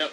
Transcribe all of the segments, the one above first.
Yep.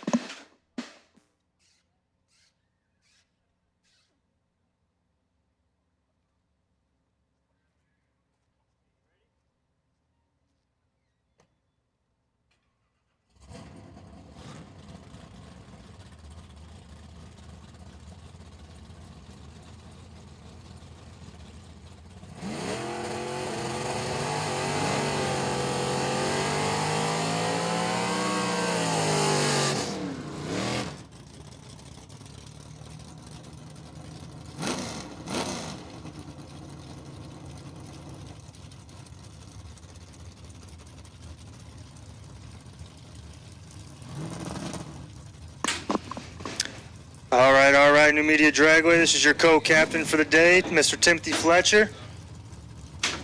All right, Numidia Dragway, this is your co-captain for the day, Mr. Timothy Fletcher.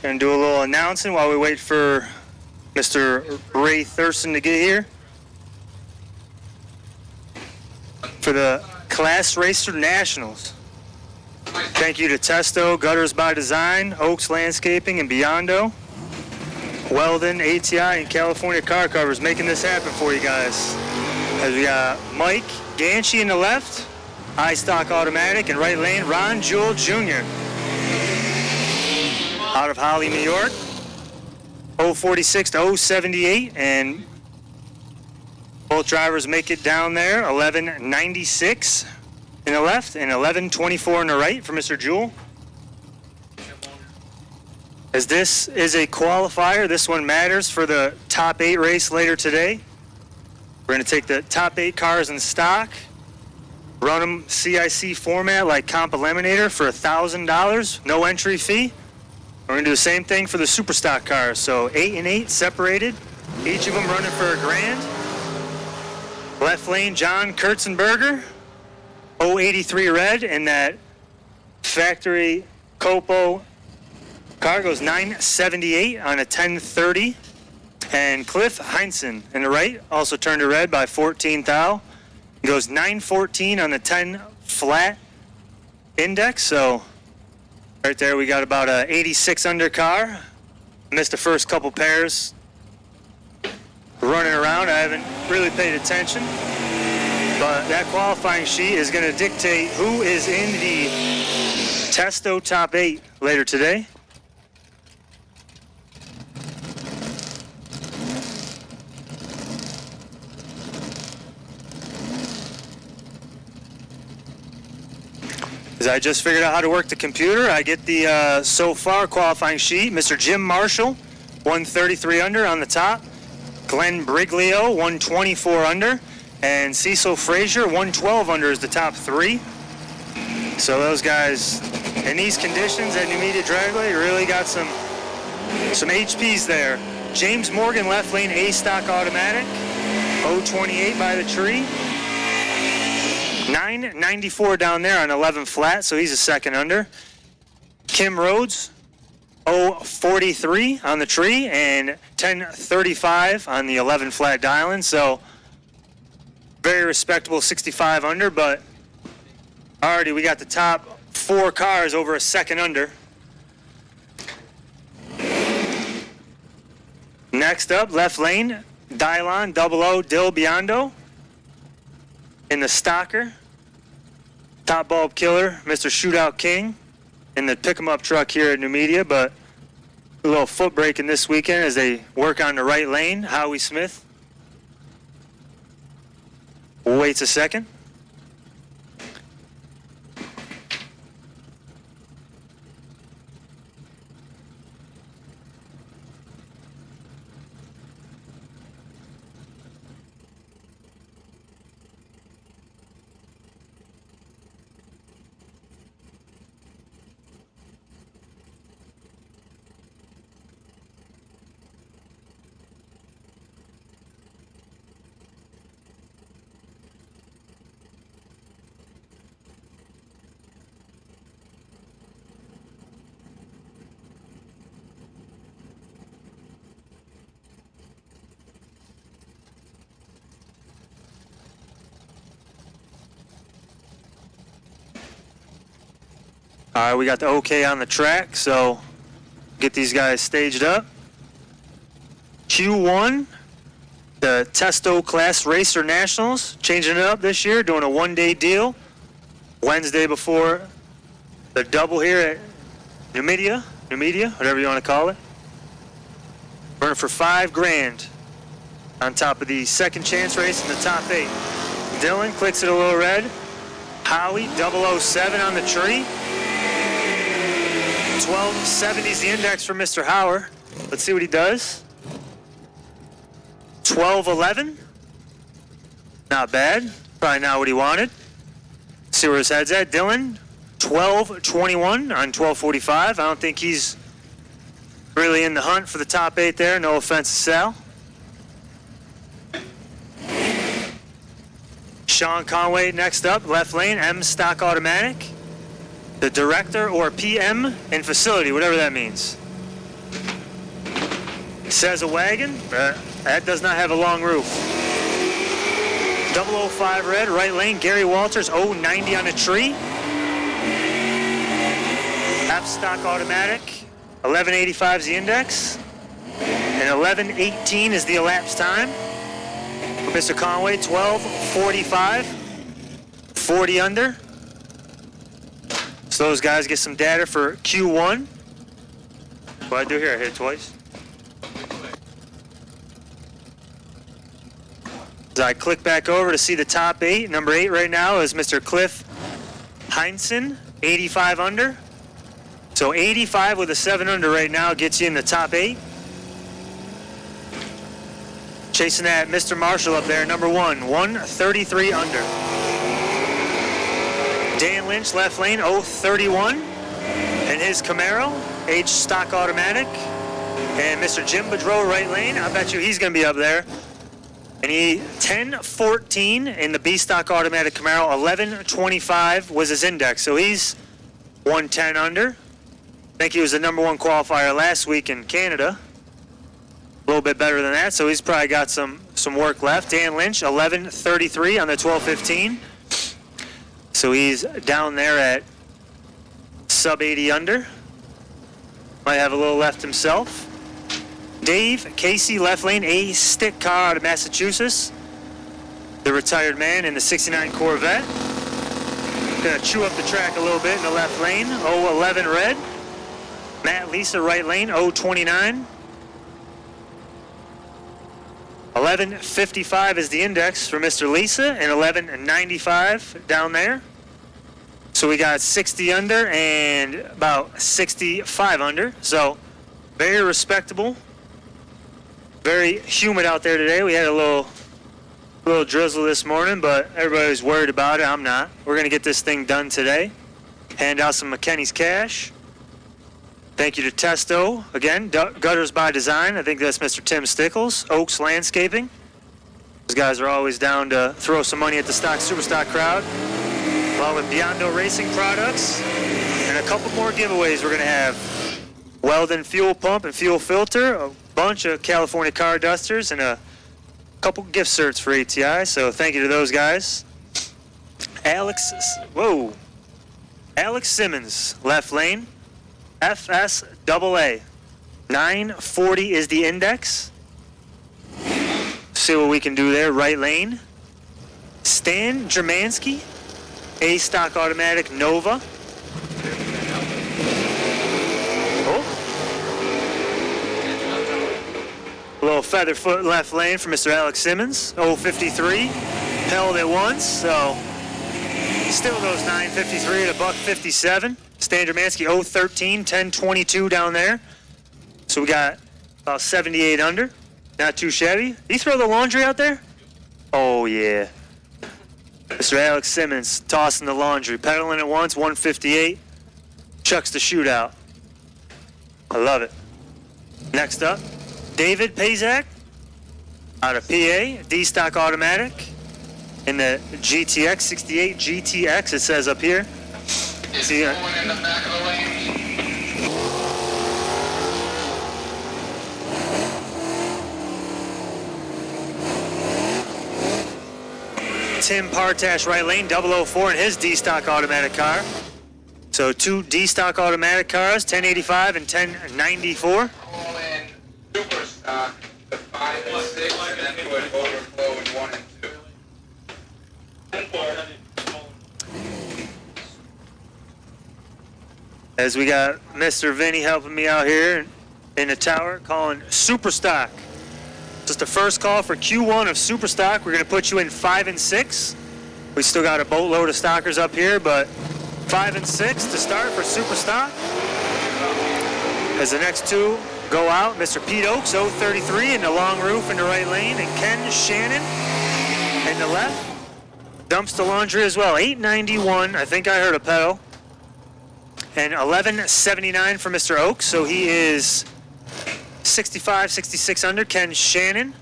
Gonna do a little announcing while we wait for Mr. Ray Thurston to get here. For the Class Racer Nationals. Thank you to Testo, Gutters by Design, Oaks Landscaping, and Biondo. Weldon, ATI, and California Car Covers making this happen for you guys. As we got Mike Ganchi in the left, iStock Automatic, and right lane, Ron Jewell Jr. Out of Holly, New York. 046 to 078, and both drivers make it down there. 1196 in the left and 1124 in the right for Mr. Jewell. As this is a qualifier, this one matters for the top 8 race later today. We're going to take the top 8 cars in stock, run them CIC format like Comp Eliminator for $1,000, no entry fee. We're going to do the same thing for the super stock cars. So 8 and 8 separated, each of them running for $1,000. Left lane, John Kurtzenberger, 083 red, and that factory Copo car goes 978 on a 1030. And Cliff Heinzen in the right, also turned to red by 14 thou. He goes 914 on the 10 flat index. So right there we got about a 86 under car. Missed the first couple pairs running around. I haven't really paid attention. But that qualifying sheet is going to dictate who is in the Testo top 8 later today. I just figured out how to work the computer. I get the so far qualifying sheet. Mr. Jim Marshall, 133 under on the top. Glenn Briglio, 124 under. And Cecil Frazier, 112 under is the top 3. So those guys, in these conditions at Numidia Dragway, really got some HPs there. James Morgan, left lane, A-Stock Automatic. 028 by the tree. 994 down there on 11 flat, so he's a second under. Kim Rhodes, 043 on the tree, and 1035 on the 11 flat dialing, so very respectable 65 under, but already we got the top 4 cars over a second under. Next up, left lane, Dylon 00 Dill Biondo. In the Stalker, top bulb killer, Mr. Shootout King, in the pick-em-up truck here at Numidia, but a little foot braking this weekend as they work on the right lane. Howie Smith waits a second. All right, we got the OK on the track, so get these guys staged up. Q1 the Testo Class Racer Nationals, changing it up this year, doing a one-day deal. Wednesday before the double here at Numidia, whatever you want to call it. Running for $5,000 on top of the second chance race in the top 8. Dylan clicks it a little red. Howie 007 on the tree. 1270 is the index for Mr. Hauer. Let's see what he does. 1211. Not bad. Probably not what he wanted. See where his head's at. Dylan 1221 on 1245. I don't think he's really in the hunt for the top 8 there. No offense to Sal. Sean Conway next up, left lane, M stock automatic. The director or PM in facility, whatever that means. Says a wagon, that does not have a long roof. 005 red, right lane, Gary Walters, 090 on a tree. F stock automatic, 1185 is the index. And 1118 is the elapsed time. Mr. Conway, 1245, 40 under. So those guys get some data for Q1. What I do here, I hit it twice. As I click back over to see the top 8, number 8 right now is Mr. Cliff Heinsohn, 85 under. So 85 with a 7 under right now gets you in the top 8. Chasing that Mr. Marshall up there, number 1, 133 under. Dan Lynch, left lane, 031. And his Camaro, H stock automatic. And Mr. Jim Bedreau, right lane, I bet you he's going to be up there. And he 1014 in the B stock automatic Camaro, 1125 was his index. So he's 110 under. I think he was the number 1 qualifier last week in Canada. A little bit better than that, so he's probably got some work left. Dan Lynch, 1133 on the 1215. So he's down there at sub 80 under. Might have a little left himself. Dave Casey, left lane, a stick car out of Massachusetts. The retired man in the 69 Corvette. Gonna chew up the track a little bit in the left lane, 011 red. Matt Lisa, right lane, 029. 1155 is the index for Mr. Lisa, and 1195 down there. So we got 60 under and about 65 under. So very respectable. Very humid out there today. We had a little drizzle this morning, but everybody's worried about it. I'm not. We're going to get this thing done today. Hand out some McKinney's cash. Thank you to Testo. Again, Gutters by Design. I think that's Mr. Tim Stickles. Oaks Landscaping. Those guys are always down to throw some money at the stock Superstock crowd. Along with Biondo Racing products. And a couple more giveaways we're going to have. Weldon Fuel Pump and Fuel Filter. A bunch of California car dusters. And a couple gift certs for ATI. So thank you to those guys. Alex Simmons, left lane. FSAA. 940 is the index. See what we can do there. Right lane. Stan Germansky. A stock automatic Nova. Oh. A little feather foot left lane for Mr. Alex Simmons. 053. Held it once, so still goes 953 at $157. Stan Germansky 013, 1022 down there. So we got about 78 under. Not too shabby. Did he throw the laundry out there? Oh, yeah. Mr. Alex Simmons tossing the laundry. Pedaling it once, 158. Chucks the shootout. I love it. Next up, David Pazak out of PA. D-Stock Automatic. In the GTX, 68 GTX, it says up here. Is he going in the back of the lane? Tim Partash, right lane, 004 in his D-Stock automatic car. So 2 D-Stock automatic cars, 1085 and 1094. Call in super stock, the 5 and 6, and then put overflow in 1 and 2. As we got Mr. Vinny helping me out here in the tower, calling Super Stock. Just the first call for Q1 of Super Stock. We're going to put you in 5 and 6. We still got a boatload of stockers up here, but 5 and 6 to start for Super Stock. As the next two go out, Mr. Pete Oakes, 033 in the long roof in the right lane, and Ken Shannon in the left. Dumps the laundry as well, 891. I think I heard a pedal. And 1179 for Mr. Oakes, so he is 65, 66 under. Ken Shannon,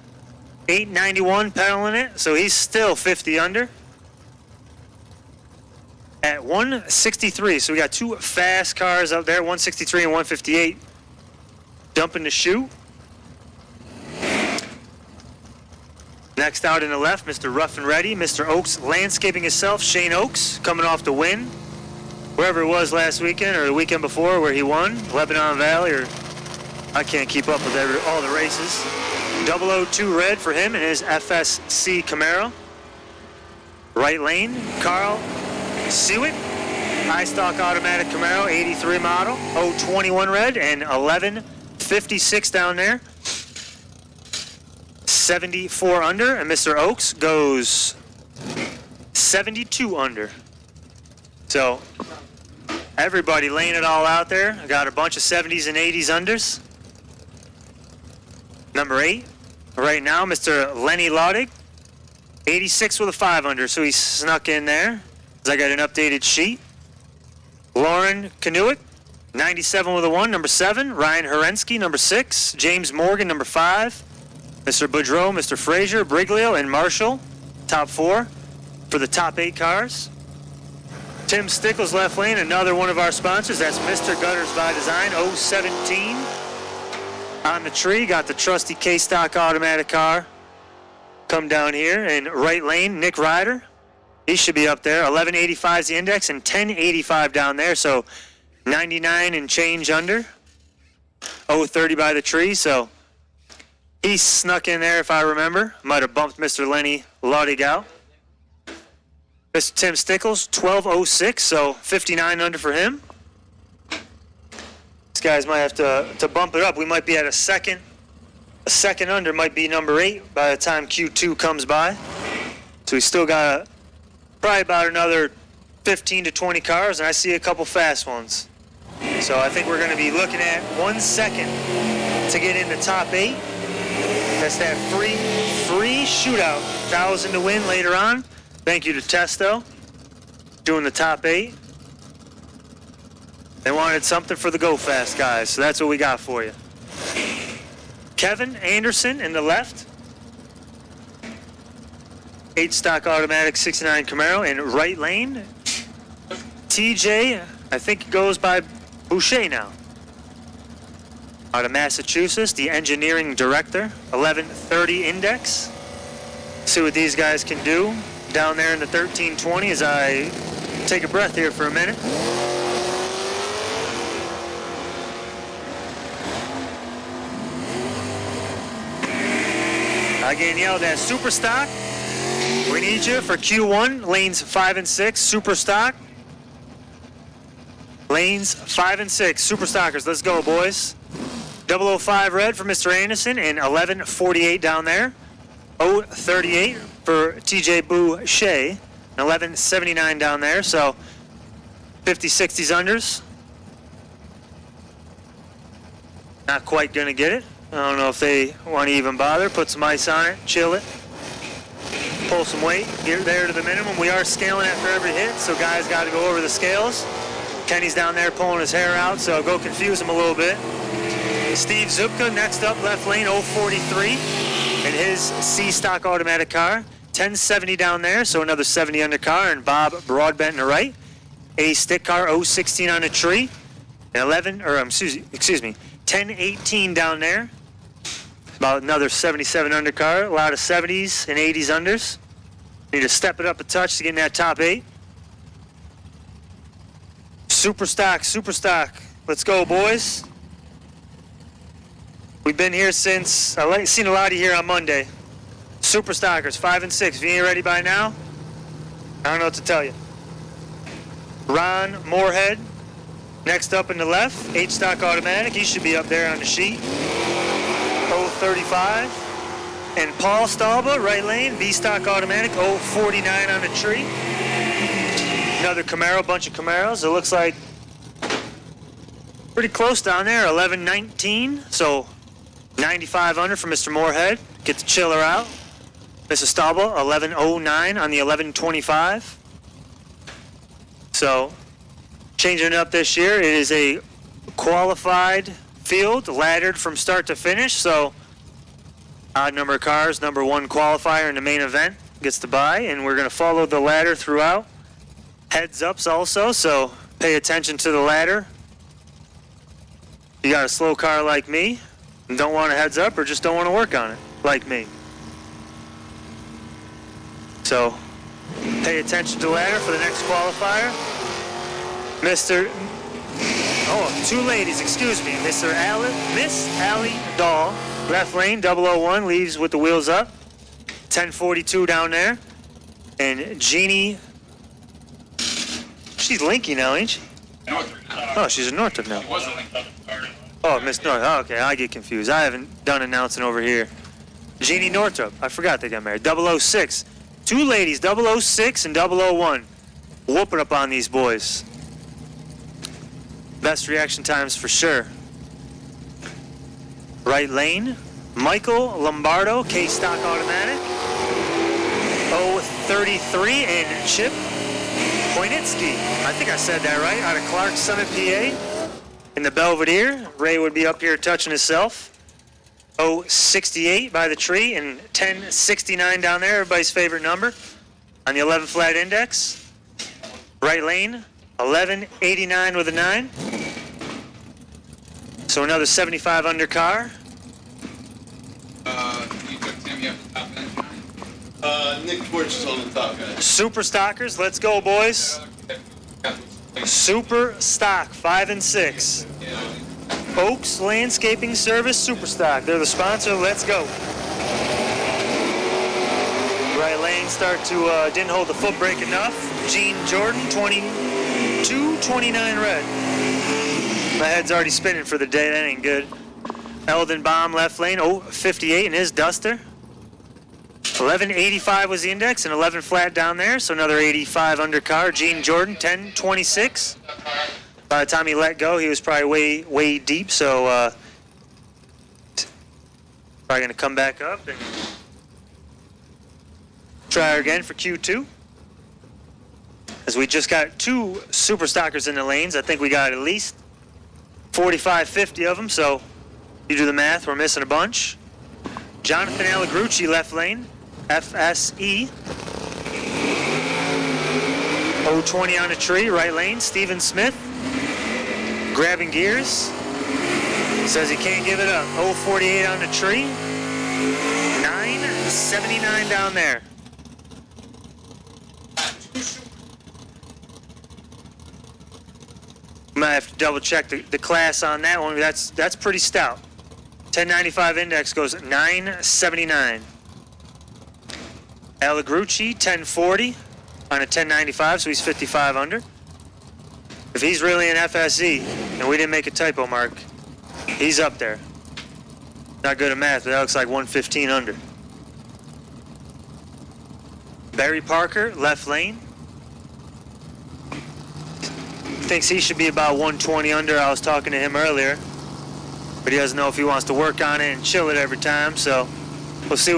891 pedaling it, so he's still 50 under. At 163, so we got two fast cars up there, 163 and 158, dumping the chute. Next out in the left, Mr. Rough and Ready, Mr. Oakes landscaping himself, Shane Oakes, coming off the win. Wherever it was last weekend or the weekend before where he won, Lebanon Valley, or I can't keep up with all the races. 002 red for him and his FSC Camaro. Right lane, Carl Sewitt, high stock automatic Camaro, 83 model, 021 red and 1156 down there. 74 under, and Mr. Oakes goes 72 under. So everybody laying it all out there. I got a bunch of 70s and 80s unders. Number 8, right now, Mr. Lenny Laudig, 86 with a 5 under, so he snuck in there. I got an updated sheet. Lauren Kanuick, 97 with a 1, number 7. Ryan Herensky, number 6. James Morgan, number 5. Mr. Boudreau, Mr. Frazier, Briglio, and Marshall, top 4 for the top 8 cars. Tim Stickles left lane, another one of our sponsors. That's Mr. Gutters by Design, 017. On the tree, got the trusty K-Stock automatic car. Come down here, and right lane, Nick Ryder. He should be up there. 1185 is the index, and 1085 down there, so 99 and change under. 030 by the tree, so he snuck in there if I remember. Might have bumped Mr. Lenny Laudig out. Mr. Tim Stickles, 1206, so 59 under for him. These guys might have to bump it up. We might be at a second under, might be number 8 by the time Q2 comes by. So we still got probably about another 15 to 20 cars, and I see a couple fast ones. So I think we're going to be looking at 1 second to get in the top 8. That's that free shootout. 1,000 to win later on. Thank you to Testo, doing the top 8. They wanted something for the Go Fast guys, so that's what we got for you. Kevin Anderson in the left. 8 stock automatic 69 Camaro in right lane. TJ, I think he goes by Boucher now. Out of Massachusetts, the engineering director. 1130 index. See what these guys can do down there in the 1320 as I take a breath here for a minute. I get yelled at Super Stock. We need you for Q1, lanes 5 and 6, Super Stock. Lanes 5 and 6, Super Stockers, let's go, boys. 005 red for Mr. Anderson and 1148 down there. 038 for TJ Boucher and 1179 down there, so 50, 60s unders. Not quite gonna get it. I don't know if they want to even bother. Put some ice on it, chill it, pull some weight, get there to the minimum. We are scaling after every hit, so guys got to go over the scales. Kenny's down there pulling his hair out, so go confuse him a little bit. Steve Zupka next up, left lane, 043 in his C-Stock automatic car. 1070 down there, so another 70 under car, and Bob Broadbent in the right. A stick car, 016 on a tree. And 1018 down there. About another 77 under car. A lot of 70s and 80s unders. Need to step it up a touch to get in that top 8. Super stock, super stock. Let's go, boys. We've been here since, seen a lot of you here on Monday. Super Stockers, 5 and 6. If you ain't ready by now, I don't know what to tell you. Ron Moorhead, next up in the left, H-Stock Automatic. He should be up there on the sheet. 035. And Paul Stalba, right lane, B-Stock Automatic, 049 on the tree. Another Camaro, bunch of Camaros. It looks like pretty close down there, 1119. So 95 under for Mr. Moorhead. Get the chiller out. Mrs. Stalba, 1109 on the 1125. So changing it up this year, it is a qualified field, laddered from start to finish. So odd number of cars, number one qualifier in the main event gets to buy, and we're going to follow the ladder throughout. Heads ups also, so pay attention to the ladder. You got a slow car like me and don't want a heads up or just don't want to work on it like me. So pay attention to the ladder for the next qualifier. Two ladies, excuse me. Miss Allie Dahl, left lane, 001, leaves with the wheels up. 1042 down there. And Jeannie, she's Linky now, ain't she? Oh, she's a Northrop now. It wasn't like Oh, Miss Northrop. Oh, okay, I get confused. I haven't done announcing over here. Jeannie Northrop. I forgot they got married. 006. Two ladies, 006 and 001. Whooping up on these boys. Best reaction times for sure. Right lane, Michael Lombardo, K-Stock Automatic. 033 and Chip Poinitsky. I think I said that right, out of Clark Summit, PA. In the Belvedere, Ray would be up here touching himself. 068 by the tree and 1069 down there, everybody's favorite number. On the 11 flat index. Right lane, 1189 with a 9. So another 75 under car. You took Timmy up the top end. Nick Torch is on the top, guys. Super Stockers, let's go, boys. Super Stock, 5 and 6. Oaks Landscaping Service Super Stock. They're the sponsor. Let's go. Right lane start to didn't hold the foot brake enough. Gene Jordan, 22-29 red. My head's already spinning for the day. That ain't good. Eldon Baum left lane, 058 in his Duster. 1185 was the index and 11 flat down there. So another 85 under car. Gene Jordan, 1026. By the time he let go, he was probably way deep. So probably going to come back up and try again for Q2. As we just got two Super Stockers in the lanes. I think we got at least 45, 50 of them. So you do the math, we're missing a bunch. Jonathan Allegrucci left lane, FSE. 020 on a tree, right lane. Steven Smith grabbing gears. Says he can't give it up. 048 on the tree. 979 down there. Might have to double check the class on that one. That's pretty stout. 1095 index goes 979. Allegrucci 1040 on a 1095, so he's 55 under. If he's really an FSE and we didn't make a typo mark, he's up there. Not good at math, but that looks like 115 under. Barry Parker, left lane. Thinks he should be about 120 under. I was talking to him earlier, but he doesn't know if he wants to work on it and chill it every time. So we'll see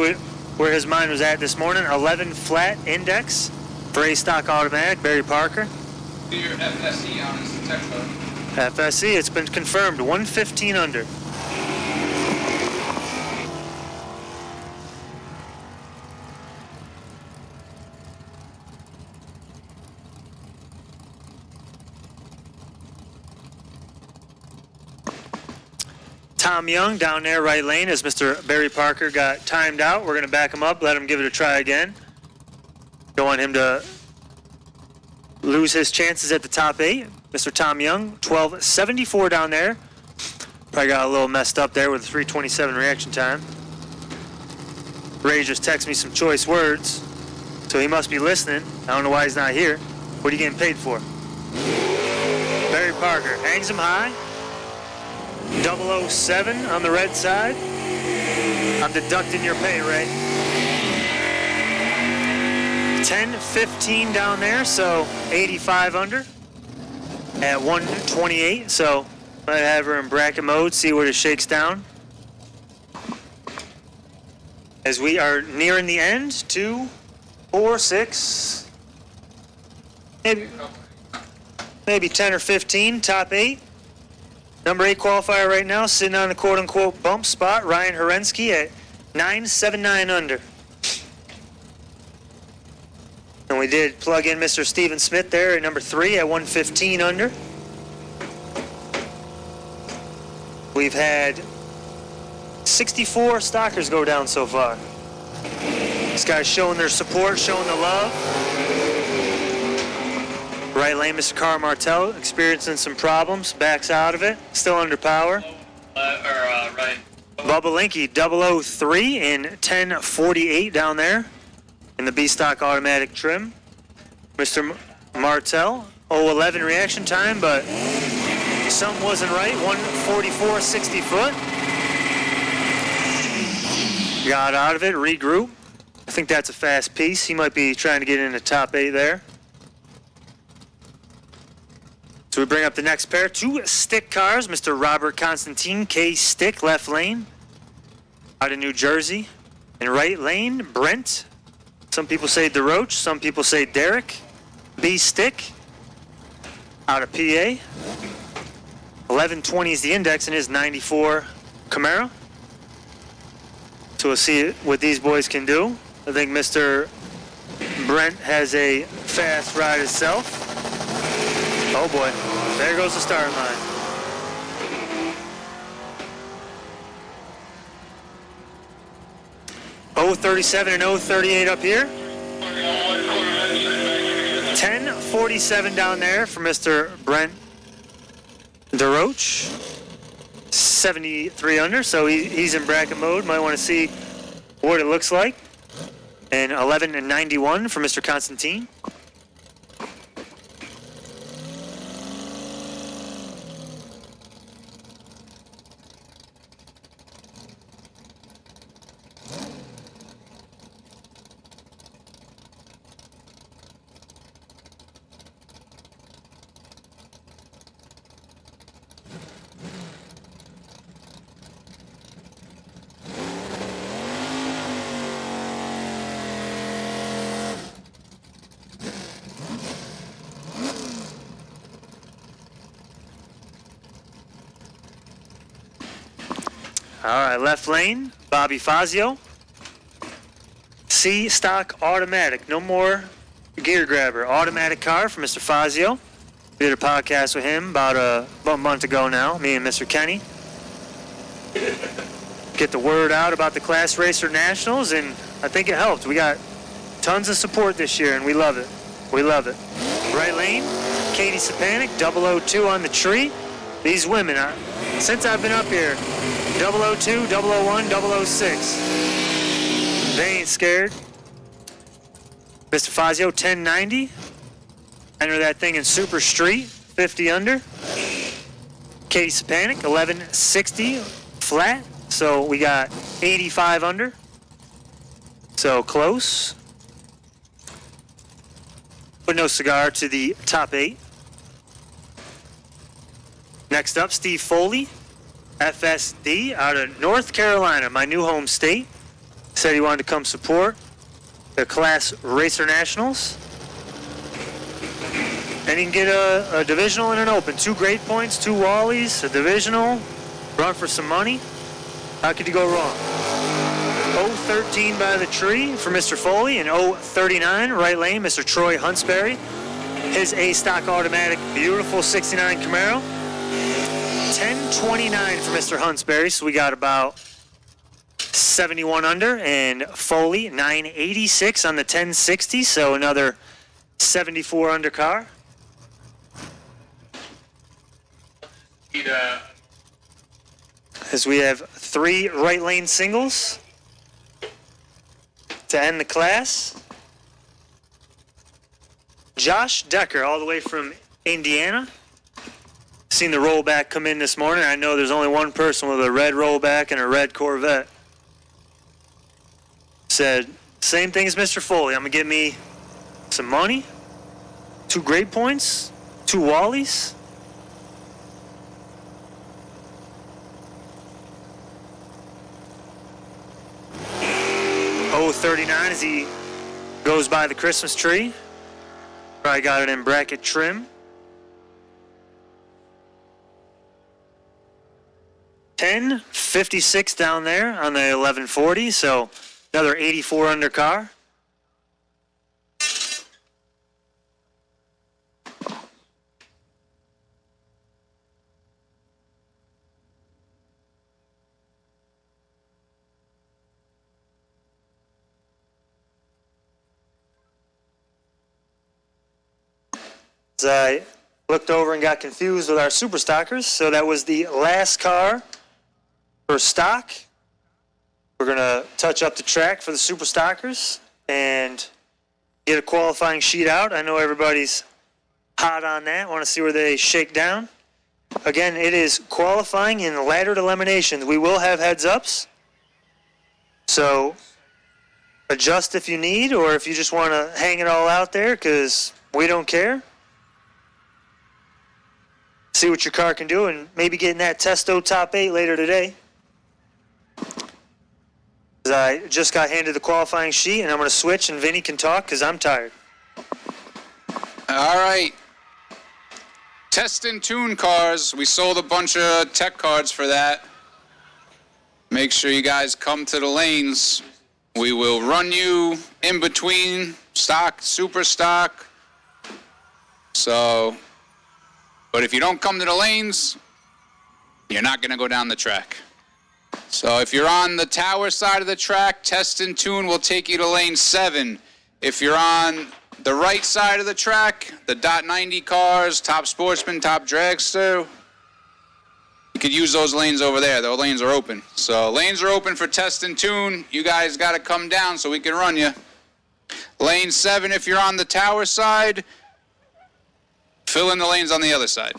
where his mind was at this morning. 11 flat index for A-Stock Automatic, Barry Parker. Do your FSE on his tech code. FSE, it's been confirmed, 115 under. Tom Young down there, right lane, as Mr. Barry Parker got timed out. We're going to back him up, let him give it a try again. Don't want him to lose his chances at the top 8. Mr. Tom Young, 1274 down there. Probably got a little messed up there with a 327 reaction time. Ray just texted me some choice words, so he must be listening. I don't know why he's not here. What are you getting paid for? Barry Parker hangs him high. 007 on the red side. I'm deducting your pay, Ray. 10-15 down there, so 85 under at 128. So might have her in bracket mode, see what it shakes down. As we are nearing the end, 2, 4, 6, maybe 10 or 15, top 8. Number 8 qualifier right now, sitting on the quote-unquote bump spot, Ryan Herensky at 979 under. And we did plug in Mr. Steven Smith there at number 3 at 115 under. We've had 64 stockers go down so far. These guys showing their support, showing the love. Right lane, Mr. Carl Martell experiencing some problems, backs out of it, still under power. Right. Bubba Linky, 003 in 1048 down there in the B-Stock automatic trim. Mr. Martell, 011 reaction time, but something wasn't right. 144, 60 foot. Got out of it, regroup. I think that's a fast piece. He might be trying to get in the top 8 there. So we bring up the next pair. 2 stick cars. Mr. Robert Constantine, K Stick, left lane. Out of New Jersey. In right lane, Brent. Some people say DeRoche. Some people say Derek. B Stick. Out of PA. 1120 is the index in his 94 Camaro. So we'll see what these boys can do. I think Mr. Brent has a fast ride himself. Oh boy, there goes the starting line. .037 and .038 up here. 10:47 down there for Mr. Brent DeRoche. 73 under, so he's in bracket mode. Might want to see what it looks like. And 11:91 for Mr. Constantine. All right, left lane, Bobby Fazio. C stock automatic, no more gear grabber. Automatic car for Mr. Fazio. We did a podcast with him about a month ago now, me and Mr. Kenny. Get the word out about the Class Racer Nationals, and I think it helped. We got tons of support this year, and we love it. We love it. Right lane, Katie Sapanic, 002 on the tree. These women, since I've been up here, 002, 001, 006. They ain't scared. Mr. Fazio, 1090. Enter that thing in Super Street, 50 under. Katie Sapanic, 1160 flat. So we got 85 under. So close. But no cigar to the top 8. Next up, Steve Foley. FSD out of North Carolina, my new home state. Said he wanted to come support the Class Racer Nationals. And he can get a divisional and an open. 2 great points, 2 Wallies, a divisional, run for some money. How could you go wrong? 013 by the tree for Mr. Foley, and 039 right lane, Mr. Troy Huntsberry. His A-stock automatic, beautiful 69 Camaro. 10:29 for Mr. Huntsberry, so we got about 71 under, and Foley 986 on the 1060, so another 74 under car. as we have 3 right lane singles to end the class. Josh Decker, all the way from Indiana. Seen the rollback come in this morning. I know there's only one person with a red rollback and a red Corvette. Said, same thing as Mr. Foley. I'm going to get me some money, 2 grade points, 2 Wallies. .039 as he goes by the Christmas tree. Probably got it in bracket trim. 10:56 down there on the 1140, so another 84 under car. As I looked over and got confused with our super stockers, so that was the last car for stock. We're going to touch up the track for the super stockers and get a qualifying sheet out. I know everybody's hot on that. Want to see where they shake down. Again, it is qualifying in laddered eliminations. We will have heads ups. So adjust if you need, or if you just want to hang it all out there, because we don't care. See what your car can do, and maybe get in that Testo top 8 later today. As I just got handed the qualifying sheet, and I'm going to switch, and Vinny can talk because I'm tired. All right. Test and tune cars. We sold a bunch of tech cards for that. Make sure you guys come to the lanes. We will run you in between stock, super stock. So, but if you don't come to the lanes, you're not going to go down the track. So if you're on the tower side of the track, test and tune will take you to lane 7. If you're on the right side of the track, the .90 cars, top sportsman, top dragster, you could use those lanes over there. Those lanes are open. So lanes are open for test and tune. You guys got to come down so we can run you. Lane 7, if you're on the tower side, fill in the lanes on the other side.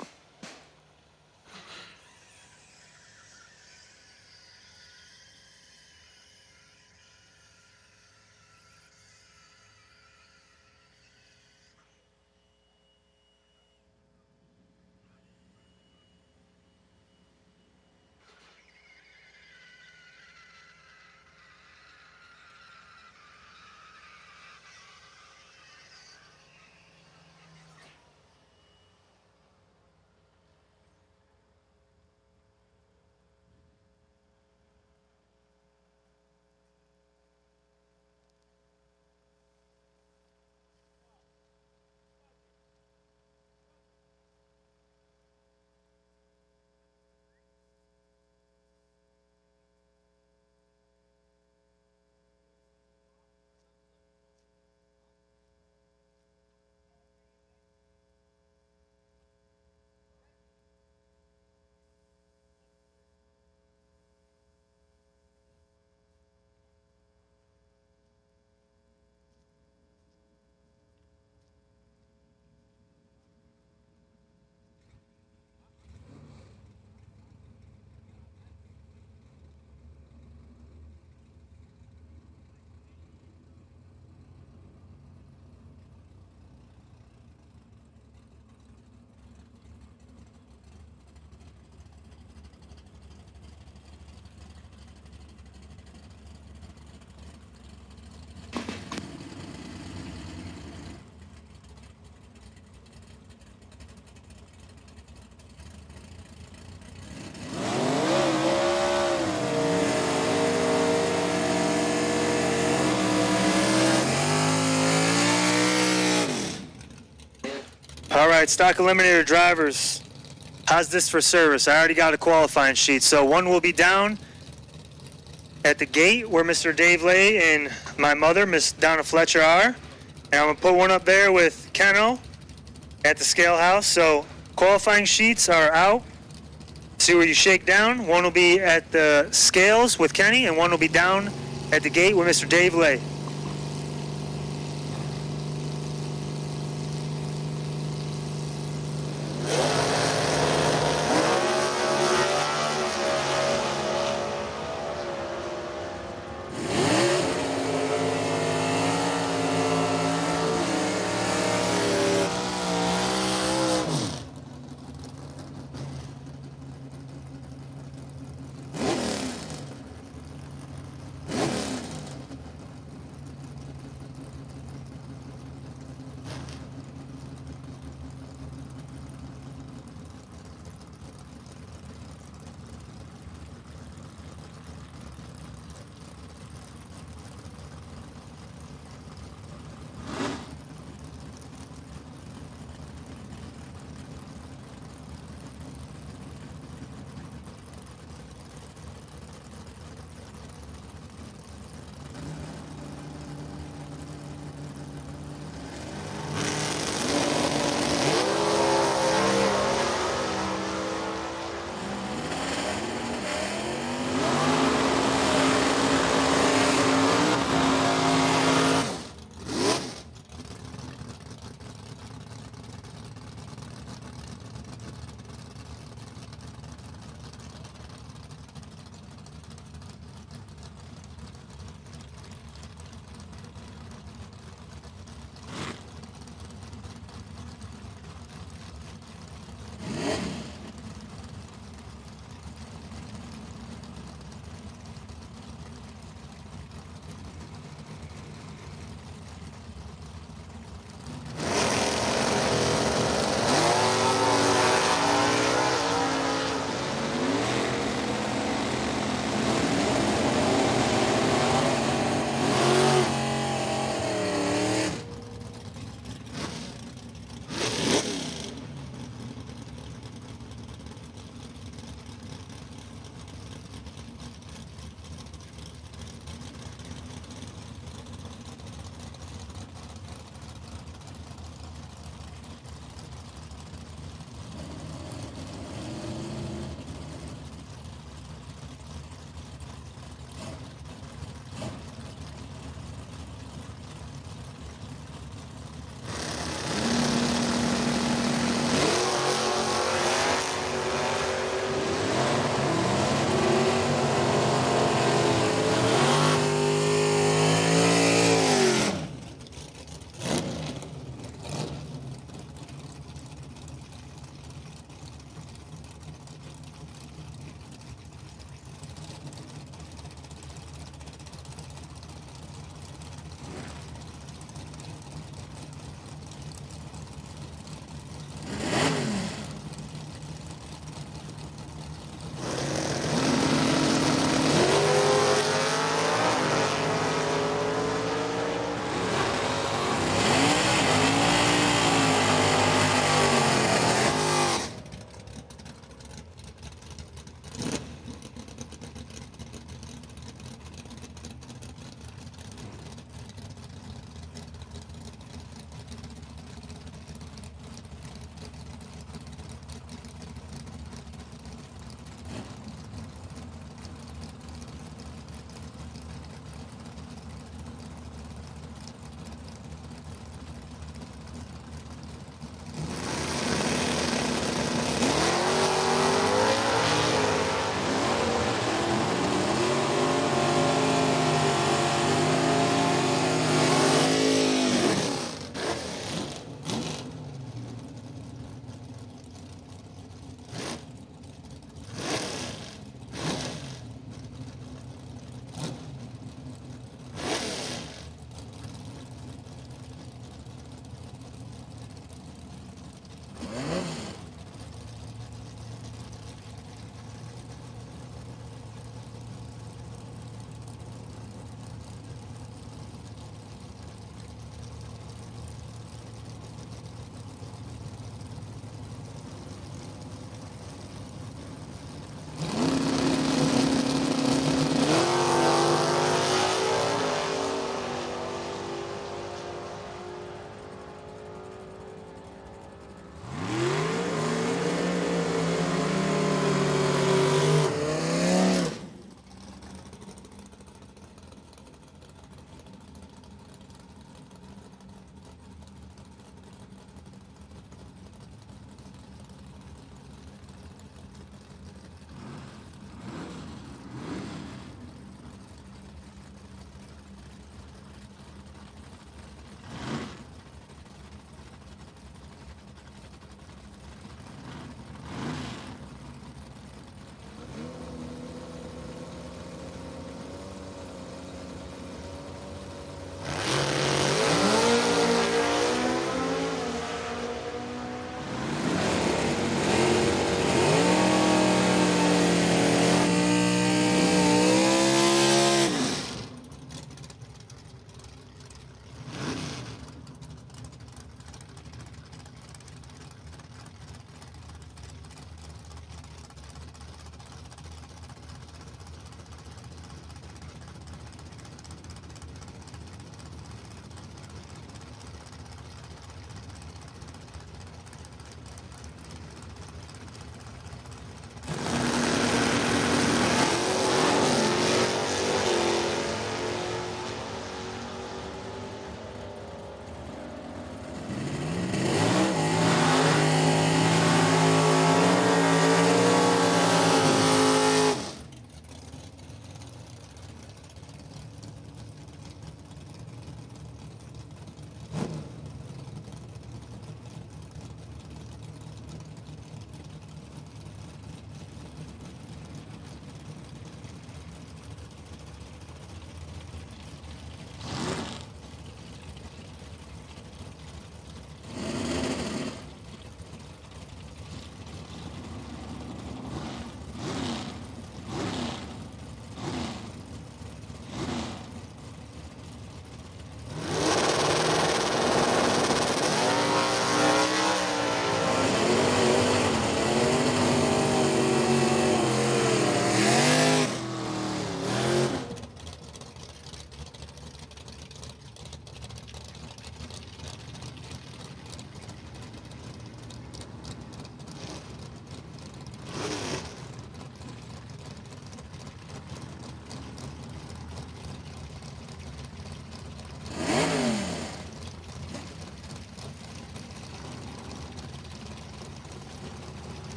All right, stock eliminator drivers. How's this for service? I already got a qualifying sheet. So one will be down at the gate where Mr. Dave Lay and my mother, Miss Donna Fletcher, are. And I'm going to put one up there with Keno at the scale house. So qualifying sheets are out. See where you shake down? One will be at the scales with Kenny, and one will be down at the gate with Mr. Dave Lay.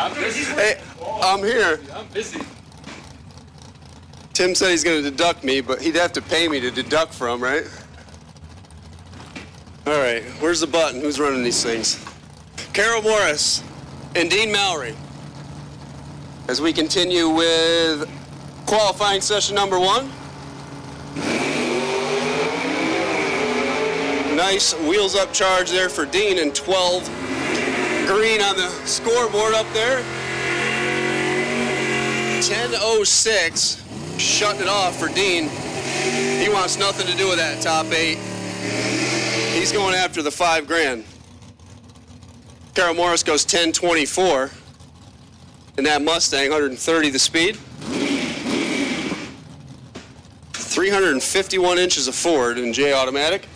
I'm busy. Hey, I'm here. I'm busy. Tim said he's going to deduct me, but he'd have to pay me to deduct from, right? All right, where's the button? Who's running these things? Carol Morris and Dean Mallory. As we continue with qualifying session number 1. Nice wheels up charge there for Dean, and 12 green on the scoreboard up there. 10:06, shutting it off for Dean. He wants nothing to do with that top 8. He's going after the $5,000. Carol Morris goes 10:24. And that Mustang, 130 the speed. 351 inches of Ford in J automatic.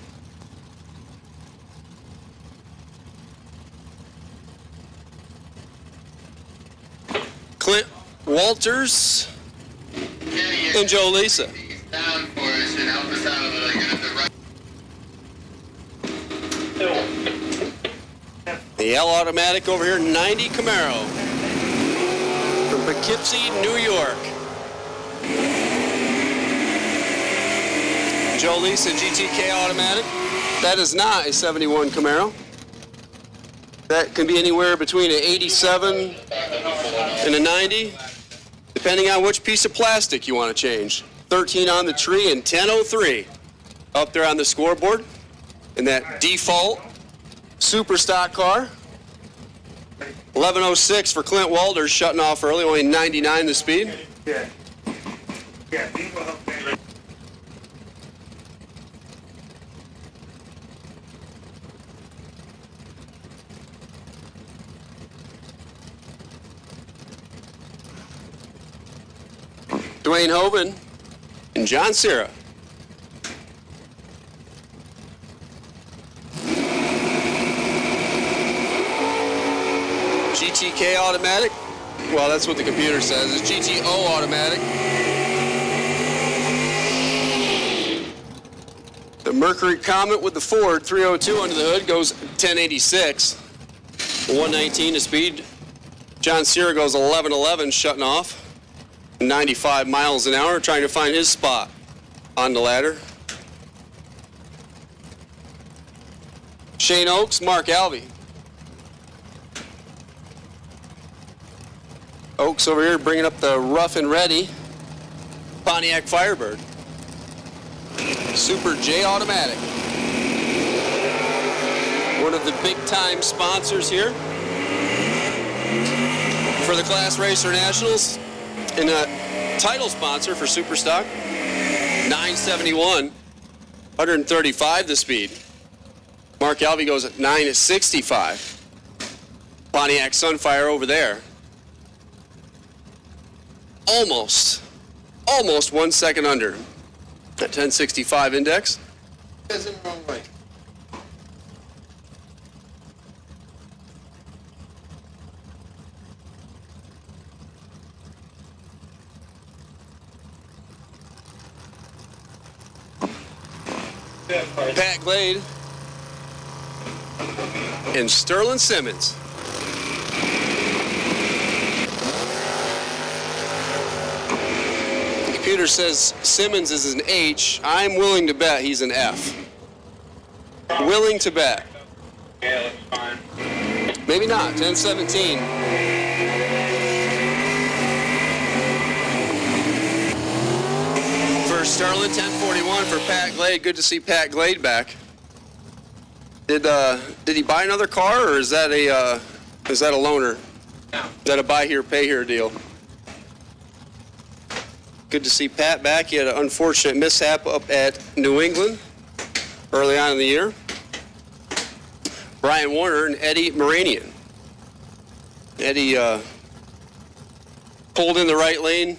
Clint Walters and Joe Lisa. Down for us and help us out a little. Get at the right. The L automatic over here, 90 Camaro. From Poughkeepsie, New York. Joe Lisa GTK automatic. That is not a 71 Camaro. That can be anywhere between an 87 and a 90, depending on which piece of plastic you want to change. 13 on the tree and 10:03 up there on the scoreboard. In that default super stock car. 11:06 for Clint Walters, shutting off early, only 99 the speed. Yeah. Yeah, Dean will help me. Dwayne Hoban and John Cera. GTK automatic. Well, that's what the computer says. It's GTO automatic. The Mercury Comet with the Ford 302 under the hood goes 1086. 119 to speed. John Cera goes 1111, shutting off. 95 miles an hour, trying to find his spot on the ladder. Shane Oaks, Mark Alvey. Oaks over here bringing up the rough and ready Pontiac Firebird. Super J automatic. One of the big time sponsors here for the Class Racer Nationals. And a title sponsor for Superstock, 971, 135 the speed. Mark Alvey goes at 965. Pontiac Sunfire over there. Almost 1 second under. That 1065 index. That's in the wrong way. Pat Glade and Sterling Simmons. The computer says Simmons is an H. I'm willing to bet he's an F. Willing to bet. Yeah, that's fine. Maybe not. 1017. For Sterling, 1041 for Pat Glade. Good to see Pat Glade back. Did he buy another car, or is that a loaner? No. Is that a buy here, pay here deal? Good to see Pat back. He had an unfortunate mishap up at New England early on in the year. Brian Warner and Eddie Moranian. Eddie pulled in the right lane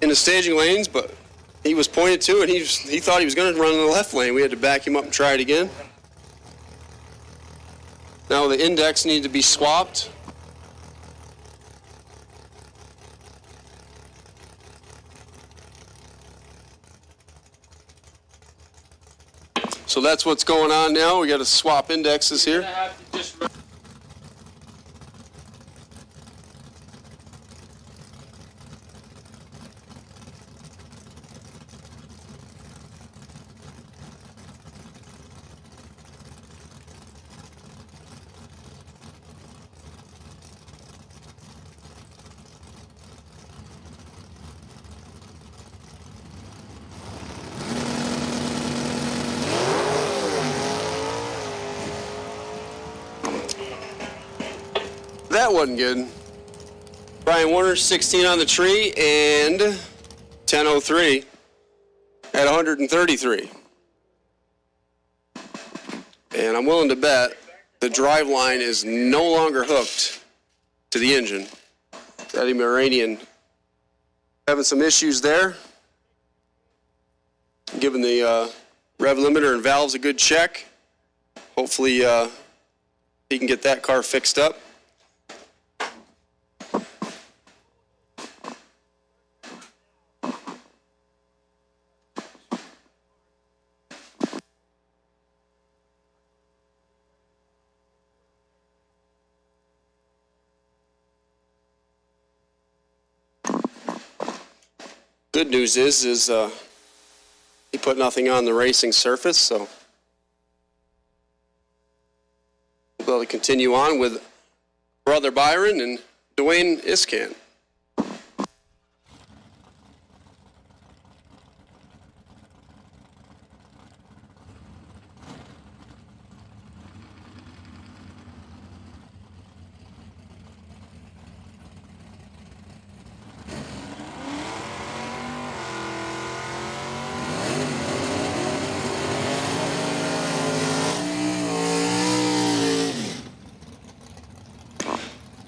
in the staging lanes, but he was pointed to, and he thought he was going to run in the left lane. We had to back him up and try it again. Now the index needed to be swapped. So that's what's going on now. We got to swap indexes here. That wasn't good. Brian Warner, 16 on the tree, and 10:03 at 133. And I'm willing to bet the drive line is no longer hooked to the engine. Eddie Moranian having some issues there. Giving the rev limiter and valves a good check. Hopefully he can get that car fixed up. Good news is he put nothing on the racing surface, so we'll be able to continue on with Brother Byron and Dwayne Iskant.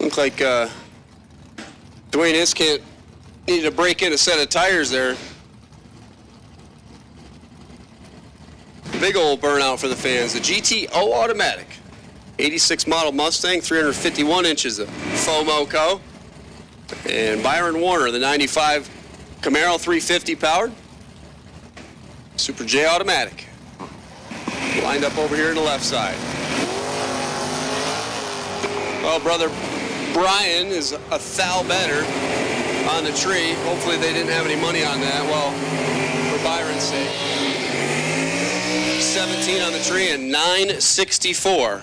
Looks like Dwayne Iskant needed to break in a set of tires there. Big old burnout for the fans. The GTO automatic. 86 model Mustang, 351 inches of FOMO Co. And Byron Warner, the 95 Camaro 350 powered. Super J automatic. Lined up over here on the left side. Well, Brother Brian is a thou better on the tree. Hopefully they didn't have any money on that. Well, for Byron's sake. 17 on the tree and 964.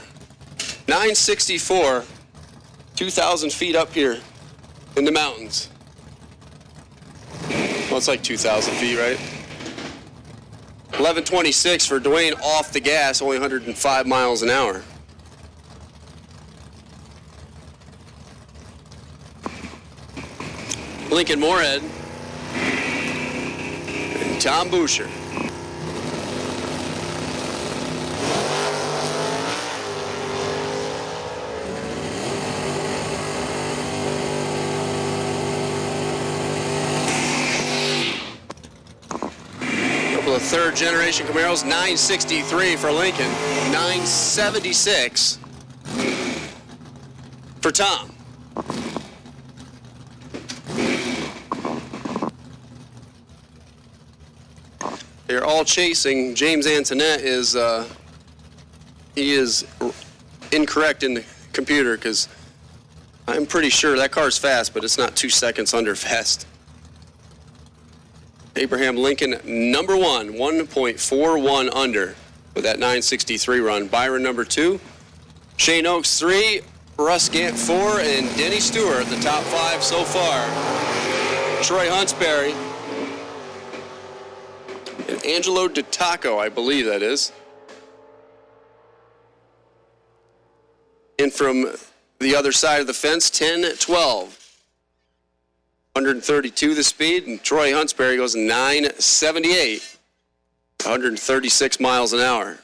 964, 2,000 feet up here in the mountains. Well, it's like 2,000 feet, right? 11:26 for Dwayne off the gas, only 105 miles an hour. Lincoln Moorhead and Tom Boucher. Couple of third generation Camaros, 963 for Lincoln, 976 for Tom. They're all chasing. James Antoinette is, he is incorrect in the computer because I'm pretty sure that car's fast, but it's not 2 seconds under fast. Abraham Lincoln, number one, 1.41 under with that 963 run. Byron, number two. Shane Oaks, 3. Russ Gant, 4. And Denny Stewart, the top 5 so far. Troy Huntsberry. And Angelo DiTacco, I believe that is. And from the other side of the fence, 10-12. 132 the speed, and Troy Huntsberry goes 978. 136 miles an hour.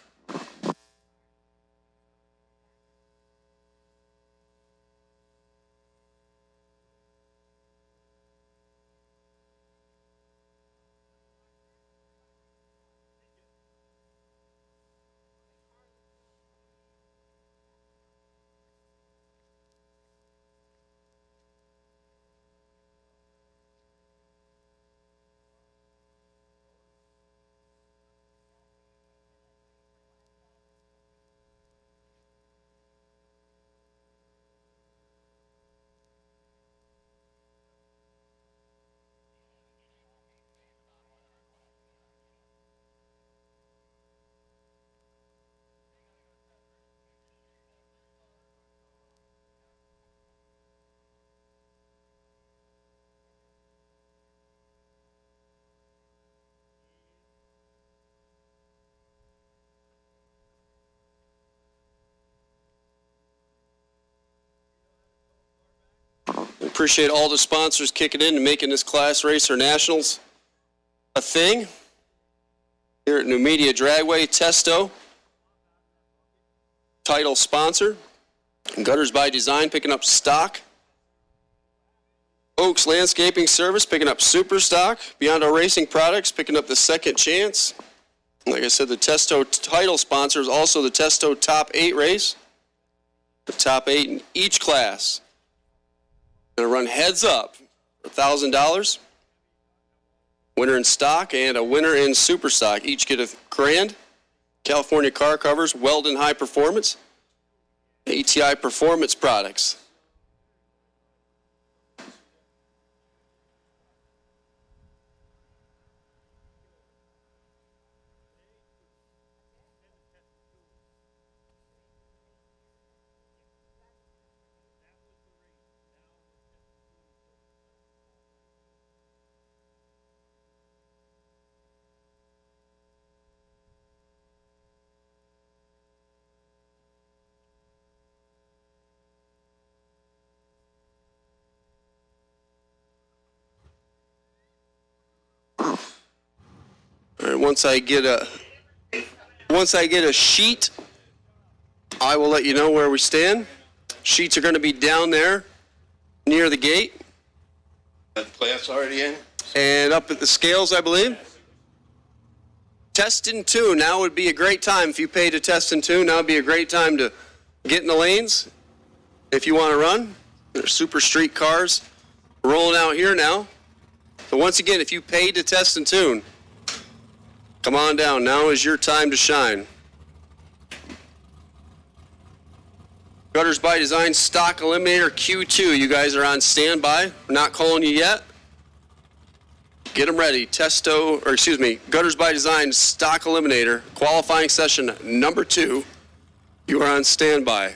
Appreciate all the sponsors kicking in and making this Class Racer Nationals a thing. Here at Numidia Dragway, Testo, title sponsor. Gutters by Design picking up stock. Oaks Landscaping Service picking up super stock. Beyond Our Racing Products picking up the second chance. Like I said, the Testo title sponsor is also the Testo Top 8 race. The top 8 in each class. Going to run heads up for $1,000. Winner in stock and a winner in super stock. Each get a grand. California car covers, Weldon High Performance, ATI Performance Products. All right, once I get a sheet, I will let you know where we stand. Sheets are going to be down there near the gate. That class already in? And up at the scales, I believe. Test and tune. Now would be a great time if you paid to test and tune. Now would be a great time to get in the lanes if you want to run. There's super street cars rolling out here now. So once again, if you paid to test and tune, come on down. Now is your time to shine. Gutters by Design Stock Eliminator Q2. You guys are on standby. We're not calling you yet. Get them ready. Gutters by Design Stock Eliminator, qualifying session number 2. You are on standby.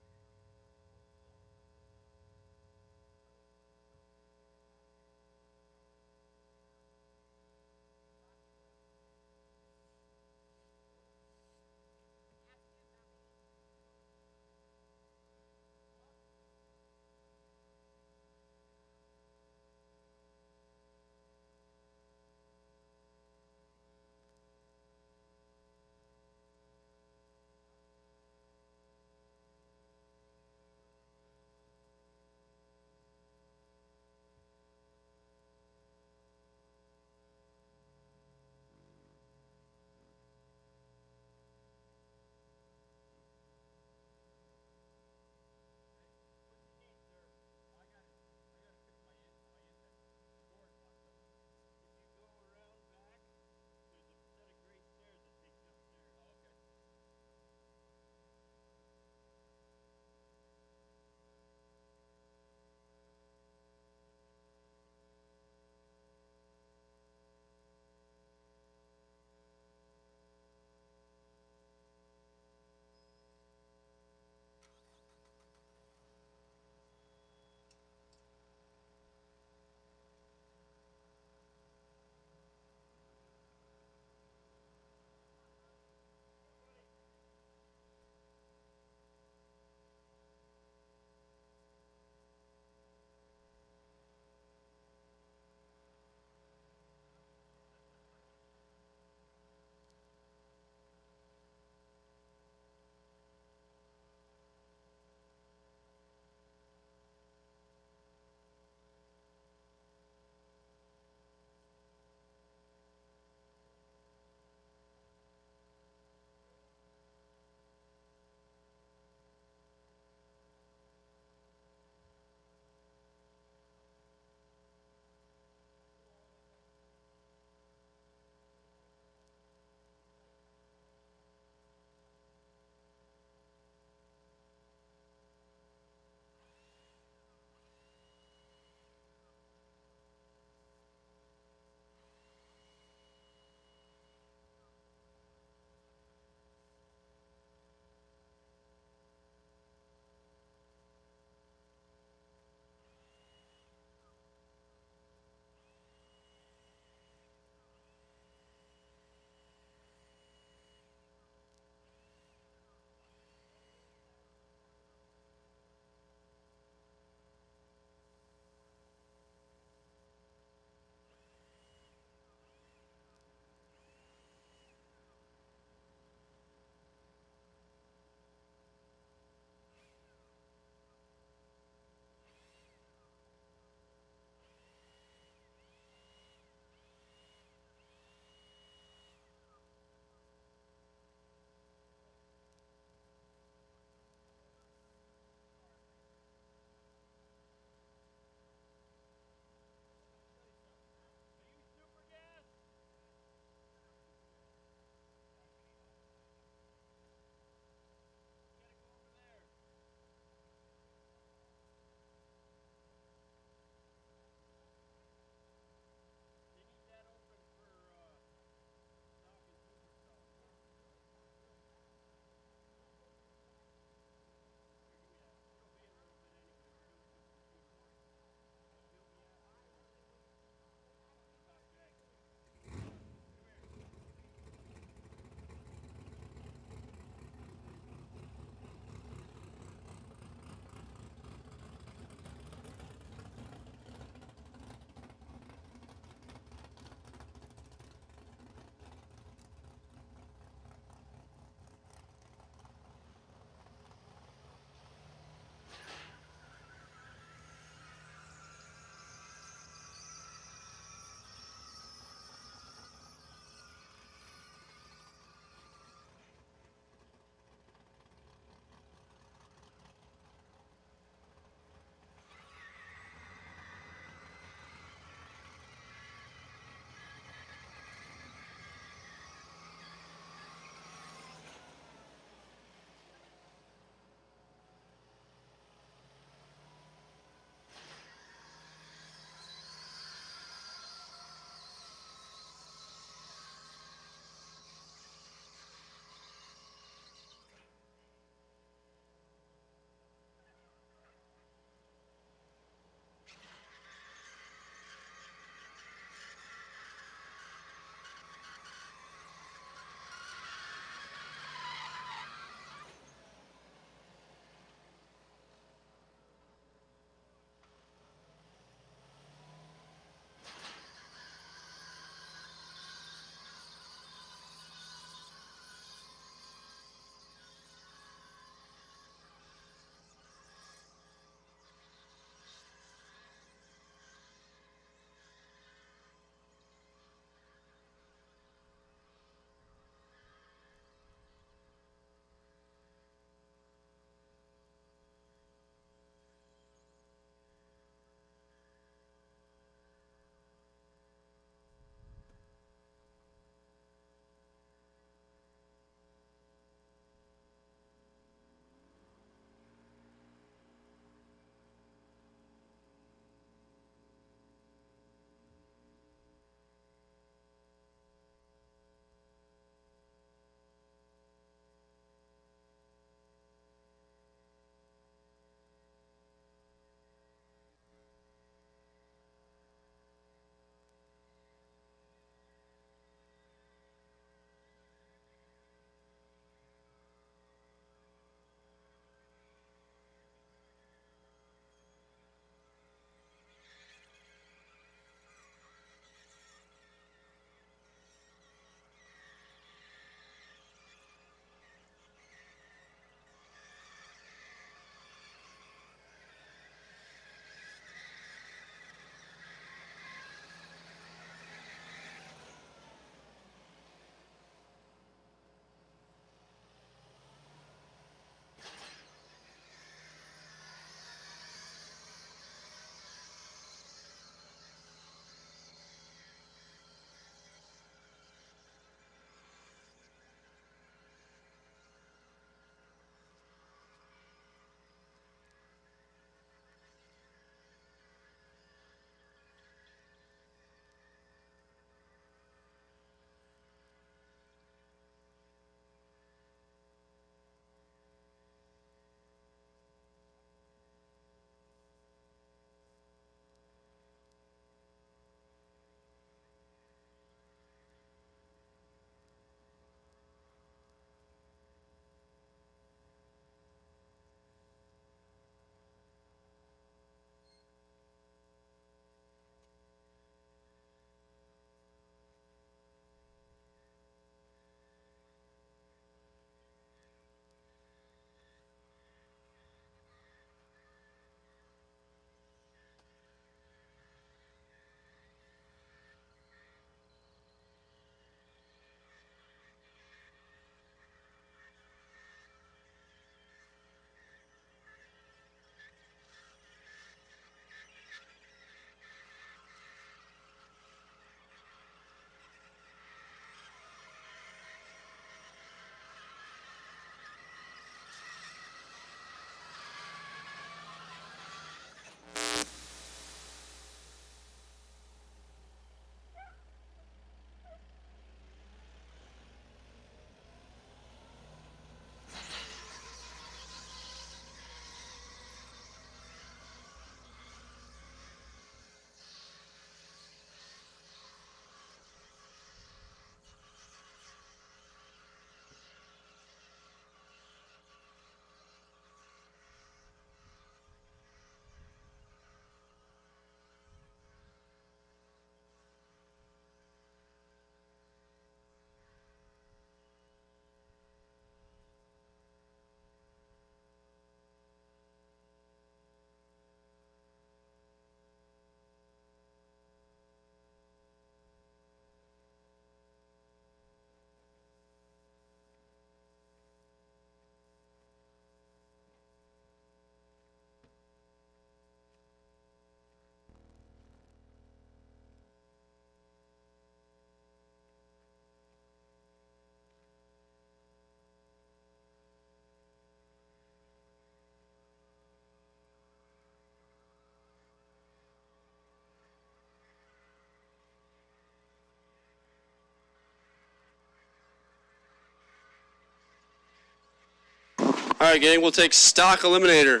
All right, gang, we'll take stock eliminator.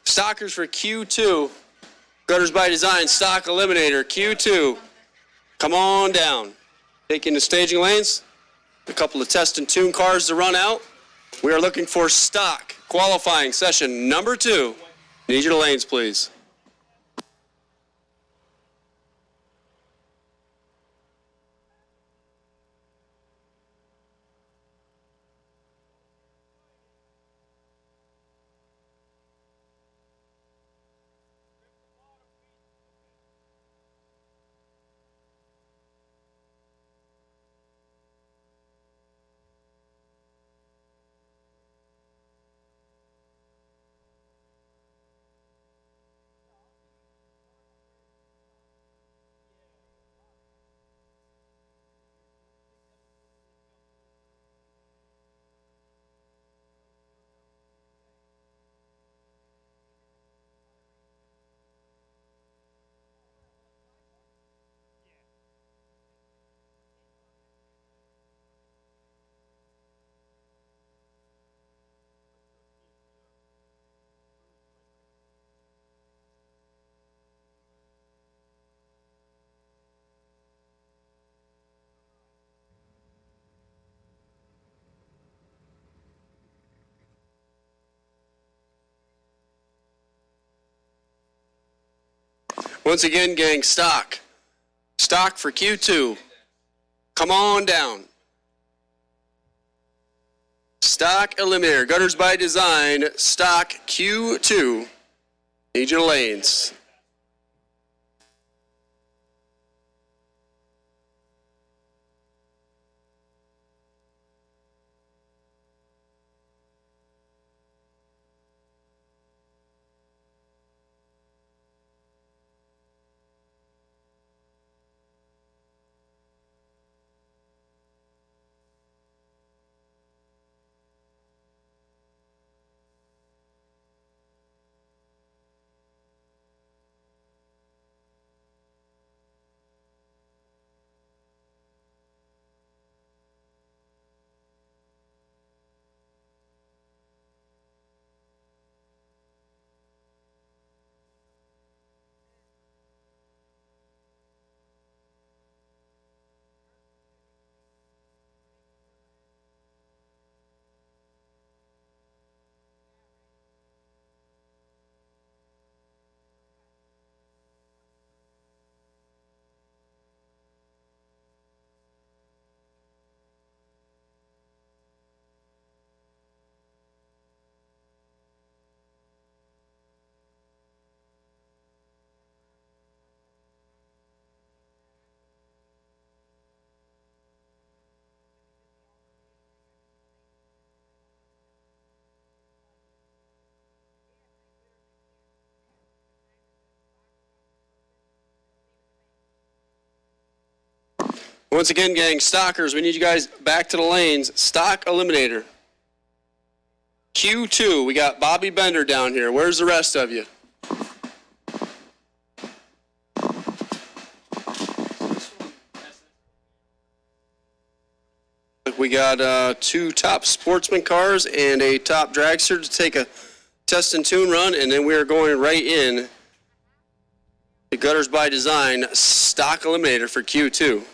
Stockers for Q2. Gutters by Design, stock eliminator, Q2. Come on down. Taking the staging lanes. A couple of test and tune cars to run out. We are looking for stock qualifying session number 2. Need you to lanes, please. Once again, gang, stock. Stock for Q2. Come on down. Stock eliminator. Gutters by Design. Stock Q2. Need your lanes. Once again, gang, stockers, we need you guys back to the lanes. Stock eliminator. Q2, we got Bobby Bender down here. Where's the rest of you? We got 2 top sportsman cars and a top dragster to take a test and tune run, and then we are going right in the Gutters by Design stock eliminator for Q2.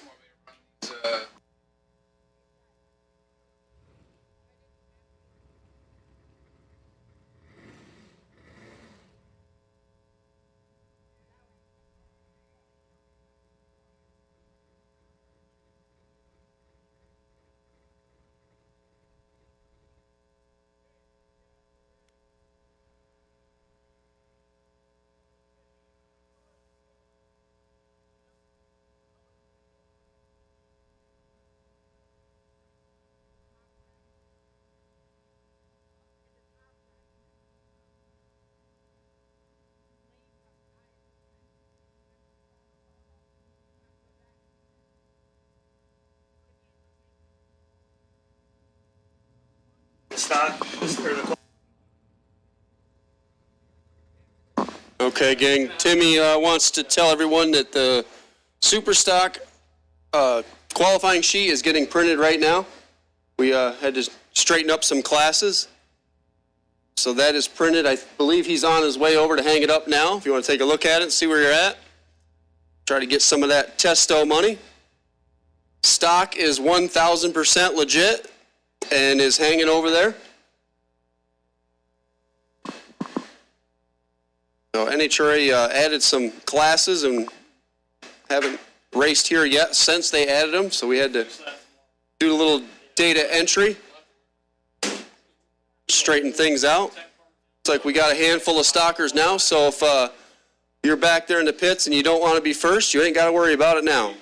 Okay, gang. Timmy wants to tell everyone that the Superstock qualifying sheet is getting printed right now. We had to straighten up some classes. So that is printed. I believe he's on his way over to hang it up now. If you want to take a look at it and see where you're at. Try to get some of that testo money. Stock is 1,000% legit and is hanging over there. So NHRA added some classes and haven't raced here yet since they added them. So we had to do a little data entry, straighten things out. It's like we got a handful of stockers now. So if you're back there in the pits and you don't want to be first, you ain't got to worry about it now.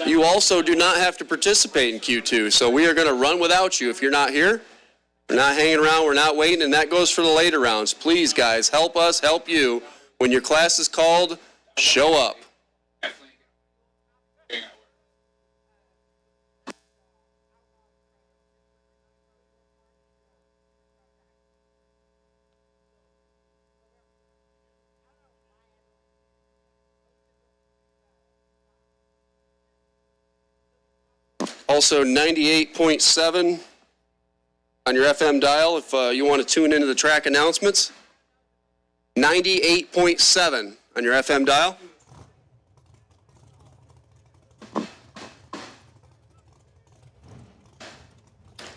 You also do not have to participate in Q2. So we are going to run without you if you're not here. We're not hanging around. We're not waiting. And that goes for the later rounds. Please, guys, help us, help you. When your class is called, show up. Also 98.7 on your FM dial if you want to tune into the track announcements. 98.7 on your FM dial.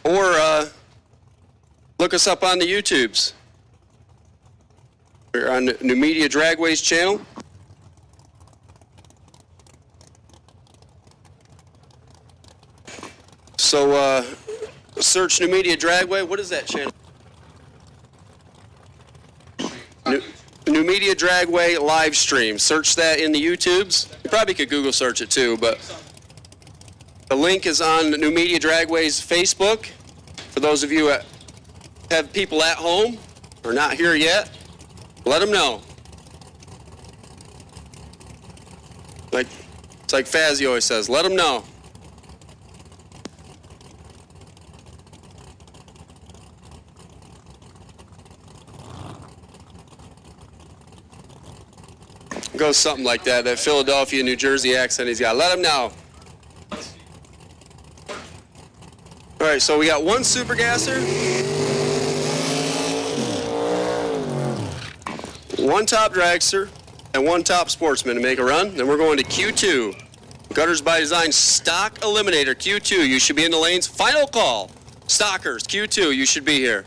Or look us up on the YouTubes. We're on Numidia Dragway's channel. So search Numidia Dragway. What is that channel? Numidia Dragway live stream. Search that in the YouTubes. You probably could Google search it too, but the link is on Numidia Dragway's Facebook. For those of you that have people at home or not here yet, let them know. It's like Fazio always says, let them know. Goes something like that, that Philadelphia, New Jersey accent he's got. Let him know. All right, so we got one super gasser, one top dragster, and one top sportsman to make a run. Then we're going to Q2. Gutters by Design stock eliminator, Q2. You should be in the lanes. Final call. Stockers, Q2, you should be here.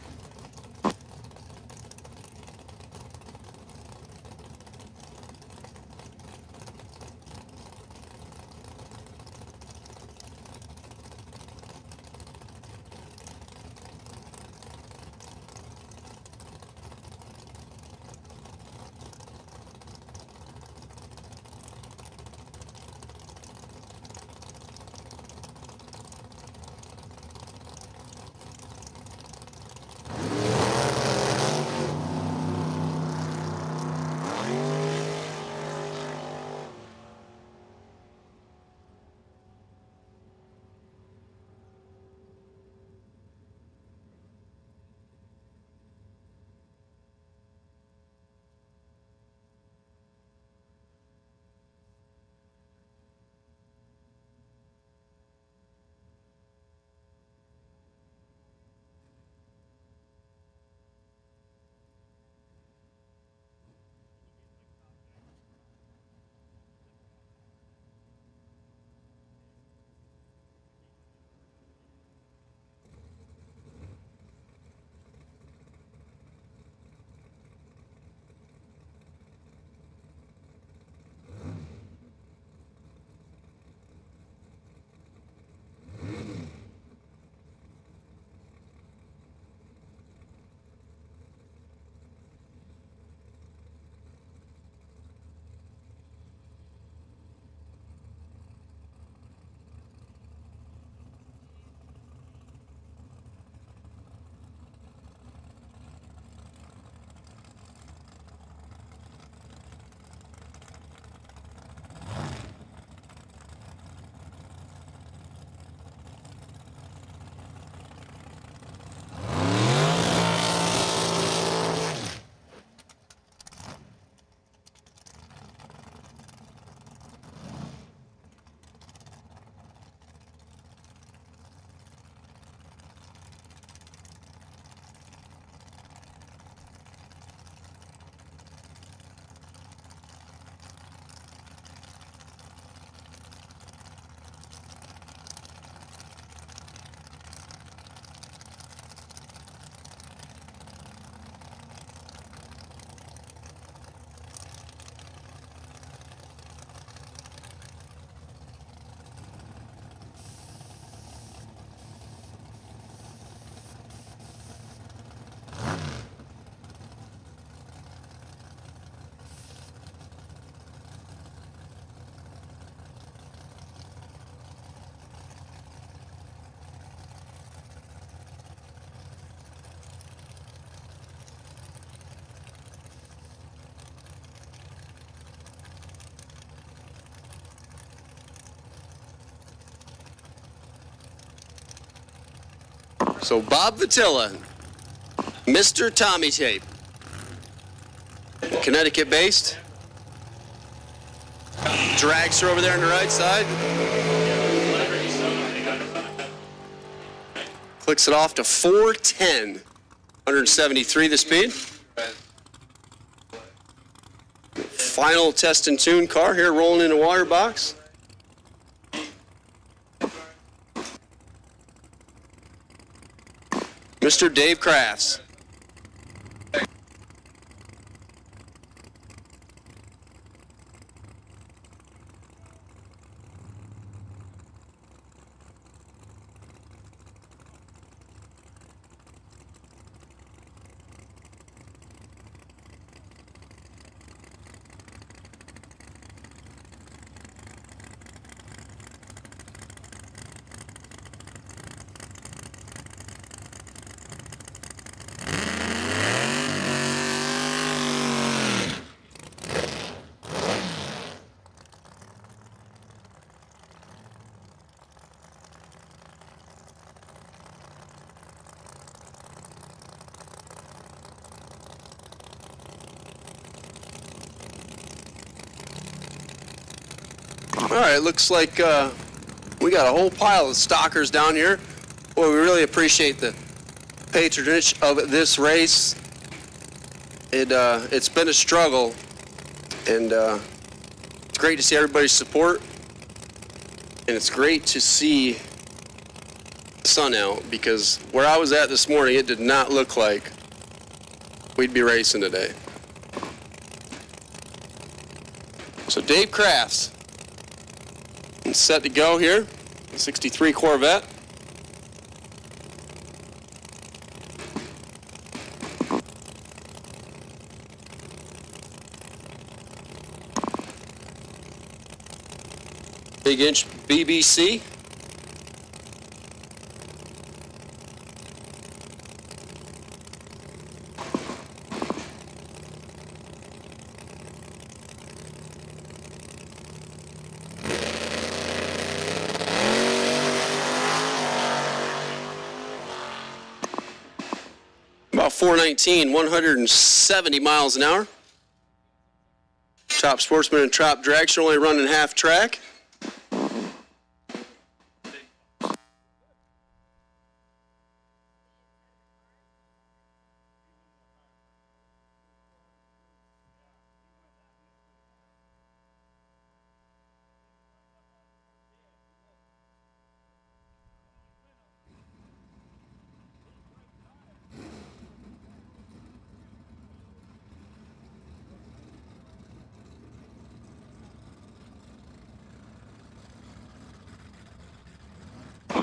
So Bob Vitilla, Mr. Tommy Tape, Connecticut-based. Dragster over there on the right side. Clicks it off to 410. 173 the speed. Final test and tune car here rolling in the water box. Mr. Dave Crafts. All right, looks like we got a whole pile of stalkers down here. Boy, we really appreciate the patronage of this race. It's been a struggle, and it's great to see everybody's support, and it's great to see the sun out, because where I was at this morning, it did not look like we'd be racing today. So Dave Crafts is set to go here, 63 Corvette. Big inch BBC. About 419, 170 miles an hour. Top Sportsman and Top Dragster only running half track.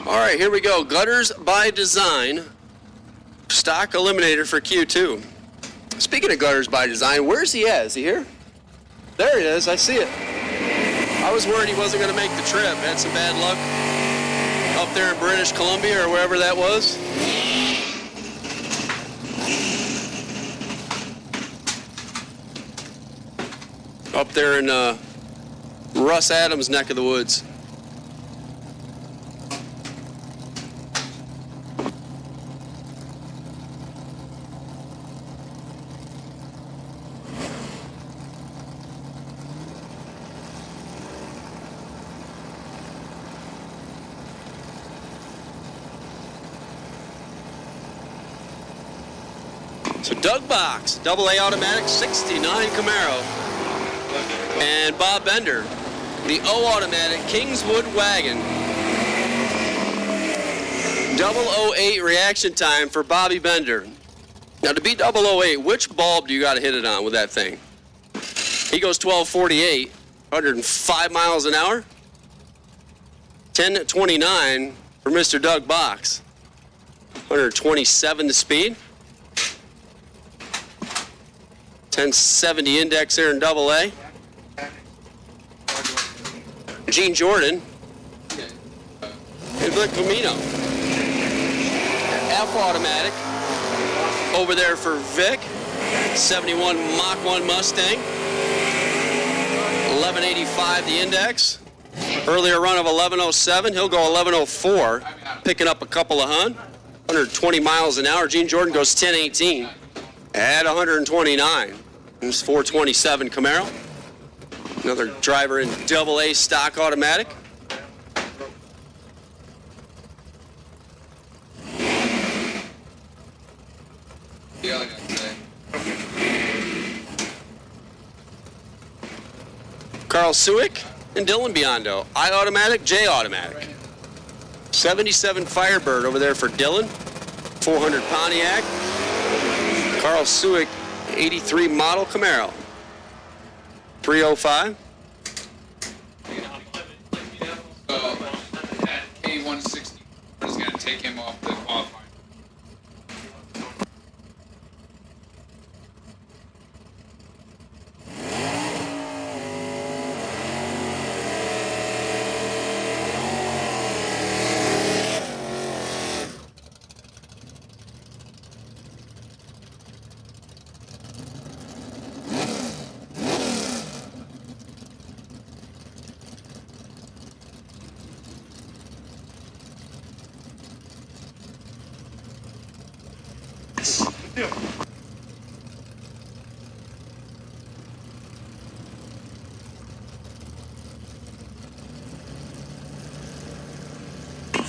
All right, here we go. Gutters by Design. Stock eliminator for Q2. Speaking of gutters by design, where's he at? Is he here? There he is. I see it. I was worried he wasn't going to make the trip. Had some bad luck up there in British Columbia or wherever that was. Up there in Russ Adams' neck of the woods. So Doug Box, AA automatic, 69 Camaro. And Bob Bender, the O automatic Kingswood wagon. 008 reaction time for Bobby Bender. Now to beat 008, which bulb do you got to hit it on with that thing? He goes 1248, 105 miles an hour. 1029 for Mr. Doug Box. 127 to speed. 1070 index there in AA. Gene Jordan and Vic Pomino. F automatic over there for Vic. 71 Mach 1 Mustang. 1185 the index. Earlier run of 1107. He'll go 1104, picking up a couple of hun. 120 miles an hour. Gene Jordan goes 10:18 at 129. This 427 Camaro. Another driver in AA stock automatic. Carl Suick and Dylan Biondo. I automatic, J automatic. 77 Firebird over there for Dylan. 400 Pontiac. Carl Suick, 83 model Camaro. 305. At A160, is going to take him off the qualifying.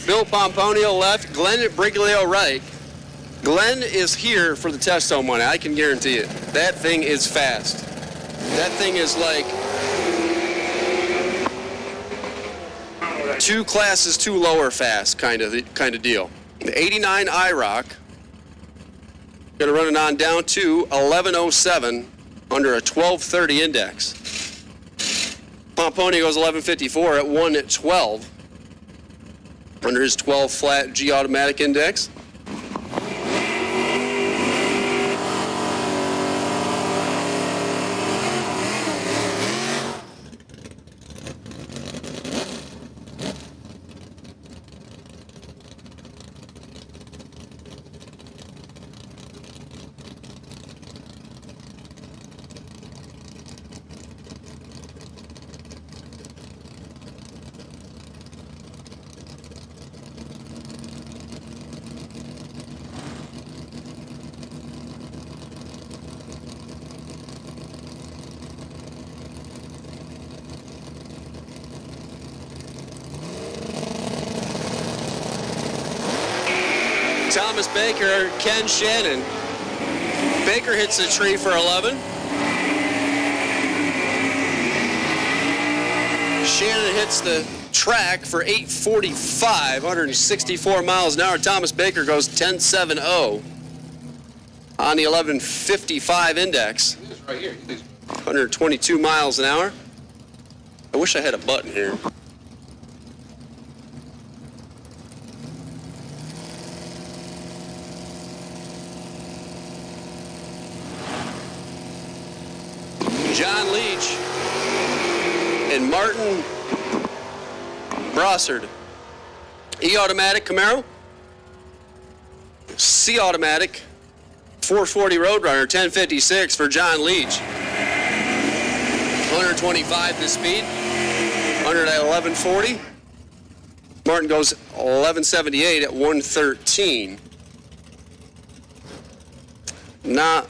Bill Pomponio left, Glenn Briglio right. Glenn is here for the testo money, I can guarantee it. That thing is fast. That thing is like 2 classes too lower fast kind of deal. The 89 IROC, gonna run it on down to 1107 under a 1230 index. Pomponio goes 1154 at 112 under his 12 flat G automatic index. Thomas Baker, Ken Shannon. Baker hits the tree for 11. Shannon hits the track for 845, 164 miles an hour. Thomas Baker goes 10.70 on the 1155 index. 122 miles an hour. I wish I had a button here. John Leach and Martin Brossard. E-automatic Camaro. C-automatic 440 Roadrunner, 1056 for John Leach. 125 the speed. Under that 1140. Martin goes 1178 at 113. Not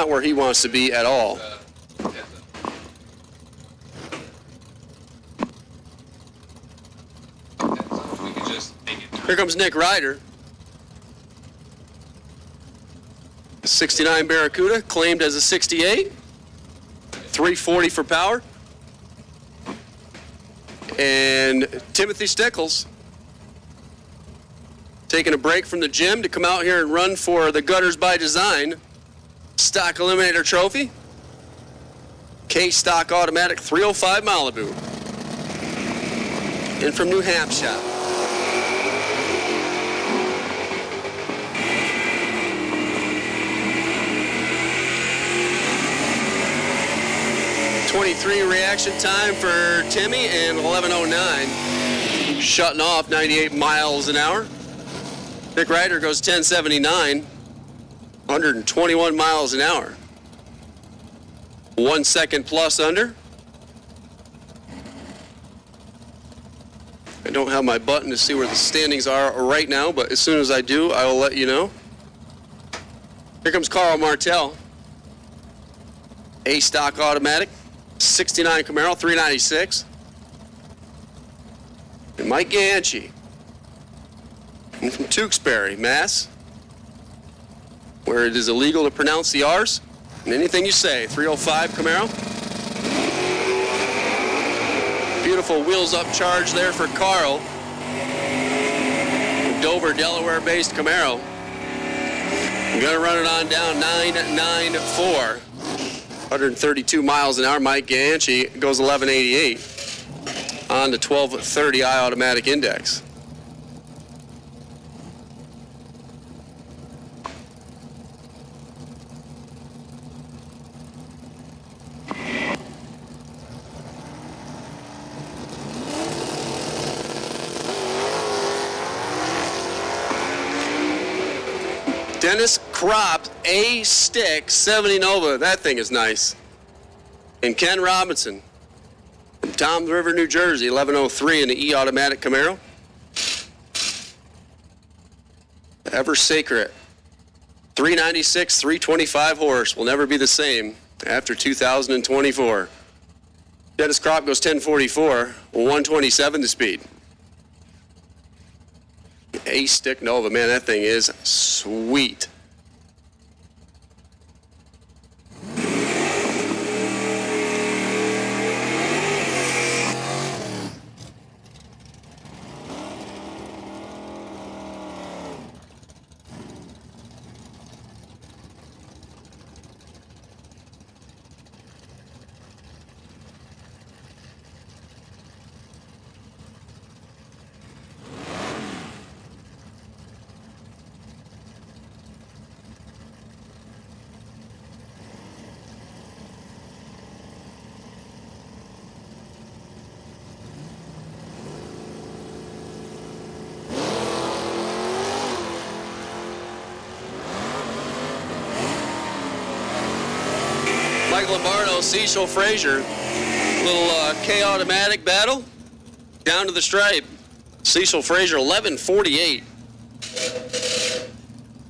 where he wants to be at all. Here comes Nick Ryder. 69 Barracuda, claimed as a 68. 340 for power. And Timothy Stickles taking a break from the gym to come out here and run for the Gutters by Design Stock Eliminator Trophy. K-Stock Automatic 305 Malibu. And from New Hampshire. .23 reaction time for Timmy and 11:09. Shutting off 98 miles an hour. Nick Ryder goes 10.79, 121 miles an hour. 1 second plus under. don't have my button to see where the standings are right now, but as soon as I do, I will let you know. Here comes Carl Martel. A stock automatic, 69 Camaro, 396. And Mike Ganchi. And from Tewksbury, Mass, where it is illegal to pronounce the R's. And anything you say, 305 Camaro. Beautiful wheels up charge there for Carl. Dover, Delaware-based Camaro. I'm gonna run it on down 994. 132 miles an hour. Mike Ganchi goes 1188 on the 1230i automatic index. Dennis Kropp, A stick, 70 Nova. That thing is nice. And Ken Robinson from Toms River, New Jersey, 1103 in the E automatic Camaro. Ever Sacred, 396, 325 horse. Will never be the same after 2024. Dennis Kropp goes 1044, 127 to speed. A stick Nova, man, that thing is sweet. Mike Lombardo, Cecil Frazier, little K automatic battle, down to the stripe. Cecil Frazier, 1148.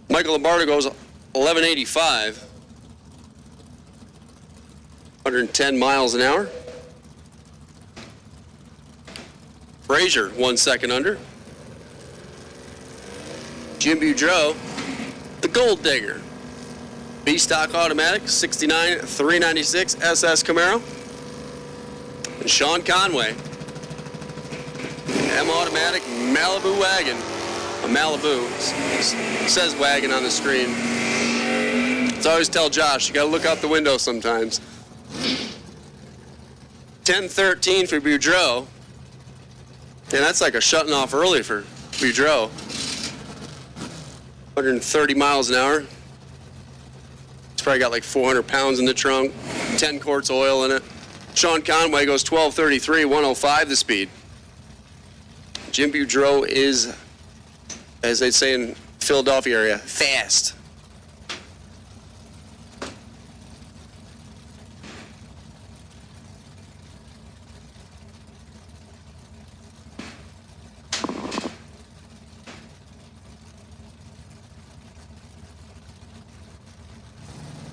Michael Lombardo goes 1185. 110 miles an hour. Frazier, 1 second under. Jim Boudreau, the Gold Digger. B-Stock Automatic, 69 396 SS Camaro. And Sean Conway, M Automatic Malibu Wagon. A Malibu, says wagon on the screen. Let's always tell Josh, you gotta look out the window sometimes. 1013 for Boudreau. And that's like a shutting off early for Boudreau. 130 miles an hour. Probably got like 400 pounds in the trunk, 10 quarts oil in it. Sean Conway goes 1233, 105 the speed. Jim Boudreau is, as they say in Philadelphia area, fast.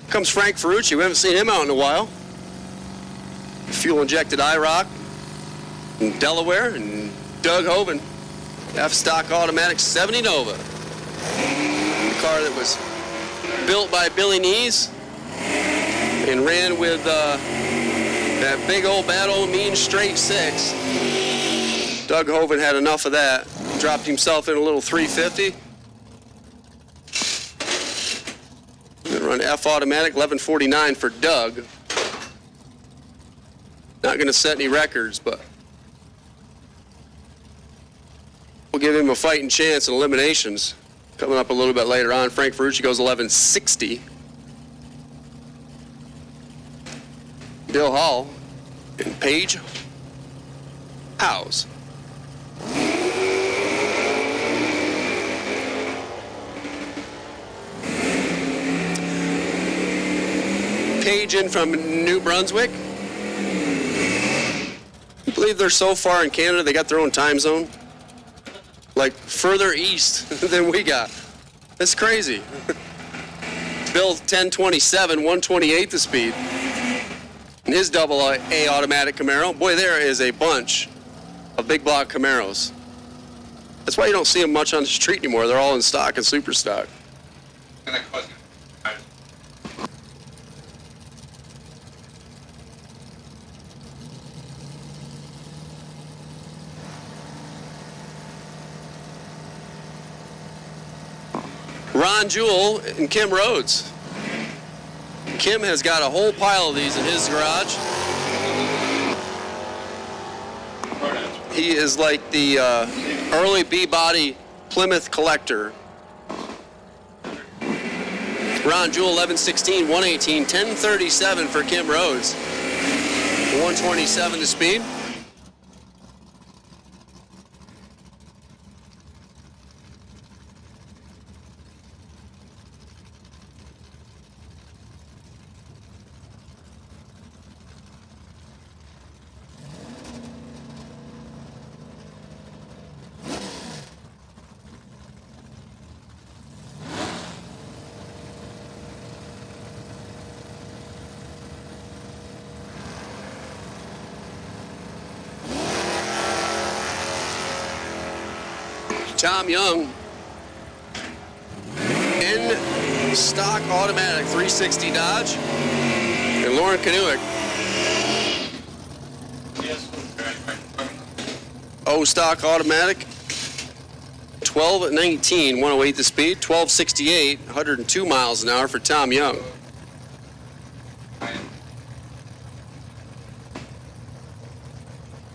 Comes Frank Ferrucci. We haven't seen him out in a while. Fuel-injected IROC in Delaware, and Doug Hoven, F-Stock Automatic 70 Nova. The car that was built by Billy Nees and ran with that big old bad old mean straight six. Doug Hoven had enough of that. Dropped himself in a little 350. Run F automatic, 1149 for Doug. Not going to set any records, but we'll give him a fighting chance in eliminations. Coming up a little bit later on, Frank Ferrucci goes 1160. Bill Hall and Paige Howes. Page in from New Brunswick. I believe they're so far in Canada, they got their own time zone. like further east than we got. That's crazy. Bill 1027, 128 the speed. And his double A automatic Camaro. Boy, there is a bunch of big block Camaros. That's why you don't see them much on the street anymore. They're all in stock and super stock. Ron Jewell and Kim Rhodes. Kim has got a whole pile of these in his garage. He is like the early B-body Plymouth collector. Ron Jewell, 1116, 118, 1037 for Kim Rhodes. 127 to speed. Tom Young in stock automatic 360 Dodge, and Lauren Kanuick. O stock automatic 12 at 19, 108 the speed, 1268, 102 miles an hour for Tom Young.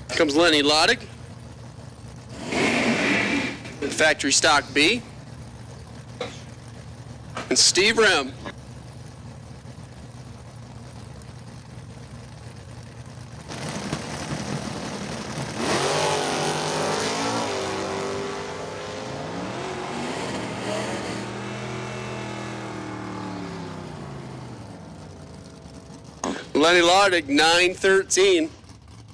Comes Lenny Loddig. Factory stock B. And Steve Rem. Lenny Loddig, 913,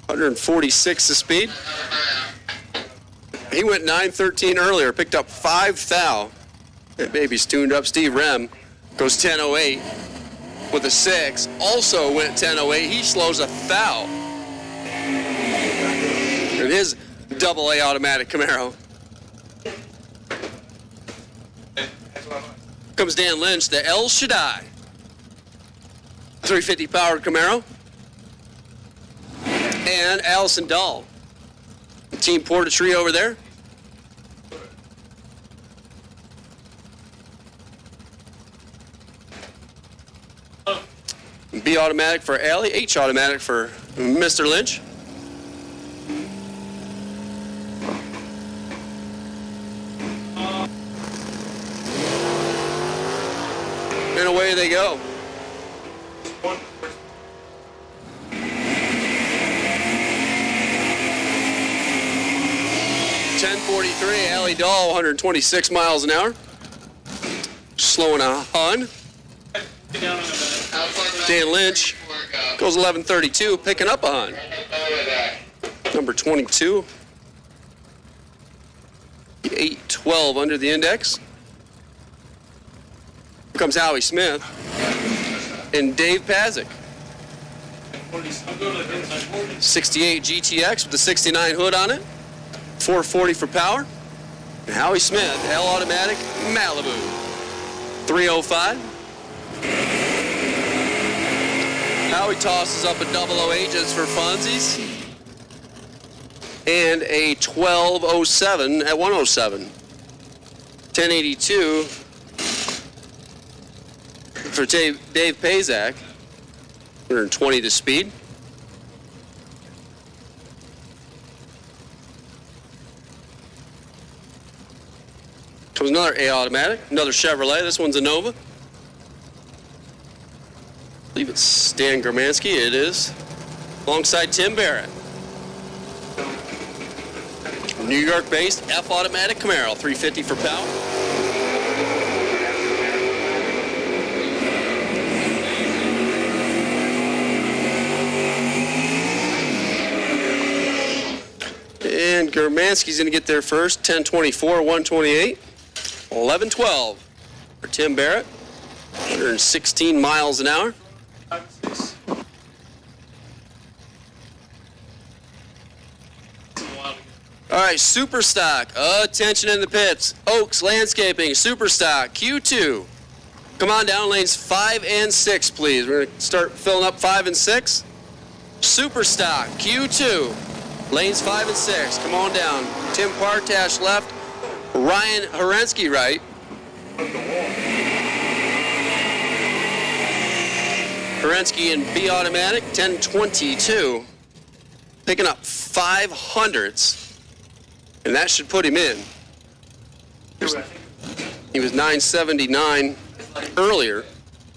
146 the speed. He went 913 earlier, picked up 5 thou. That baby's tuned up. Steve Rem goes 1008 with a 6. Also went 1008. He slows a thou. And his double A automatic Camaro. Comes Dan Lynch, the El Shaddai. 350 powered Camaro. And Allison Dahl. Team Portatree over there. B automatic for Alley, H automatic for Mr. Lynch. And away they go. .1043, Allie Dahl, 126 miles an hour. Slowing a hun. Dan Lynch goes 1132, picking up a hun. Number 22. 812 under the index. Here comes Howie Smith and Dave Pazik. 68 GTX with the 69 hood on it. 440 for power. And Howie Smith, L automatic, Malibu. 305. Howie tosses up a 00H's for funsies. And a 1207 at 107. 1082 for Dave Pazak. 120 to speed. Comes another A automatic, another Chevrolet. This one's a Nova. I believe it's Stan Germansky. It is. Alongside Tim Barrett. New York-based F automatic Camaro, 350 for power. And Germansky's going to get there first. 10:24, 1:28. 11:12 for Tim Barrett. 116 miles an hour. All right, super stock. Attention in the pits. Oaks Landscaping, super stock, Q2. Come on down, lanes 5 and 6, please. We're going to start filling up 5 and 6. Super stock, Q2. Lanes 5 and 6. Come on down. Tim Partash left. Ryan Horensky right. Horensky in B automatic, 10:22. Picking up 500ths. And that should put him in. He was 979 earlier.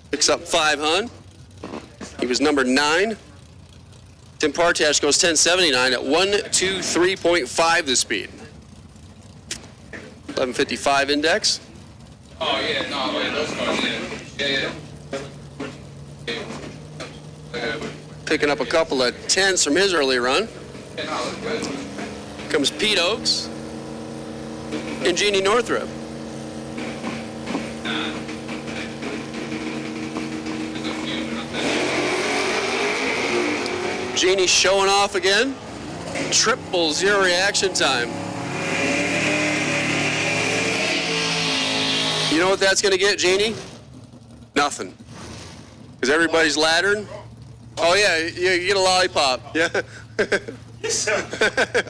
Picks up 500. He was number 9. Tim Partash goes 1079 at 123.5 the speed. 1155 index. Oh, yeah, no, wait, those cars, yeah. Picking up a couple of 10s from his early run. Comes Pete Oaks and Jeannie Northrup. Jeannie showing off again. 000 reaction time. You know what that's going to get, Jeannie? Nothing. Because everybody's laddering. Oh, yeah, you get a lollipop. Yeah.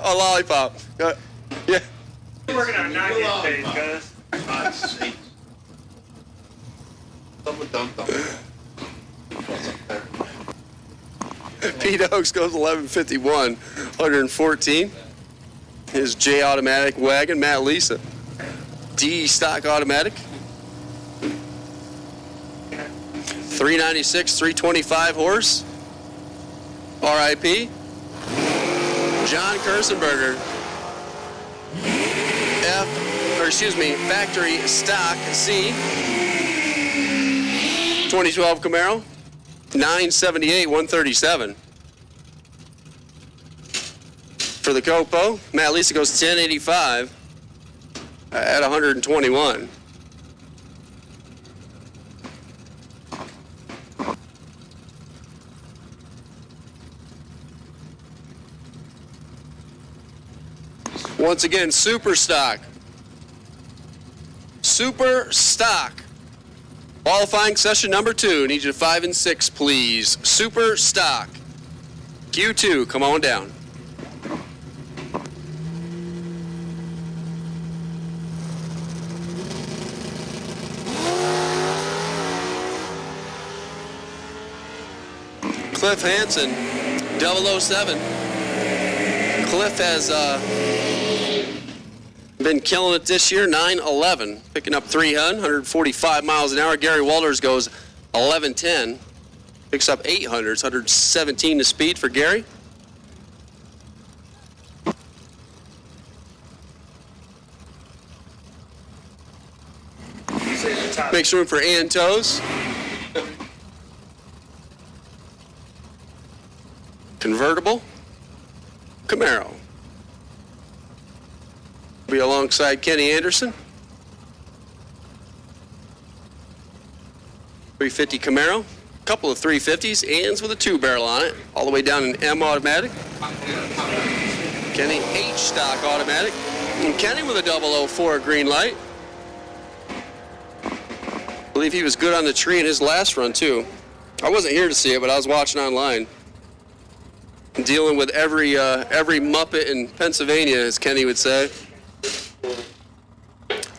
A lollipop. Yeah. We're working on not getting paid, guys. Pete Oaks goes 1151, 114. His J automatic wagon, Matt Lisa. D stock automatic. 396, 325 horse. RIP. John Kersenberger. Factory stock C. 2012 Camaro. 978, 137. For the Copo, Matt Lisa goes 1085 at 121. Once again, super stock. Super stock. Qualifying session number 2. Need you to 5 and 6, please. Super stock. Q2, come on down. Cliff Hansen, 007. Cliff has been killing it this year, 911, picking up 145 miles an hour. Gary Walters goes 1110, picks up 800s, 117 to speed for Gary. Makes room for Ann Toes. Convertible Camaro. Be alongside Kenny Anderson. 350 Camaro. Couple of 350s. Ann's with a 2-barrel on it. All the way down in M automatic. Kenny H stock automatic. And Kenny with a 004 green light. I believe he was good on the tree in his last run too. I wasn't here to see it, but I was watching online. Dealing with every Muppet in Pennsylvania, as Kenny would say.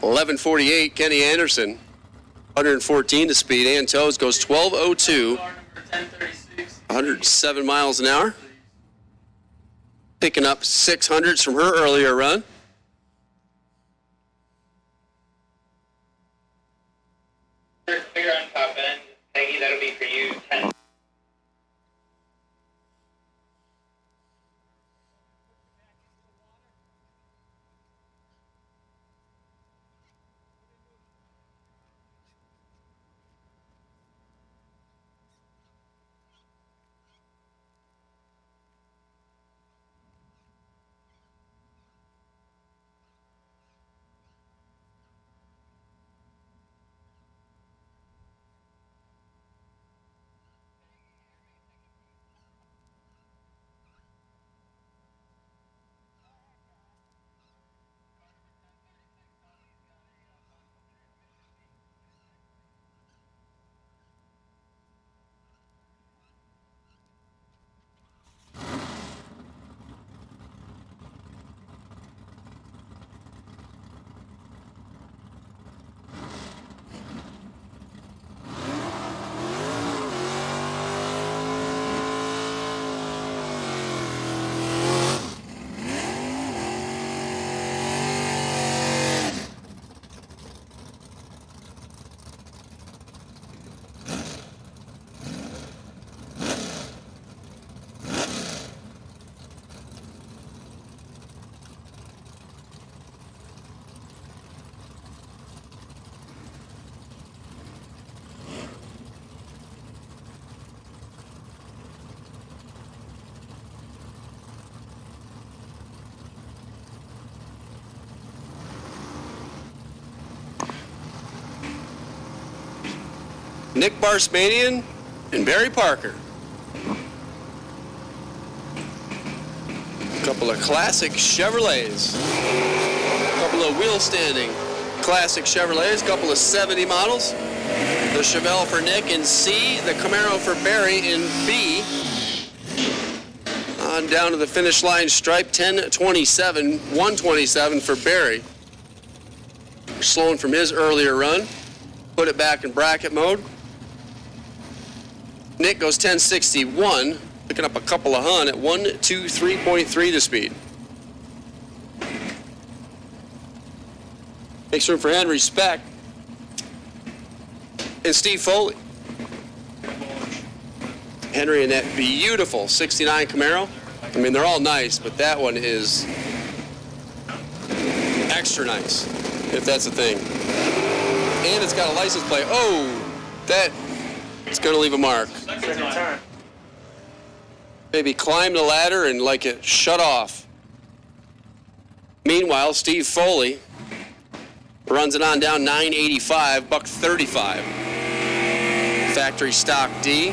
1148, Kenny Anderson. 114 to speed. Ann Toes goes 1202. 107 miles an hour. Picking up 600s from her earlier run. Clear on top end. Peggy, that'll be for you. 10. Nick Barsmanian and Barry Parker. A couple of classic Chevrolets. A couple of wheel standing classic Chevrolets. A couple of 70 models. The Chevelle for Nick in C. The Camaro for Barry in B. On down to the finish line stripe, 10:27, 1:27 for Barry. Slowing from his earlier run. Put it back in bracket mode. Nick goes 10:61, picking up a couple of hun at 1:23.3 to speed. Makes room for Henry Speck and Steve Foley. Henry in that beautiful 69 Camaro. I mean, they're all nice, but that one is extra nice, if that's a thing. And it's got a license plate. Oh, that it's going to leave a mark. Second time. Maybe climb the ladder and like it shut off. Meanwhile, Steve Foley runs it on down 985, buck 35. Factory stock D.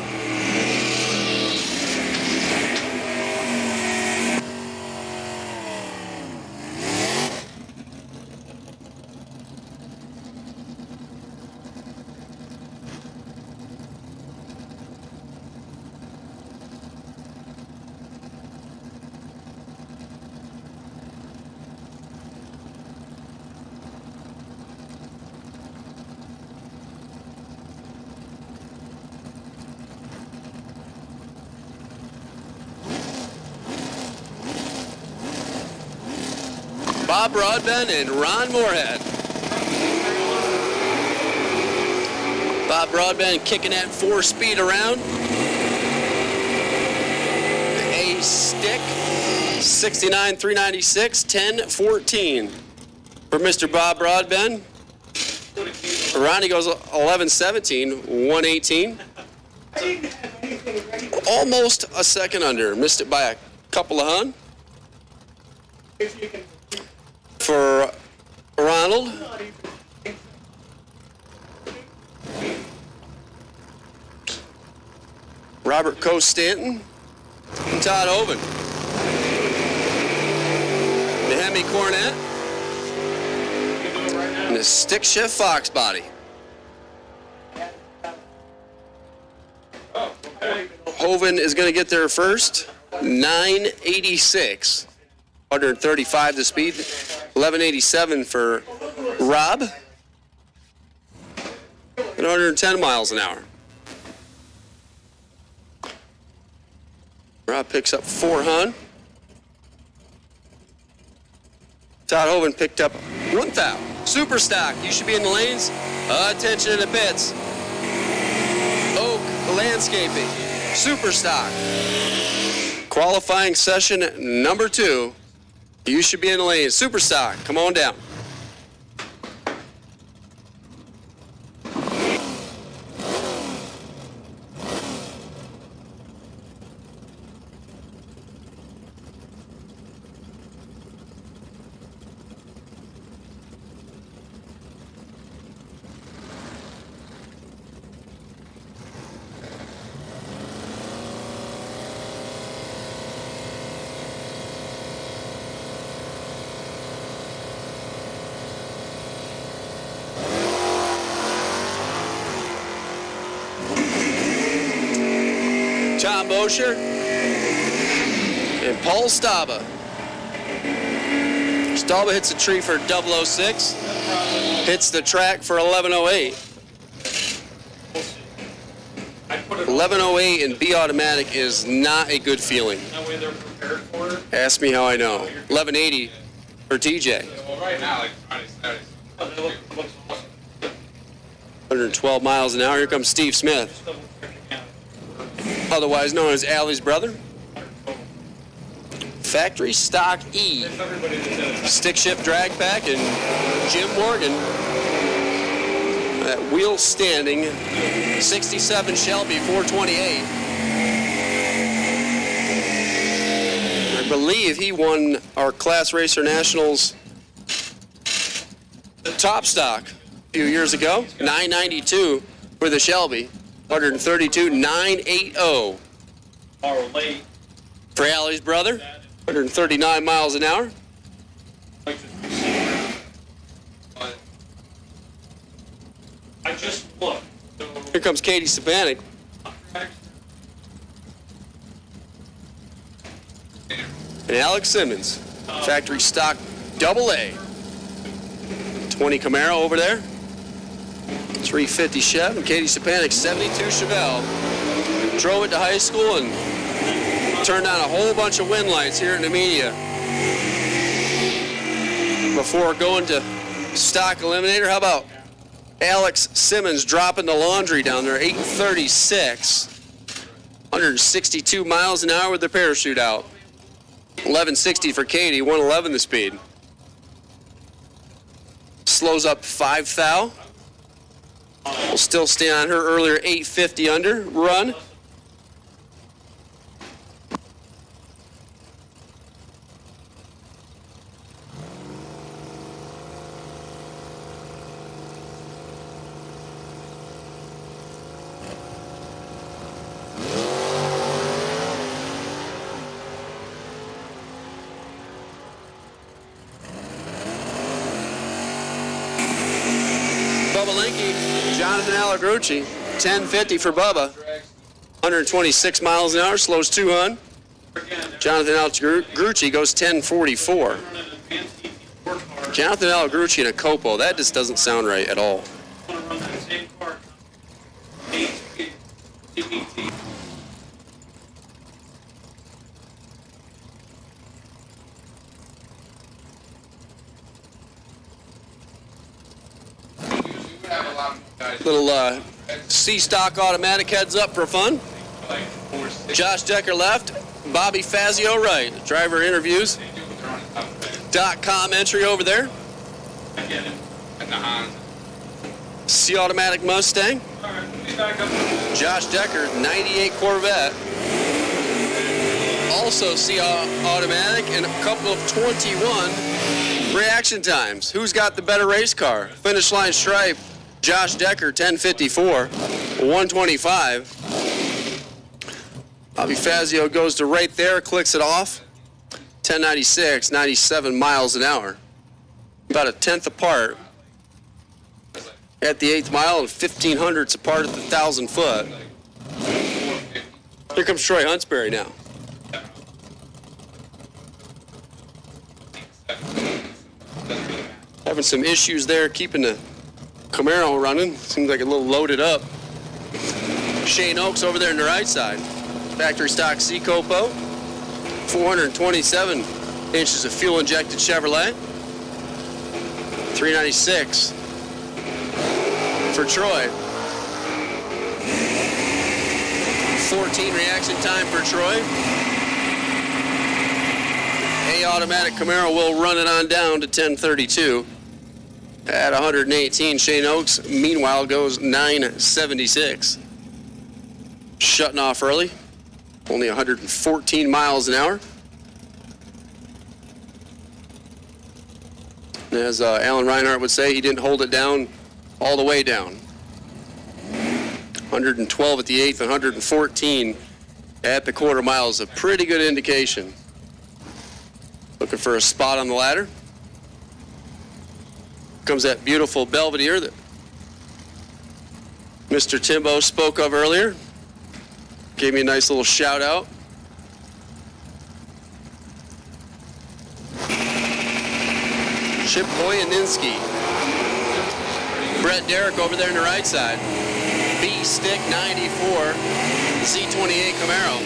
Bob Broadbent and Ron Moorhead. Bob Broadbent kicking that 4-speed around. A stick, 69 396, 10-14 for Mr. Bob Broadbent. Ronnie goes 11-17, 118. Almost a second under. Missed it by a couple of hun. For Ronald. Robert Coast Stanton. And Todd Hoven. The Hemi Cornet. And the stick shift Fox body. Hoven is going to get there first. 986. 135 the speed. 1187 for Rob. And 110 miles an hour. Rob picks up 4 hun. Todd Hoven picked up 1,000. Super stock. You should be in the lanes. Attention in the pits. Oak Landscaping. Super stock. Qualifying session number 2. You should be in the lanes. Super stock. Come on down. Tom Bosher and Paul Staba. Staba hits a tree for 006, hits the track for 1108. 1108 in B automatic is not a good feeling. That way they're prepared for it. Ask me how I know. 1180 for TJ. Well, right now, like Friday, Saturday. Oh, they looks awesome. 112 miles an hour. Here comes Steve Smith, Double check again. otherwise known as Allie's brother. Factory stock E. If everybody that's in it. Stick shift drag pack and Jim Morgan. That wheel standing 67 Shelby 428. I believe he won our Class Racer Nationals top stock a few years ago. 992 for the Shelby. 132,980. For Allie's brother, 139 miles an hour. I just looked. Here comes Katie Stepanek. And Alex Simmons, factory stock AA. 20 Camaro over there. 350 Chev, and Katie Stepanek, 72 Chevelle. Drove it to high school and turned on a whole bunch of wind lights here in Numidia before going to stock eliminator. How about Alex Simmons dropping the laundry down there, 836. 162 miles an hour with the parachute out. 1160 for Katie, 111 the speed. Slows up 5 thou. Will still stay on her earlier 850 under run. Bubba Linky, Jonathan Alagrucci, 1050 for Bubba. 126 miles an hour, slows 200. Jonathan Alagrucci goes 1044. Jonathan Alagrucci in a Copo, that just doesn't sound right at all. Little C-Stock automatic heads up for fun. Josh Decker left, Bobby Fazio right. Driver interviews. .com entry over there. C automatic Mustang. Josh Decker, 98 Corvette. Also C automatic and a couple of 21 reaction times. Who's got the better race car? Finish line stripe. Josh Decker, 1054, 125. Bobby Fazio goes to right there, clicks it off. 1096, 97 miles an hour. About a tenth apart at the 8th mile and 1500ths apart at the 1,000 foot. Here comes Troy Huntsberry now. Having some issues there keeping the Camaro running. Seems like a little loaded up. Shane Oaks over there on the right side. Factory stock C Copo. 427 inches of fuel injected Chevrolet. 396 for Troy. 14 reaction time for Troy. A automatic Camaro will run it on down to 1032. At 118, Shane Oaks, meanwhile, goes 976. Shutting off early. Only 114 miles an hour. And as Alan Reinhart would say, he didn't hold it down all the way down. 112 at the 8th, 114 at the quarter mile is a pretty good indication. Looking for a spot on the ladder. Comes that beautiful Belvedere that Mr. Timbo spoke of earlier. Gave me a nice little shout out. Chip Boyaninski. Brett Derrick over there on the right side. B-Stick 94 Z28 Camaro.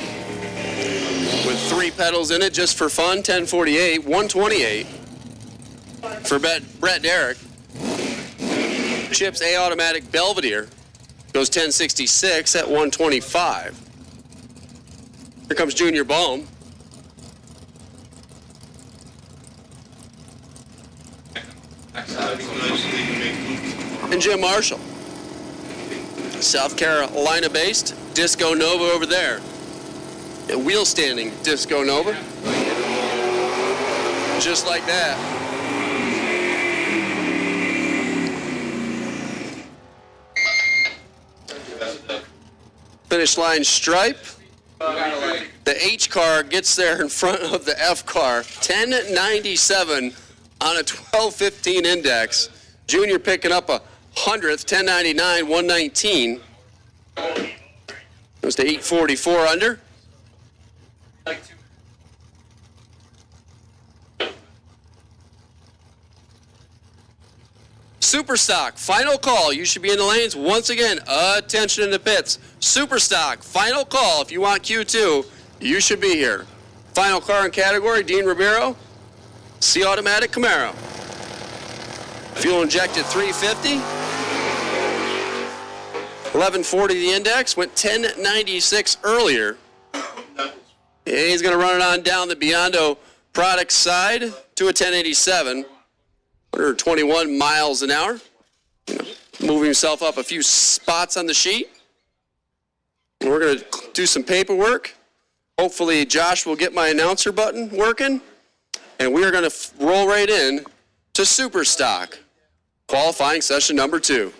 With 3 pedals in it just for fun, 1048, 128 for Brett Derrick. Chip's A-automatic Belvedere goes 1066 at 125. Here comes Junior Baum. And Jim Marshall. South Carolina based Disco Nova over there. A wheel standing Disco Nova. Just like that. finish line stripe. The H car gets there in front of the F car. 1097 on a 1215 index. Junior picking up a 100th, 1099, 119. Goes to 844 under. Superstock, final call. You should be in the lanes. Once again, attention in the pits. Superstock, final call. If you want Q2, you should be here. Final car in category, Dean Ribeiro, C-Automatic Camaro. Fuel injected 350. 1140 the index, went 1096 earlier. And he's going to run it on down the Biondo product side to a 1087. 121 miles an hour. Moving himself up a few spots on the sheet. And we're going to do some paperwork. Hopefully Josh will get my announcer button working. And we are going to roll right in to Superstock. Qualifying session number 2.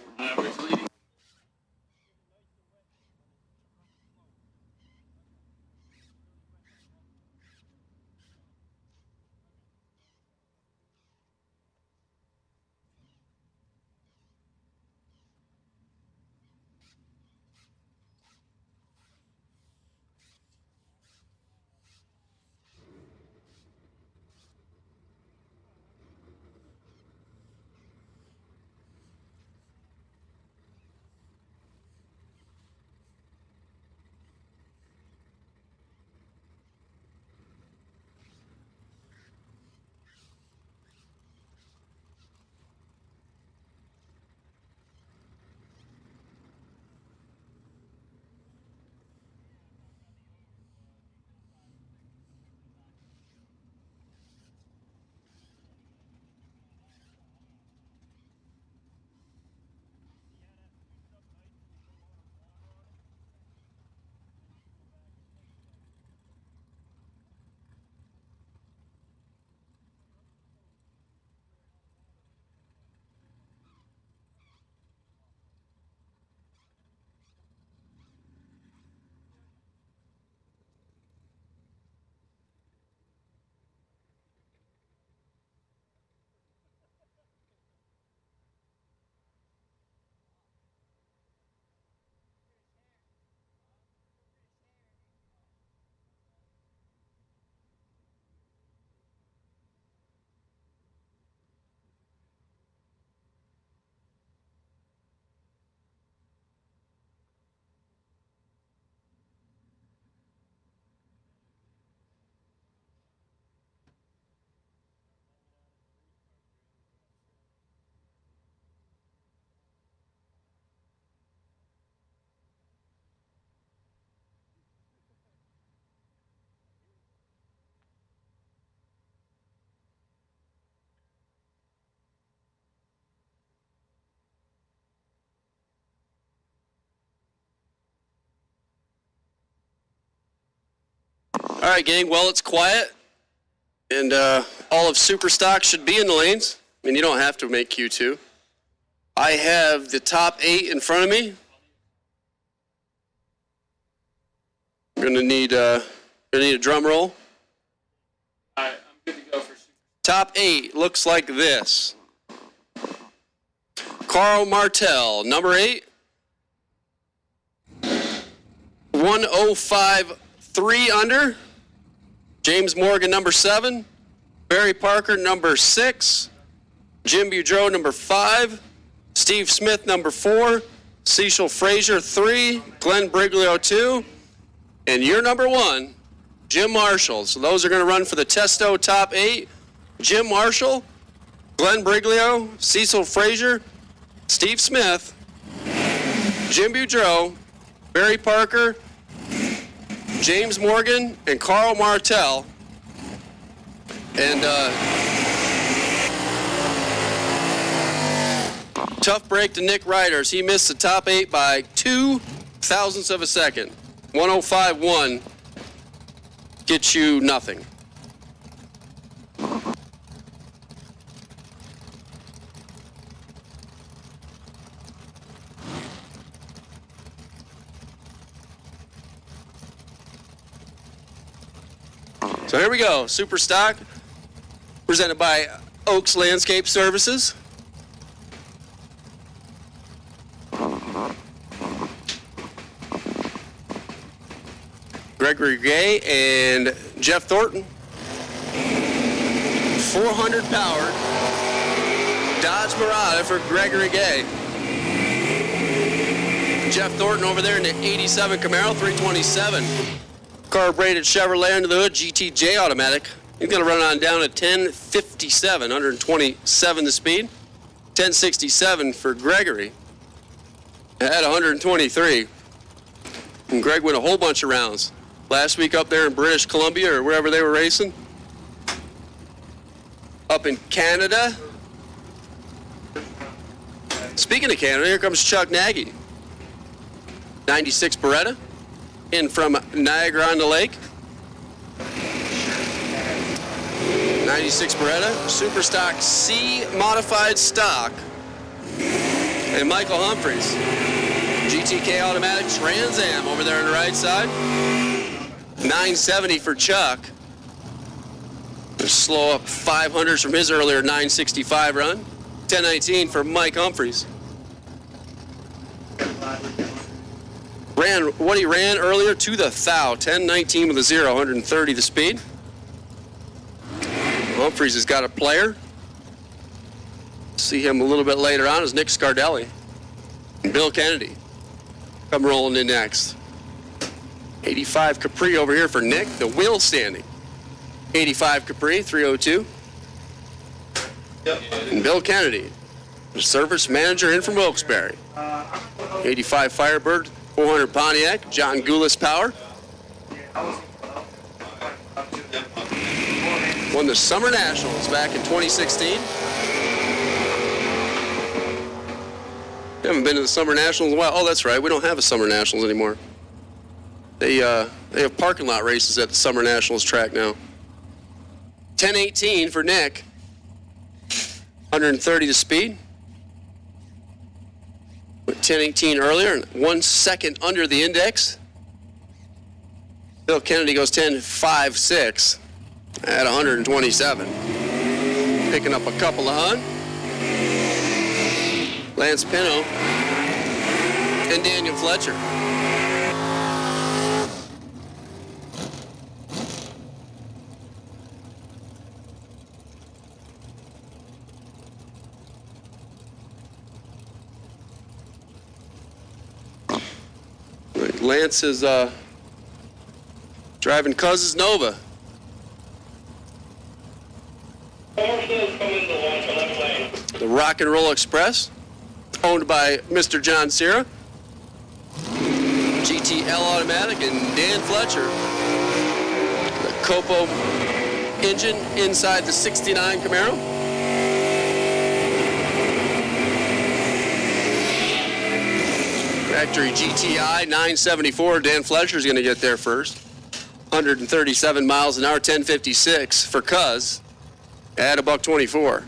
All right, gang. Well, it's quiet, and all of Superstock should be in the lanes. I mean, you don't have to make Q2. I have the top 8 in front of me. I'm gonna need a drum roll. All right, I'm good to go for Top 8 looks like this. Carl Martel, number 8. 105.3 under. James Morgan, number 7. Barry Parker, number 6. Jim Boudreau, number 5. Steve Smith, number 4. Cecil Frazier, 3. Glenn Briglio, 2. And your number 1, Jim Marshall. So those are going to run for the Testo top 8. Jim Marshall, Glenn Briglio, Cecil Frazier, Steve Smith, Jim Boudreau, Barry Parker, James Morgan, and Carl Martel. And tough break to Nick Riders. He missed the top 8 by 2 thousandths of a second. 105.1 gets you nothing. So here we go. Super Stock, presented by Oaks Landscape Services. Gregory Gay and Jeff Thornton. 400 powered Dodge Mirada for Gregory Gay. Jeff Thornton over there in the 87 Camaro, 327. Carbureted Chevrolet under the hood, GTJ automatic. He's going to run on down to 1057, 127 the speed. 1067 for Gregory. At 123. And Greg went a whole bunch of rounds. Last week up there in British Columbia or wherever they were racing. Up in Canada. Speaking of Canada, here comes Chuck Nagy. 96 Beretta. In from Niagara-on-the-Lake. 96 Beretta, Super Stock C modified stock. And Michael Humphreys. GTK automatic Trans Am over there on the right side. 970 for Chuck. Slow up 500s from his earlier 965 run. 1019 for Mike Humphreys. Ran what he ran earlier to the thou. 1019 with a 0, 130 the speed. Humphreys has got a player. See him a little bit later on is Nick Scardelli. And Bill Kennedy come rolling in next. 85 Capri over here for Nick, the wheel standing. 85 Capri, 302. And Bill Kennedy, the service manager in from Wilkes-Barre. 85 Firebird, 400 Pontiac, John Goulis Power. Won the Summer Nationals back in 2016. Haven't been to the Summer Nationals in a while. Oh, that's right. We don't have a Summer Nationals anymore. They have parking lot races at the Summer Nationals track now. 1018 for Nick. 130 the speed. Went 1018 earlier and 1 second under the index. Bill Kennedy goes 10.56 at 127. Picking up a couple of hun. Lance Pino and Daniel Fletcher. Lance is driving Cuz's Nova. The Rock and Roll Express, owned by Mr. John Cera. GTL automatic and Dan Fletcher. The Copo engine inside the 69 Camaro. Factory GTI 974. Dan Fletcher's going to get there first. 137 miles an hour, 1056 for Cuz at $124.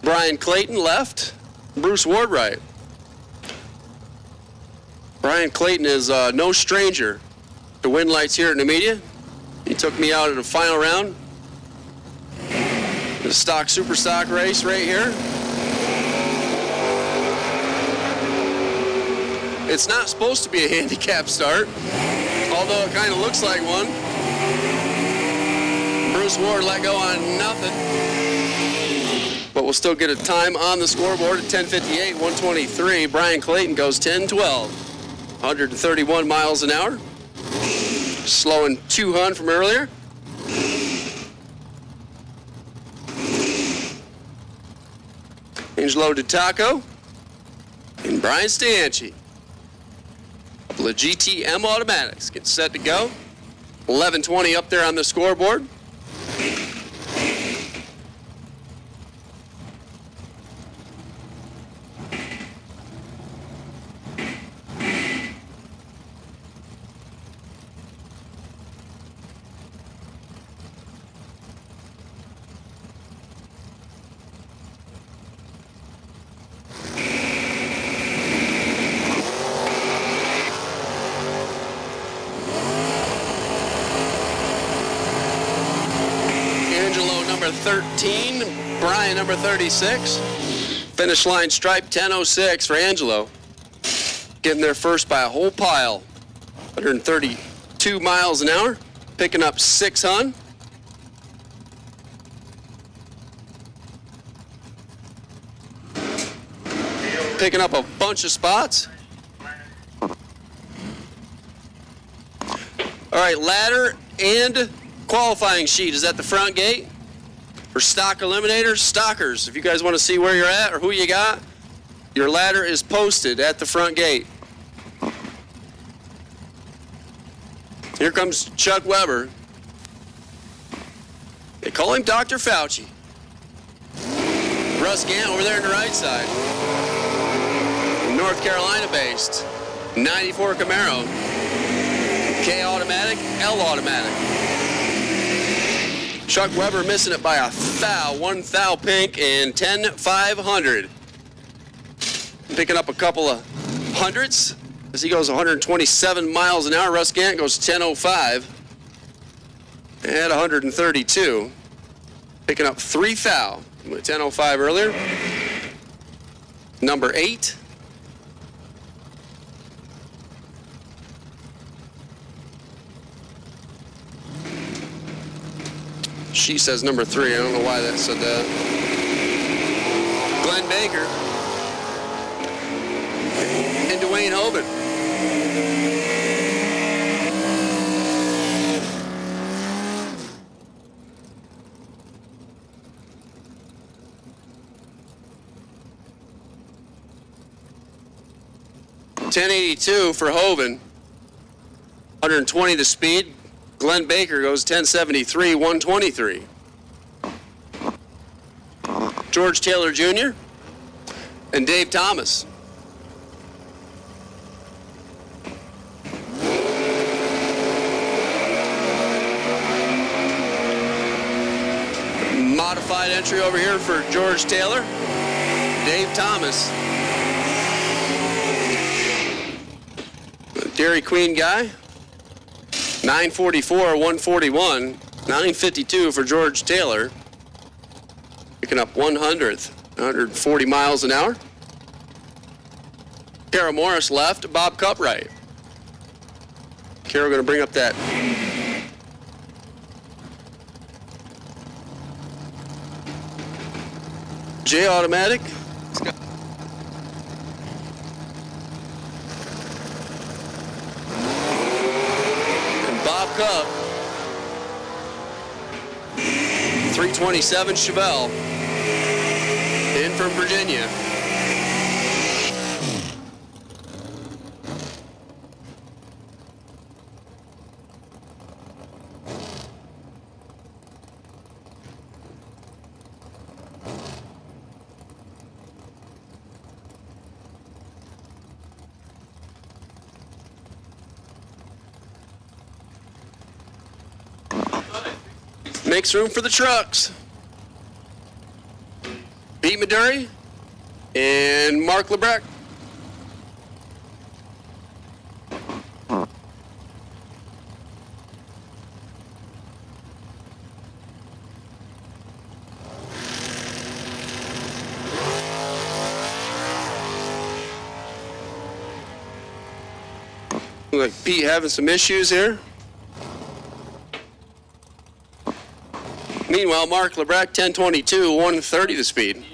Brian Clayton left. Bruce Wardwright. Brian Clayton is no stranger to win lights here at Numidia. He took me out at the final round. The stock super stock race right here. It's not supposed to be a handicap start, although it kind of looks like one. Bruce Ward let go on nothing, but we'll still get a time on the scoreboard at 10:58, 123. Brian Clayton goes 10:12, 131 miles an hour, slowing 2 hun from earlier. Angelo DiTaco and Brian Stanchi. The GTM automatics get set to go. 11:20 up there on the scoreboard. number 13. Brian, number 36. Finish line stripe 10:06 for Angelo. Getting there first by a whole pile. 132 miles an hour. Picking up 600. Picking up a bunch of spots. All right, ladder and qualifying sheet is at the front gate. For stock eliminators, stockers, if you guys want to see where you're at or who you got, your ladder is posted at the front gate. Here comes Chuck Weber. They call him Dr. Fauci. Russ Gant over there on the right side. North Carolina based. 94 Camaro. K automatic, L automatic. Chuck Weber missing it by a thou, 1 thou pink and 10,500. Picking up a couple of hundreds as he goes 127 miles an hour. Russ Gant goes 10:05 at 132. Picking up 3 thou with 10:05 earlier. Number 8. She says number 3. I don't know why that said that. Glenn Baker. And Dwayne Hoban. .1082 for Hoban. 120 the speed. Glenn Baker goes 1073, 123. George Taylor Jr. and Dave Thomas. Modified entry over here for George Taylor, Dave Thomas. Dairy Queen guy. 944, 141, 952 for George Taylor. Picking up 100th, 140 miles an hour. Kara Morris left, Bob Cup right. Kara going to bring up that J automatic. Bob Cup, 327 Chevelle, in from Virginia. Makes room for the trucks. Pete Maduri and Mark Lebrecht. Look like Pete having some issues here. Meanwhile, Mark Lebrecht, 1022, 130 the speed.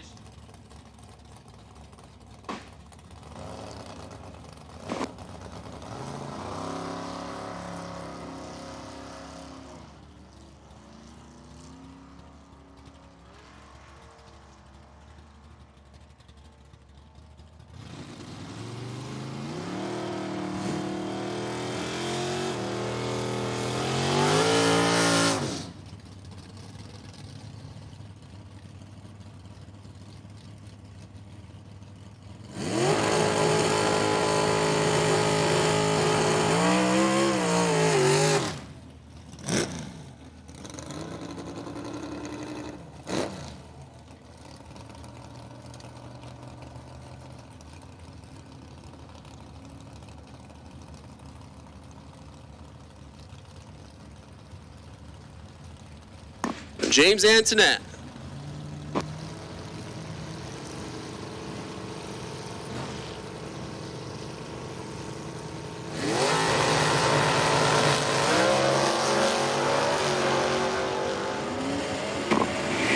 James Antoinette.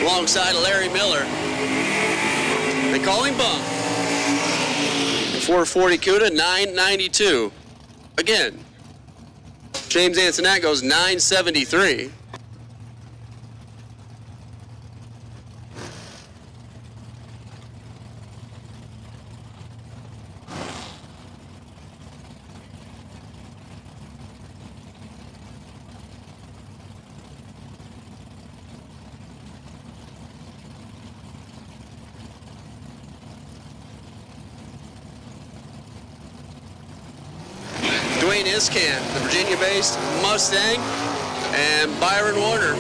Alongside Larry Miller. They call him Bum. 440 CUDA, 992. Again, James Antoinette goes 973. Dwayne Iscan, the Virginia-based Mustang, and Byron Warner,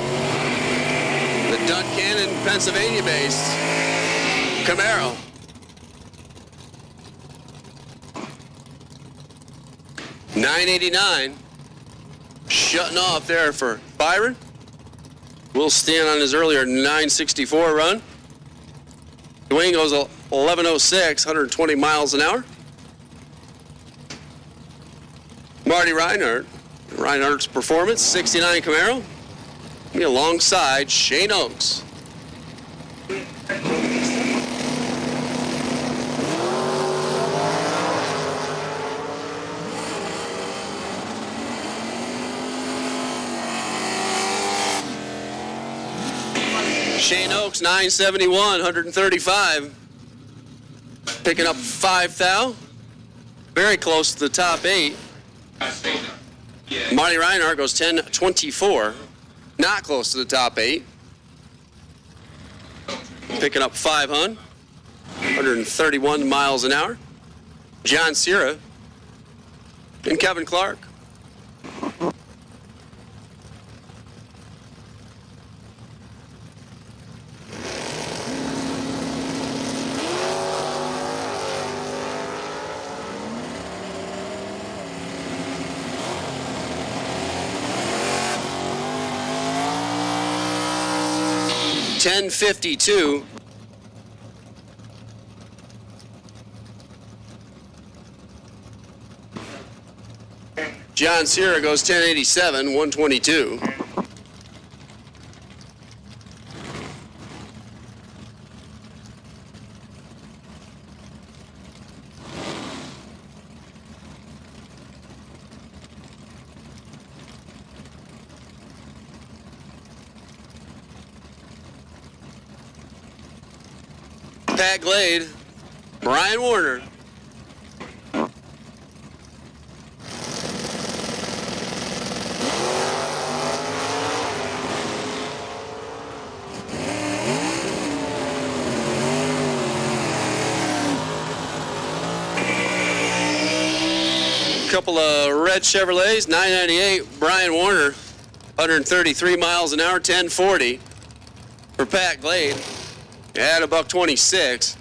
the Duncannon, Pennsylvania-based Camaro. $989, shutting off there for Byron. Will stand on his earlier 964 run. Dwayne goes 1106, 120 miles an hour. Marty Reinhardt, Reinhardt's Performance, 69 Camaro, alongside Shane Oaks. Shane Oaks, 971, 135, picking up 5 thou, very close to the top 8. Marty Reinhardt goes 1024, not close to the top 8. Picking up 500, 131 miles an hour. John Cera and Kevin Clark. $10.52. John Cera goes 1087, 122. Pat Glade, Brian Warner. Couple of red Chevrolets, 998, Brian Warner, 133 miles an hour, 1040 for Pat Glade. At $126.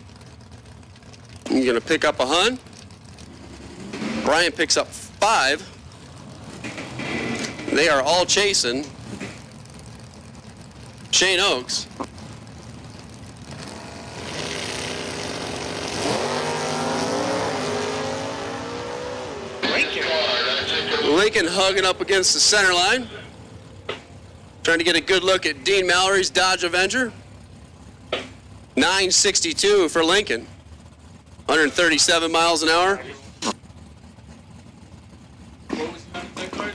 You're gonna pick up a hun. Brian picks up 5. They are all chasing Shane Oaks. Lincoln hugging up against the center line. Trying to get a good look at Dean Mallory's Dodge Avenger. 962 for Lincoln. 137 miles an hour.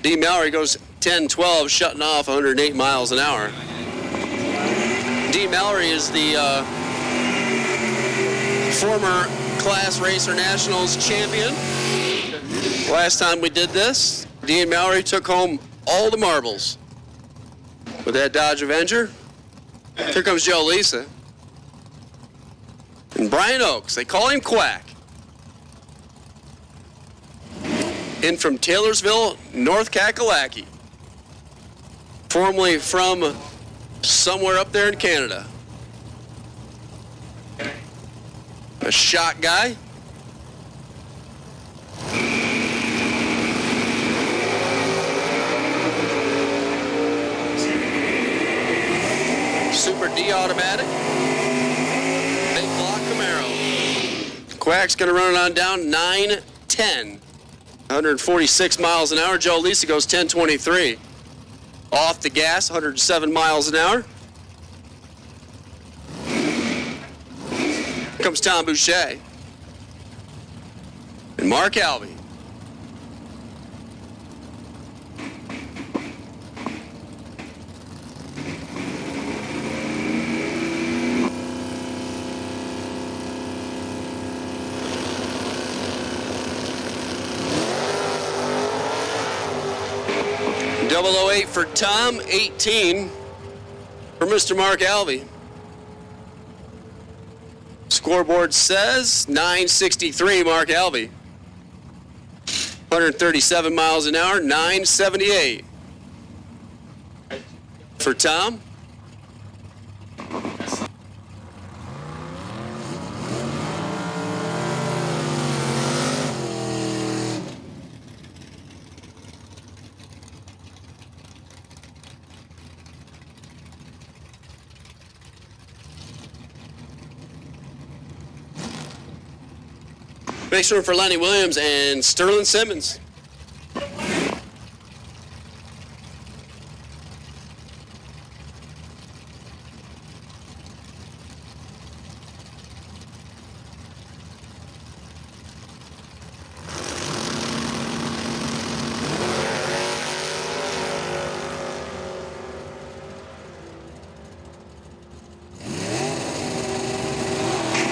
Dean Mallory goes 10-12, shutting off 108 miles an hour. Dean Mallory is the former Class Racer Nationals champion. Last time we did this, Dean Mallory took home all the marbles with that Dodge Avenger. Here comes Joe Lisa. And Brian Oaks, they call him Quack. In from Taylorsville, North Kakalaki. Formerly from somewhere up there in Canada. A shot guy. GT automatic. Big block Camaro. Quack's going to run it on down 9:10. 146 miles an hour. Joe Lisa goes 10:23. Off the gas, 107 miles an hour. Here comes Tom Boucher. And Mark Albee. .008 for Tom, 18 for Mr. Mark Albee. Scoreboard says 963 Mark Albee. 137 miles an hour, 978 for Tom. Makes room for Lenny Williams and Sterling Simmons.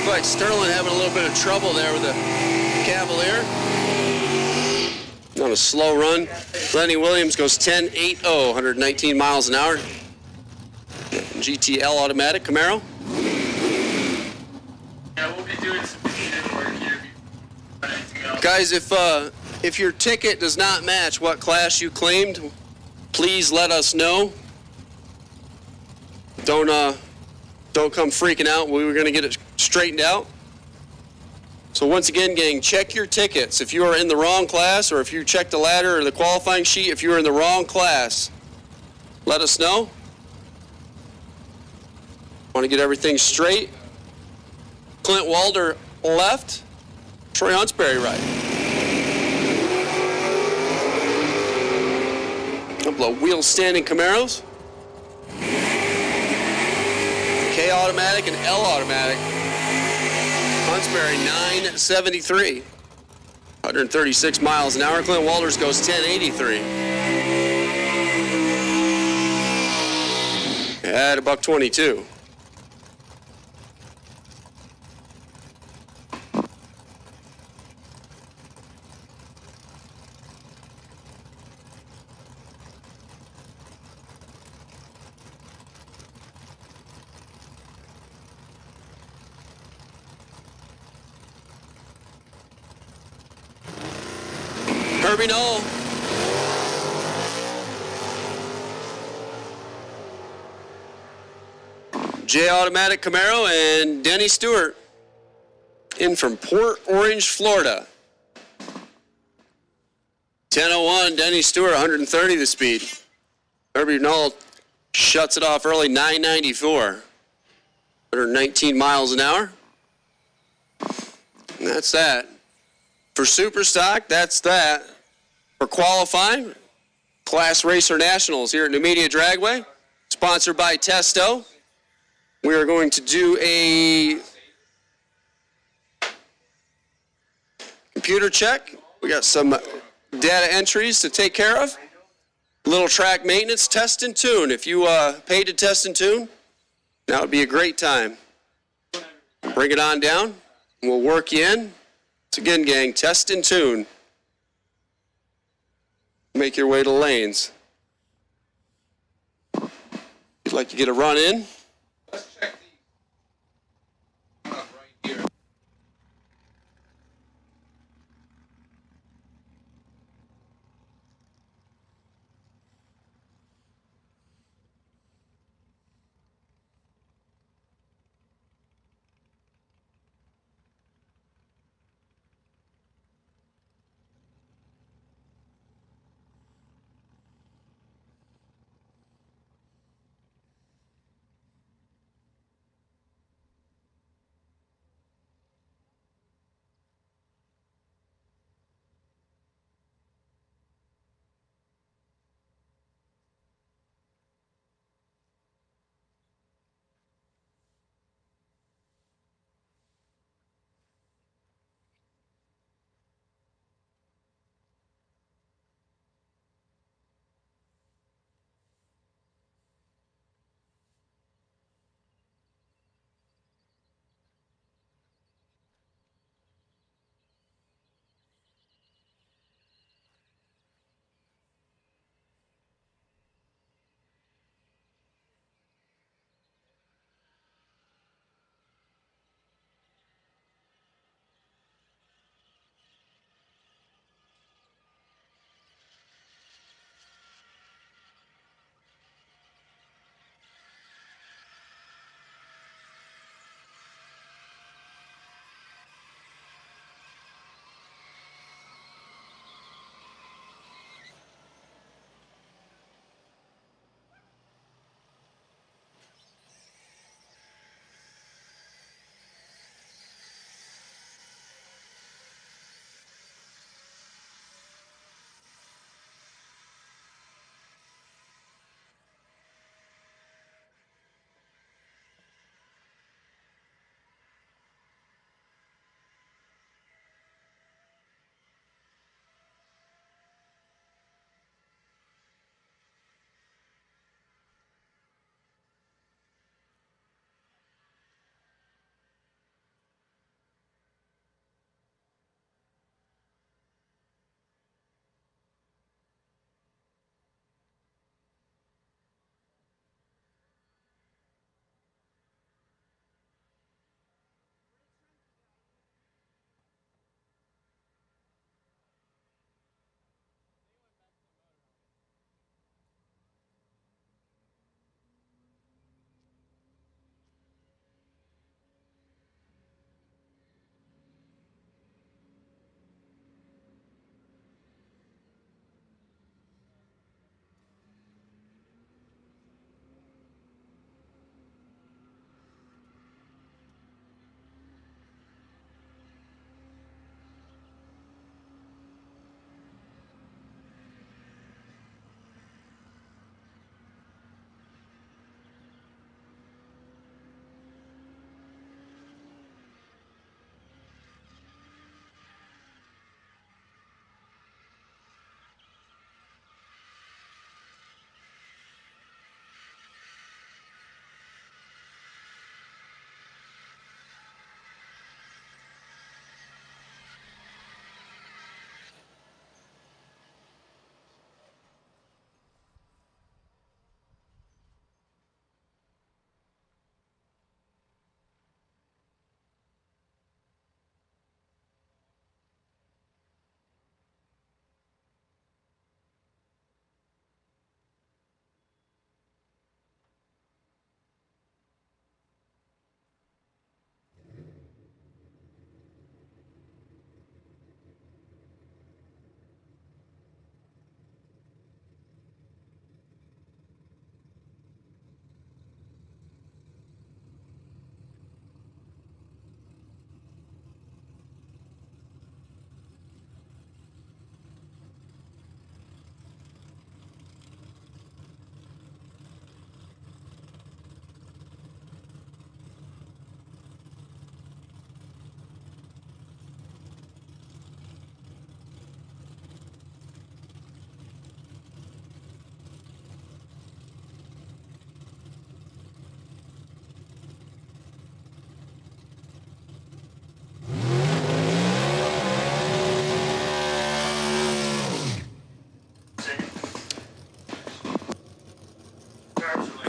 Like Sterling having a little bit of trouble there with the Cavalier. On a slow run. Lenny Williams goes 10.80, 119 miles an hour. GTL automatic Camaro. Yeah, we'll be doing some machine work here. Guys, if your ticket does not match what class you claimed, please let us know. Don't come freaking out. We were going to get it straightened out. So once again, gang, check your tickets. If you are in the wrong class, or if you checked the ladder or the qualifying sheet, if you are in the wrong class, let us know. Want to get everything straight. Clint Walder left. Troy Huntsberry right. A couple of wheel standing Camaros. K automatic and L automatic. Huntsberry 973. 136 miles an hour. Clint Walters goes 1083. At $122. Herbie Knoll. J Automatic Camaro and Denny Stewart in from Port Orange, Florida. 10:01, Denny Stewart, 130 the speed. Herbie Knoll shuts it off early, 994. 119 miles an hour. And that's that. For Super Stock, that's that. For qualifying, Class Racer Nationals here at Numidia Dragway, sponsored by Testo. We are going to do a computer check. We got some data entries to take care of. Little track maintenance, test and tune. If you paid to test and tune, that would be a great time. Bring it on down, and we'll work you in. Once again, gang, test and tune. Make your way to lanes. If you'd like to get a run in. Let's check these right here.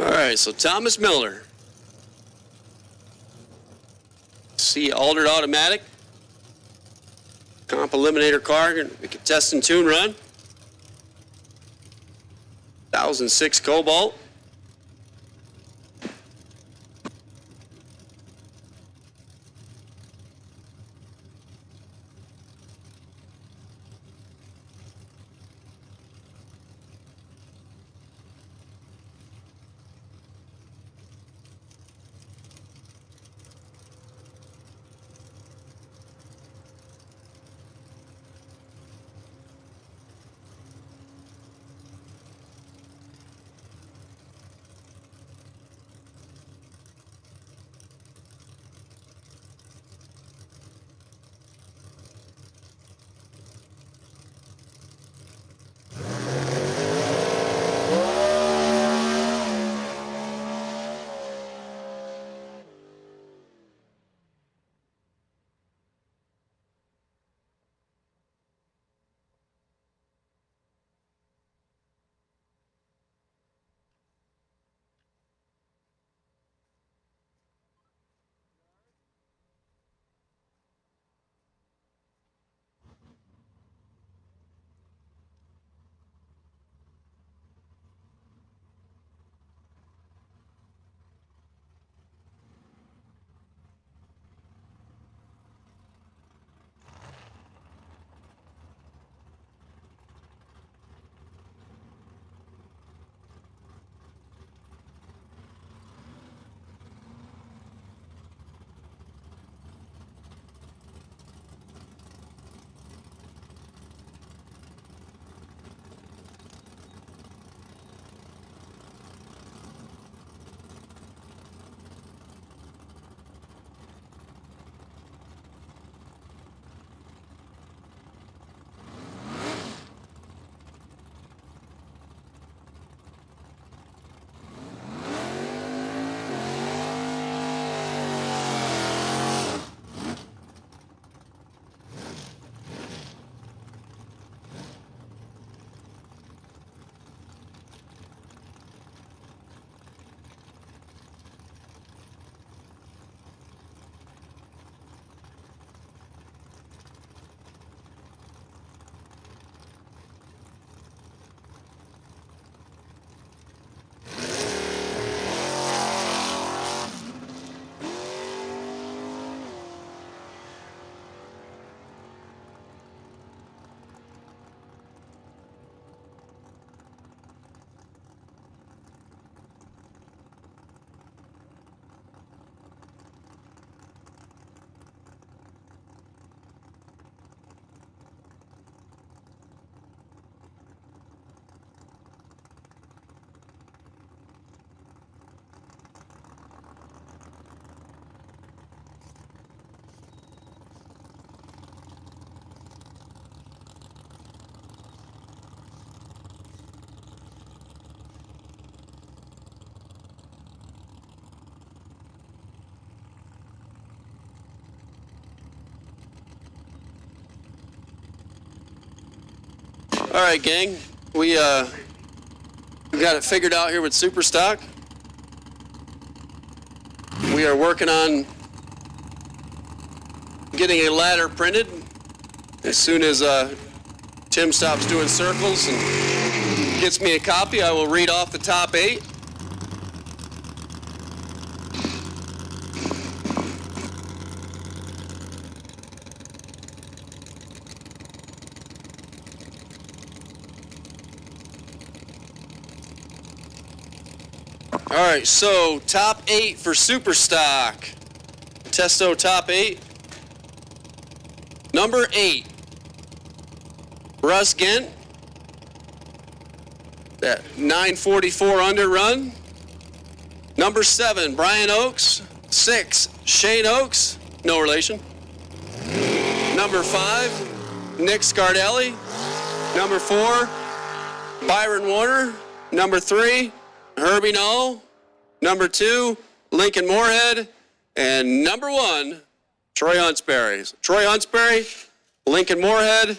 All right, so Thomas Miller. See altered automatic. Comp eliminator car. We can test and tune run. 1006 Cobalt. All right, gang. We got it figured out here with Superstock. We are working on getting a ladder printed. As soon as Tim stops doing circles and gets me a copy, I will read off the top 8. All right, so top 8 for Superstock. Testo top 8. Number 8, Russ Gent. That 944 under run. Number 7, Brian Oakes. 6, Shane Oakes. No relation. Number 5, Nick Scardelli. Number 4, Byron Warner. Number 3, Herbie Null. Number 2, Lincoln Moorhead. And number 1, Troy Huntsberry. Troy Huntsberry, Lincoln Moorhead,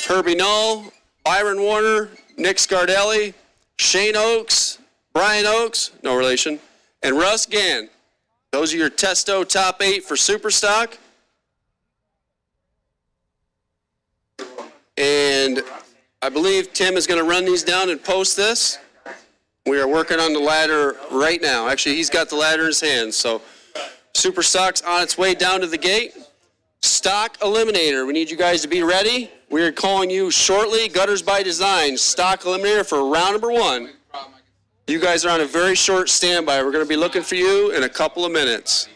Herbie Null, Byron Warner, Nick Scardelli, Shane Oakes, Brian Oakes, no relation, and Russ Gann. Those are your Testo top 8 for Superstock. And I believe Tim is going to run these down and post this. We are working on the ladder right now. Actually, he's got the ladder in his hands. So Superstock's on its way down to the gate. Stock Eliminator, we need you guys to be ready. We are calling you shortly. Gutters by Design, Stock Eliminator for round number 1. You guys are on a very short standby. We're going to be looking for you in a couple of minutes.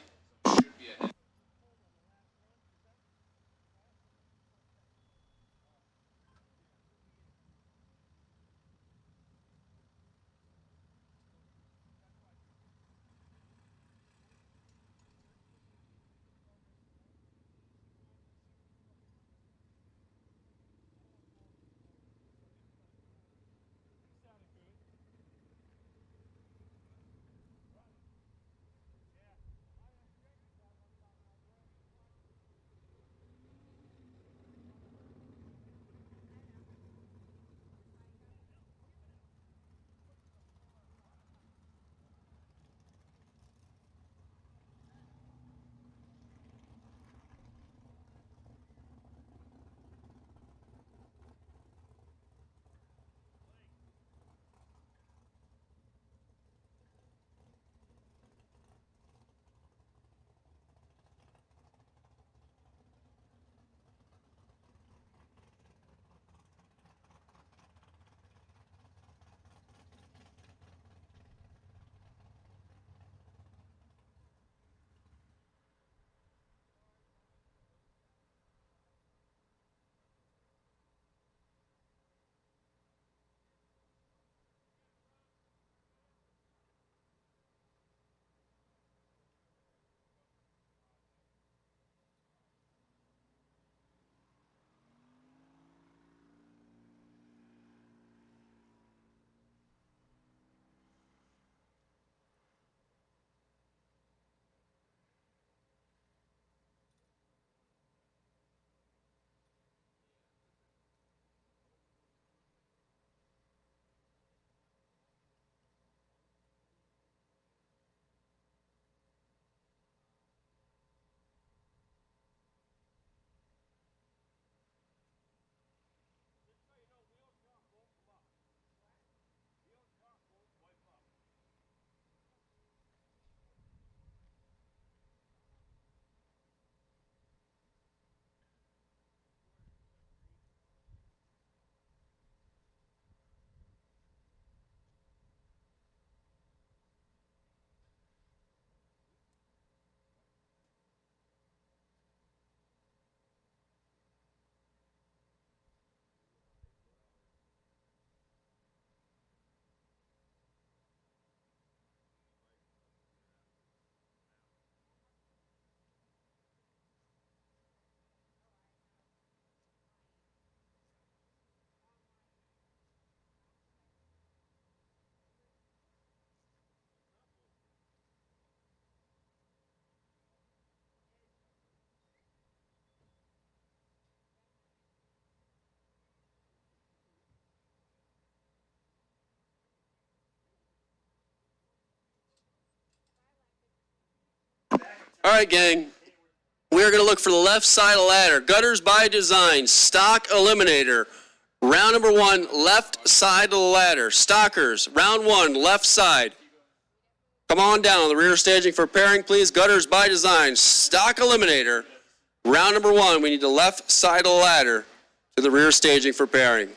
All right, gang. We're going to look for the left side of the ladder. Gutters by Design, Stock Eliminator. Round number 1, left side of the ladder. Stockers, round 1, left side. Come on down. The rear staging for pairing, please. Gutters by Design, Stock Eliminator. Round number 1, we need the left side of the ladder to the rear staging for pairing.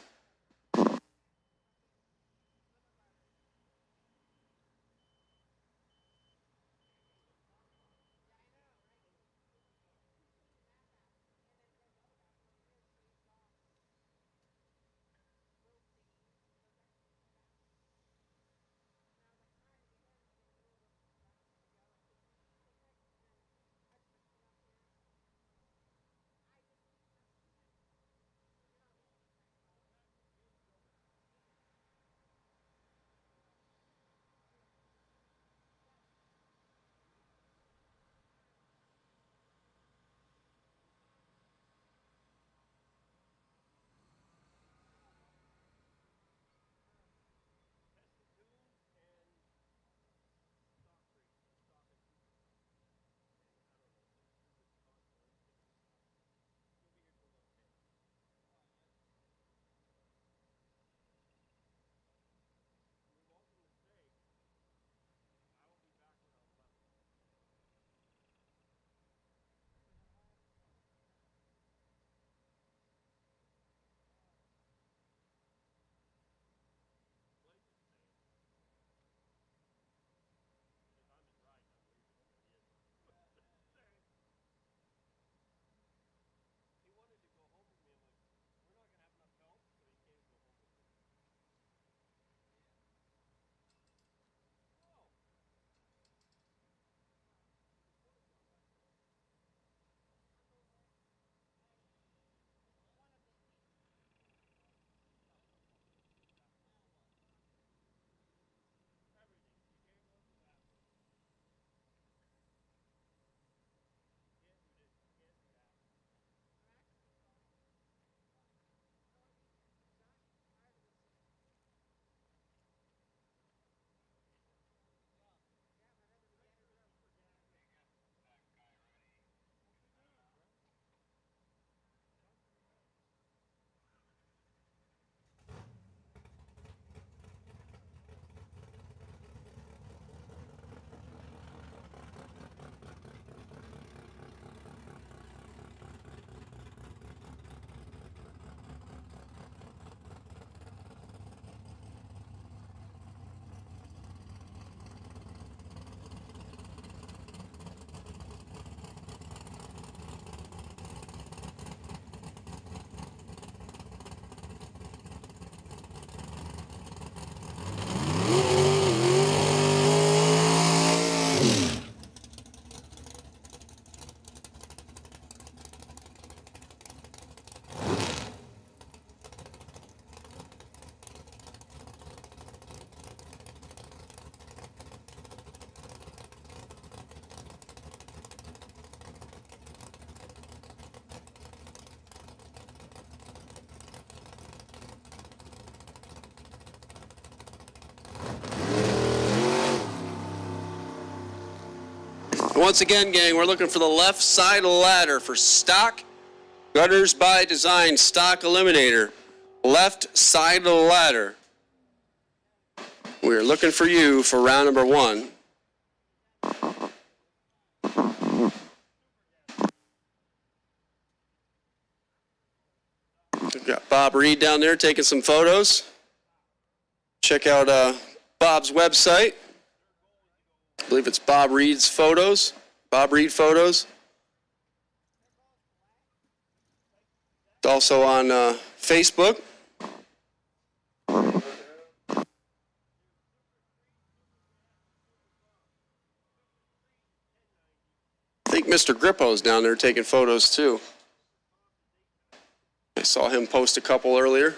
Once again, gang, we're looking for the left side of the ladder for stock Gutters by Design stock eliminator. Left side of the ladder. We're looking for you for round number 1. We've got Bob Reed down there taking some photos. Check out Bob's website. I believe it's Bob Reed's Photos. Bob Reed Photos. It's also on Facebook. I think Mr. Grippo's down there taking photos too. I saw him post a couple earlier.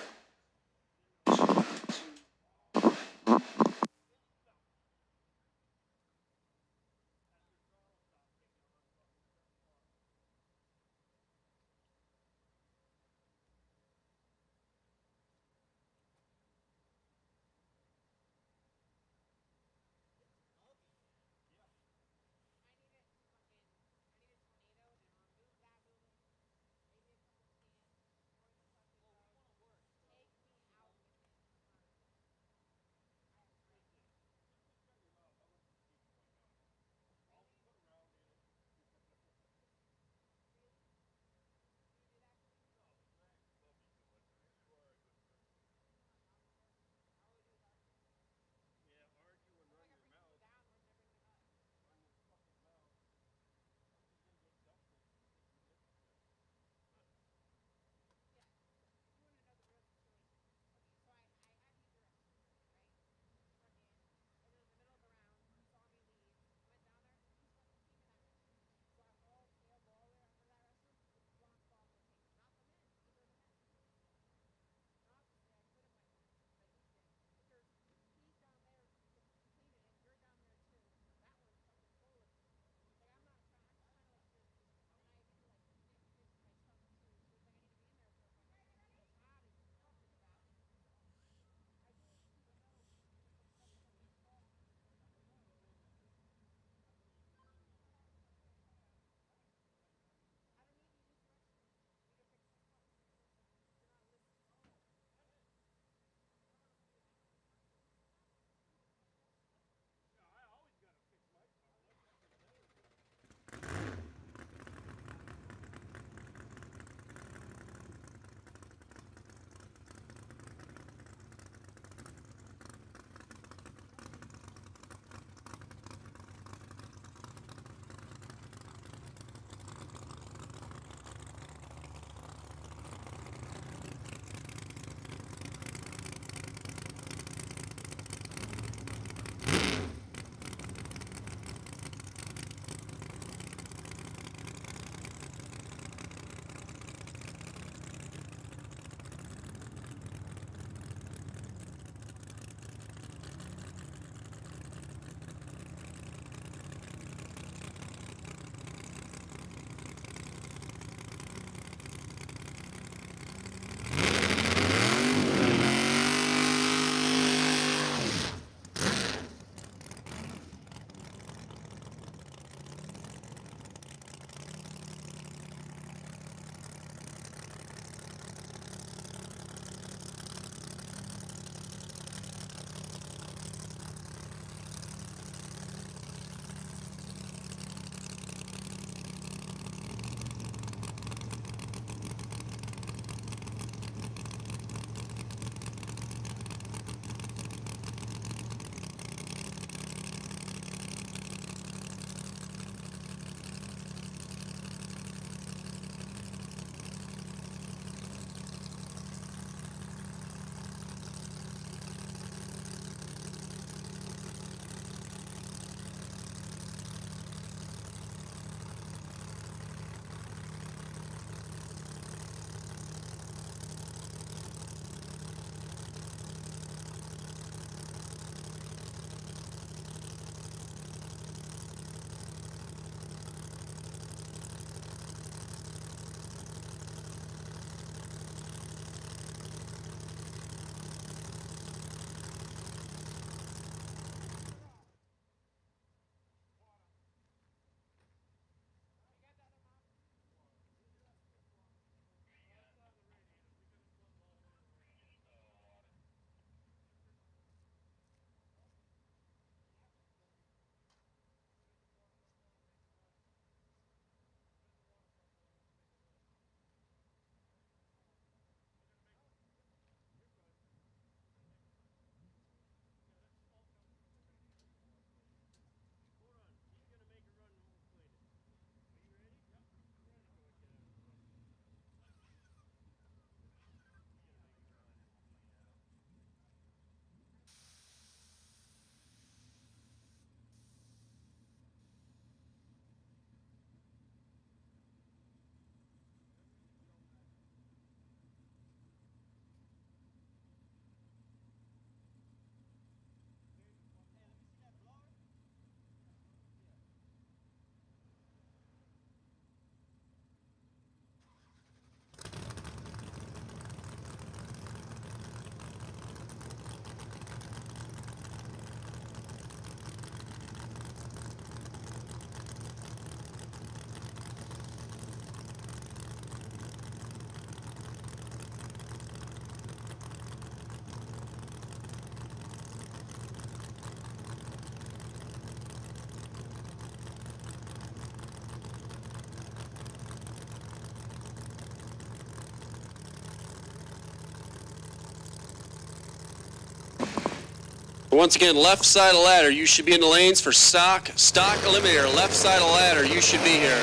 Once again, left side of ladder, you should be in the lanes for stock eliminator. Left side of ladder, you should be here.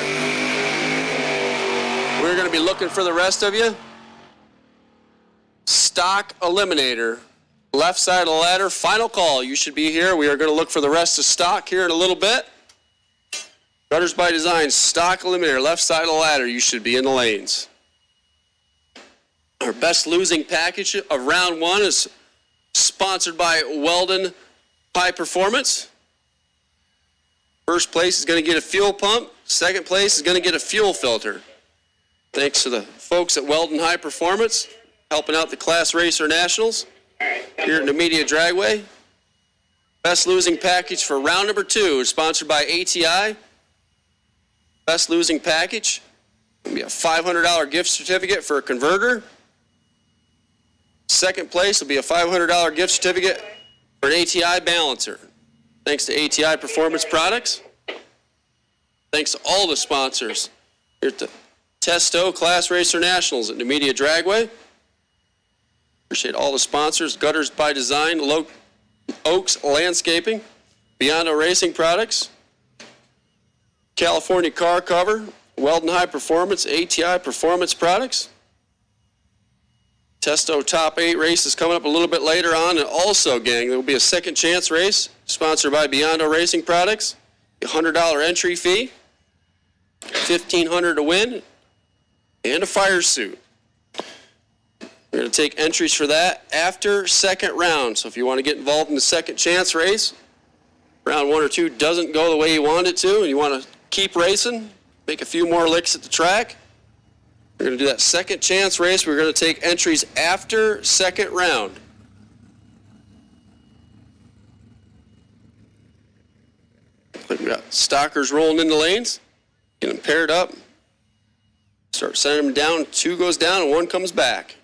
We're going to be looking for the rest of you. Stock eliminator. Left side of the ladder, final call. You should be here. We are going to look for the rest of stock here in a little bit. Gutters by Design, stock eliminator, left side of the ladder. You should be in the lanes. Our best losing package of round one is sponsored by Weldon High Performance. First place is going to get a fuel pump. Second place is going to get a fuel filter. Thanks to the folks at Weldon High Performance helping out the Class Racer Nationals here at Numidia Dragway. Best losing package for round number 2 is sponsored by ATI. Best losing package will be a $500 gift certificate for a converter. Second place will be a $500 gift certificate for an ATI balancer. Thanks to ATI Performance Products. Thanks to all the sponsors here at the Testo Class Racer Nationals at Numidia Dragway. Appreciate all the sponsors. Gutters by Design, Oaks Landscaping, Beyond Racing Products, California Car Cover, Weldon High Performance, ATI Performance Products. Testo Top 8 race is coming up a little bit later on. And also, gang, there will be a second chance race sponsored by Beyond Racing Products. A $100 entry fee, $1,500 to win, and a fire suit. We're going to take entries for that after second round. So if you want to get involved in the second chance race, round 1 or 2 doesn't go the way you want it to, and you want to keep racing, make a few more licks at the track, we're going to do that second chance race. We're going to take entries after second round. We got stockers rolling in the lanes, get them paired up, start sending them down. 2 goes down and 1 comes back.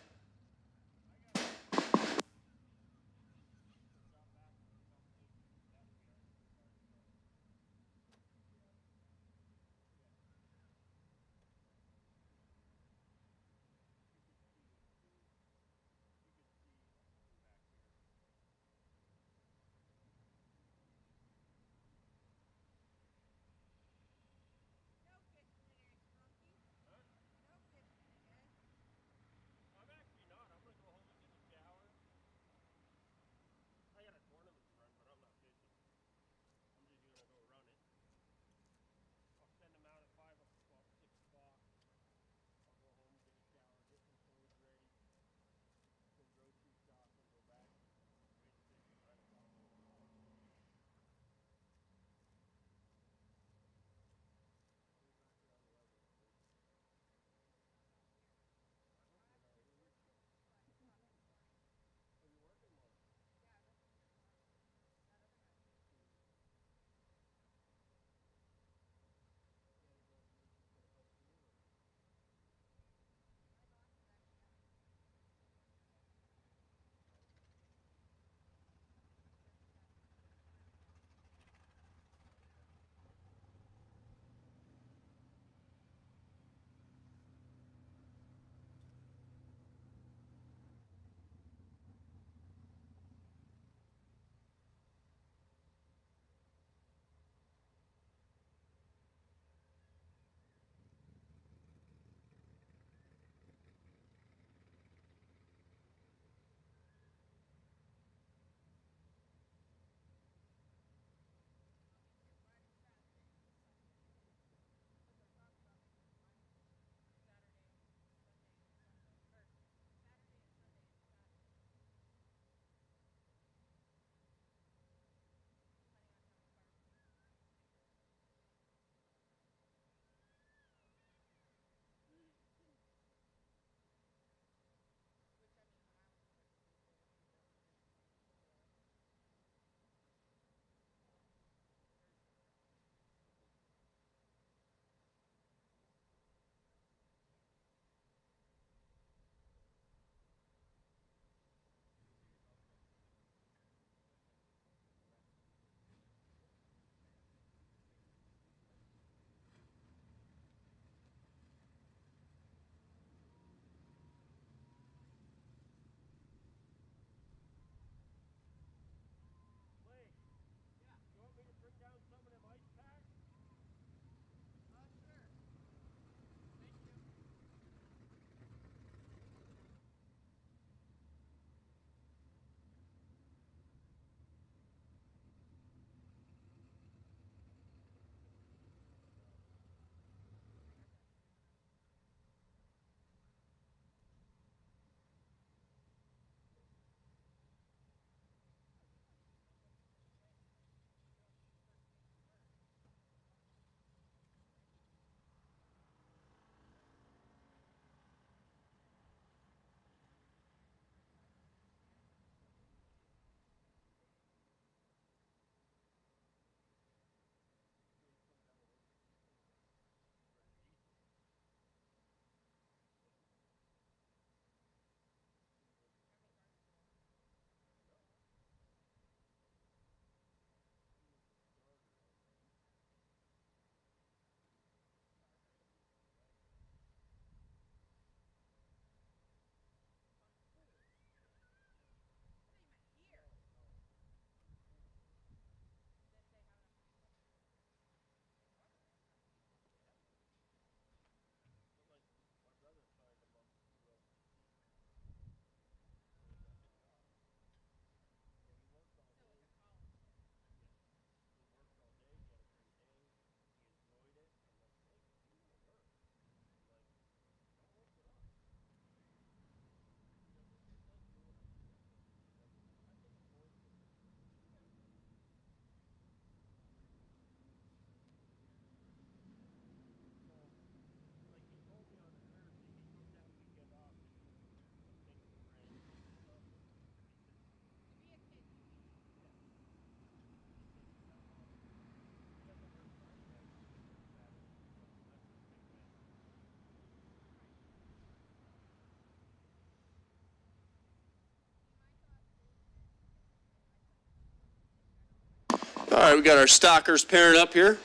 All right, we got our stockers pairing up here.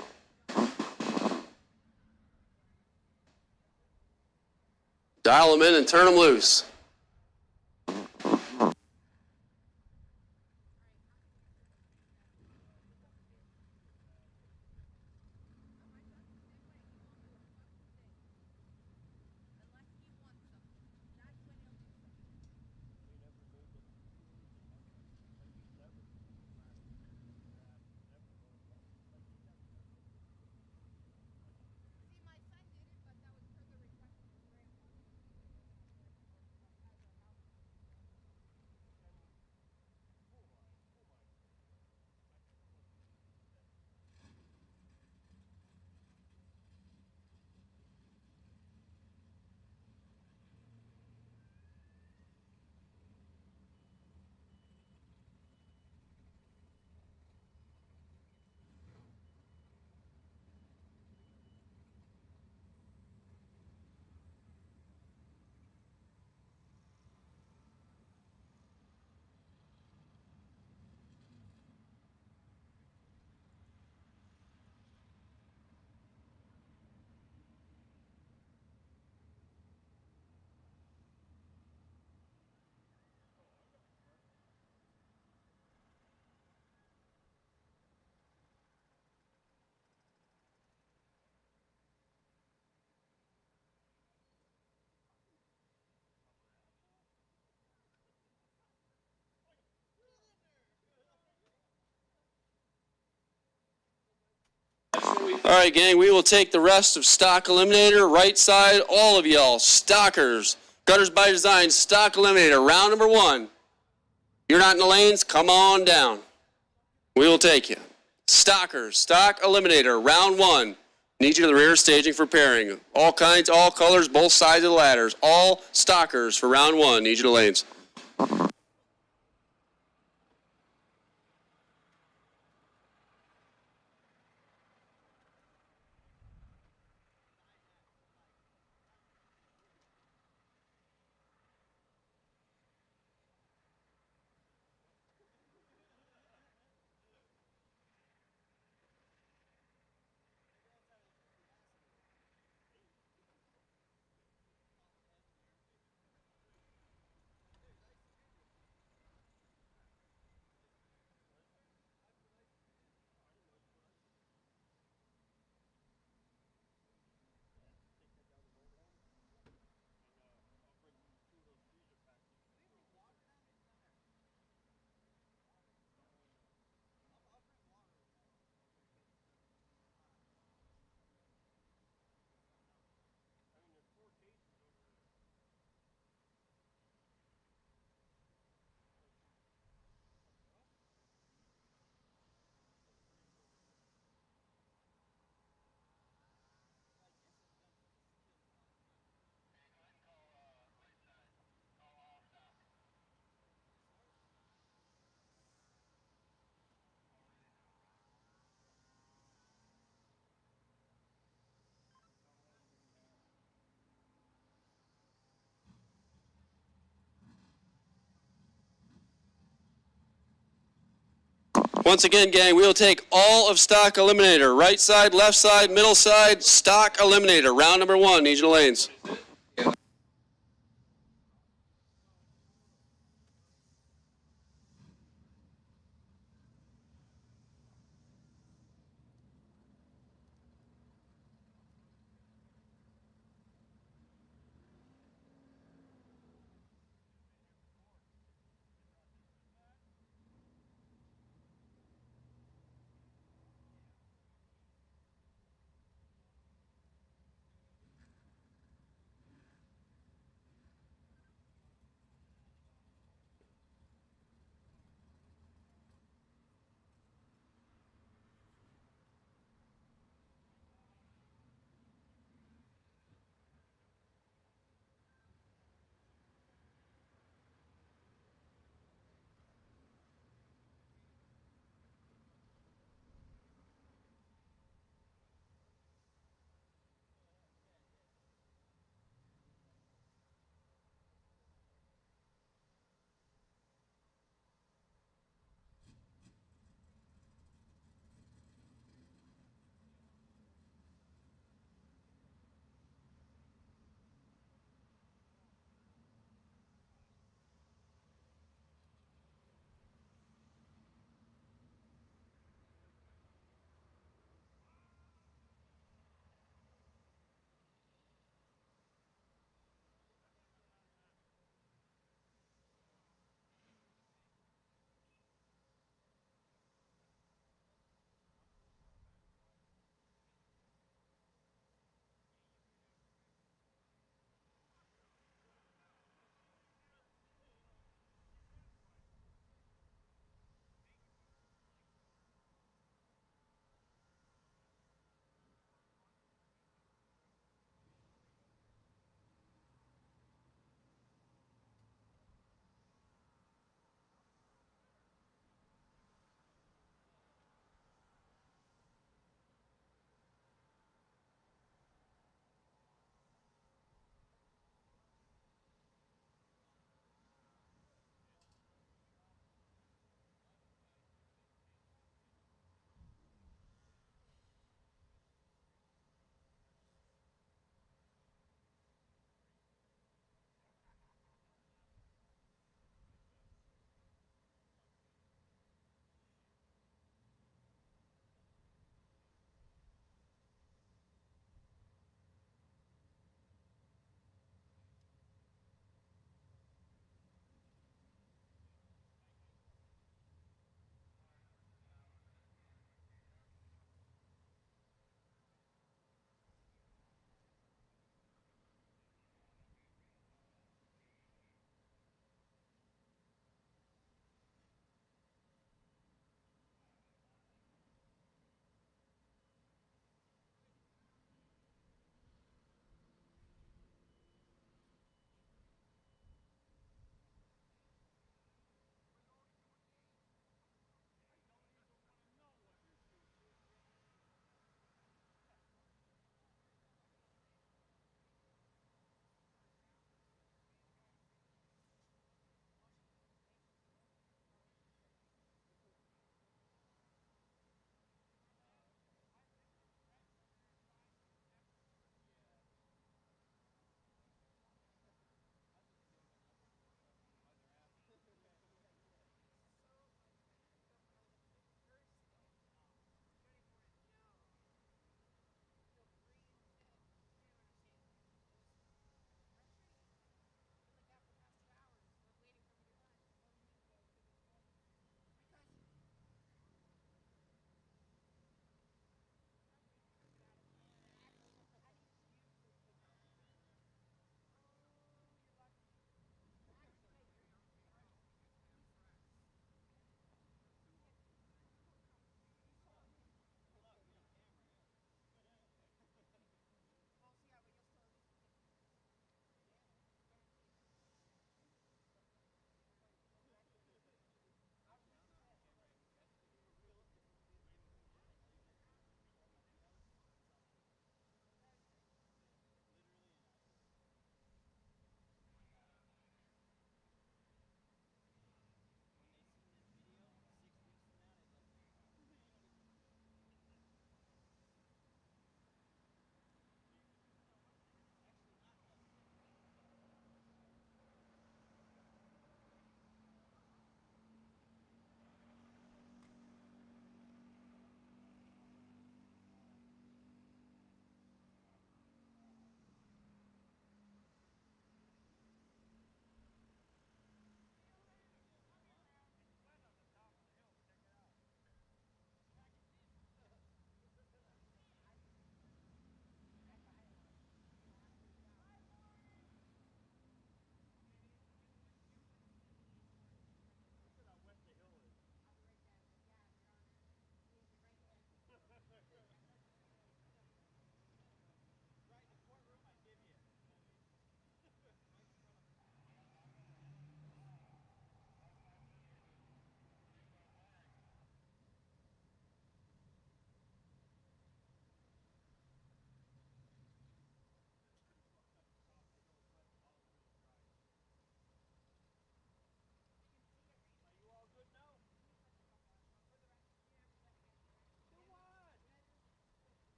Dial them in and turn them loose. All right, gang, we will take the rest of stock eliminator, right side, all of y'all, stockers, gutters by design, stock eliminator, round number 1. You're not in the lanes, come on down. We will take you. Stockers, stock eliminator, round 1. Need you to the rear staging for pairing. All kinds, all colors, both sides of the ladders. All stockers for round 1. Need you to lanes. Once again, gang, we will take all of stock eliminator. Right side, left side, middle side, stock eliminator. Round number 1, need you to lanes.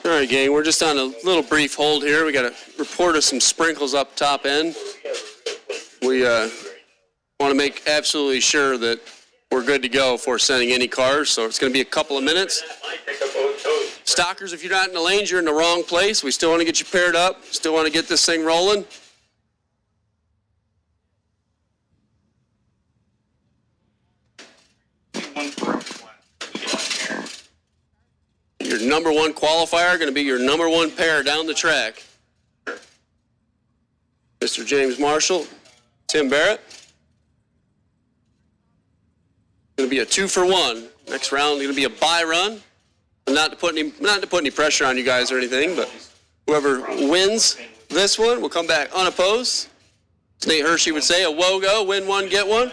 All right, gang, we're just on a little brief hold here. We got a report of some sprinkles up top end. We want to make absolutely sure that we're good to go before sending any cars, so it's going to be a couple of minutes. Stalkers, if you're not in the lanes, you're in the wrong place. We still want to get you paired up, still want to get this thing rolling. Your number one qualifier going to be your number one pair down the track. Mr. James Marshall, Tim Barrett. Going to be a 2-for-1. Next round going to be a bye run. Not to put any pressure on you guys or anything, but whoever wins this one will come back unopposed. As Nate Hershey would say, a WOGO, win one, get one.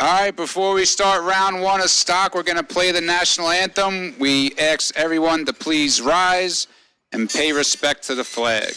All right, before we start round one of stock, we're going to play the national anthem. We ask everyone to please rise and pay respect to the flag.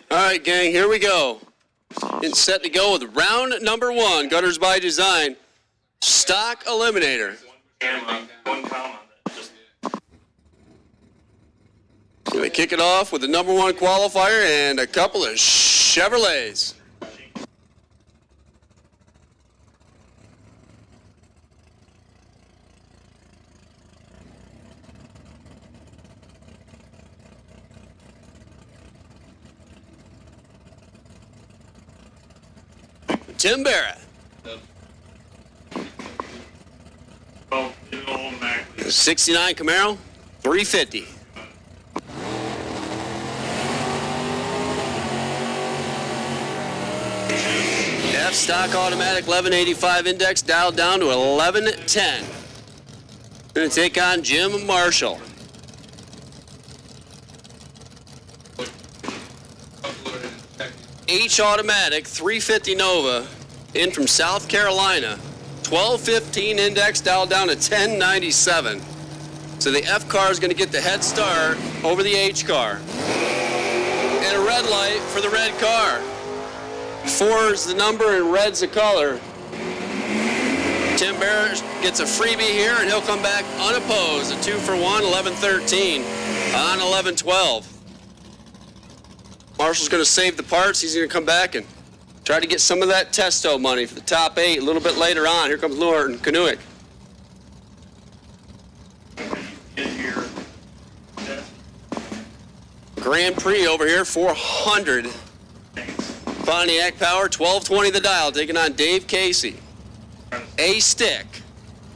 All right, gang, here we go. It's set to go with round number one, Gutters by Design, Stock Eliminator. Going to kick it off with the number one qualifier and a couple of Chevrolets. Tim Barrett. Oh, the old Mac. 69 Camaro, 350. F stock automatic 1185 index dialed down to 1110. Going to take on Jim Marshall. H automatic 350 Nova in from South Carolina. 1215 index dialed down to 1097. So the F car is going to get the head start over the H car. And a red light for the red car. 4 is the number and red's the color. Tim Barrett gets a freebie here and he'll come back unopposed. A 2-for-1, 1113 on 1112. Marshall's going to save the parts. He's going to come back and try to get some of that testo money for the top 8 a little bit later on. Here comes Lauren Kanuick. Grand Prix over here, 400. Pontiac Power, 1220 the dial, taking on Dave Casey. A stick,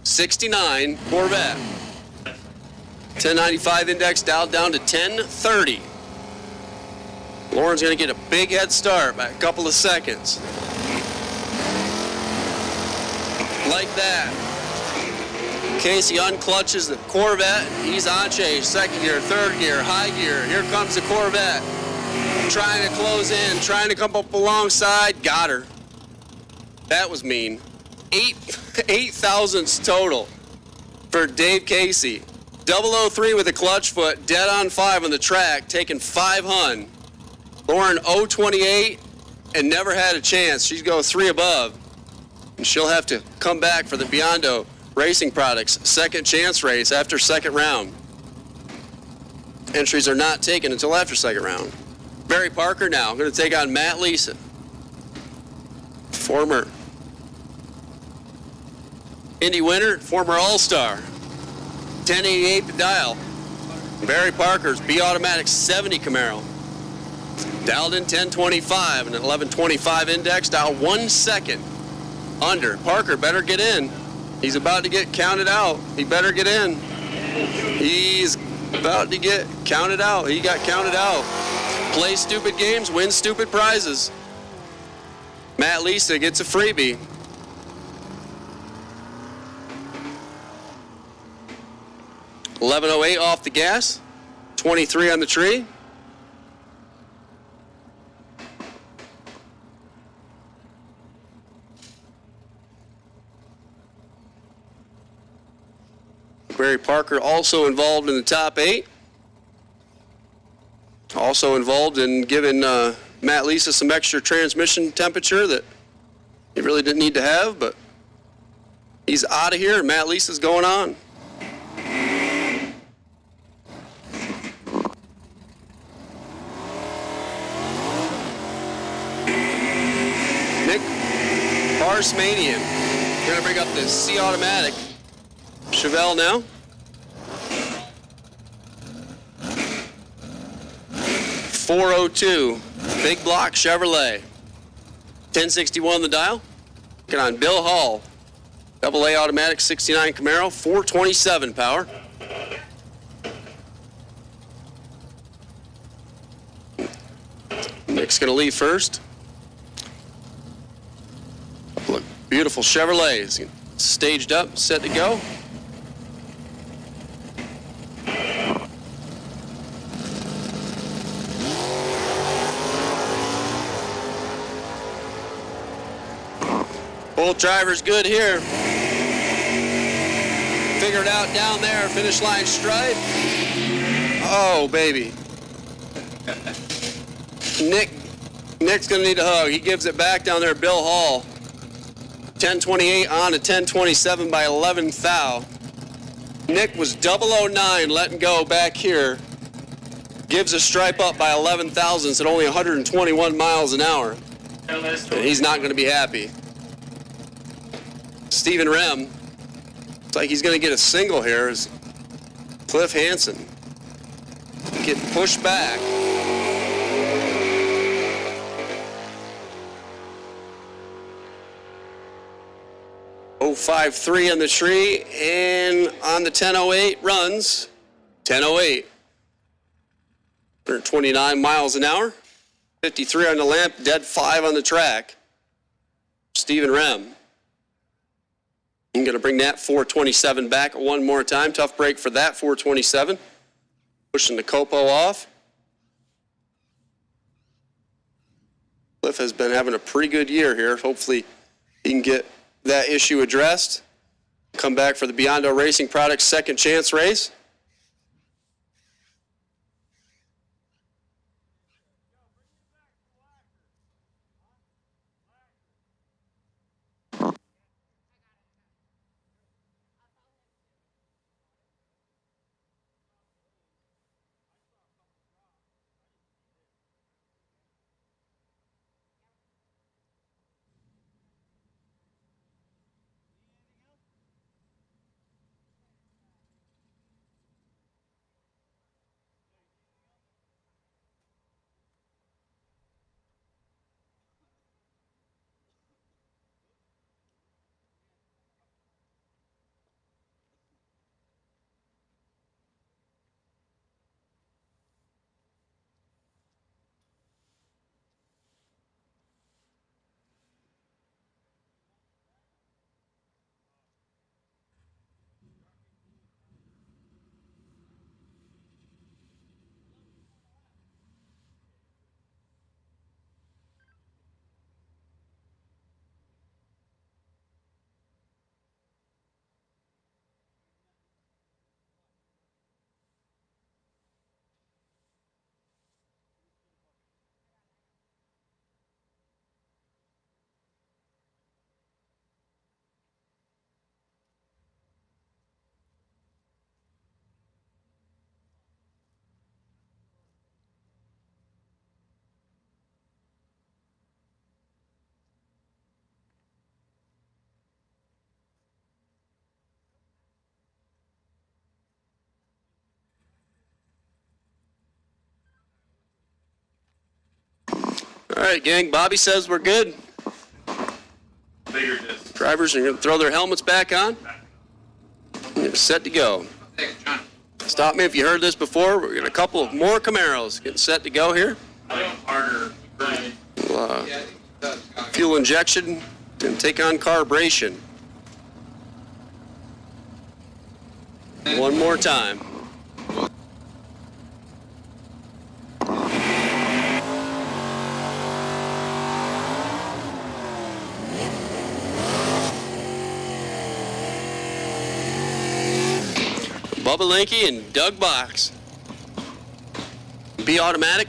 69 Corvette. 1095 index dialed down to 1030. Lauren's going to get a big head start by a couple of seconds. Like that. Casey unclutches the Corvette. He's on chase. Second gear, third gear, high gear. Here comes the Corvette. Trying to close in, trying to come up alongside. Got her. That was mean. 8 thousandths total for Dave Casey. 003 with a clutch foot, dead on 5 on the track, taking 500. Lauren 028 and never had a chance. She's going 3 above. And she'll have to come back for the Biondo Racing Products second chance race after second round. Entries are not taken until after second round. Barry Parker now going to take on Matt Leeson. Former Indy winner, former All-Star. 1088 the dial. Barry Parker's B Automatic 70 Camaro. Dialed in 1025 and an 1125 index, dial 1 second under. Parker better get in. He's about to get counted out. He better get in. He's about to get counted out. He got counted out. Play stupid games, win stupid prizes. Matt Lisa gets a freebie. $11.08 off the gas. 23 on the tree. Barry Parker also involved in the top 8. Also involved in giving Matt Lisa some extra transmission temperature that he really didn't need to have, but he's out of here and Matt Lisa's going on. Nick Barsmanian going to bring up the C Automatic Chevelle now. .402 big block Chevrolet. 1061 the dial. Looking on Bill Hall. AA automatic 69 Camaro, 427 power. Nick's gonna leave first. Look, beautiful Chevrolets. Staged up, set to go. Both drivers good here. Figured out down there, finish line stripe. Oh, baby. Nick's gonna need a hug. He gives it back down there, Bill Hall. 1028 on to 1027 by 11 thou. Nick was 009 letting go back here. Gives a stripe up by 11 thousandths at only 121 miles an hour. And he's not gonna be happy. Stephen Rem, looks like he's going to get a single here as Cliff Hansen get pushed back. .053 on the tree and on the 1008 runs 1008. 129 miles an hour. 53 on the lamp, dead 5 on the track. Stephen Rem. I'm going to bring that 427 back one more time. Tough break for that 427. Pushing the Copo off. Cliff has been having a pretty good year here. Hopefully he can get that issue addressed. Come back for the Biondo Racing Products second chance race. right, gang. Bobby says we're good. Bigger disc. Drivers are going to throw their helmets back on. They're set to go. Thanks, John. Stop me if you heard this before. We're getting a couple of more Camaros getting set to go here. Harder. We'll, fuel injection and take on carburation. One more time. Bubba Linky and Doug Box. B automatic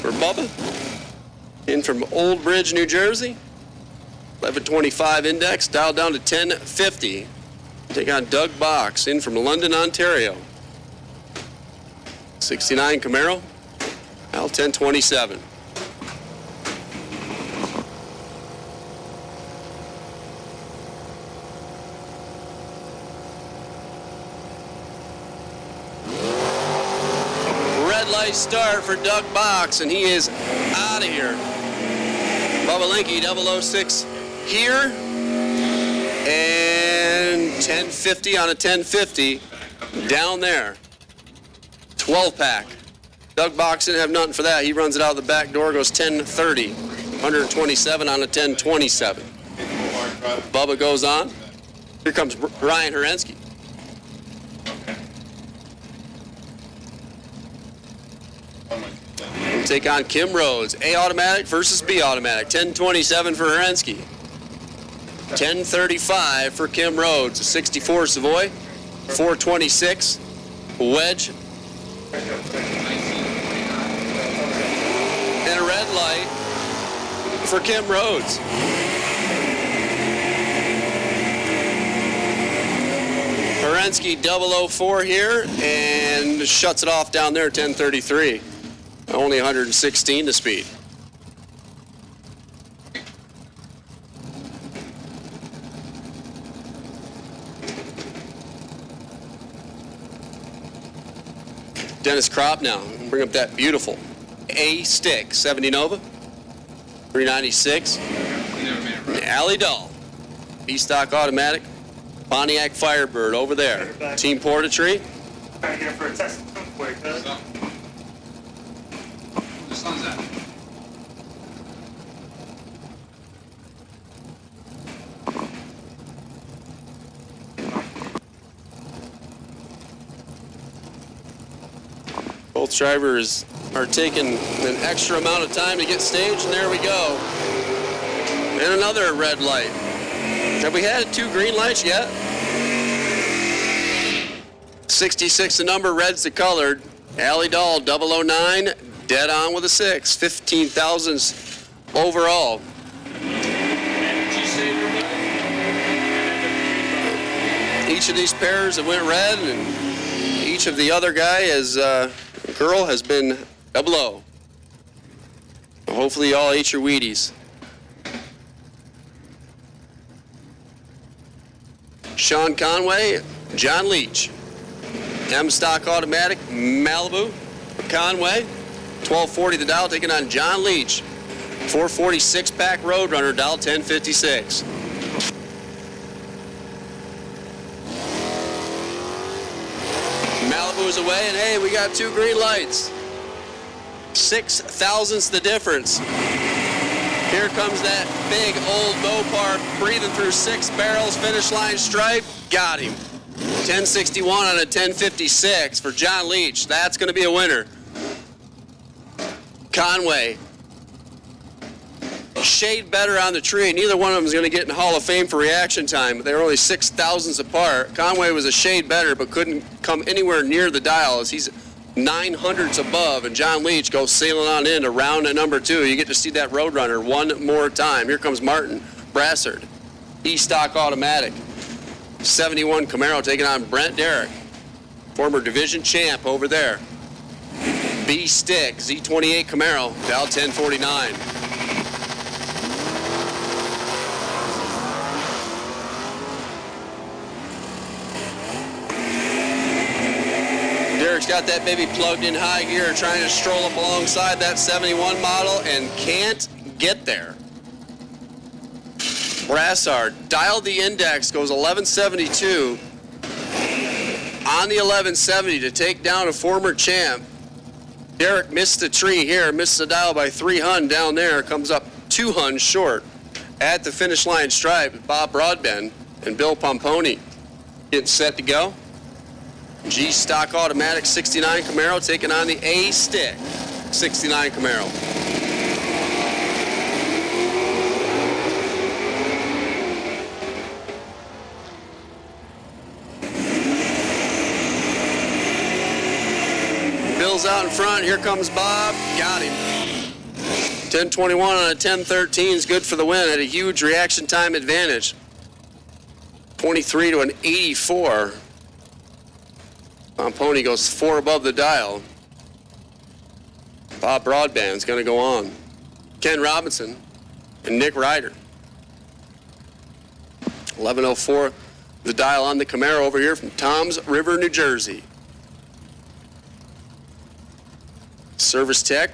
for Bubba. In from Old Bridge, New Jersey. 1125 index, dialed down to 1050. Take on Doug Box, in from London, Ontario. 69 Camaro, Al 1027. Red light start for Doug Box, and he is out of here. Bubba Linky 006 here, and 1050 on a 1050 down there. 12 pack. Doug Box didn't have nothing for that. He runs it out the back door, goes 1030. 127 on a 1027. Bubba goes on. Here comes Ryan Herensky. We'll take on Kim Rhodes. A automatic versus B automatic. 1027 for Herensky. 1035 for Kim Rhodes. A 64 Savoy. 426 Wedge. And a red light for Kim Rhodes. Herensky 004 here and shuts it off down there, 1033. Only 116 to speed. Dennis Kropp now. Bring up that beautiful A stick, 70 Nova, 396. Alley Dahl, B-stock automatic, Pontiac Firebird over there. Team Portatree. Trying to get for a test quick, huh? The sun's out. Both drivers are taking an extra amount of time to get staged, and there we go. And another red light. Have we had 2 green lights yet? 66 the number, red's the colored. Alley Dahl 009, dead on with a 6. 15 thousandths overall. Each of these pairs have went red, and each of the other guy girl has been 00. Hopefully you all ate your Wheaties. Sean Conway, John Leach. M-stock automatic, Malibu, Conway. 1240 the dial, taking on John Leach. 446 pack Roadrunner, dial 1056. Malibu's away, and hey, we got 2 green lights. 6 thousandths the difference. Here comes that big old Mopar breathing through 6 barrels, finish line stripe. Got him. 1061 on a 1056 for John Leach. That's going to be a winner. Conway. Shade better on the tree. Neither one of them is going to get in Hall of Fame for reaction time. They were only 6 thousandths apart. Conway was a shade better, but couldn't come anywhere near the dial as he's 900ths above, and John Leach goes sailing on in to round at number 2. You get to see that Roadrunner one more time. Here comes Martin Brassard, E-stock automatic. 71 Camaro taking on Brent Derrick, former division champ over there. B-stick, Z28 Camaro, dial 1049. Derrick's got that baby plugged in high gear, trying to stroll up alongside that 71 model and can't get there. Brassard dialed the index, goes 1172 on the 1170 to take down a former champ. Derek missed the tree here, missed the dial by 3 hun down there, comes up 2 hun short. At the finish line stripe, Bob Broadbent and Bill Pomponi getting set to go. G stock automatic 69 Camaro taking on the A stick 69 Camaro. Bill's out in front. Here comes Bob. Got him. 10:21 on a 10:13 is good for the win. Had a huge reaction time advantage. 23 to an 84. Pomponi goes 4 above the dial. Bob Broadbent's going to go on. Ken Robinson and Nick Ryder. 11:04 the dial on the Camaro over here from Toms River, New Jersey. Service Tech,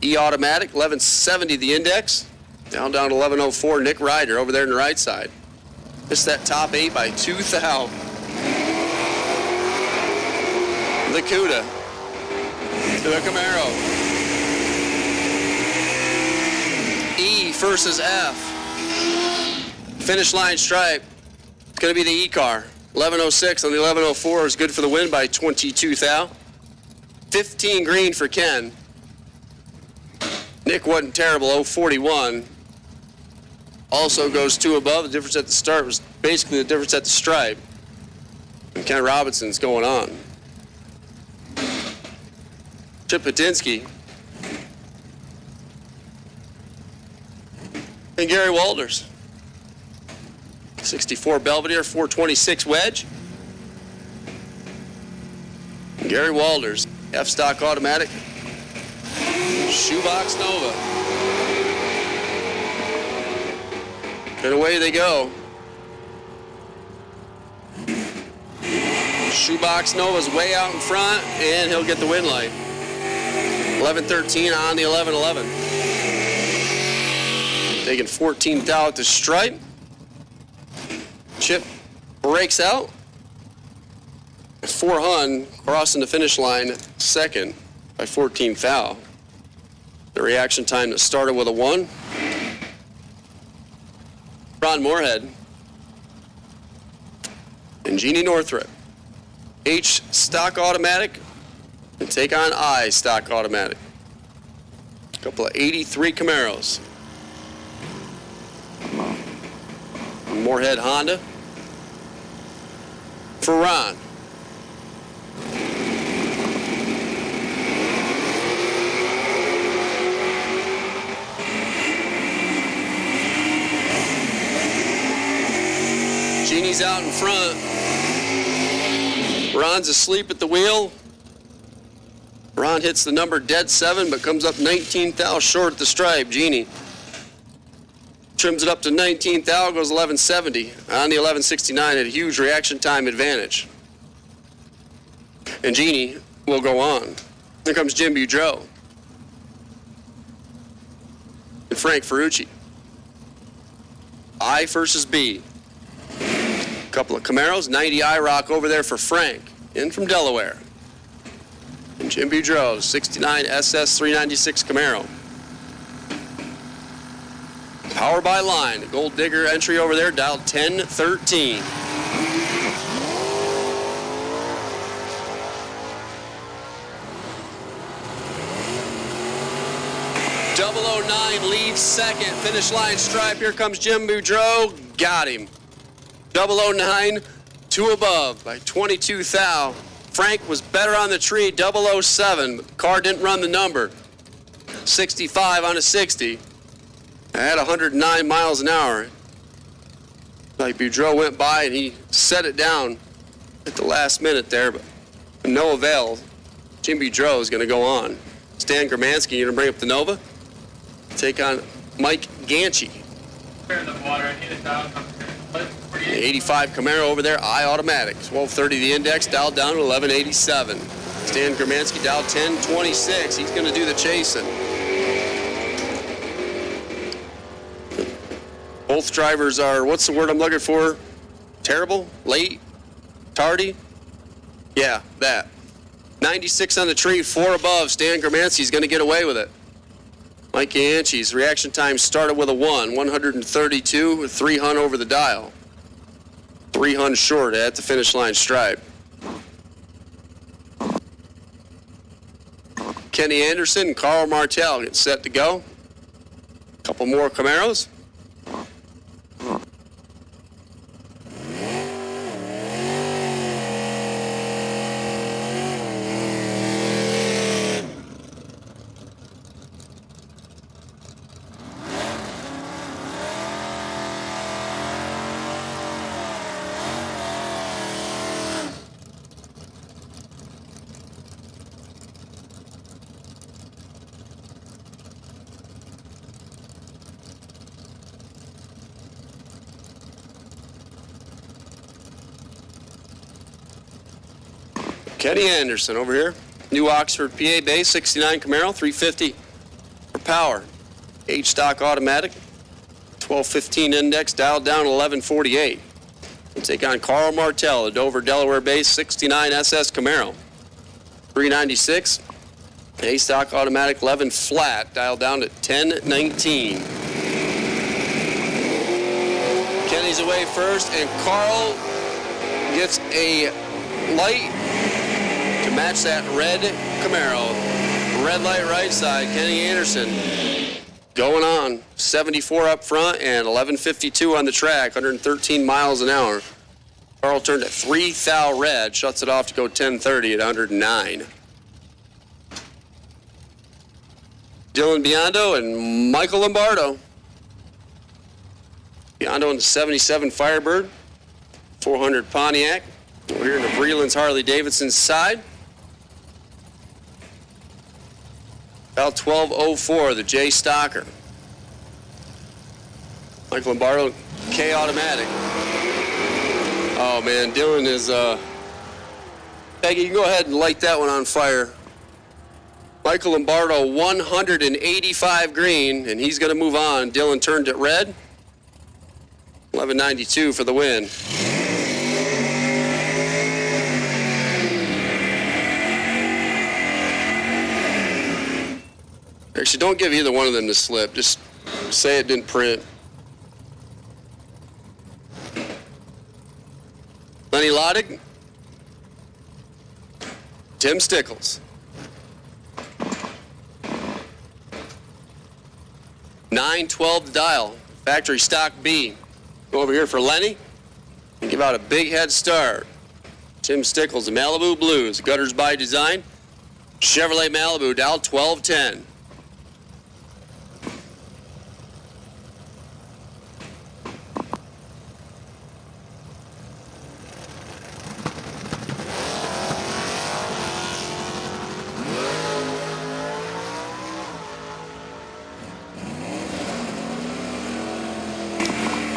E-Automatic, 1170 the index. Down to 1104, Nick Ryder over there on the right side. Missed that top 8 by 2 thou. The Cuda to the Camaro. E versus F. Finish line stripe. It's going to be the E-car. 1106 on the 1104 is good for the win by 22 thou. 15 green for Ken. Nick wasn't terrible, 041. Also goes 2 above. The difference at the start was basically the difference at the stripe. And Ken Robinson's going on. Chip Patinsky. And Gary Walters. 64 Belvedere, 426 wedge. And Gary Walters. F-stock automatic, shoebox Nova. And away they go. Shoebox Nova's way out in front, and he'll get the win light. 11:13 on the 11:11. Taking 14 thou at the stripe. Chip breaks out. 4 hun crossing the finish line second by 14 thou. The reaction time that started with a 1. Ron Moorhead and Jeannie Northrup. H stock automatic and take on I stock automatic. A couple of 83 Camaros. Moorhead Honda for Ron. Jeannie's out in front. Ron's asleep at the wheel. Ron hits the number dead 7, but comes up 19 thou short at the stripe. Jeannie trims it up to 19 thou, goes 1170. On the 1169 at a huge reaction time advantage. And Jeannie will go on. Here comes Jim Boudreau. And Frank Ferrucci. I versus B. Couple of Camaros, 90 IROC over there for Frank, in from Delaware. And Jim Boudreau, 69 SS 396 Camaro. Power by line, Gold Digger entry over there, dialed 1013. .009 leaves second, finish line stripe. Here comes Jim Boudreau, got him. 009, 2 above by 22 thou. Frank was better on the tree, 007, but the car didn't run the number. 65 on a 60. At 109 miles an hour. Like Boudreau went by and he set it down at the last minute there, but no avail. Jim Boudreau is going to go on. Stan Germansky, you're going to bring up the Nova. Take on Mike Ganchey. In the water, I need a dial. The 85 Camaro over there, I-automatic. 1230 the index, dialed down to 1187. Stan Gramansky dialed 1026. He's going to do the chasing. Both drivers are, what's the word I'm looking for? Terrible? Late? Tardy? Yeah, that. 96 on the tree, 4 above. Stan Gramansky's going to get away with it. Mike Yanchi's reaction time started with a 132, with 3 hun over the dial. 3 hun short at the finish line stripe. Kenny Anderson and Carl Martel get set to go. A couple more Camaros. Kenny Anderson over here. New Oxford, PA base, 69 Camaro, 350 for power. H-stock automatic, 1215 index, dialed down to 1148. We'll take on Carl Martel, the Dover, Delaware base, 69 SS Camaro. 396, A-stock automatic, 11 flat, dialed down to 1019. Kenny's away first, and Carl gets a light to match that red Camaro. Red light right side, Kenny Anderson going on. 74 up front and 1152 on the track, 113 miles an hour. Carl turned at 3 thou red, shuts it off to go 1030 at 109. Dylan Biondo and Michael Lombardo. Biondo in the 77 Firebird, 400 Pontiac. We're here in the Vreeland's Harley Davidson side. About 1204, the J Stocker. Michael Lombardo, K automatic. Oh man, Dylan is, Peggy, you can go ahead and light that one on fire. Michael Lombardo, 185 green, and he's gonna move on. Dylan turned it red. 1192 for the win. Actually, don't give either one of them the slip. Just say it didn't print. Lenny Lodig. Tim Stickles. 912 the dial. Factory stock B. Go over here for Lenny and give out a big head start. Tim Stickles, the Malibu Blues. Gutters by design. Chevrolet Malibu, dial 1210.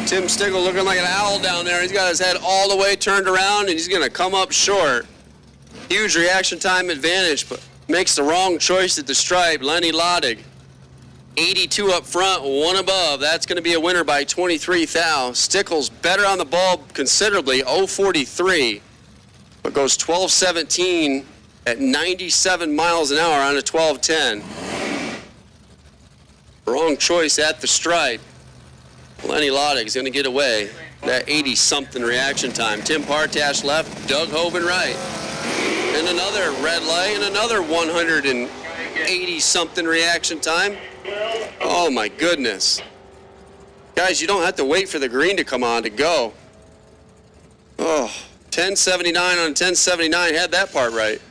Tim Stickle looking like an owl down there. He's got his head all the way turned around, and he's going to come up short. Huge reaction time advantage, but makes the wrong choice at the stripe. Lenny Lodig, 82 up front, 1 above. That's going to be a winner by 23 thou. Stickles better on the ball considerably, 043, but goes 1217 at 97 miles an hour on a 1210. Wrong choice at the stripe. Lenny Lodig's going to get away. That 80-something reaction time. Tim Partash left, Doug Hoban right. And another red light and another 180-something reaction time. Oh, my goodness. Guys, you don't have to wait for the green to come on to go. Oh, 1079 on 1079 had that part right.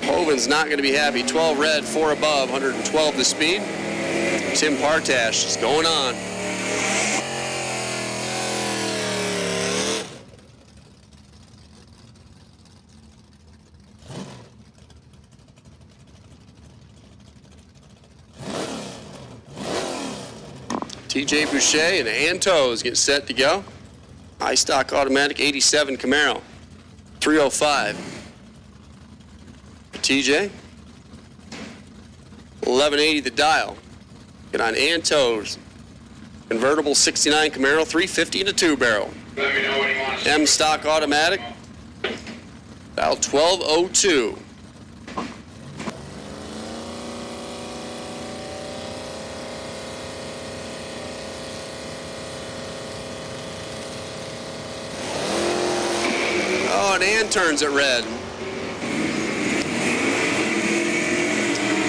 Hoban's not going to be happy. 12 red, 4 above, 112 the speed. Tim Partash is going on. TJ Boucher and Antos get set to go. High stock automatic 87 Camaro. 305. TJ. 1180 the dial. Get on Antos. Convertible 69 Camaro, 350 and a 2-barrel. Let me know when you want to. M stock automatic. Dial 1202. Oh, and Ann turns it red.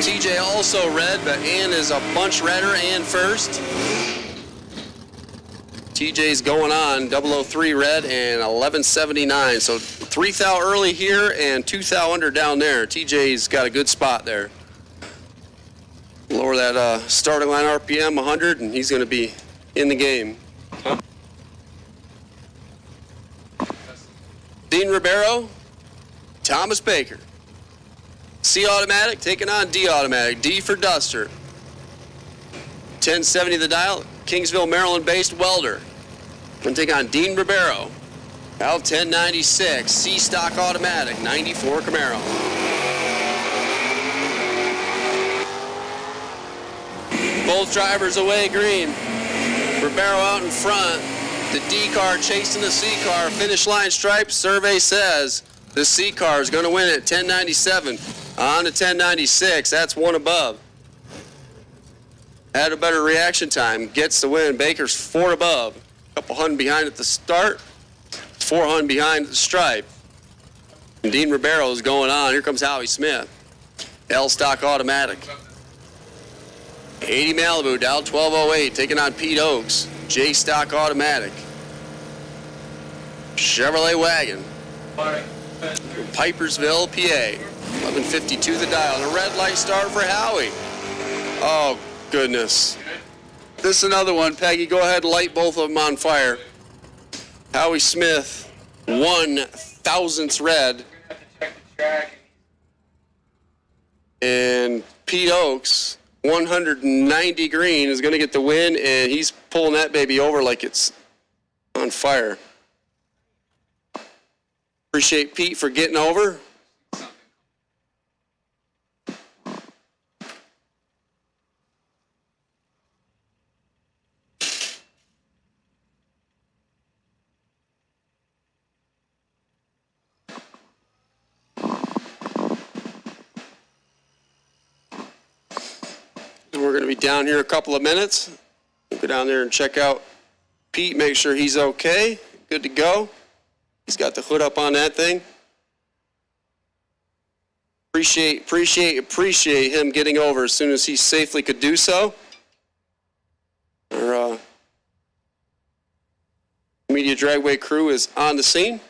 TJ also red, but Ann is a bunch redder. Ann first. TJ's going on 003 red and 1179. So 3 thou early here and 2 thou under down there. TJ's got a good spot there. Lower that starting line RPM 100 and he's going to be in the game. Dean Ribeiro, Thomas Baker. C automatic taking on D automatic. D for Duster. 1070 the dial. Kingsville, Maryland-based welder. Going to take on Dean Ribeiro. Out 1096, C stock automatic, 94 Camaro. Both drivers away green. Ribeiro out in front. The D car chasing the C car. Finish line stripe. Survey says the C car is going to win at 1097. On to 1096. That's one above. Had a better reaction time. Gets the win. Baker's 4 above. Couple hun behind at the start. 4 hun behind at the stripe. And Dean Ribeiro is going on. Here comes Howie Smith. L stock automatic. 80 Malibu, dial 1208, taking on Pete Oakes. J stock automatic. Chevrolet wagon. Pipersville, PA. 1152 the dial. And a red light start for Howie. Oh, goodness. This is another one. Peggy, go ahead and light both of them on fire. Howie Smith, 1,000th red. And Pete Oakes, 190 green, is going to get the win, and he's pulling that baby over like it's on fire. Appreciate Pete for getting over. We're going to be down here a couple of minutes. We'll go down there and check out Pete, make sure he's okay, good to go. He's got the hood up on that thing. Appreciate him getting over as soon as he safely could do so. Our Numidia Dragway crew is on the scene.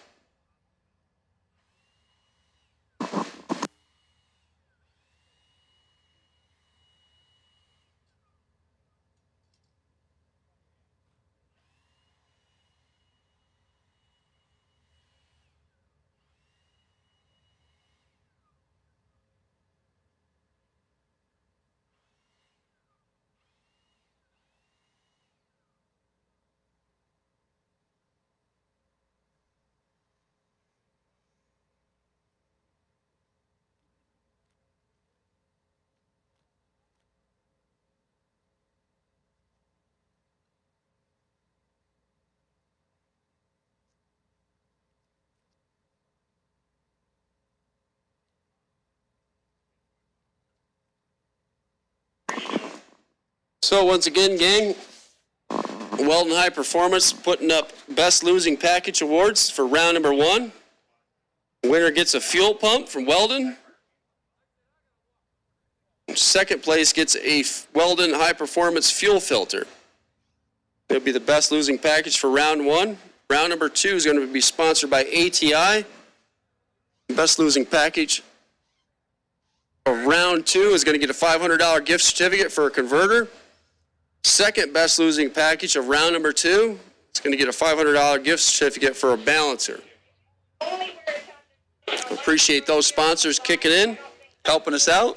So once again, gang, Weldon High Performance putting up Best Losing Package Awards for round number 1. Winner gets a fuel pump from Weldon. Second place gets a Weldon High Performance fuel filter. It'll be the Best Losing Package for round 1. Round number 2 is going to be sponsored by ATI. Best Losing Package of round 2 is going to get a $500 gift certificate for a converter. Second best losing package of round number 2 is going to get a $500 gift certificate for a balancer. Appreciate those sponsors kicking in, helping us out.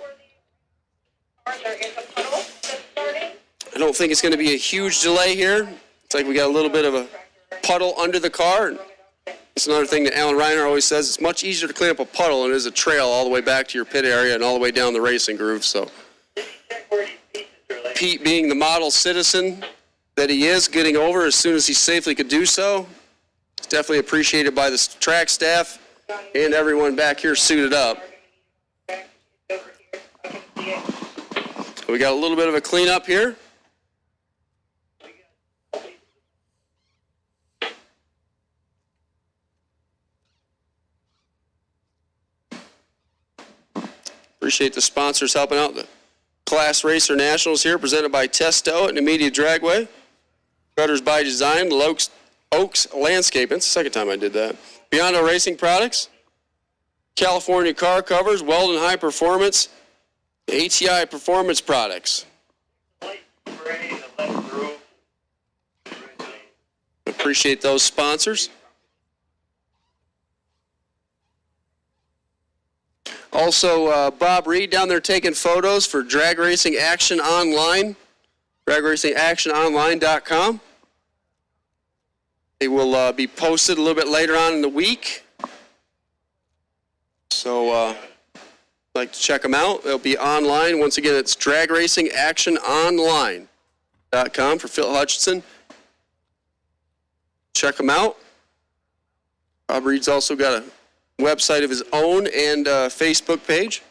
I don't think it's going to be a huge delay here. It's like we got a little bit of a puddle under the car. It's another thing that Alan Reiner always says. It's much easier to clean up a puddle than it is a trail all the way back to your pit area and all the way down the racing groove. So Pete, being the model citizen that he is, getting over as soon as he safely could do so, it's definitely appreciated by the track staff and everyone back here suited up. So we got a little bit of a cleanup here. Appreciate the sponsors helping out. The Class Racer Nationals here, presented by Testo at Numidia Dragway. Gutters by Design, Oaks Landscaping. It's the second time I did that. Biondo Racing Products. California Car Covers, Weldon High Performance, ATI Performance Products. Appreciate those sponsors. Also, Bob Reed down there taking photos for Drag Racing Action Online, dragracingactiononline.com. They will be posted a little bit later on in the week. So, I'd like to check them out. They'll be online. Once again, it's dragracingactiononline.com for Phil Hutchinson. Check them out. Bob Reed's also got a website of his own and Facebook page.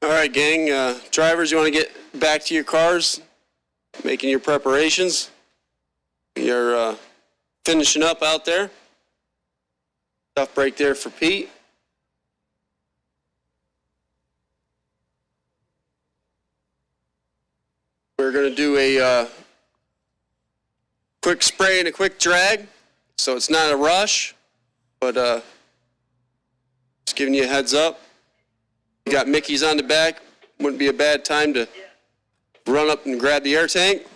All right, gang. Drivers, you want to get back to your cars, making your preparations. You're finishing up out there. Tough break there for Pete. We're going to do a quick spray and a quick drag, so it's not a rush, but just giving you a heads up. You got Mickey's on the back. Wouldn't be a bad time to run up and grab the air tank.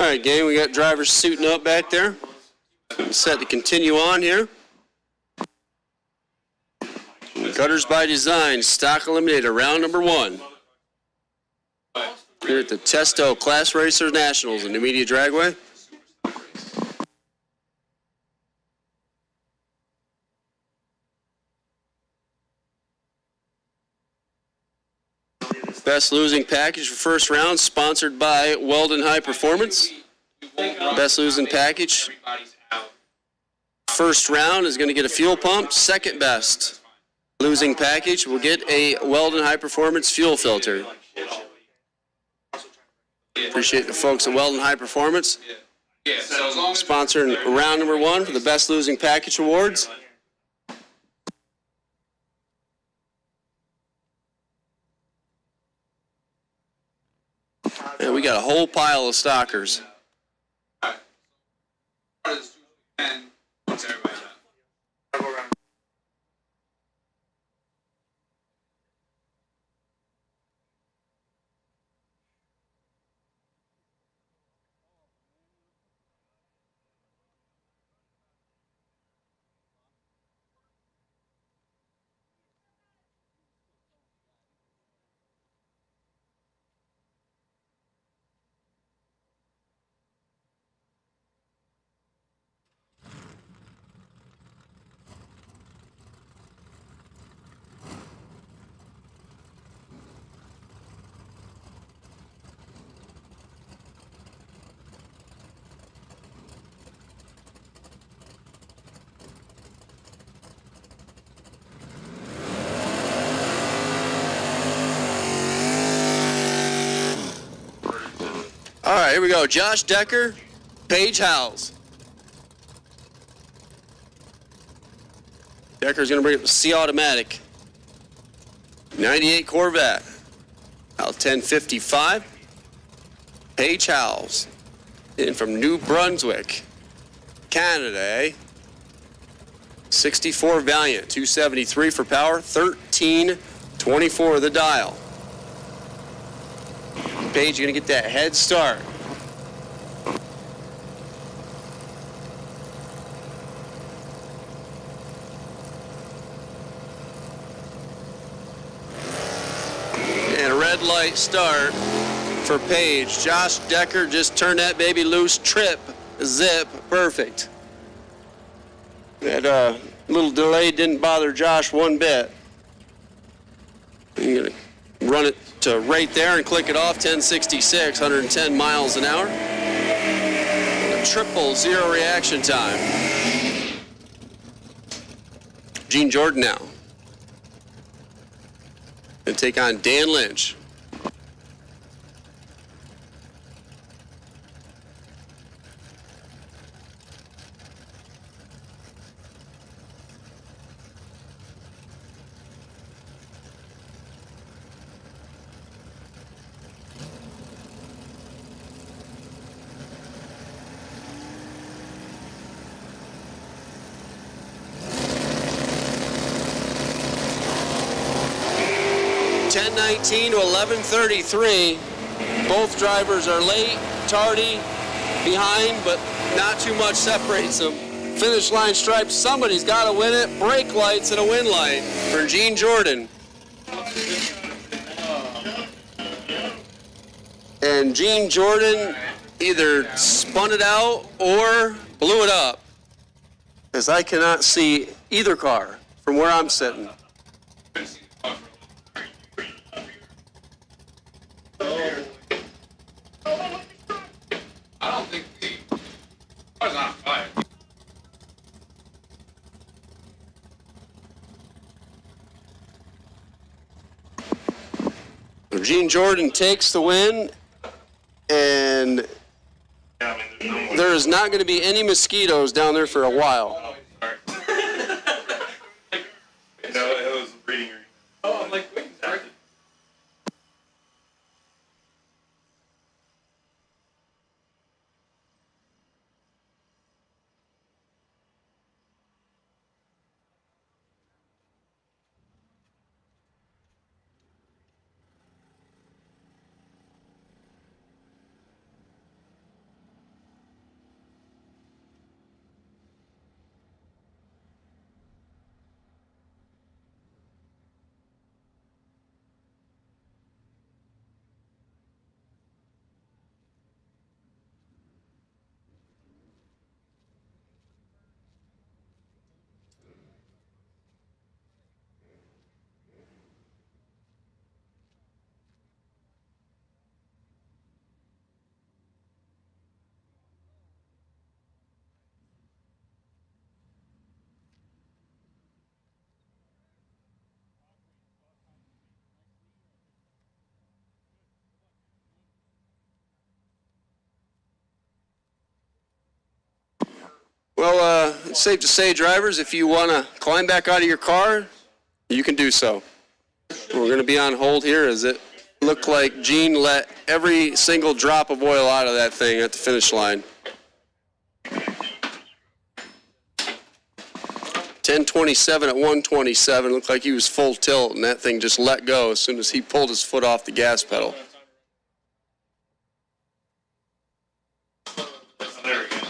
right, gang, we got drivers suiting up back there. Set to continue on here. Gutters by Design, stock eliminator, round number 1. Here at the Testo Class Racer Nationals in Numidia Dragway. Best losing package for first round, sponsored by Weldon High Performance. Best losing package. First round is going to get a fuel pump. Second best losing package will get a Weldon High Performance fuel filter. Appreciate the folks at Weldon High Performance sponsoring round number 1 for the best losing package awards. And we got a whole pile of stockers. All right, here we go. Josh Decker, Paige Howells. Decker's going to bring up the C-Automatic. 98 Corvette. Out 1055. Paige Howells. In from New Brunswick, Canada, eh? 64 Valiant, 273 for power, 1324 the dial. Paige, you're going to get that head start. And a red light start for Paige. Josh Decker just turned that baby loose. Trip, zip, perfect. That little delay didn't bother Josh one bit. You're going to run it to right there and click it off. 1066, 110 miles an hour. A 000 reaction time. Gene Jordan now. And take on Dan Lynch. To 11:33. Both drivers are late, tardy, behind, but not too much separates them. Finish line stripe, somebody's got to win it. Brake lights and a win light for Gene Jordan. And Gene Jordan either spun it out or blew it up, as I cannot see either car from where I'm sitting. I don't think the car's on fire. Gene Jordan takes the win, and there is not going to be any mosquitoes down there for a while. No, it was reading your. Oh, I'm like, wait, sorry. Well, it's safe to say, drivers, if you want to climb back out of your car, you can do so. We're going to be on hold here as it looked like Gene let every single drop of oil out of that thing at the finish line. 10:27 at 1:27. Looked like he was full tilt, and that thing just let go as soon as he pulled his foot off the gas pedal. There we go.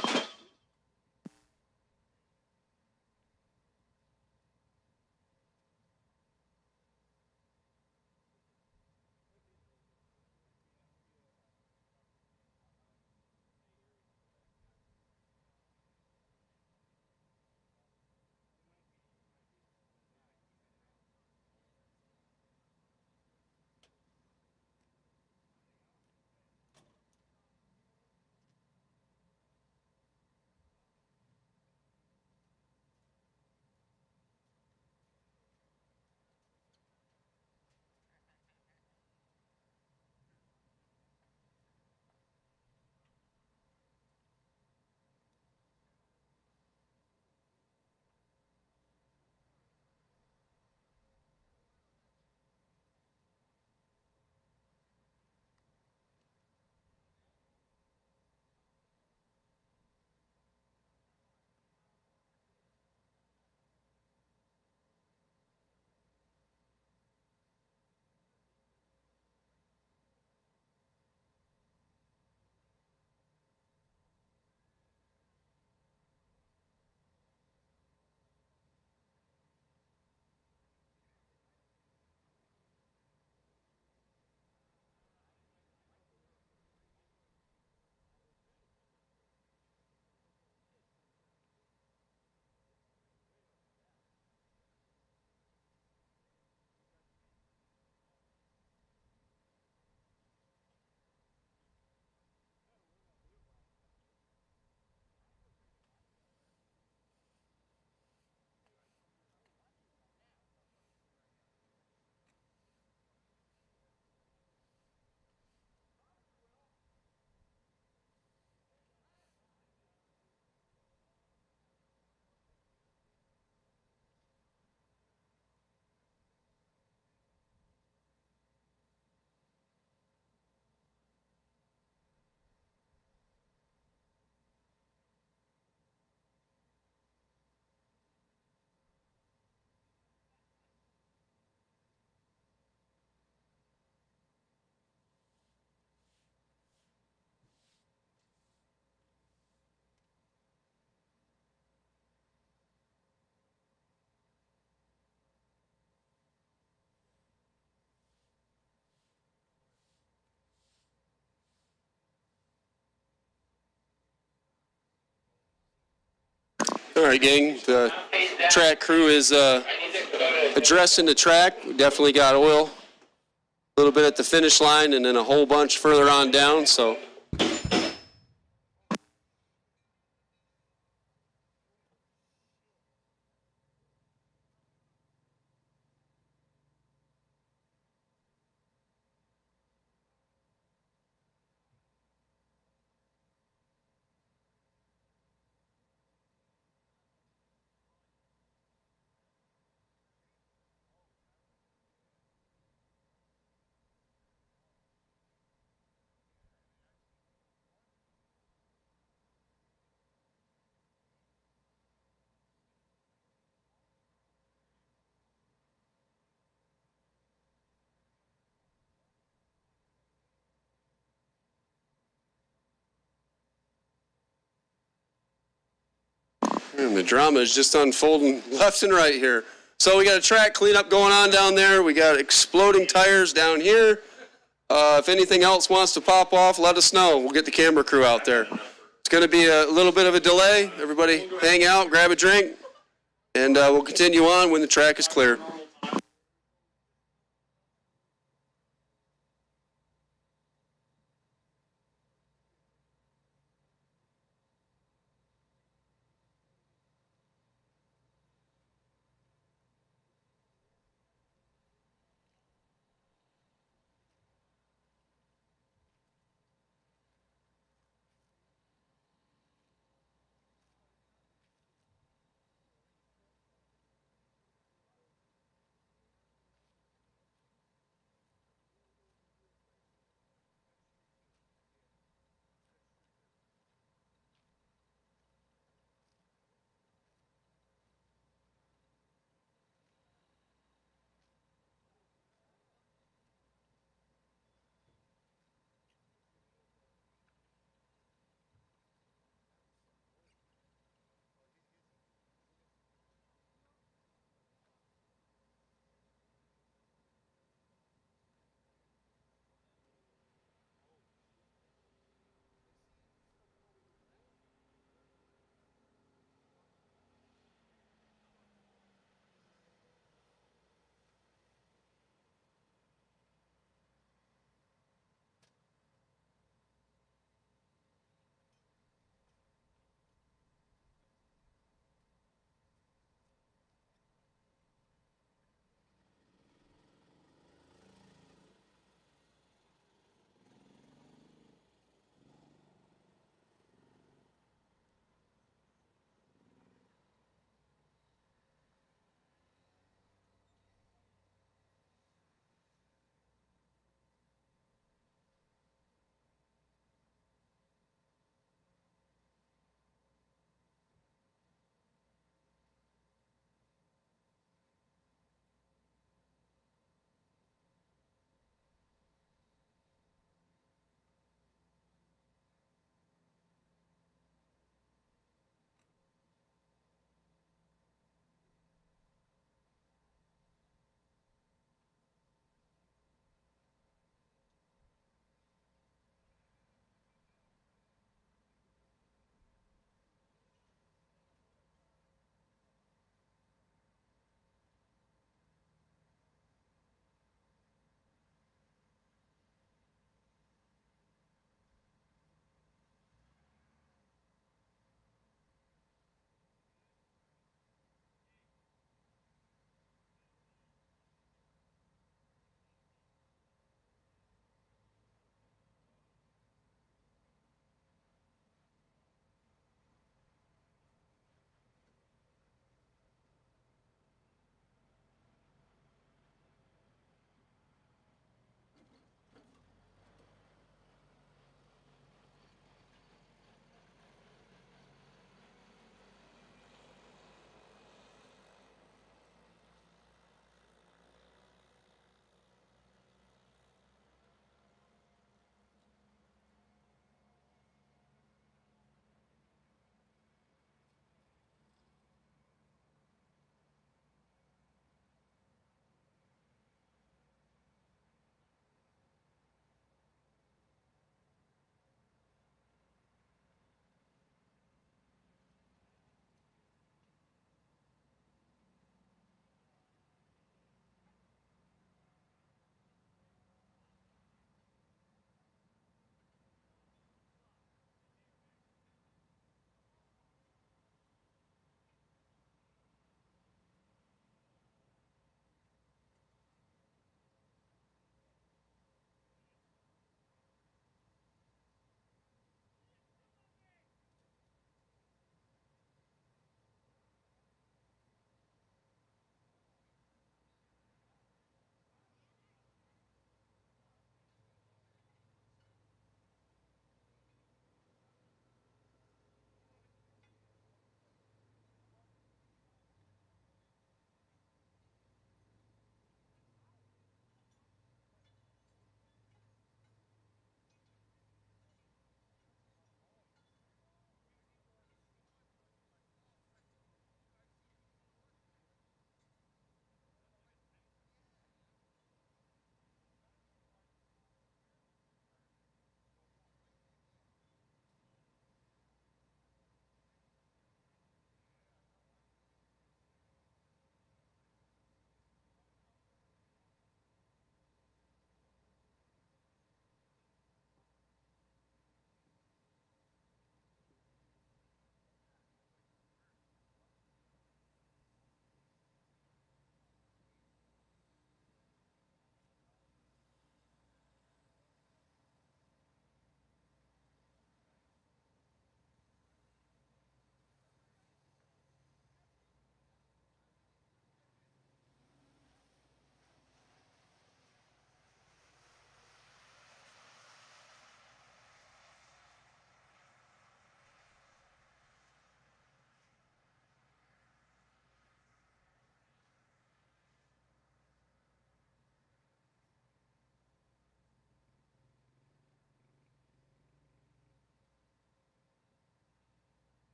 All right, gang. The track crew is addressing the track. We definitely got oil a little bit at the finish line and then a whole bunch further on down. So the drama is just unfolding left and right here. So we got a track cleanup going on down there. We got exploding tires down here. If anything else wants to pop off, let us know. We'll get the camera crew out there. It's going to be a little bit of a delay. Everybody hang out, grab a drink, and we'll continue on when the track is clear.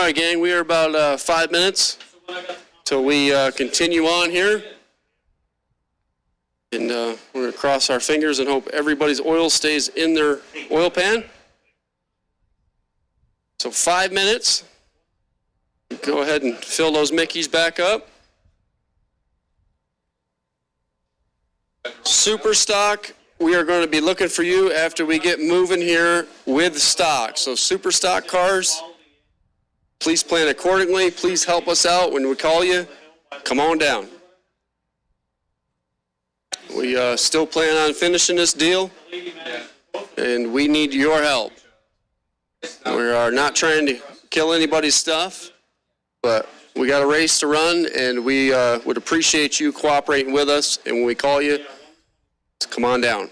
All right, gang, we are about 5 minutes till we continue on here. And we're going to cross our fingers and hope everybody's oil stays in their oil pan. So 5 minutes. Go ahead and fill those Mickeys back up. Super stock, we are going to be looking for you after we get moving here with stock. So super stock cars, please plan accordingly. Please help us out when we call you. Come on down. We still plan on finishing this deal, and we need your help. We are not trying to kill anybody's stuff, but we got a race to run, and we would appreciate you cooperating with us. And when we call you, come on down.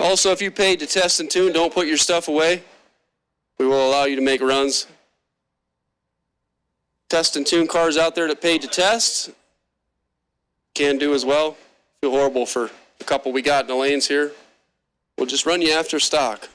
Also, if you paid to test and tune, don't put your stuff away. We will allow you to make runs. Test and tune cars out there that paid to test can do as well. Feel horrible for the couple we got in the lanes here. We'll just run you after stock.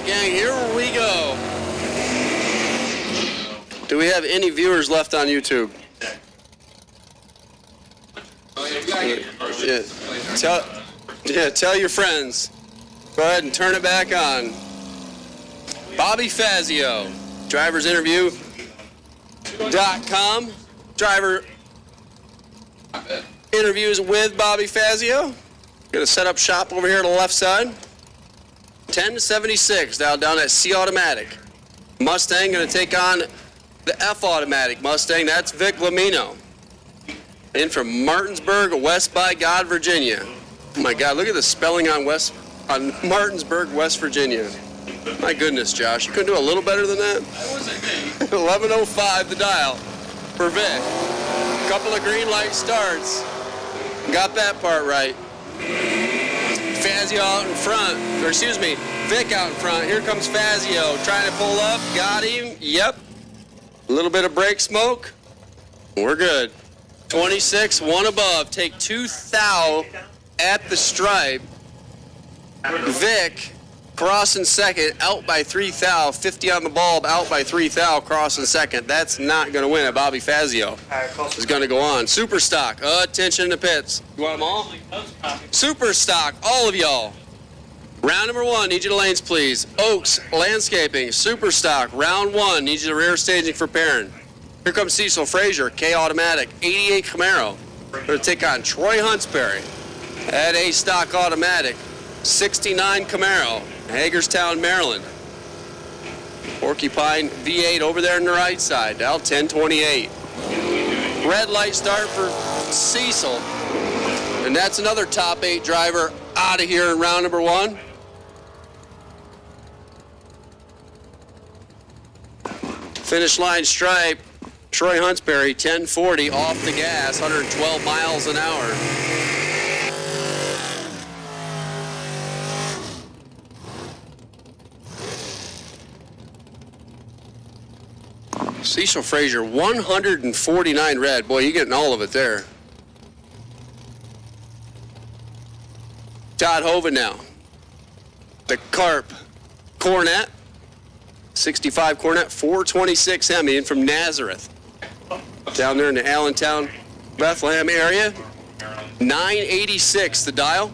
gang, here we go. Do we have any viewers left on YouTube? Tell your friends. Go ahead and turn it back on. Bobby Fazio, driversinterview.com. Driver interviews with Bobby Fazio. Gonna set up shop over here to the left side. 1076 down at C Automatic. Mustang gonna take on the F Automatic Mustang. That's Vic Lamino. In from Martinsburg, West by God, Virginia. Oh my God, look at the spelling on Martinsburg, West Virginia. My goodness, Josh, you couldn't do a little better than that? 11:05 the dial for Vic. Couple of green light starts. Got that part right. Fazio out in front, or excuse me, Vic out in front. Here comes Fazio trying to pull up. Got him. Yep. A little bit of brake smoke. We're good. 26, one above. Take 2 thou at the stripe. Vic crossing second, out by 3 thou. 50 on the bulb, out by 3 thou, crossing second. That's not going to win it. Bobby Fazio is going to go on. Super stock. Attention in the pits. You want them all? Super stock, all of y'all. Round number 1, need you to lanes, please. Oaks Landscaping, Super stock. Round 1, need you to rear staging for Perrin. Here comes Cecil Frazier, K Automatic, 88 Camaro. Going to take on Troy Huntsberry at A Stock Automatic, 69 Camaro, Hagerstown, Maryland. Porcupine V8 over there on the right side, dial 1028. Red light start for Cecil. And that's another top 8 driver out of here in round number 1. Finish line stripe, Troy Huntsberry, 1040 off the gas, 112 miles an hour. Cecil Frazier, 149 red. Boy, you're getting all of it there. Todd Hoven now. The Carp Cornet. 65 Cornet, 426 Hemi in from Nazareth. Down there in the Allentown, Bethlehem area. 986 the dial.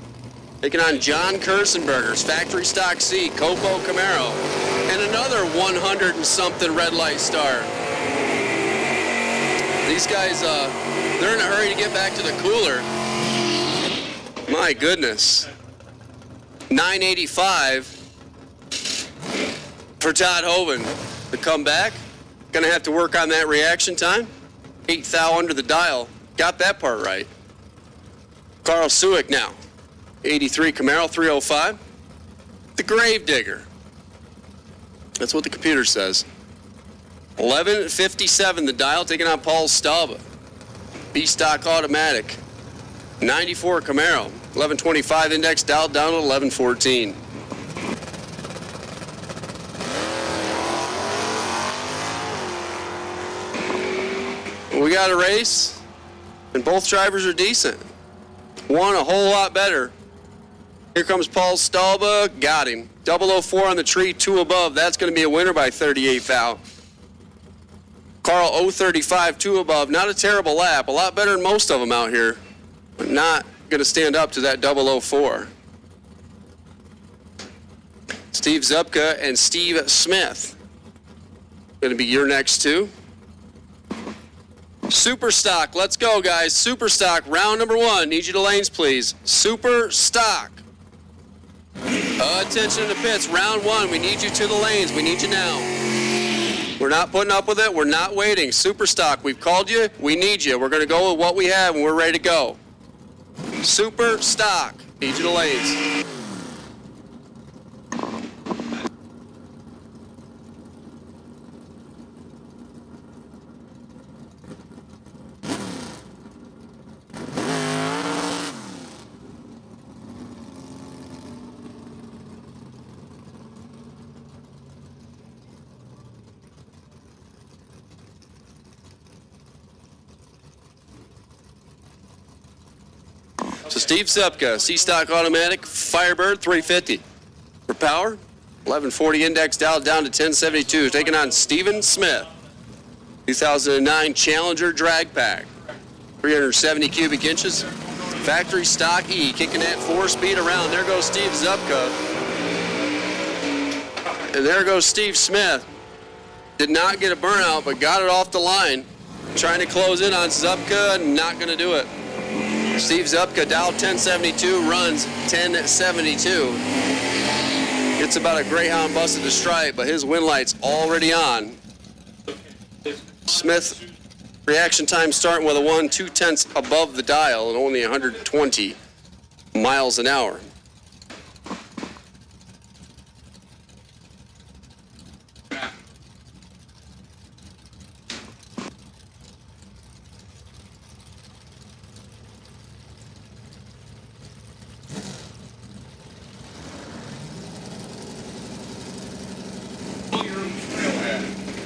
Taking on John Kersenberger's Factory Stock C, Copo Camaro. And another 100 and something red light star. These guys, they're in a hurry to get back to the cooler. My goodness. 985 for Todd Hoven to come back. Gonna have to work on that reaction time. 8 thou under the dial. Got that part right. Carl Suick now. 83 Camaro, 305. The Gravedigger. That's what the computer says. 1157 the dial, taking on Paul Stalba. B-Stock Automatic. 94 Camaro. 1125 index, dialed down to 1114. We got a race, and both drivers are decent. One a whole lot better. Here comes Paul Stalba, got him. 004 on the tree, 2 above. That's going to be a winner by 38 thou. Carl 035, 2 above. Not a terrible lap. A lot better than most of them out here. But not going to stand up to that 004. Steve Zupka and Steve Smith. Going to be your next 2. Super stock, let's go, guys. Super stock, round number 1. Need you to lanes, please. Super stock. Attention to the pits, round 1. We need you to the lanes. We need you now. We're not putting up with it. We're not waiting. Super stock, we've called you. We need you. We're going to go with what we have, and we're ready to go. Super stock. Need you to lanes. So Steve Zupka, C-Stock Automatic, Firebird 350. For power, 1140 index dialed down to 1072. Taking on Steven Smith. 2009 Challenger drag pack. 370 cubic inches. Factory stock E, kicking that 4-speed around. There goes Steve Zupka. And there goes Steve Smith. Did not get a burnout, but got it off the line. Trying to close in on Zupka, not going to do it. Steve Zupka dialed 1072, runs 1072. It's about a Greyhound busted to stripe, but his wind light's already on. Smith, reaction time starting with a 1, 2/10 above the dial and only 120 miles an hour.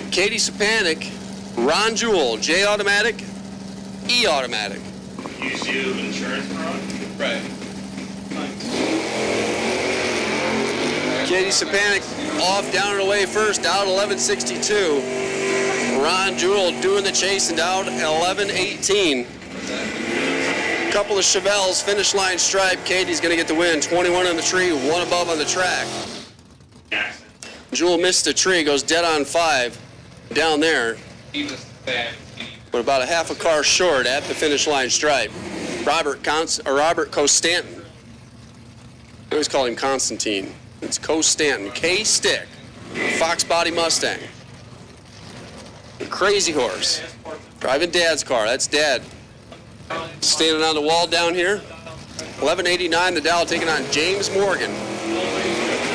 Katie Sapanik, Ron Jewell, J automatic, E automatic. Use you insurance fraud? Right. Katie Sapanik off, down and away first, out 1162. Ron Jewell doing the chase and out 1118. Couple of Chevelles, finish line stripe. Katie's going to get the win. 21 on the tree, 1 above on the track. Jewell missed the tree, goes dead on 5 down there, but about a half a car short at the finish line stripe. Robert Costanton. I always call him Constantine. It's Costanton. K-Stick. Fox Body Mustang. Crazy horse. Driving Dad's car. That's Dad. Standing on the wall down here. 1189 the dial, taking on James Morgan.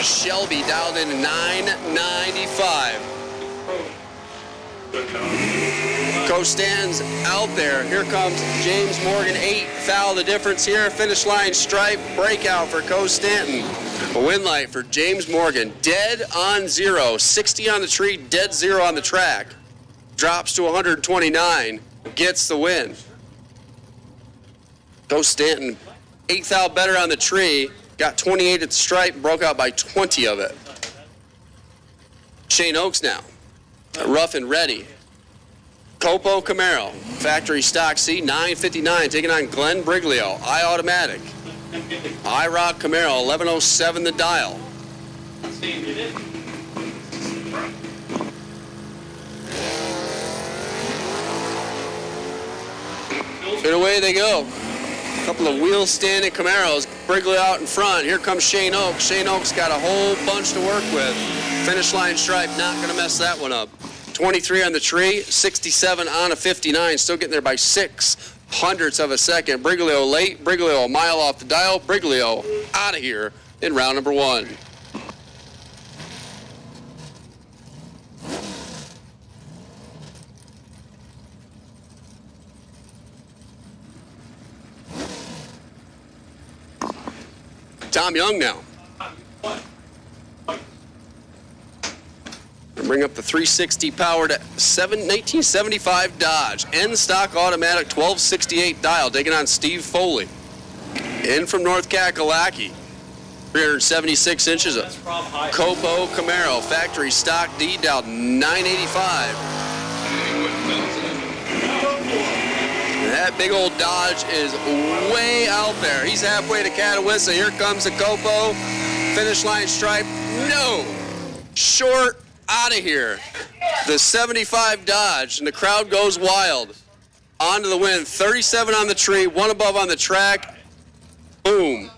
Shelby dialed in 995. Costan's out there. Here comes James Morgan, 8 foul the difference here. Finish line stripe, breakout for Costanton. A win light for James Morgan. Dead on 0, 60 on the tree, dead 0 on the track. Drops to 129, gets the win. Costanton, 8 thou better on the tree, got 28 at the stripe, broke out by 20 of it. Shane Oaks now, rough and ready. Copo Camaro, factory stock C, 959, taking on Glenn Briglio, I automatic. IROC Camaro, 1107 the dial. And away they go. A couple of wheel standing Camaros. Briglio out in front. Here comes Shane Oaks. Shane Oaks got a whole bunch to work with. Finish line stripe, not going to mess that one up. 23 on the tree, 67 on a 59. Still getting there by 0.06 of a second. Briglio late. Briglio a mile off the dial. Briglio out of here in round number 1. Tom Young now. Bring up the 360 powered 1975 Dodge. N stock automatic 1268 dial. Taking on Steve Foley. In from North Kakalaki. 376 inches of Copo Camaro. Factory stock D dial 985. That big old Dodge is way out there. He's halfway to Catawissa. Here comes the Copo. Finish line stripe. No. Short. Out of here. The 75 Dodge, and the crowd goes wild. On to the win. 37 on the tree, 1 above on the track. Boom.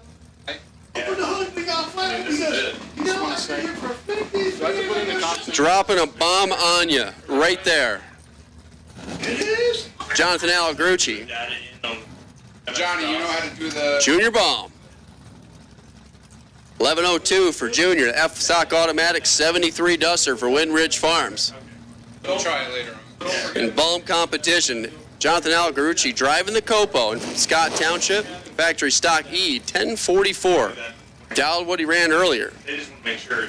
Dropping a bomb on you right there. Jonathan Alagrucci. Johnny, you know how to do the... Junior bomb. 1102 for Junior. F stock automatic 73 Duster for Wind Ridge Farms. We'll try it later on. In bomb competition, Jonathan Alagarucci driving the Copo in Scott Township. Factory stock E 1044. Dialed what he ran earlier. They just want to make sure.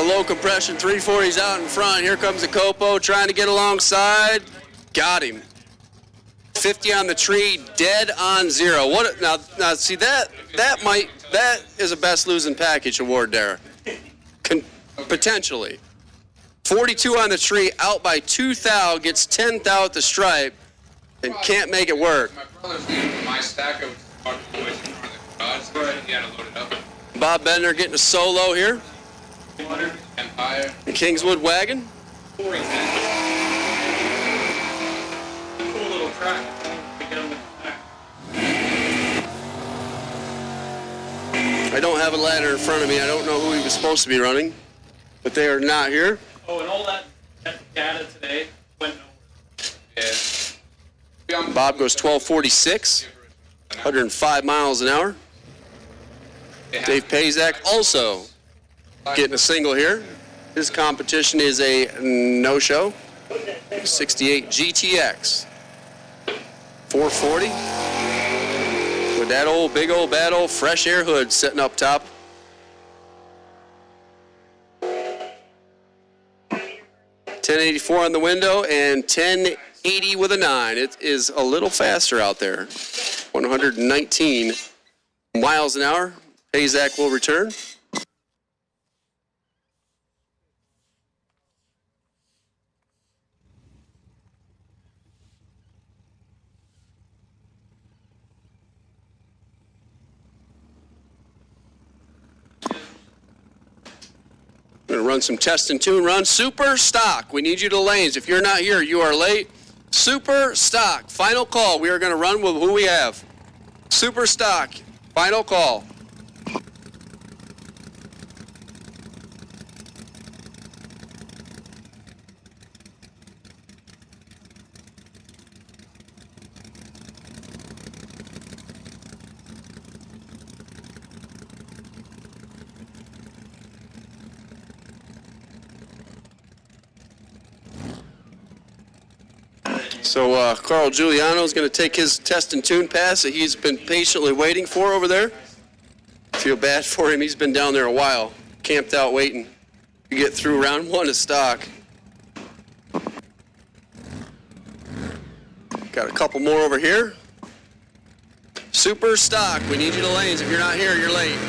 the low compression 340s out in front. Here comes the Copo trying to get alongside. Got him. 50 on the tree, dead on zero. Now see that is a best losing package award there. Potentially. 42 on the tree, out by 2 thou, gets 10 thou at the stripe, and can't make it work. My brother's leaving my stack of parked away from the garage, so he had to load it up. Bob Bender getting a solo here. Empire. The Kingswood wagon. Cool little track. Pick it up with the back. I don't have a ladder in front of me. I don't know who he was supposed to be running, but they are not here. Oh, and all that data today went nowhere. Yeah. Bob goes 1246, 105 miles an hour. Dave Pazak also getting a single here. His competition is a no-show. 68 GTX. 440. With that old, big old, bad old fresh air hood sitting up top. .1084 on the window and 1080 with a 9. It is a little faster out there. 119 miles an hour. Pazak will return. We're going to run some test and tune runs. Super stock. We need you to lanes. If you're not here, you are late. Super stock. Final call. We are going to run with who we have. Super stock. Final call. So Carl Giuliano is going to take his test and tune pass that he's been patiently waiting for over there. Feel bad for him. He's been down there a while, camped out waiting to get through round 1 of stock. Got a couple more over here. Super stock. We need you to lanes. If you're not here, you're late.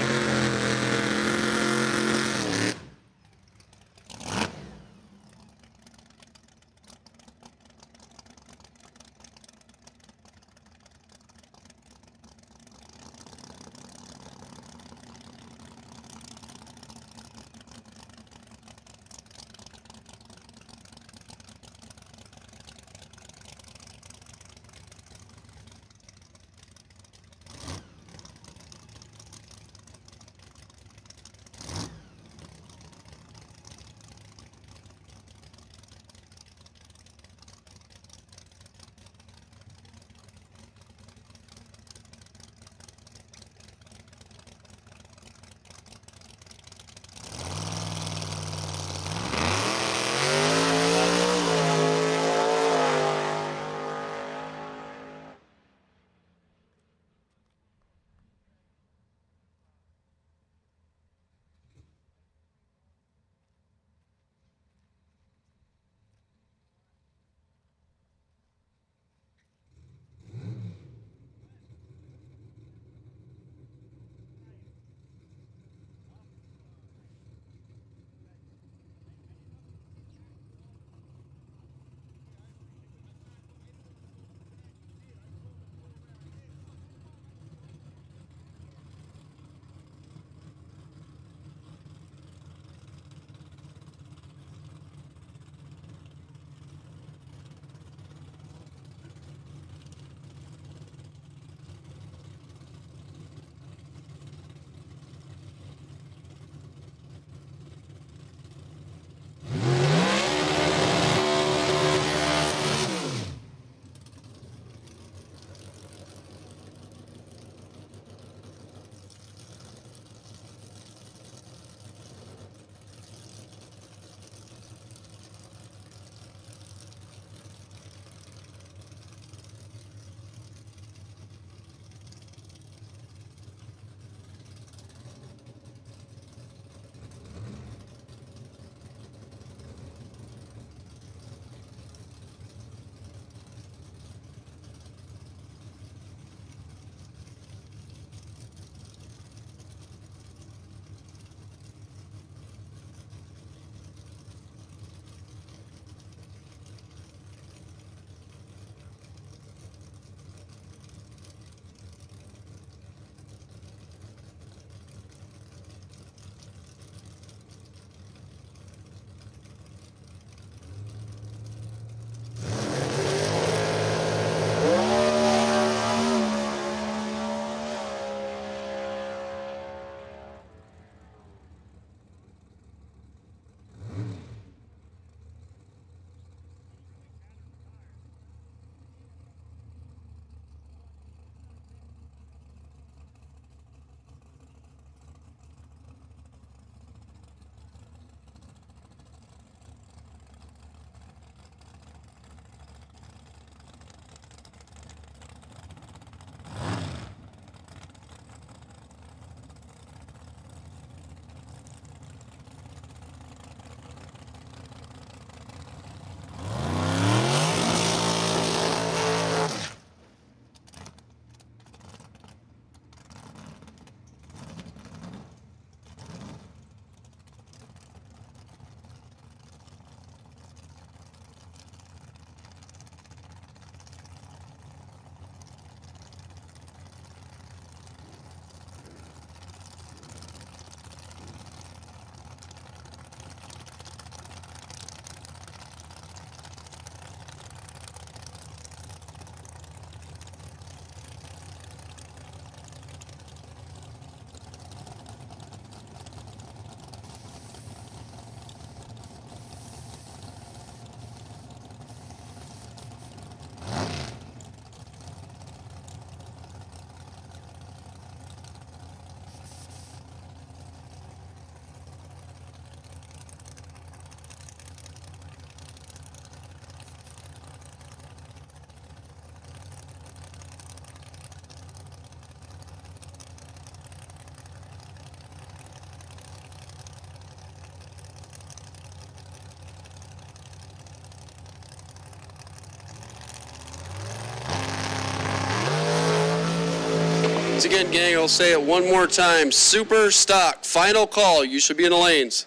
Once again, gang, I'll say it one more time. Super stock, final call. You should be in the lanes.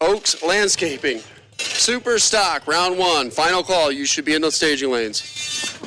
Oaks Landscaping. Super stock, round 1, final call. You should be in the staging lanes.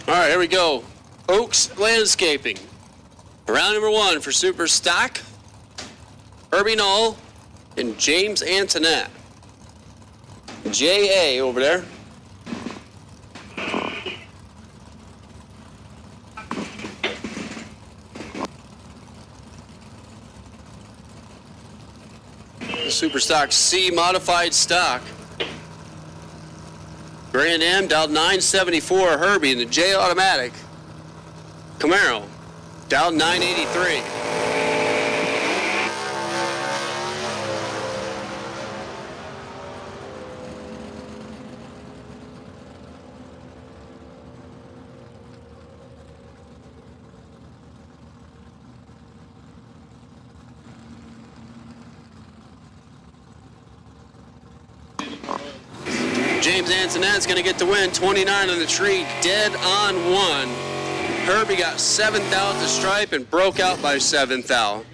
All right, here we go. Oaks Landscaping. Round number 1 for Super Stock. Herbie Knoll and James Antoinette. J.A. over there. The Super Stock C modified stock. Grand Am dialed 974 Herbie, and the J automatic Camaro dialed 983. James Antoinette's going to get the win. 29 on the tree, dead on 1. Herbie got 7th out the stripe and broke out by 7th out.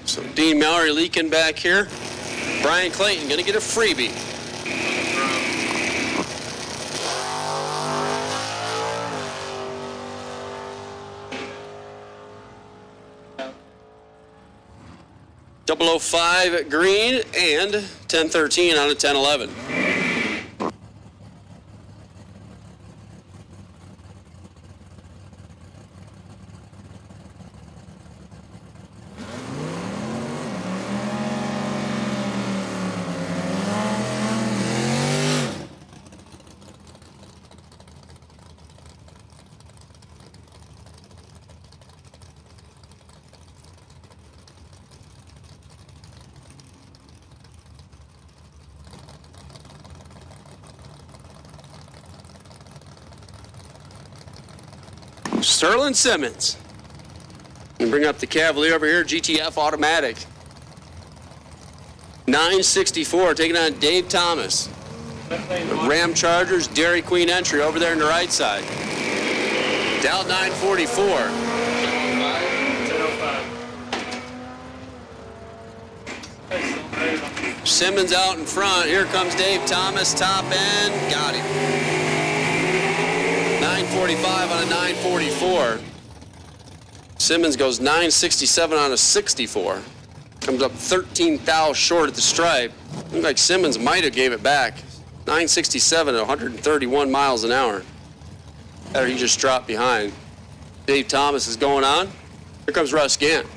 So Dean Mallory leaking back here. Brian Clayton going to get a freebie. .005 at green and 10:13 on a 10:11. Sterling Simmons. And bring up the Cavalier over here, GTF automatic. 964, taking on Dave Thomas. Ram Chargers, Dairy Queen entry over there on the right side. Dow 944. 10:05. Simmons out in front. Here comes Dave Thomas, top end. Got him. 945 on a 944. Simmons goes 967 on a 64. Comes up 13 thou short at the stripe. Looks like Simmons might have gave it back. 967 at 131 miles an hour. Or he just dropped behind. Dave Thomas is going on. Here comes Russ Gant.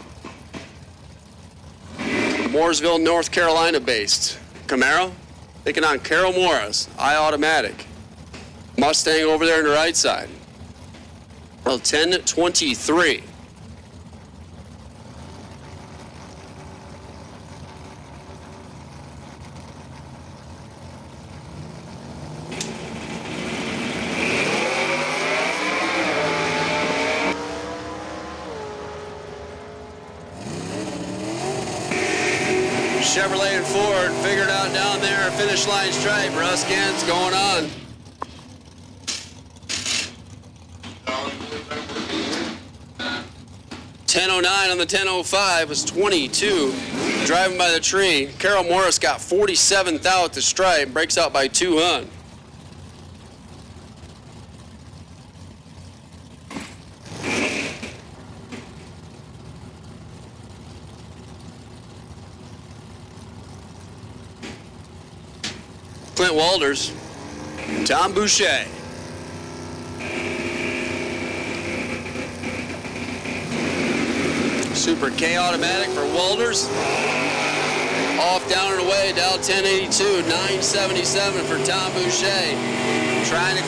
Mooresville, North Carolina based. Camaro taking on Carol Morris, I-automatic. Mustang over there on the right side. Well, 10:23. Chevrolet and Ford figured out down there, finish line stripe. Russ Gant's going on. .1009 on the 10:05 was 22. Driving by the tree. Carol Morris got 47th out at the stripe, breaks out by 200. Clint Walters, Tom Boucher. Super K automatic for Walters. Off, down, and away, Dow 1082, 977 for Tom Boucher. Trying to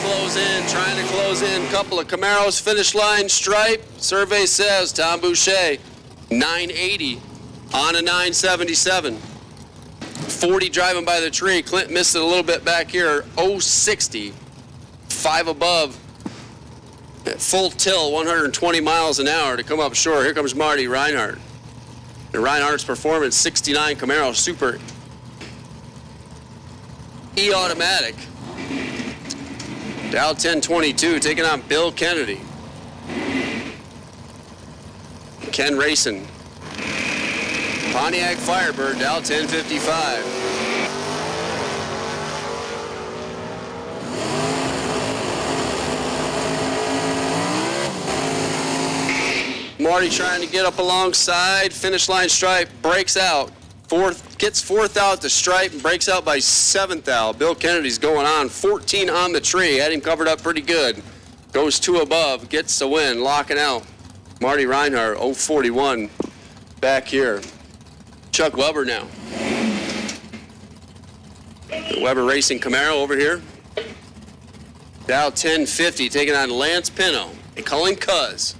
close in, Couple of Camaros, finish line stripe. Survey says Tom Boucher, 980 on a 977. 40 driving by the tree. Clint missed it a little bit back here. 060, 5 above. At full tilt, 120 miles an hour to come up short. Here comes Marty Reinhardt. The Reinhardt's Performance 69 Camaro Super E-automatic. Dow 1022 taking on Bill Kennedy. Ken Racing. Pontiac Firebird, Dow 1055. Marty trying to get up alongside, finish line stripe, breaks out. Gets 4th out the stripe and breaks out by 7th out. Bill Kennedy's going on, 14 on the tree, had him covered up pretty good. Goes 2 above, gets the win, locking out. Marty Reinhardt, 041 back here. Chuck Weber now. The Weber Racing Camaro over here. Dow 1050 taking on Lance Pino and Colin Cuz.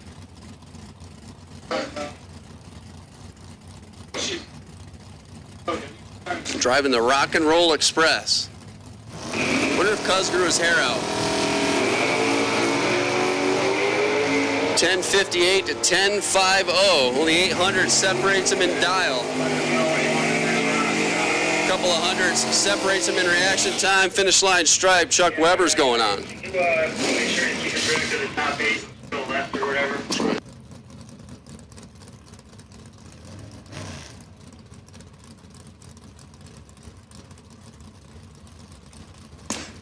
driving the Rock and Roll Express. Wonder if Cuz grew his hair out. 10:58 to 10:50. Only 800 separates him in dial. A couple of hundreds separates him in reaction time. Finish line stripe. Chuck Weber's going on. Make sure to keep it through to the top 8, go left or whatever.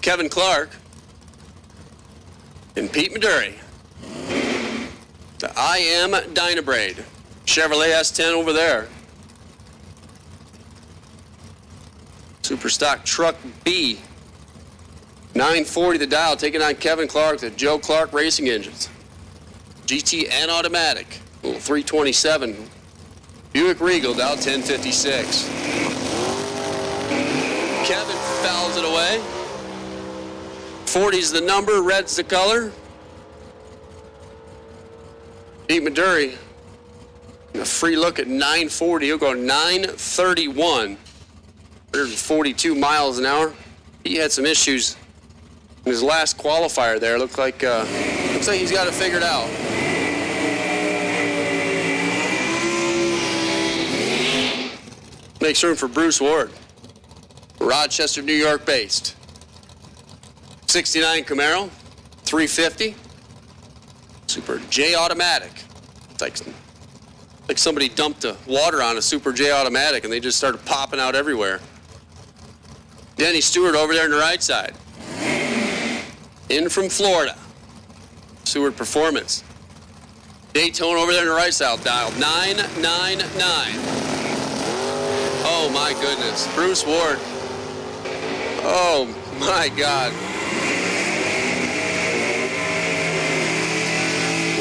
Kevin Clark and Pete Maduri. The I Am Dynabrade. Chevrolet S10 over there. Super stock truck B. 940 the dial, taking on Kevin Clark, the Joe Clark Racing Engines. GT and automatic. Little 327. Buick Regal, dial 1056. Kevin fouls it away. 40's the number, red's the color. Pete Maduri, a free look at 940. He'll go 931. 142 miles an hour. He had some issues in his last qualifier there. Looks like he's got it figured out. Makes room for Bruce Ward. Rochester, New York based. 69 Camaro, 350. Super J automatic. It's like somebody dumped the water on a Super J automatic and they just started popping out everywhere. Denny Stewart over there on the right side. In from Florida. Stewart Performance. Daytona over there on the right side, dial 999. Oh my goodness. Bruce Ward. Oh my God.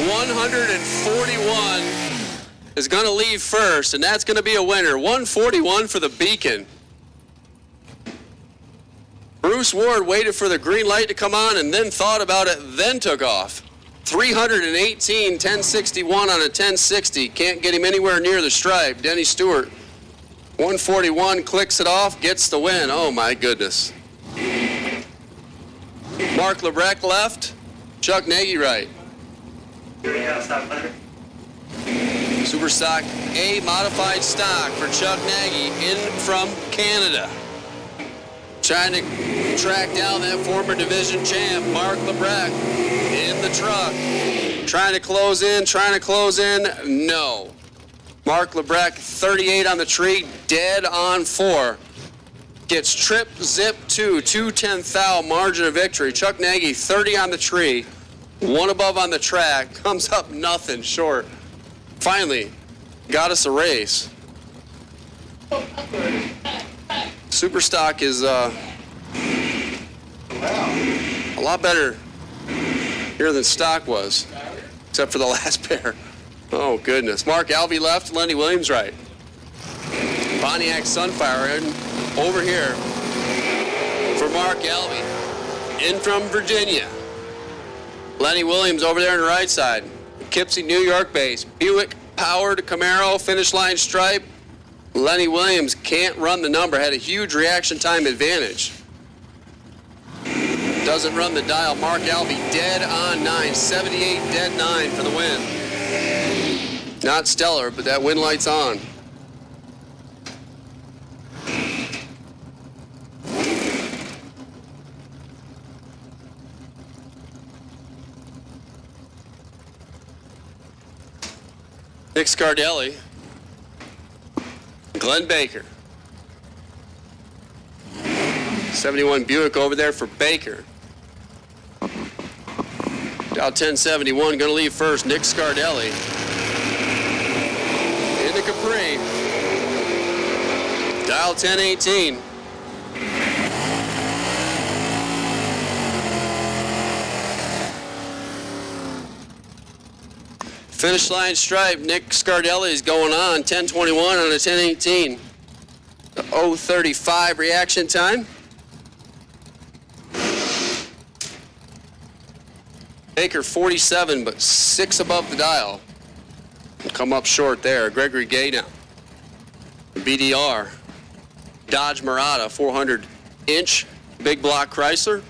141 is going to leave first, and that's going to be a winner. 141 for the Beacon. Bruce Ward waited for the green light to come on and then thought about it, then took off. 318, 1061 on a 1060. Can't get him anywhere near the stripe. Denny Stewart, 141, clicks it off, gets the win. Oh, my goodness. Mark Lebrecht left. Chuck Nagy right. Super stock A modified stock for Chuck Nagy in from Canada. Trying to track down that former division champ, Mark Lebrecht, in the truck. Trying to close in, no. Mark Lebrecht, 38 on the tree, dead on 4. Gets trip, zip 210 thou, margin of victory. Chuck Nagy, 30 on the tree, 1 above on the track, comes up nothing short. Finally, got us a race. Superstock is a lot better here than stock was, except for the last pair. Oh, goodness. Mark Alvey left, Lenny Williams right. Pontiac Sunfire over here for Mark Alvey. In from Virginia. Lenny Williams over there on the right side. Poughkeepsie, New York base. Buick powered Camaro, finish line stripe. Lenny Williams can't run the number, had a huge reaction time advantage. Doesn't run the dial. Mark Alvey dead on 9, 78 dead 9 for the win. Not stellar, but that win light's on. Nick Scardelli. Glenn Baker. 71 Buick over there for Baker. Dial 1071, going to leave first, Nick Scardelli. Into Capri. Dial 1018. Finish line stripe, Nick Scardelli is going on, 1021 on a 1018. The 035 reaction time. Baker 47, but 6 above the dial. Come up short there. Gregory Gay now. BDR. Dodge Murata 400-inch big block Chrysler.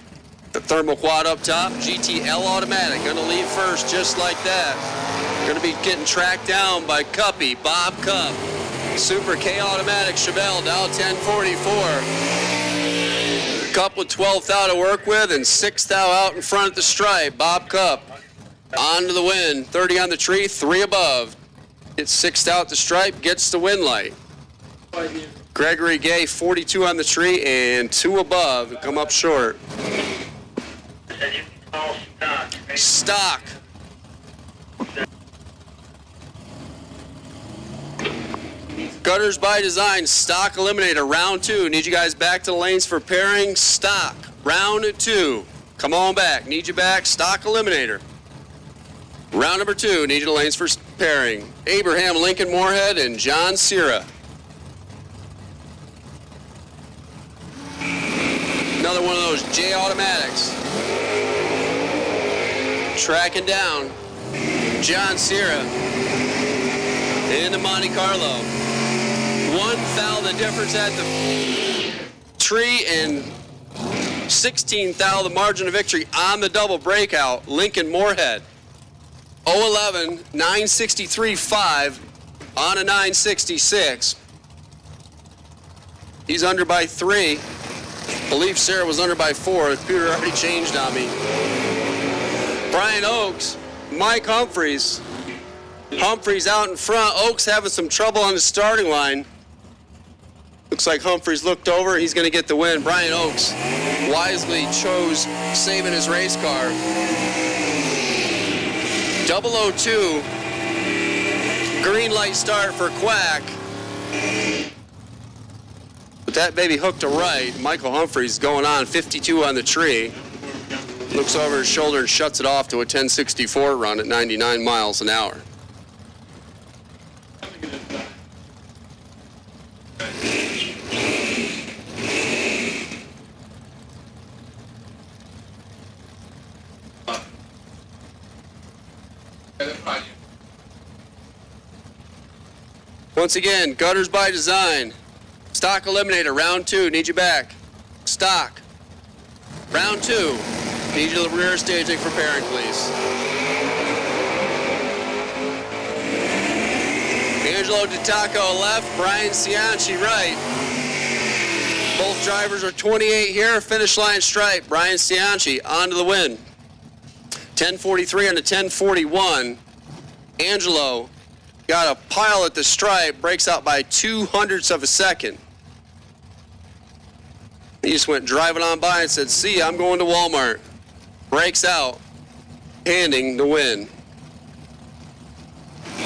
The thermal quad up top, GTL automatic, gonna leave first just like that. Gonna be getting tracked down by Cuppy, Bob Cupp. Super K automatic Chevelle, Dow 1044. Cupp with 12th thou to work with and 6th thou out in front at the stripe. Bob Cupp on to the win, 30 on the tree, 3 above. Gets 6th out the stripe, gets the win light. Gregory Gay, 42 on the tree and 2 above, come up short. Stock. Gutters by design, stock eliminator, round 2. Need you guys back to the lanes for pairing, stock. Round 2. Come on back, need you back, stock eliminator. Round number 2, need you to lanes for pairing. Abraham Lincoln Moorhead and John Sierra. Another one of those J automatics. Tracking down John Sierra into Monte Carlo. 1 thou the difference at the tree and 16 thou the margin of victory on the double breakout. Lincoln Moorhead 011 963.5 on a 966. He's under by 3. Believe Sarah was under by 4. The computer already changed on me. Brian Oakes, Mike Humphreys. Humphreys out in front. Oakes having some trouble on the starting line. Looks like Humphreys looked over. He's going to get the win. Brian Oakes wisely chose saving his race car. 002. Green light start for Quack. But that baby hooked to right. Michael Humphreys going on 52 on the tree. Looks over his shoulder and shuts it off to a 1064 run at 99 miles an hour. Once again, gutters by design. Stock eliminator, round 2, need you back. Stock. Round 2. Need you to the rear staging for pairing, please. Angelo DiTacco left, Brian Cianci right. Both drivers are 28 here, finish line stripe. Brian Cianci on to the win. 1043 on the 1041. Angelo got a pile at the stripe, breaks out by 0.02 of a second. He just went driving on by and said, see ya, I'm going to Walmart. Breaks out, handing the win.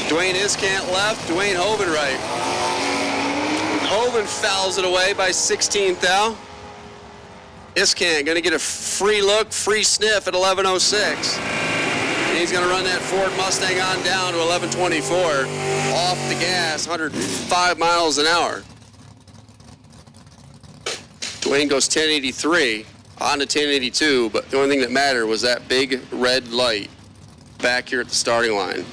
Dwayne Iskant left, Dwayne Hoven right. Hoven fouls it away by 16th thou. Iskant gonna get a free look, free sniff at 11:06. He's gonna run that Ford Mustang on down to 11:24. Off the gas, 105 miles an hour. Dwayne goes 1083 on to 1082, but the only thing that mattered was that big red light back here at the starting line.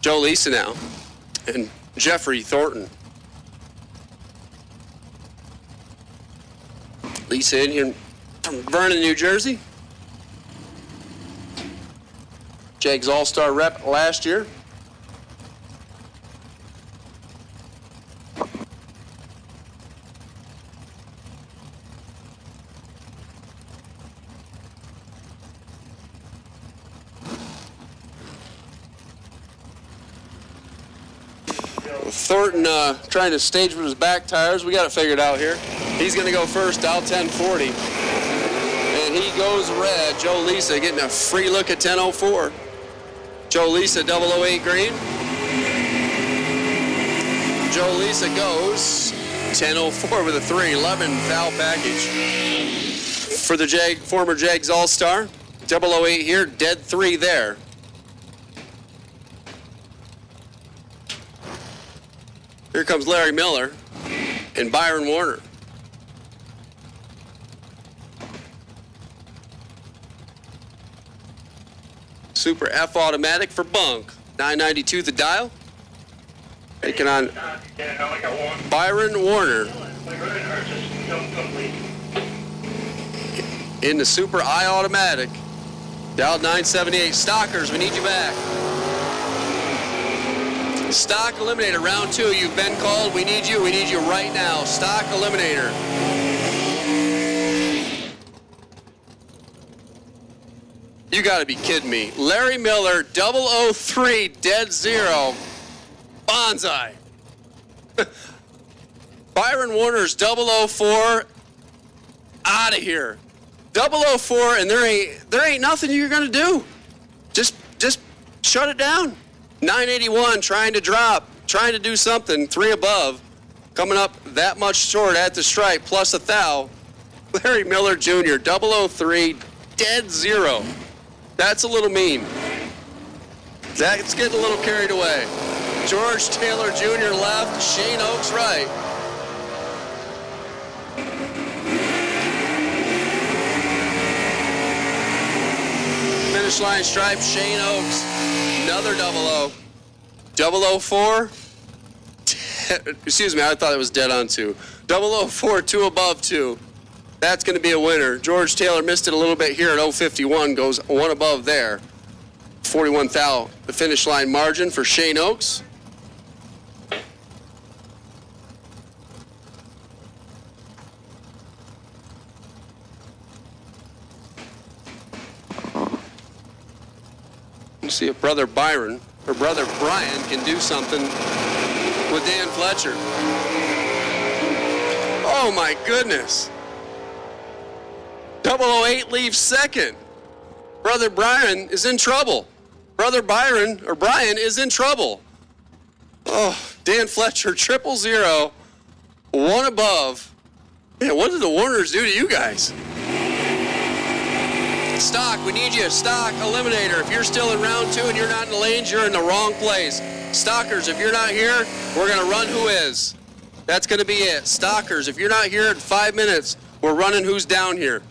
Joe Lisa now and Jeffrey Thornton. Lisa in here from Vernon, New Jersey. Jags All-Star rep last year. Thornton trying to stage with his back tires. We got it figured out here. He's going to go first, Dow 1040. And he goes red. Joe Lisa getting a free look at 1004. Joe Lisa 008 green. Joe Lisa goes 1004 with a 311 foul package. For the former Jags All-Star, 008 here, dead 3 there. Here comes Larry Miller and Byron Warner. Super F automatic for bunk. 992 the dial. Taking on Byron Warner in the Super I automatic. Dial 978. Stockers, we need you back. Stock Eliminator, round 2. You've been called. We need you. We need you right now. Stock Eliminator. You got to be kidding me. Larry Miller, 003, dead zero. Bonsai. Byron Warner's 004. Out of here. 004, and there ain't nothing you're gonna do. Just shut it down. 981, trying to drop, trying to do something. 3 above, coming up that much short at the stripe, plus a thou. Larry Miller Jr., 003, dead zero. That's a little mean. That's getting a little carried away. George Taylor Jr. left, Shane Oaks right. Finish line stripe, Shane Oaks, another 00. 004, excuse me, I thought it was dead on 2. 004, 2 above 2. That's going to be a winner. George Taylor missed it a little bit here at 051, goes 1 above there. 41 thou, the finish line margin for Shane Oaks. Let's see if Brother Byron or Brother Brian can do something with Dan Fletcher. Oh my goodness. 008 leaves second. Brother Brian is in trouble. Brother Byron or Brian is in trouble. Oh, Dan Fletcher, 000, 1 above. Man, what did the Warners do to you guys? Stock, we need you. Stock Eliminator. If you're still in round 2 and you're not in the lanes, you're in the wrong place. Stockers, if you're not here, we're going to run who is. That's going to be it. Stockers, if you're not here in 5 minutes, we're running who's down here.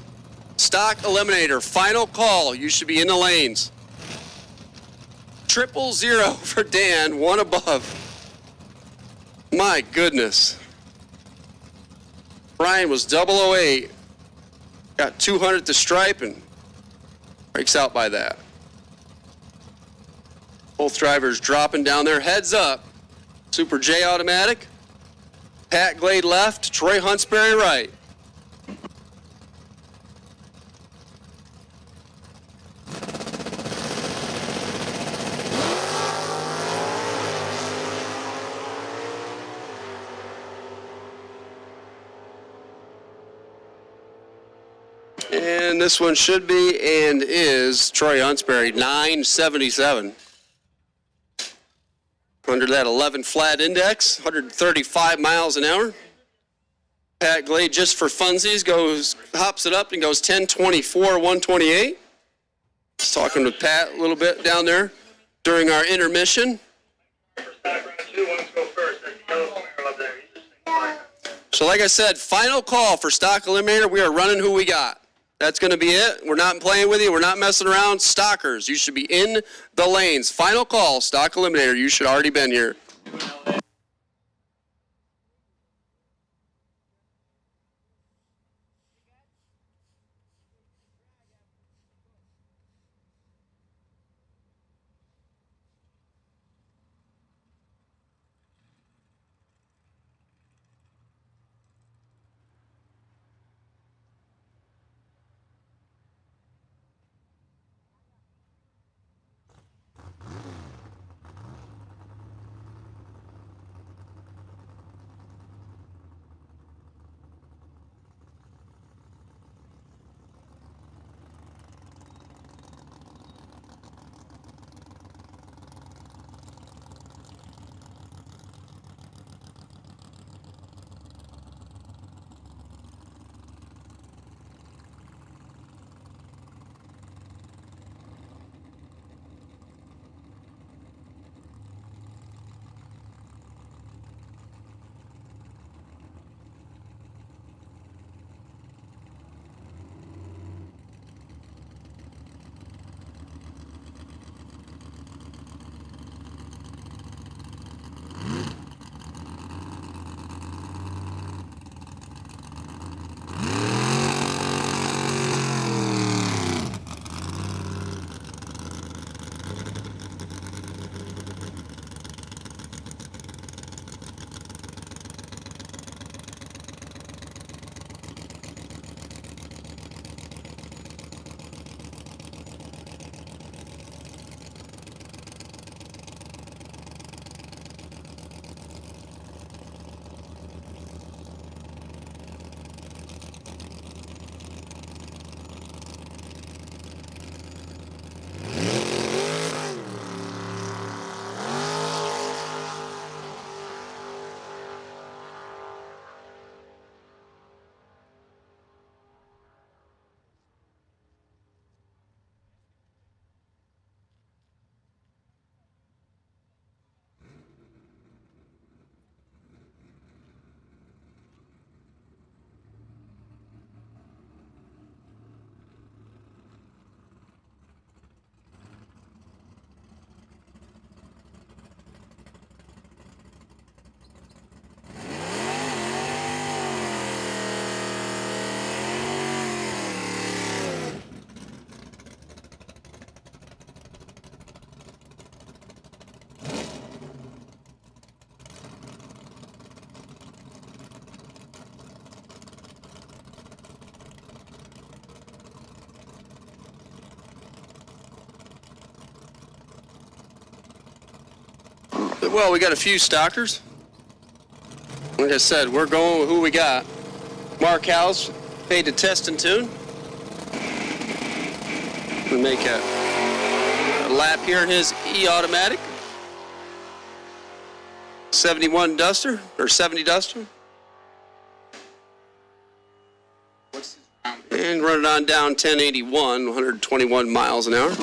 Stock Eliminator, final call. You should be in the lanes. 000 for Dan, 1 above. My goodness. Brian was 008. Got 200 at the stripe and breaks out by that. Both drivers dropping down there, heads up. Super J automatic. Pat Glade left, Troy Huntsberry right. And this one should be and is Troy Huntsberry, 977. Under that 11 flat index, 135 miles an hour. Pat Glade, just for funsies, hops it up and goes 1024, 128. Just talking with Pat a little bit down there during our intermission. So like I said, final call for Stock Eliminator. We are running who we got. That's going to be it. We're not playing with you. We're not messing around. Stockers, you should be in the lanes. Final call, Stock Eliminator. You should already been here. Well, we got a few stockers. Like I said, we're going with who we got. Mark House, paid to test and tune. We make a lap here in his E-Automatic. 71 Duster, or 70 Duster. What's his round? And run it on down 1081, 121 miles an hour.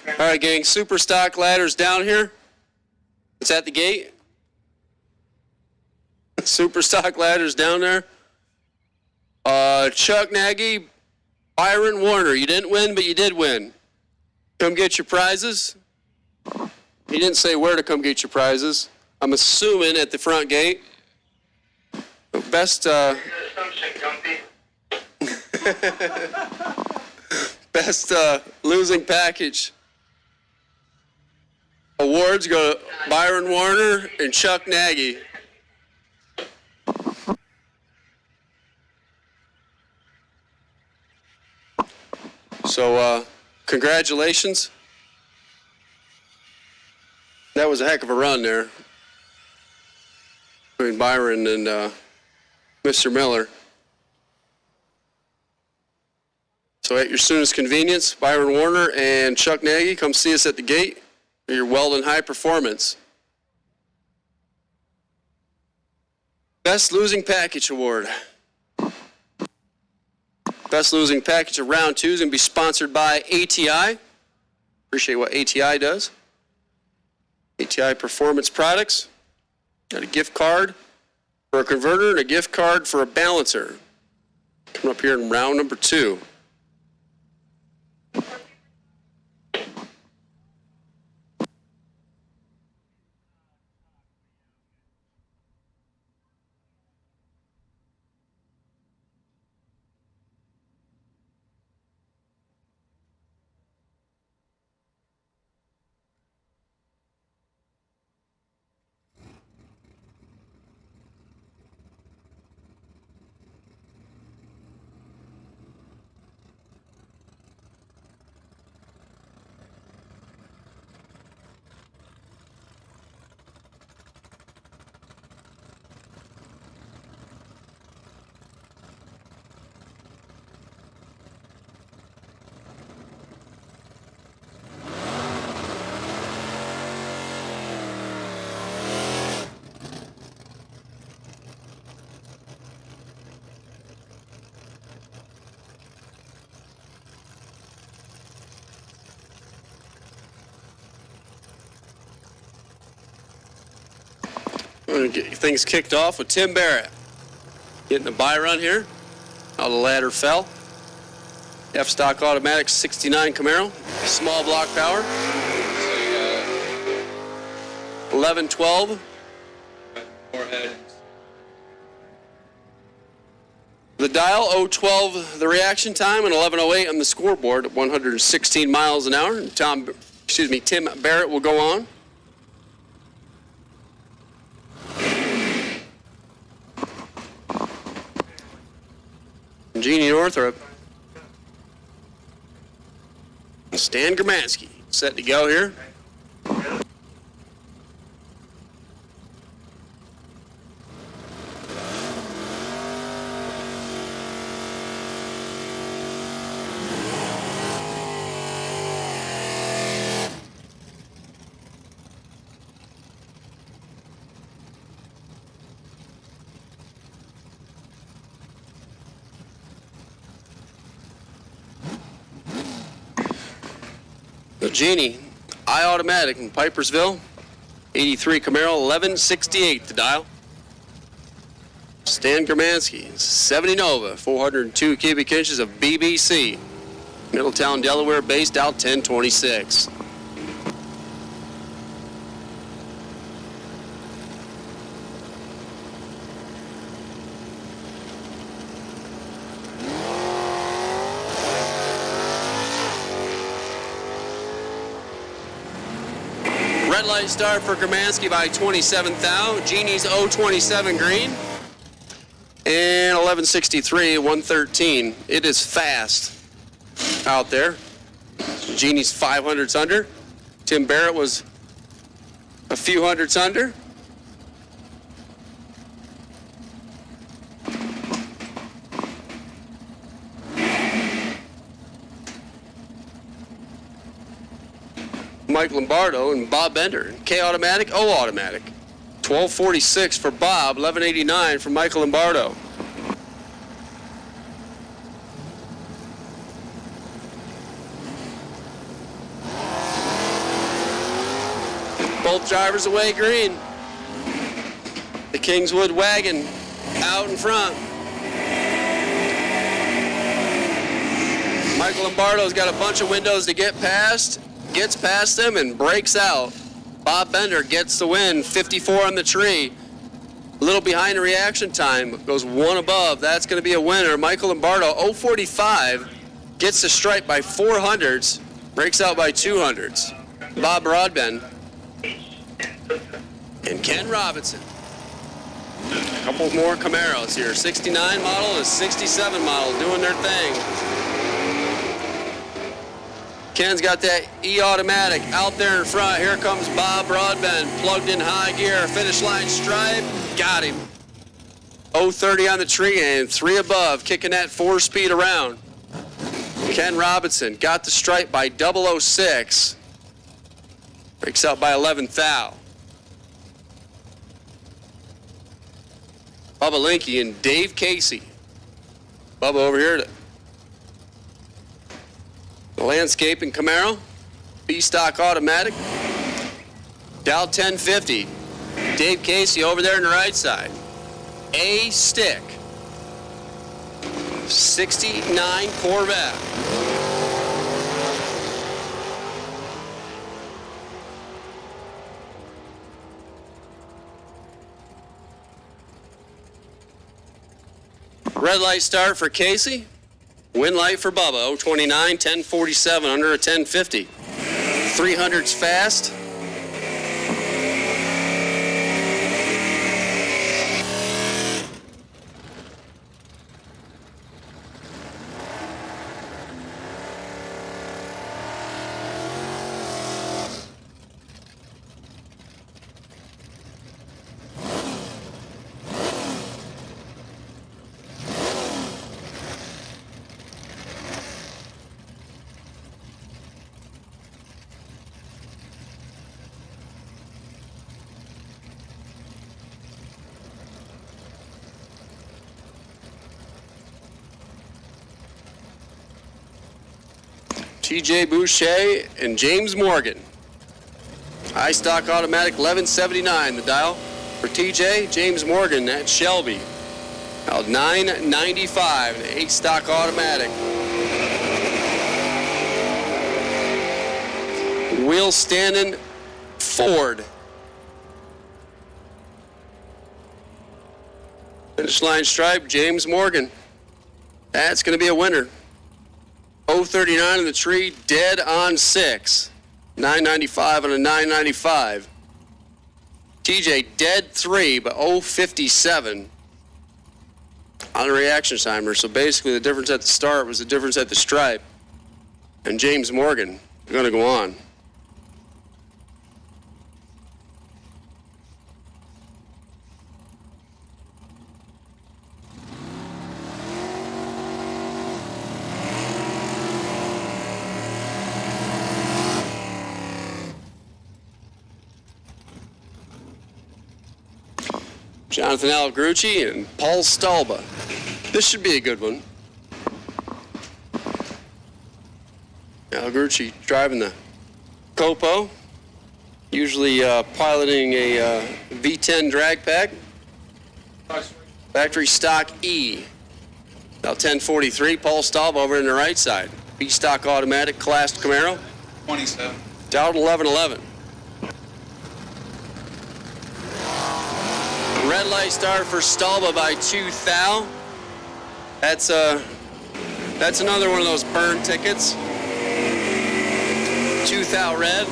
All right, gang, super stock ladders down here. It's at the gate. Super stock ladders down there. Chuck Nagy, Byron Warner. You didn't win, but you did win. Come get your prizes. He didn't say where to come get your prizes. I'm assuming at the front gate. Best best losing package awards go to Byron Warner and Chuck Nagy. So congratulations. That was a heck of a run there between Byron and Mr. Miller. So at your soonest convenience, Byron Warner and Chuck Nagy, come see us at the gate for your Weldon High Performance. Best Losing Package Award. Best Losing Package of Round 2 is going to be sponsored by ATI. Appreciate what ATI does. ATI Performance Products. Got a gift card for a converter and a gift card for a balancer. Coming up here in round number 2. We're going to get things kicked off with Tim Barrett. Getting a buy run here. How the ladder fell. F-Stock Automatic 69 Camaro. Small block power. 1112. Forehead. The dial 012 the reaction time and 1108 on the scoreboard at 116 miles an hour. And Tim Barrett will go on. Genie Northrop. Stan Gramansky set to go here. The Genie, I-Automatic in Pipersville, 83 Camaro, 1168 the dial. Stan Gramansky, 70 Nova, 402 cubic inches of BBC. Middletown, Delaware, based out 1026. Red light start for Gramansky by 27 thou. Genie's 027 green. And 1163, 113. It is fast out there. Genie's 500s under. Tim Barrett was a few hundredths under. Mike Lombardo and Bob Bender. K-Automatic, O-Automatic. 1246 for Bob, 1189 for Michael Lombardo. Both drivers away green. The Kingswood wagon out in front. Michael Lombardo's got a bunch of windows to get past, gets past them and breaks out. Bob Bender gets the win, 54 on the tree. A little behind the reaction time, goes one above. That's going to be a winner. Michael Lombardo, 045, gets the stripe by 400s, breaks out by 200s. Bob Broadbent and Ken Robinson. A couple more Camaros here. 69 model and 67 model doing their thing. Ken's got that E-automatic out there in front. Here comes Bob Broadbent, plugged in high gear, finish line stripe, got him. 030 on the tree and 3 above, kicking that 4-speed around. Ken Robinson got the stripe by 006, breaks out by 11 thou. Bubba Linky and Dave Casey. Bubba over here to the Landscaping Camaro, B-Stock Automatic, Dow 1050. Dave Casey over there on the right side. A-Stick, 69 Corvette. Red light start for Casey. Win light for Bubba, 029, 1047, under a 1050. 300's fast. TJ Boucher and James Morgan. High stock automatic 1179, the dial for TJ. James Morgan at Shelby. Now 995, the 8 stock automatic. Will Standing Ford. Finish line stripe, James Morgan. That's going to be a winner. 039 in the tree, dead on 6. 995 on a 995. TJ dead 3, but 057 on the reaction timer. So basically the difference at the start was the difference at the stripe. And James Morgan going to go on. Jonathan Algrucci and Paul Stalba. This should be a good one. Algrucci driving the Copo, usually piloting a V10 drag pack. Factory stock E. Now 1043, Paul Stalba over in the right side. B-stock automatic, classed Camaro. 27. Dowd 1111. Red light start for Stalba by 2 thou. That's another one of those burn tickets. 2 thou red.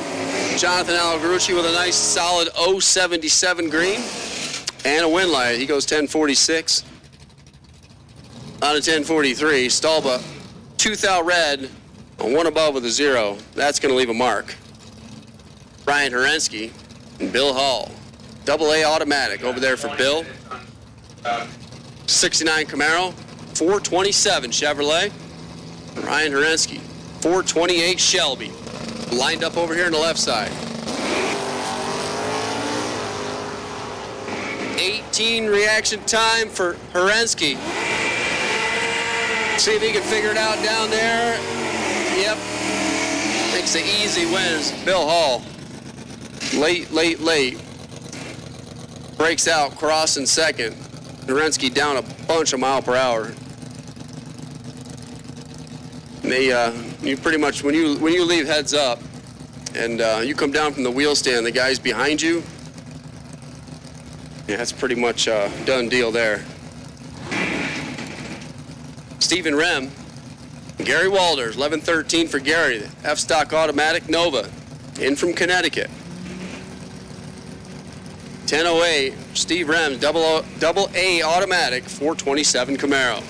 Jonathan Algrucci with a nice solid 077 green and a win light. He goes 1046 on a 1043. Stalba 2 thou red, a 1 above with a 0. That's going to leave a mark. Brian Herensky and Bill Hall. AA automatic over there for Bill. 69 Camaro, 427 Chevrolet. Ryan Herensky, 428 Shelby. Lined up over here on the left side. 18 reaction time for Herensky. See if he can figure it out down there. Yep. Makes the easy wins. Bill Hall. late. Breaks out, crossing second. Narensky down a bunch of mile per hour. They, you pretty much, when you leave heads up and you come down from the wheel stand, the guys behind you, yeah, that's pretty much a done deal there. Stephen Rem, Gary Walders, 11:13 for Gary, F-Stock Automatic Nova, in from Connecticut. 10:08, Steve Rems, double A Automatic, 427 Camaro.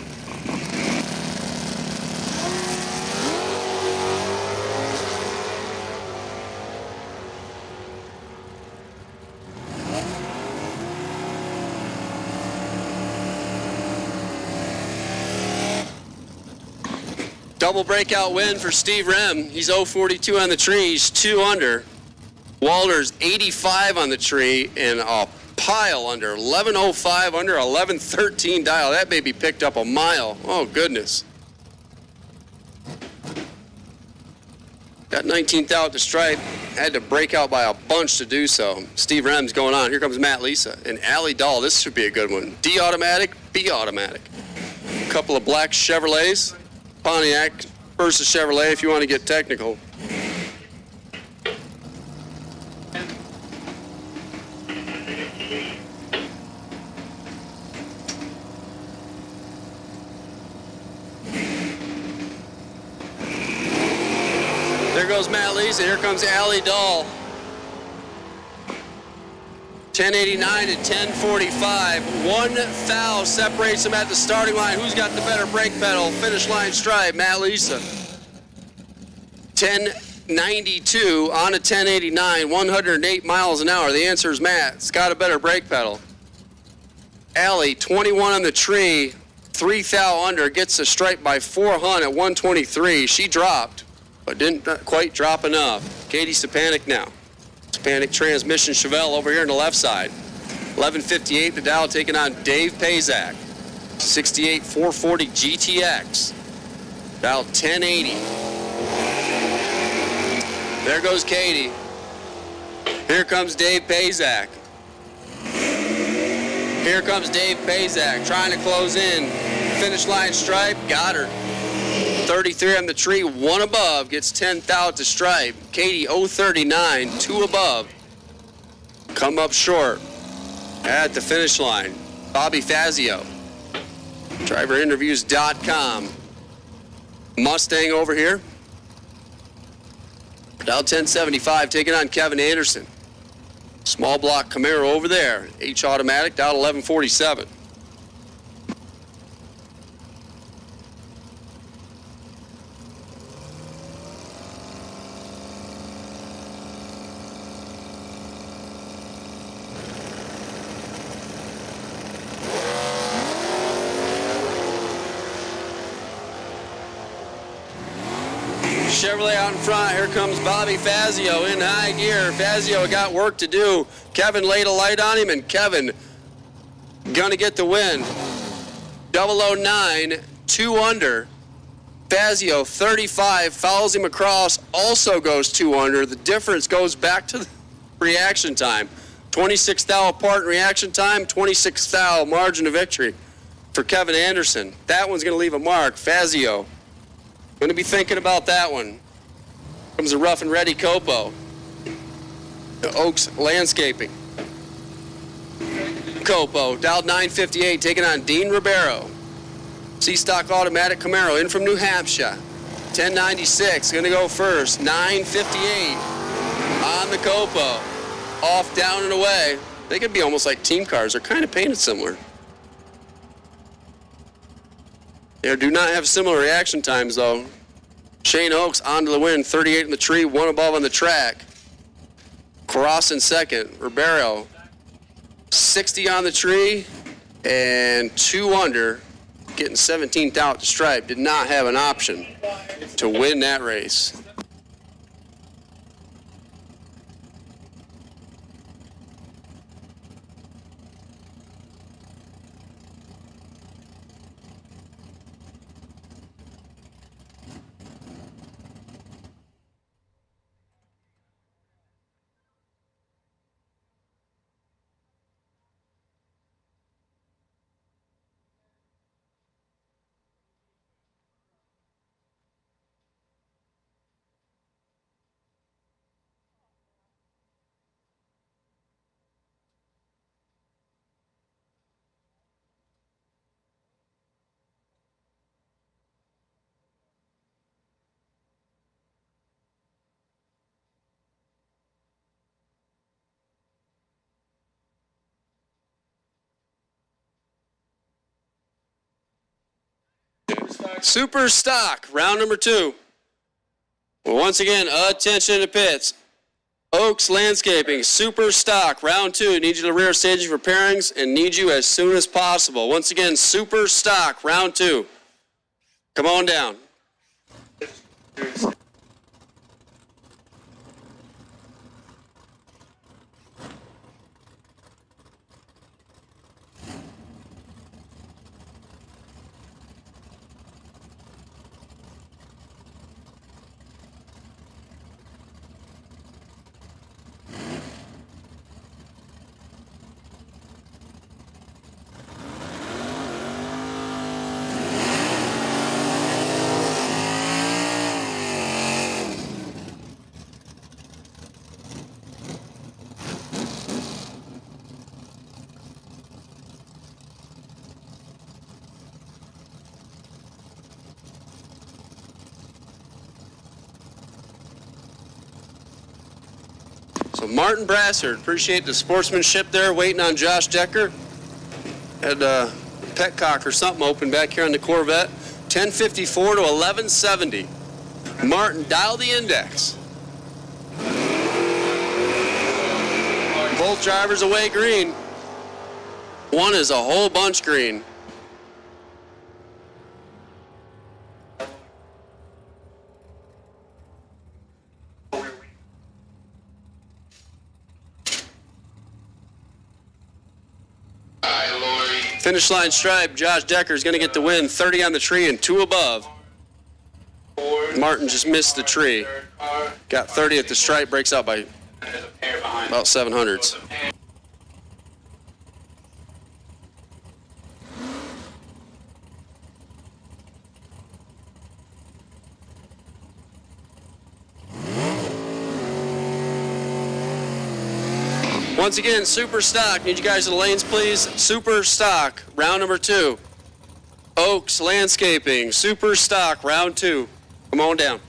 Double breakout win for Steve Rem. He's 042 on the tree. He's 2 under. Walters 85 on the tree and a pile under. 1105 under, 1113 dial. That baby picked up a mile. Oh, goodness. Got 19th out to stripe. Had to break out by a bunch to do so. Steve Rem's going on. Here comes Matt Lisa. And Allie Dahl. This should be a good one. D automatic, B automatic. A couple of black Chevrolets. Pontiac versus Chevrolet if you want to get technical. There goes Matt Lisa. Here comes Allie Dahl. 1089 to 1045. 1 foul separates them at the starting line. Who's got the better brake pedal? Finish line stripe, Matt Lisa. 1092 on a 1089, 108 miles an hour. The answer is Matt. It's got a better brake pedal. Allie, 21 on the tree, 3 thou under, gets a stripe by 400 at 123. She dropped, but didn't quite drop enough. Katie Stepanek now. Stepanek transmission Chevelle over here on the left side. 1158 the Dow taking on Dave Pazak. 68 440 GTX. Dow 1080. There goes Katie. Here comes Dave Pazak. Here comes Dave Pazak trying to close in. Finish line stripe, got her. 33 on the tree, 1 above, gets 10th out to stripe. Katie 039, 2 above. Come up short at the finish line. Bobby Fazio, driverinterviews.com. Mustang over here. Dow 1075 taking on Kevin Anderson. Small block Camaro over there. H automatic, Dow 1147. Chevrolet out in front. Here comes Bobby Fazio in high gear. Fazio got work to do. Kevin laid a light on him, and Kevin gonna get the win. 009, 2 under. Fazio 35 follows him across, also goes 2 under. The difference goes back to the reaction time. 26 thou apart in reaction time, 26 thou margin of victory for Kevin Anderson. That one's gonna leave a mark. Fazio going to be thinking about that one. Comes a rough and ready Copo. The Oaks Landscaping. Copo, Dow 958, taking on Dean Ribeiro. C-Stock Automatic Camaro in from New Hampshire. 1096, going to go first. 958 on the Copo. Off, down, and away. They could be almost like team cars. They're kind of painted similar. They do not have similar reaction times, though. Shane Oaks onto the win, 38 in the tree, 1 above on the track. Cross in second. Ribeiro, 60 on the tree, and 2 under, getting 17th out to stripe. Did not have an option to win that race. Super stock, round number 2. Well, once again, attention to pits. Oaks Landscaping, super stock, round 2. Need you to rear staging for pairings and need you as soon as possible. Once again, super stock, round 2. Come on down. So Martin Brassard, appreciate the sportsmanship there, waiting on Josh Decker. Had a petcock or something open back here on the Corvette. 1054 to 1170. Martin, dial the index. Both drivers away green. One is a whole bunch green. Finish line stripe, Josh Decker is going to get the win, 30 on the tree and 2 above. Martin just missed the tree. Got 30 at the stripe, breaks out by about 700s. Once again, super stock. Need you guys to the lanes, please. Super stock, round number 2. Oaks Landscaping, super stock, round 2. Come on down.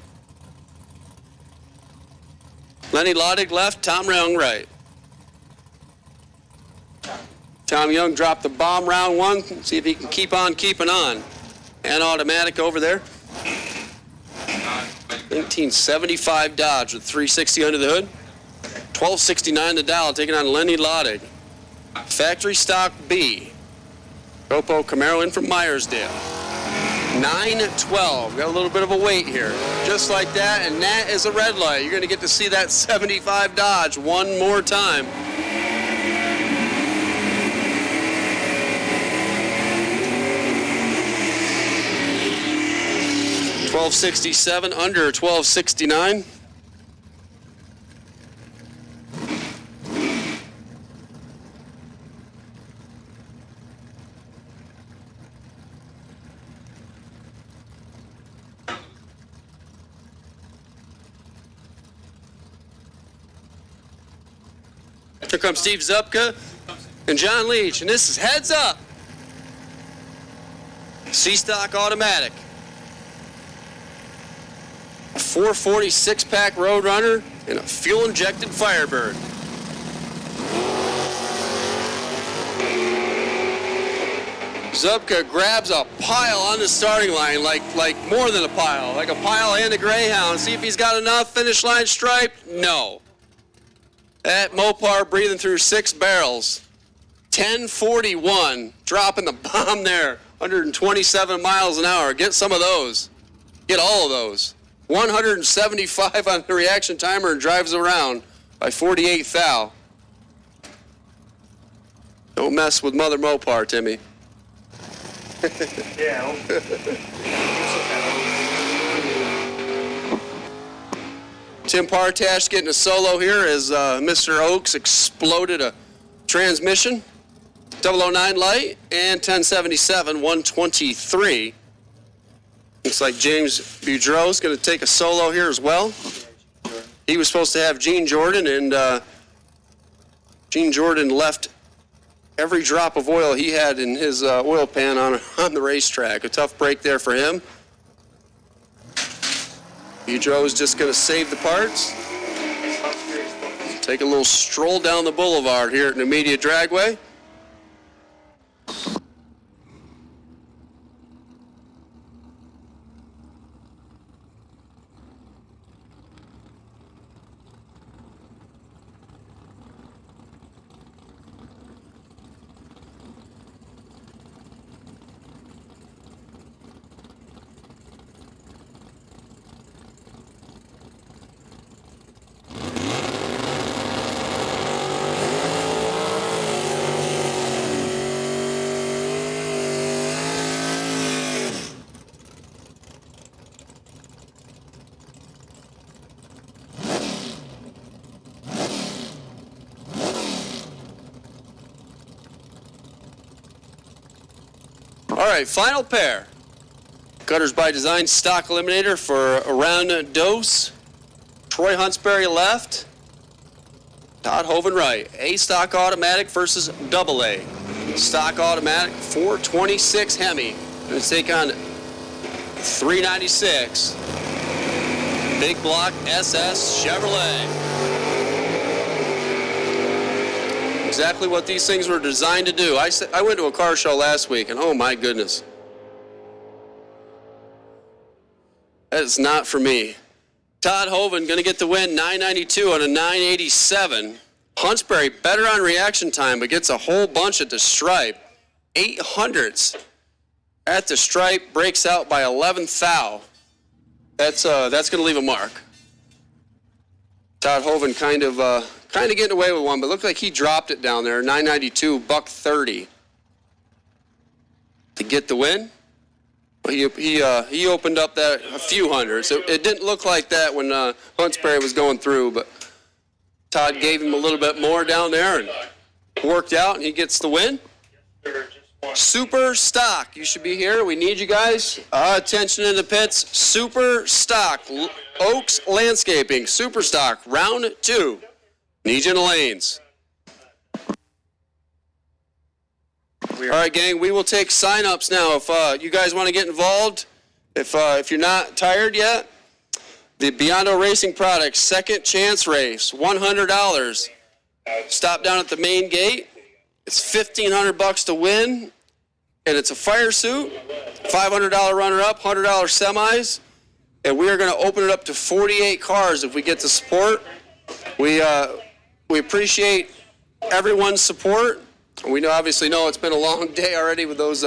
Lenny Lodig left, Tom Young right. Tom Young dropped the bomb round 1. See if he can keep on keeping on. And automatic over there. 1975 Dodge with 360 under the hood. 1269 the dial, taking on Lenny Lodig. Factory stock B. Copo Camaro in from Myersdale. 912. Got a little bit of a wait here. Just like that, and that is a red light. You're going to get to see that 75 Dodge one more time. $1267 under $1269. Here comes Steve Zupka and John Leach, and this is Heads Up. C-Stock automatic. A 440 6-pack Roadrunner and a fuel-injected Firebird. Zupka grabs a pile on the starting line, like more than a pile, like a pile and a Greyhound. See if he's got enough. Finish line stripe? No. That Mopar breathing through 6 barrels. 1041, dropping the bomb there. 127 miles an hour. Get some of those. Get all of those. 175 on the reaction timer and drives around by 48 thou. Don't mess with Mother Mopar, Timmy. Yeah. Tim Partash getting a solo here as Mr. Oaks exploded a transmission. 009 light and 1077, 123. Looks like James Boudreau is going to take a solo here as well. He was supposed to have Gene Jordan, and Gene Jordan left every drop of oil he had in his oil pan on the racetrack. A tough break there for him. Boudreau is just going to save the parts. Take a little stroll down the boulevard here at Numidia Dragway. right, final pair. Gutters by Design stock eliminator for a round dose. Troy Huntsberry left. Todd Hoven right. A stock automatic versus double A. Stock automatic 426 Hemi. Going to take on 396 Big Block SS Chevrolet. Exactly what these things were designed to do. I went to a car show last week, and oh my goodness. That is not for me. Todd Hoven going to get the win, 992 on a 987. Huntsberry better on reaction time, but gets a whole bunch at the stripe. 800s at the stripe, breaks out by 11th thou. That's going to leave a mark. Todd Hoven kind of getting away with one, but looked like he dropped it down there. 992, $130 to get the win. He opened up that a few hundreds. It didn't look like that when Huntsberry was going through, but Todd gave him a little bit more down there and worked out, and he gets the win. Super Stock, you should be here. We need you guys. Attention in the pits. Super Stock, Oaks Landscaping. Super Stock, round 2. Need you in the lanes. All right, gang, we will take sign-ups now. If you guys want to get involved, if you're not tired yet, the Biondo Racing Products Second Chance Race, $100. Stop down at the main gate. It's $1,500 to win, and it's a fire suit, $500 runner-up, $100 semis, and we are going to open it up to 48 cars if we get the support. We appreciate everyone's support. We obviously know it's been a long day already with those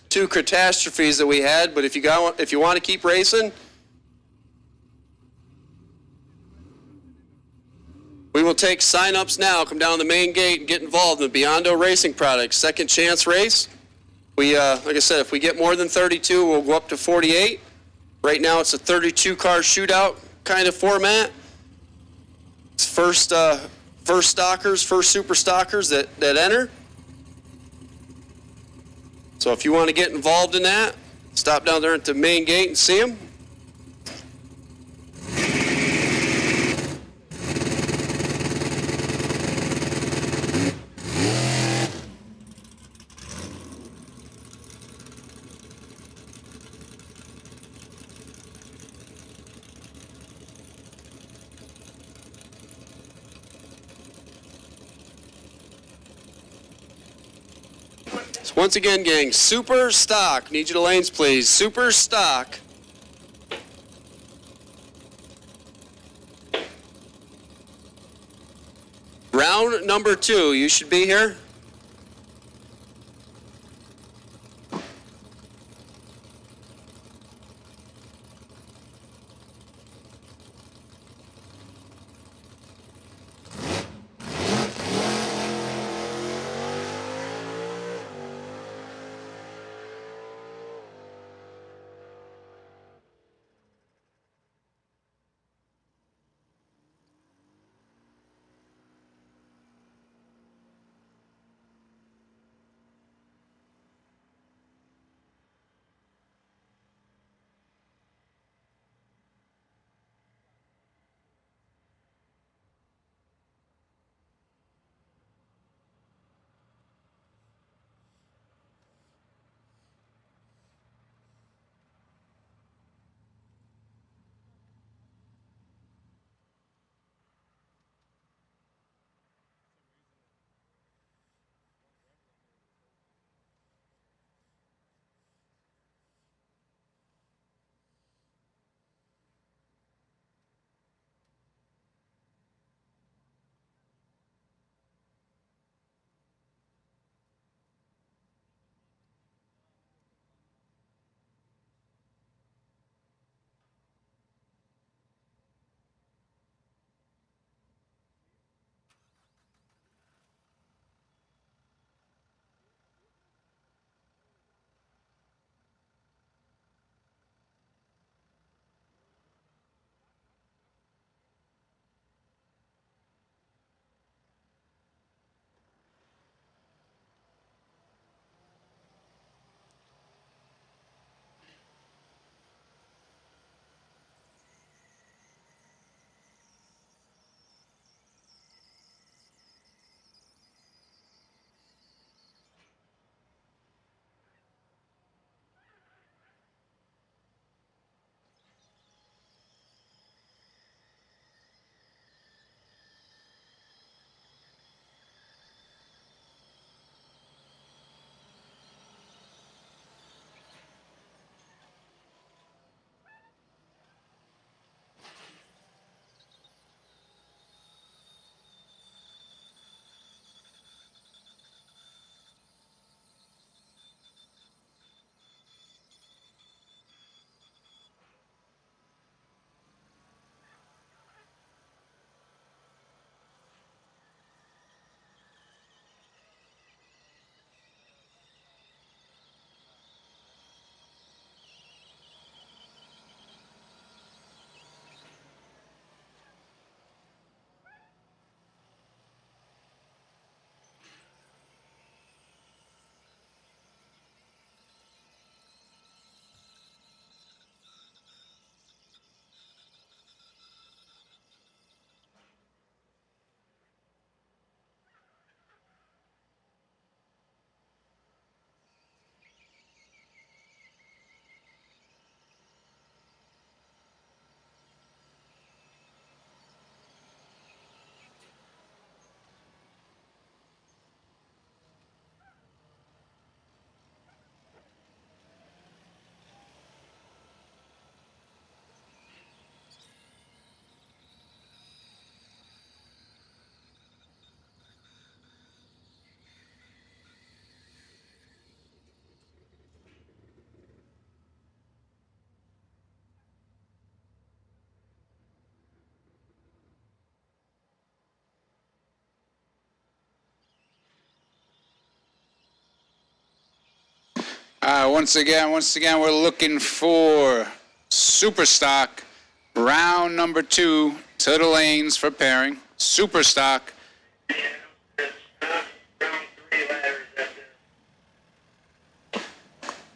2 catastrophes that we had, but if you want to keep racing, we will take sign-ups now. Come down the main gate and get involved in the Biondo Racing Products Second Chance Race. We, like I said, if we get more than 32, we'll go up to 48. Right now it's a 32-car shootout kind of format. It's first stockers, first super stockers that enter. So if you want to get involved in that, stop down there at the main gate and see them. Once again, gang, Super Stock. Need you to lanes, please. Super Stock. Round number 2. You should be here. Once again, we're looking for super stock, round number 2 to the lanes for pairing. Super stock.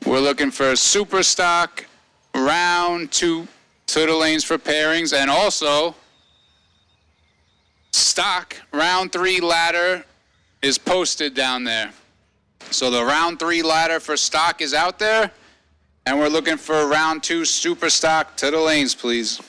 We're looking for super stock, round 2 to the lanes for pairings, and also stock, round 3 ladder is posted down there. So the round 3 ladder for stock is out there, and we're looking for round 2 super stock to the lanes, please.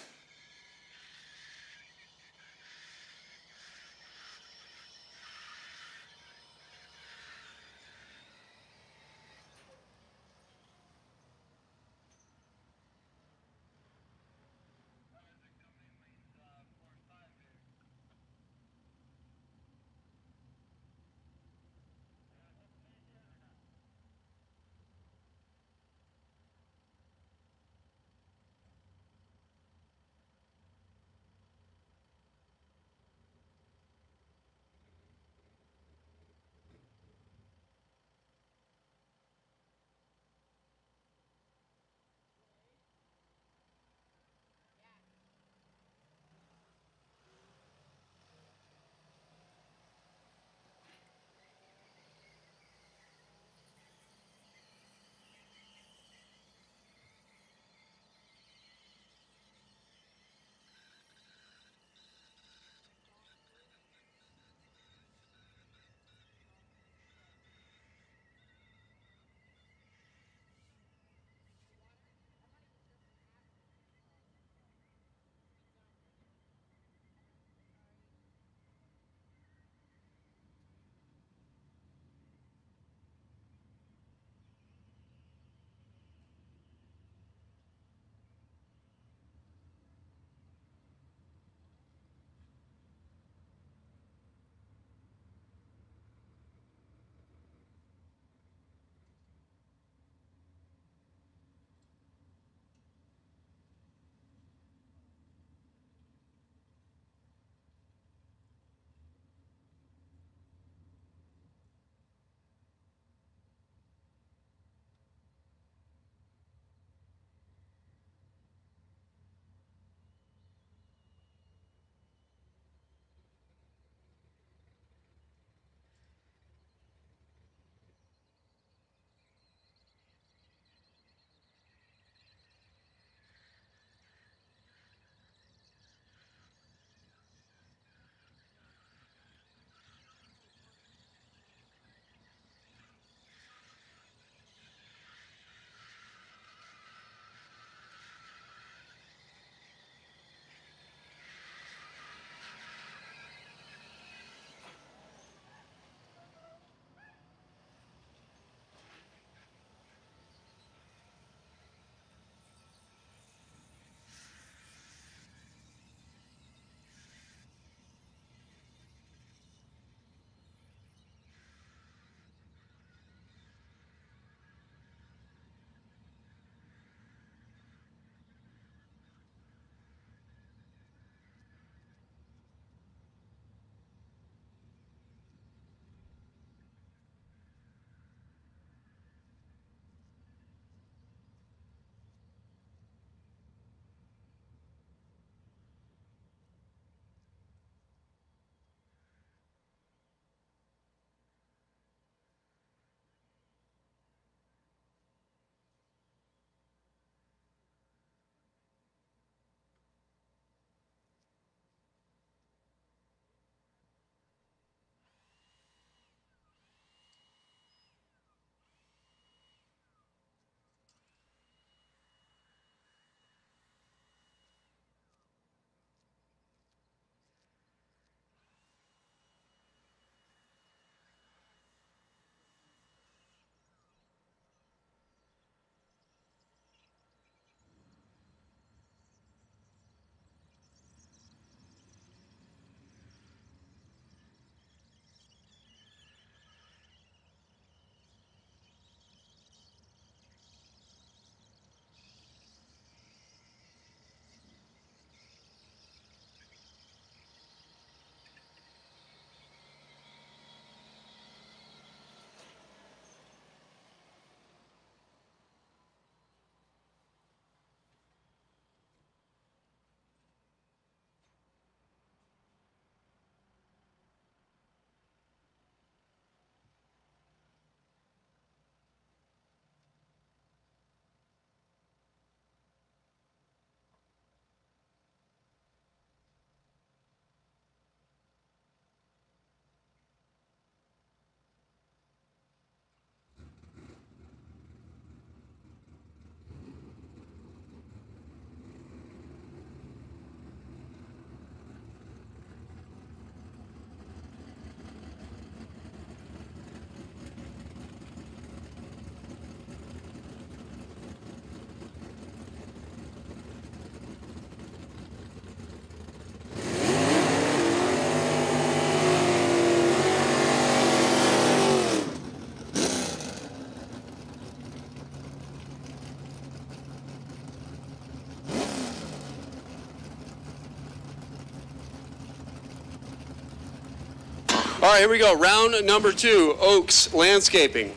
All right, here we go. Round number 2, Oaks Landscaping.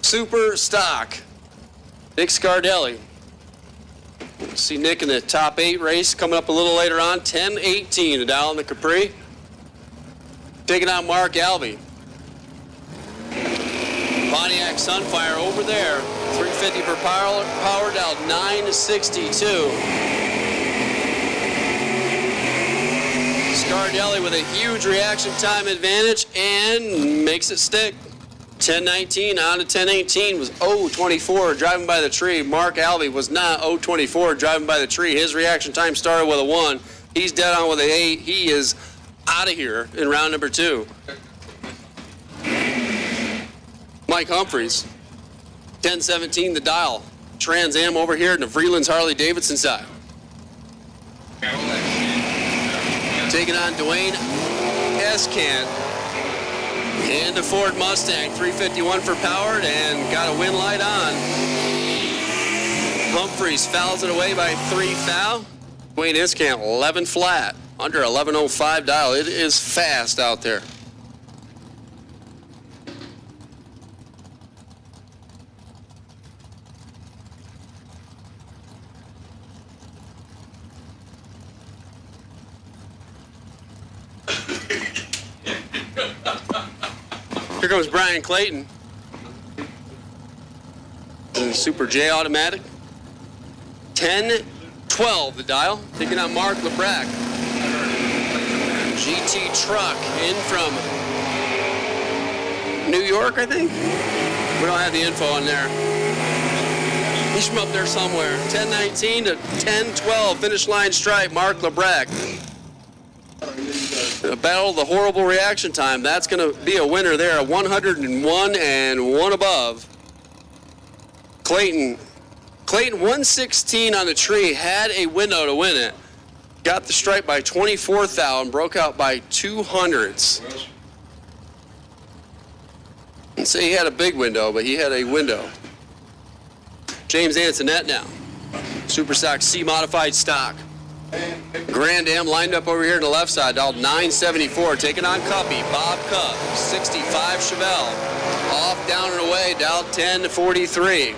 Super stock. Nick Scardelli. See Nick in the top 8 race coming up a little later on. 10-18 to dial in the Capri. Taking on Mark Albee. Pontiac Sunfire over there. 350 per power dialed 962. Scardelli with a huge reaction time advantage and makes it stick. 10-19 on to 10-18 was 0-24 driving by the tree. Mark Albee was not 0-24 driving by the tree. His reaction time started with a 1. He's dead on with an 8. He is out of here in round number 2. Mike Humphreys, 10-17 the dial. Trans Am over here in the Vreeland's Harley Davidson side. Taking on Dwayne Escant. And the Ford Mustang, 351 for powered and got a win light on. Humphreys fouls it away by 3 foul. Dwayne Escant 11 flat, under 11.05 dial. It is fast out there. Here comes Brian Clayton. In the Super J automatic. 10-12 the dial. Taking on Mark LeBrack. GT truck in from New York, I think. We don't have the info on there. He's from up there somewhere. 10-19 to 10-12. Finish line stripe, Mark LeBrack. A battle of the horrible reaction time. That's going to be a winner there. 101 and 1 above. Clayton 116 on the tree. Had a window to win it. Got the stripe by 24 thou and broke out by 200s. Didn't say he had a big window, but he had a window. James Antoinette now. Super stock C modified stock. Grand Am lined up over here to the left side, dialed 974, taking on Cuppy, Bob Cupp, 65 Chevelle, off, down, and away, dialed 1043.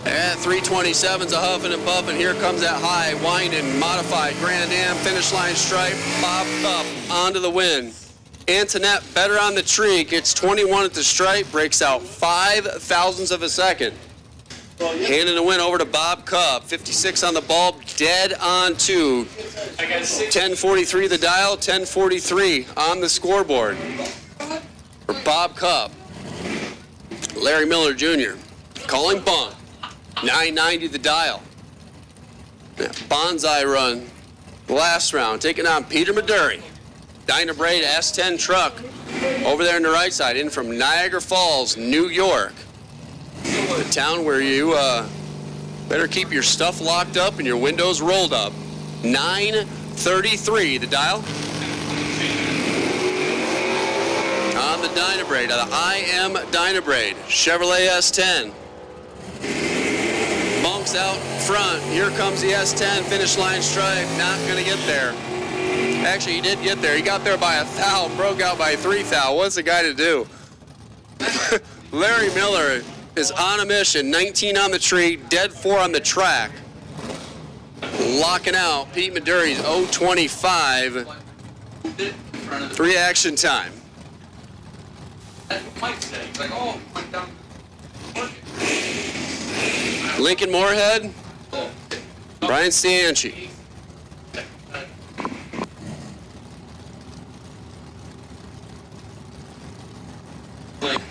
At 327's a huffing and puffing, here comes that high, winding, modified Grand Am, finish line stripe, Bob Cupp onto the win. Antoinette better on the tree, gets 21 at the stripe, breaks out 5 thousandths of a second. Handing the win over to Bob Cupp. 56 on the bulb, dead on 2. 10:43 the dial, 10:43 on the scoreboard for Bob Cupp. Larry Miller Jr. calling bunt. 990 the dial. Bonsai run. Last round, taking on Peter Maduri. Dynabraid S10 truck over there on the right side, in from Niagara Falls, New York. The town where you better keep your stuff locked up and your windows rolled up. 9:33 the dial. On the Dynabraid, the IM Dynabraid, Chevrolet S10. Monks out front. Here comes the S10, finish line stripe. Not going to get there. Actually, he did get there. He got there by a thou, broke out by 3 thou. What's the guy to do? Larry Miller is on a mission. 19 on the tree, dead 4 on the track. Locking out Pete Maduri's 025 reaction time. Lincoln Moorhead, Brian Stianchi.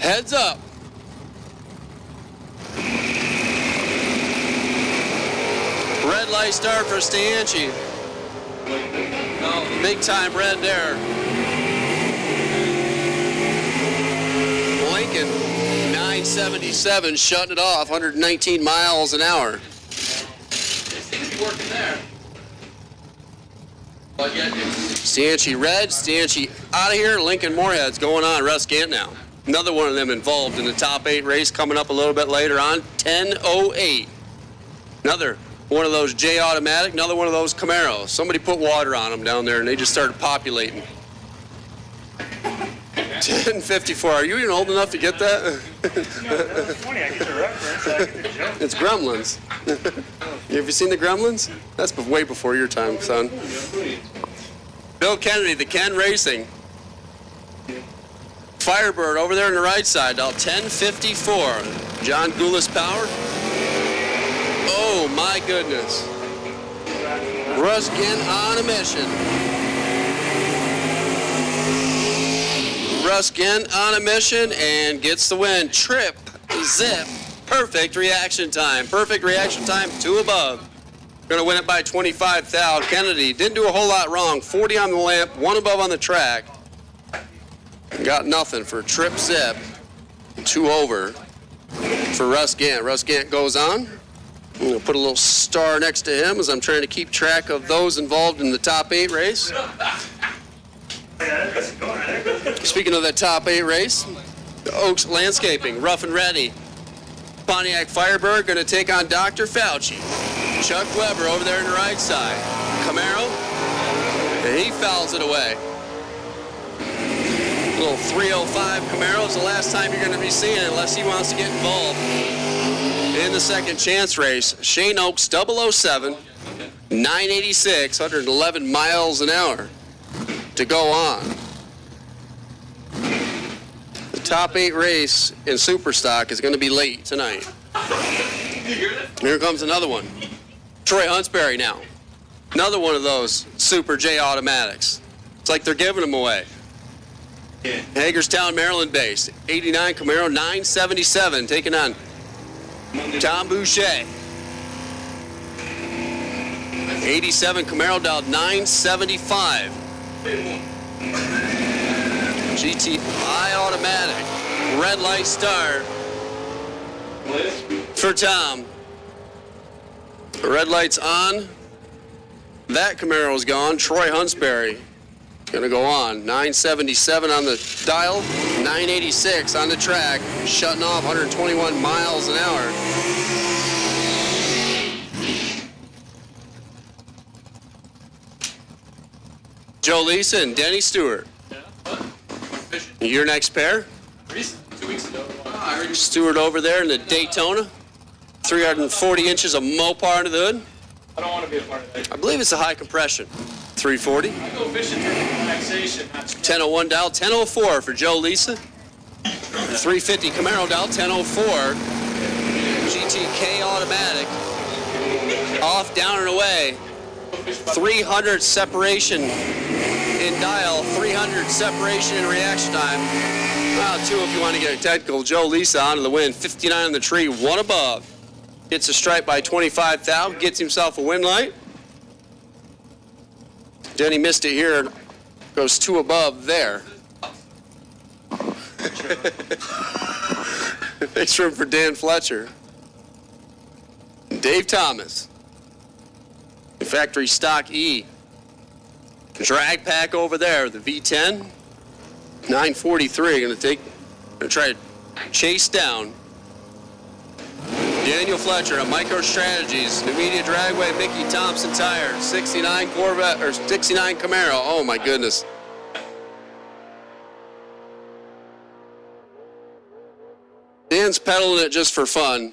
Heads up. Red light start for Stianchi. Big time red there. Lincoln, 977, shutting it off, 119 miles an hour. They seem to be working there. But yet, Stianchi red, Stianchi out of here. Lincoln Moorhead's going on. Russ Gant now. Another one of them involved in the top 8 race coming up a little bit later on. 10:08. Another one of those J automatic, another one of those Camaros. Somebody put water on them down there and they just started populating. 10:54. Are you even old enough to get that? Funny, I get the reference, I get the joke. It's Gremlins. Have you seen the Gremlins? That's way before your time, son. Bill Kennedy, the Ken Racing. Firebird over there on the right side, dial 1054. John Goulas power. Oh my goodness. Ruskin on a mission. Ruskin on a mission and gets the win. Trip, zip, perfect reaction time. Perfect reaction time, 2 above. Gonna win it by 25 thou. Kennedy didn't do a whole lot wrong. 40 on the lamp, 1 above on the track. Got nothing for Trip Zip. 2 over for Russ Gant. Russ Gant goes on. I'm going to put a little star next to him as I'm trying to keep track of those involved in the top 8 race. Speaking of that top 8 race, the Oaks Landscaping, rough and ready. Pontiac Firebird going to take on Dr. Fauci. Chuck Weber over there on the right side. Camaro, and he fouls it away. Little 305 Camaro is the last time you're going to be seeing it unless he wants to get involved in the second chance race. Shane Oaks 007, 986, 111 miles an hour to go on. The top 8 race in Superstock is going to be late tonight. Here comes another one. Troy Huntsberry now. Another one of those Super J automatics. It's like they're giving them away. Hagerstown, Maryland based. 89 Camaro, 977, taking on Tom Boucher. 87 Camaro, dialed 975. GTI automatic. Red light start for Tom. Red light's on. That Camaro's gone. Troy Huntsberry going to go on. 977 on the dial, 986 on the track, shutting off 121 miles an hour. Joe Lisa and Denny Stewart. Your next pair? 2 weeks ago. Stewart over there in the Daytona. 340 inches of Mopar under the hood. I don't want to be a part of that. I believe it's a high compression. 340. I go fishing for relaxation, not 1001 dial, 1004 for Joe Lisa. 350 Camaro dial, 1004. GTK automatic. Off, down, and away. 300 separation in dial, 300 separation in reaction time. Well, 2 if you want to get technical. Joe Lisa onto the win, 59 on the tree, 1 above. Gets a stripe by 25 thou, gets himself a win light. Denny missed it here, goes 2 above there. Makes room for Dan Fletcher. Dave Thomas. Factory stock E. Drag pack over there, the V10. 943, gonna try to chase down Daniel Fletcher of MicroStrategies, Numidia Dragway, Mickey Thompson Tire, 69 Corvette, or 69 Camaro. Oh my goodness. Dan's pedaling it just for fun,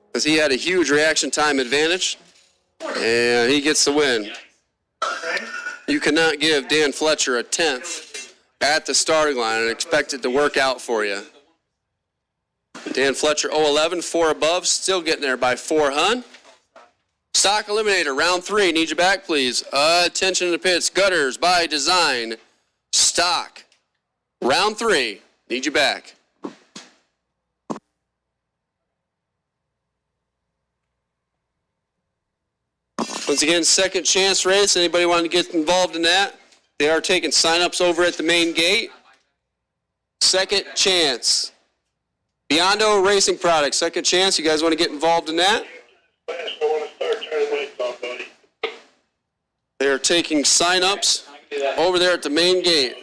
because he had a huge reaction time advantage, and he gets the win. You cannot give Dan Fletcher a 10th at the starting line and expect it to work out for you. Dan Fletcher 011, 4 above, still getting there by 4 hun. Stock eliminator, round 3. Need you back, please. Attention to the pits. Gutters by design. Stock. Round 3. Need you back. Once again, second chance race. Anybody want to get involved in that? They are taking sign-ups over at the main gate. Second chance. Biondo Racing Products, second chance. You guys want to get involved in that? They are taking sign-ups over there at the main gate.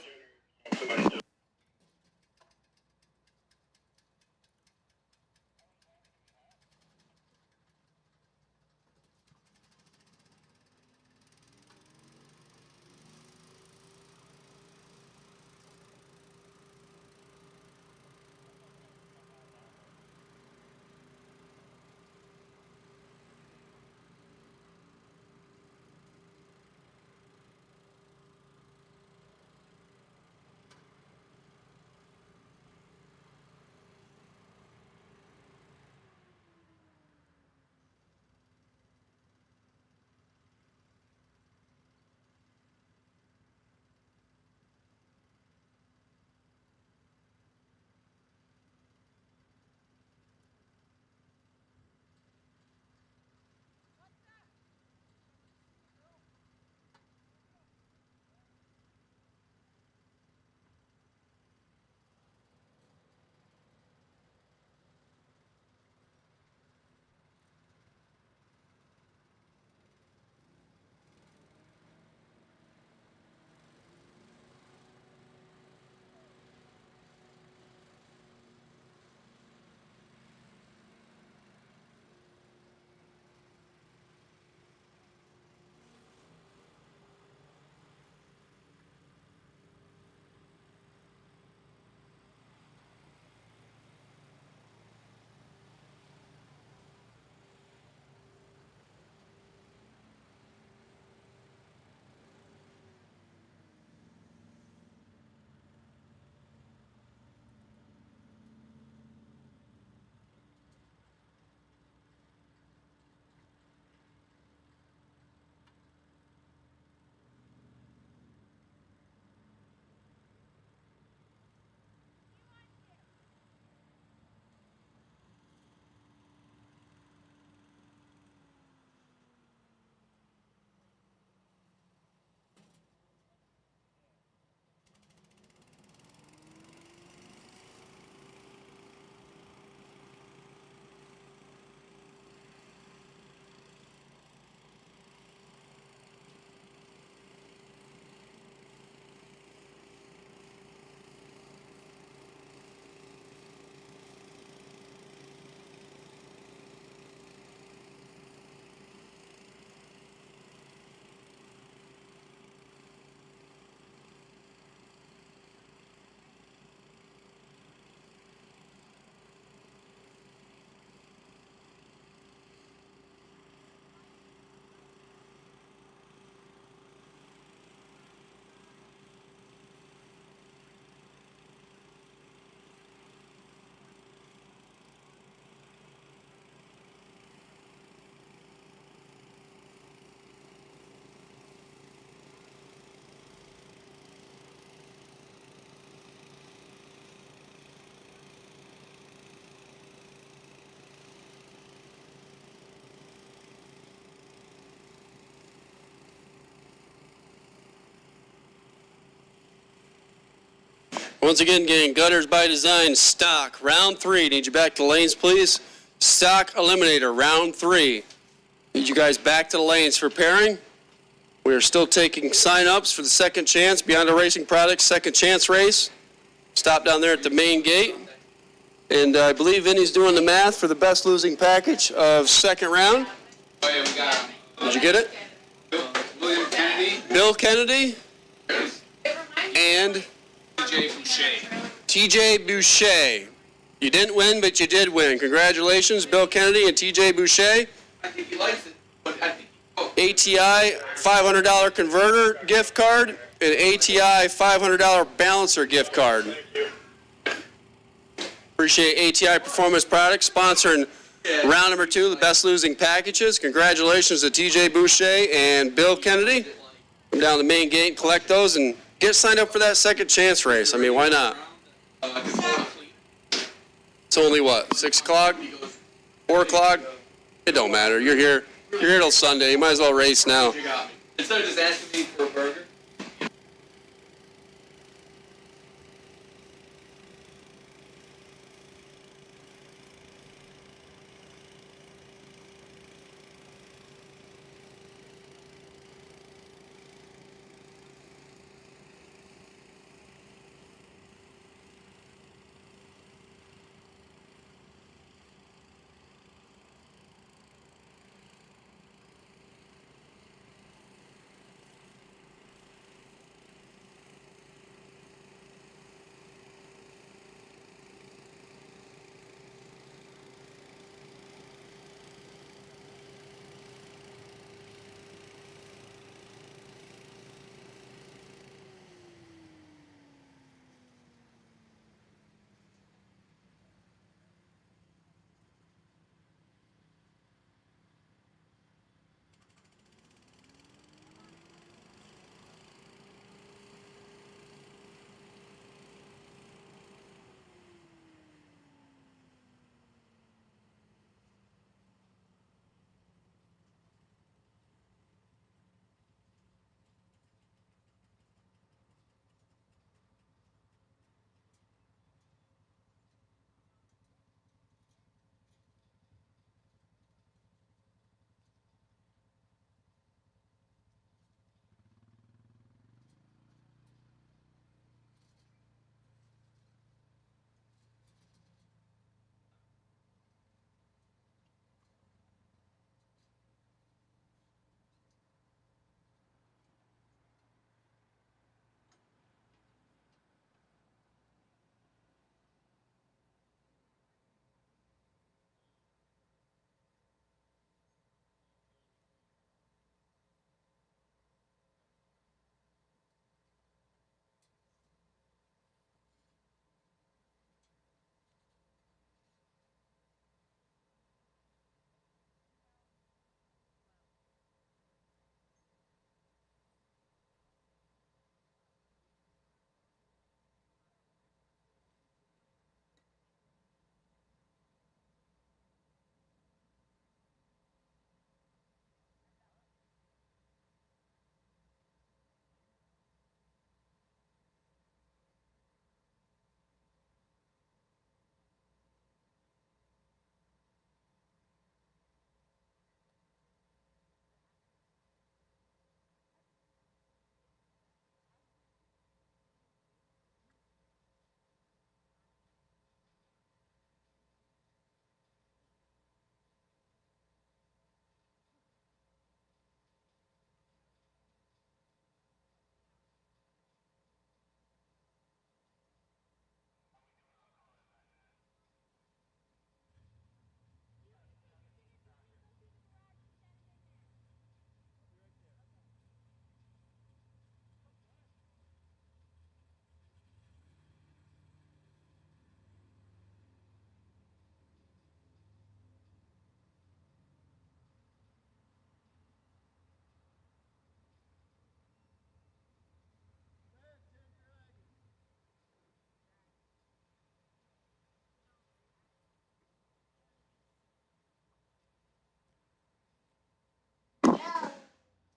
Once again, gang, Gutters by Design, stock, round 3. Need you back to the lanes, please. Stock Eliminator, round 3. Need you guys back to the lanes for pairing. We are still taking sign-ups for the Second Chance Beyond Our Racing Products Second Chance race. Stop down there at the main gate. And I believe Vinny's doing the math for the best losing package of second round. Oh, yeah, we got him. Did you get it? William Kennedy, Bill Kennedy and TJ Boucher. TJ Boucher. You didn't win, but you did win. Congratulations, Bill Kennedy and TJ Boucher. I think he likes it, but I think ATI $500 converter gift card and ATI $500 balancer gift card. Appreciate ATI Performance Products sponsoring round number 2, the best losing packages. Congratulations to TJ Boucher and Bill Kennedy. Come down the main gate, collect those, and get signed up for that Second Chance race. I mean, why not? It's only what, 6 o'clock? 4 o'clock? It don't matter. You're here. You're here till Sunday. You might as well race now. you got me. Instead of just asking me for a burger.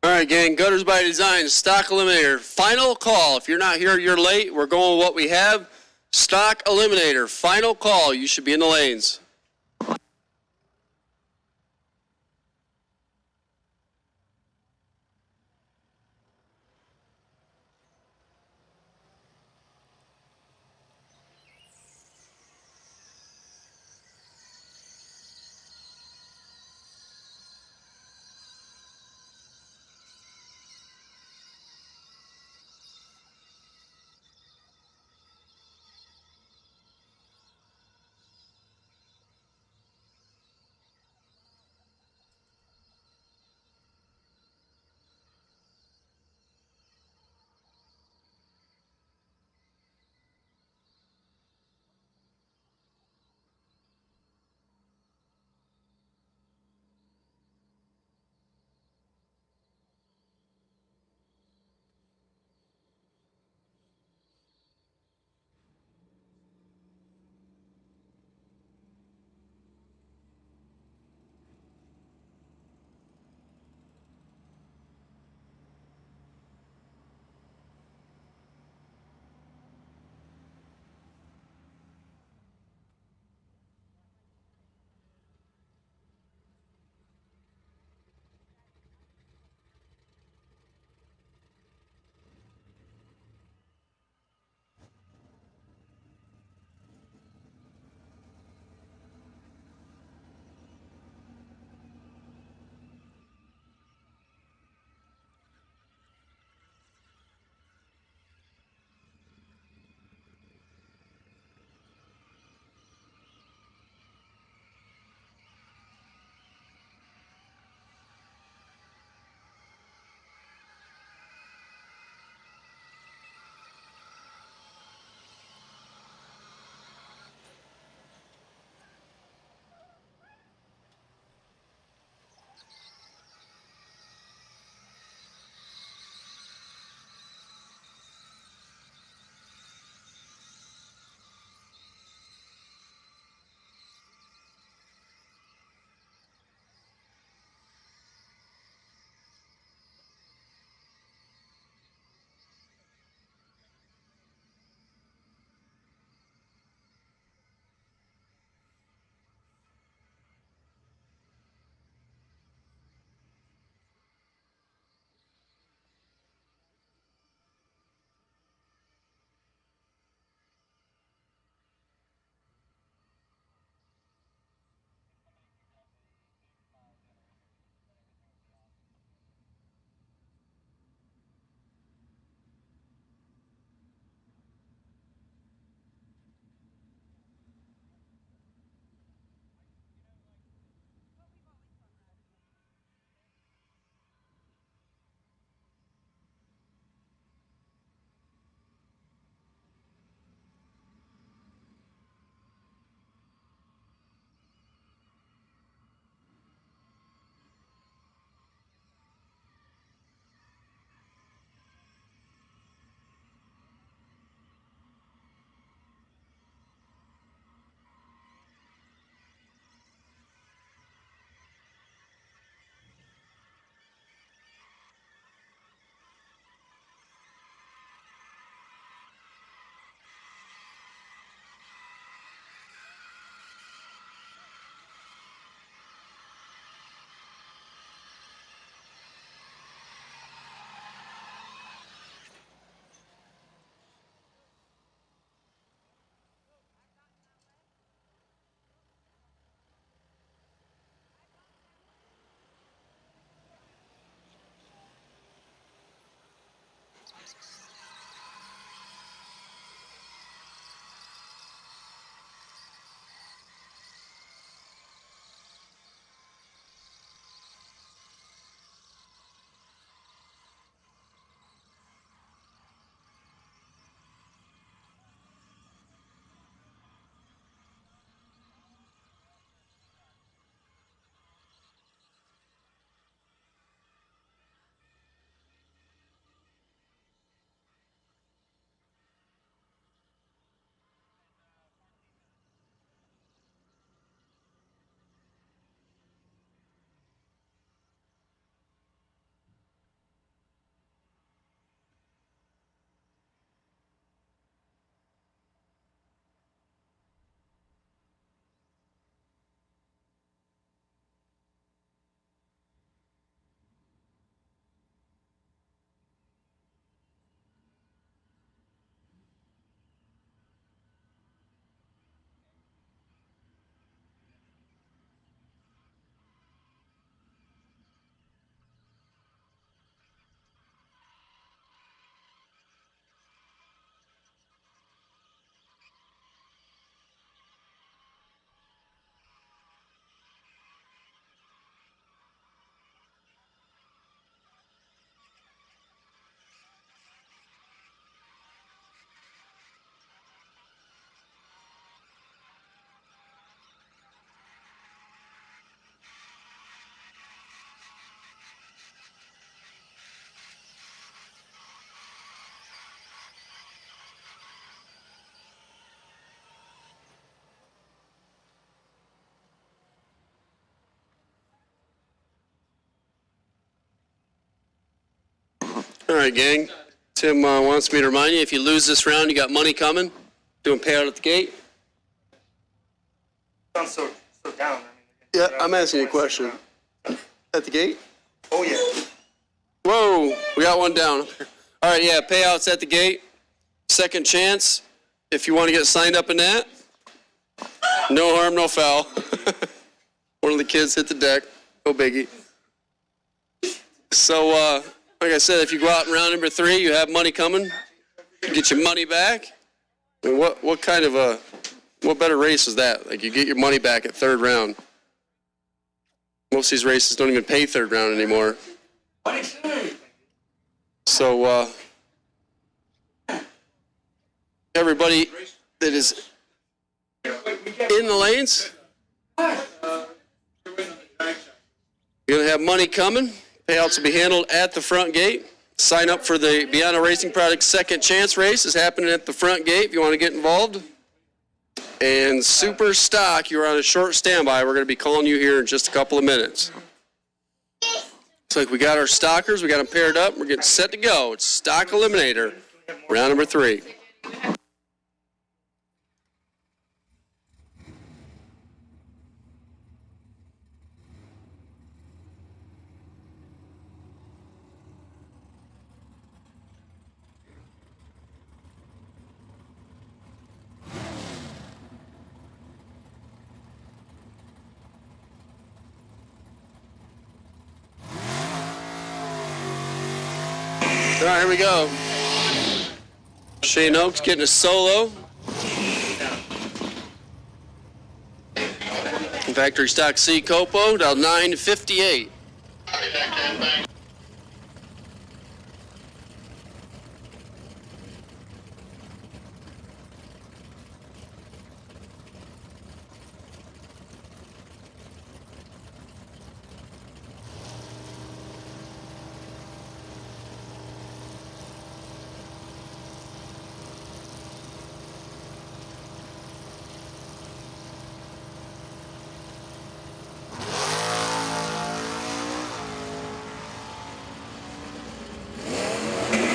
All right, gang, Gutters by Design, stock eliminator. Final call. If you're not here, you're late. We're going with what we have. Stock eliminator, final call. You should be in the lanes. All right, gang. Tim wants me to remind you, if you lose this round, you got money coming. Doing payout at the gate. Sounds so down. Yeah, I'm asking you a question. At the gate? Oh, yeah. Whoa, we got one down. All right, yeah, payouts at the gate. Second chance, if you want to get signed up in that. No harm, no foul. One of the kids hit the deck. No biggie. So, like I said, if you go out in round number 3, you have money coming. You get your money back. I mean, what kind of what better race is that? Like, you get your money back at third round. Most of these races don't even pay third round anymore. So, everybody that is in the lanes, you're going to have money coming. Payouts will be handled at the front gate. Sign up for the Beyond a Racing Products Second Chance race is happening at the front gate if you want to get involved. And Super Stock, you're on a short standby. We're going to be calling you here in just a couple of minutes. Looks like we got our stockers. We got them paired up. We're getting set to go. It's Stock Eliminator, round number 3. All right, here we go. Shane Oaks getting a solo. Factory stock C Copo down 958.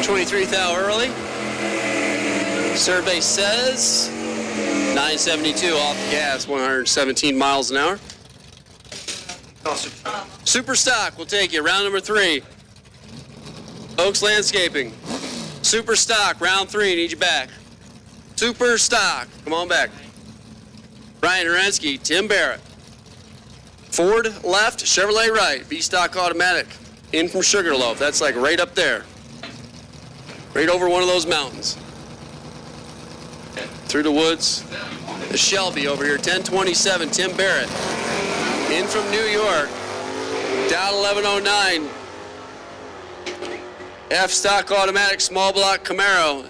$23,000 early. Survey says 972 off the gas, 117 miles an hour. Super Stock will take you. Round number 3. Oaks Landscaping. Super Stock, round 3. Need you back. Super Stock. Come on back. Brian Arensky, Tim Barrett. Ford left, Chevrolet right. B-Stock Automatic. In from Sugarloaf. That's like right up there. Right over one of those mountains. Through the woods. The Shelby over here, 1027, Tim Barrett. In from New York. Down 1109. F-Stock Automatic, small block Camaro.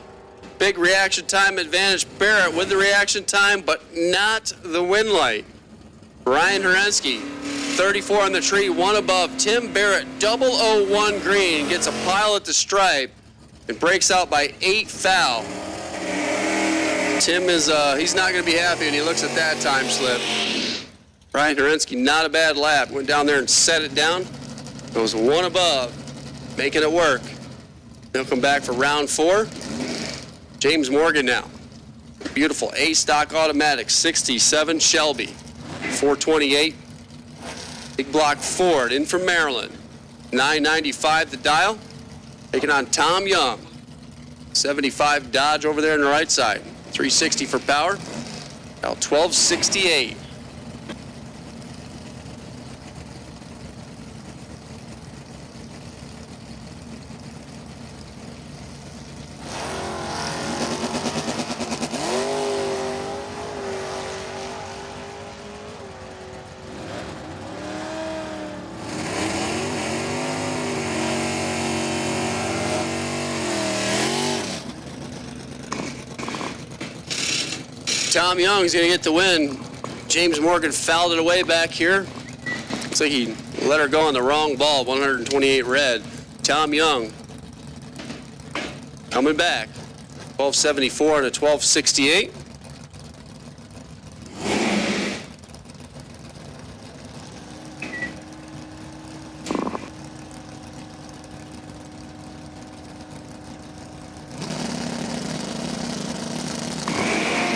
Big reaction time advantage. Barrett with the reaction time, but not the win light. Ryan Herensky, 34 on the tree, 1 above. Tim Barrett, 001 green, gets a pile at the stripe. And breaks out by 8 foul. Tim is, he's not going to be happy when he looks at that time slip. Brian Herensky, not a bad lap. Went down there and set it down. Goes 1 above, making it work. He'll come back for round 4. James Morgan now. Beautiful A-Stock Automatic, 67 Shelby, 428. Big block Ford, in from Maryland. 995 the dial. Taking on Tom Young. 75 Dodge over there on the right side. 360 for power. Now 1268. Tom Young's going to get the win. James Morgan fouled it away back here. Looks like he let her go on the wrong ball, 128 red. Tom Young coming back. 1274 and a 1268.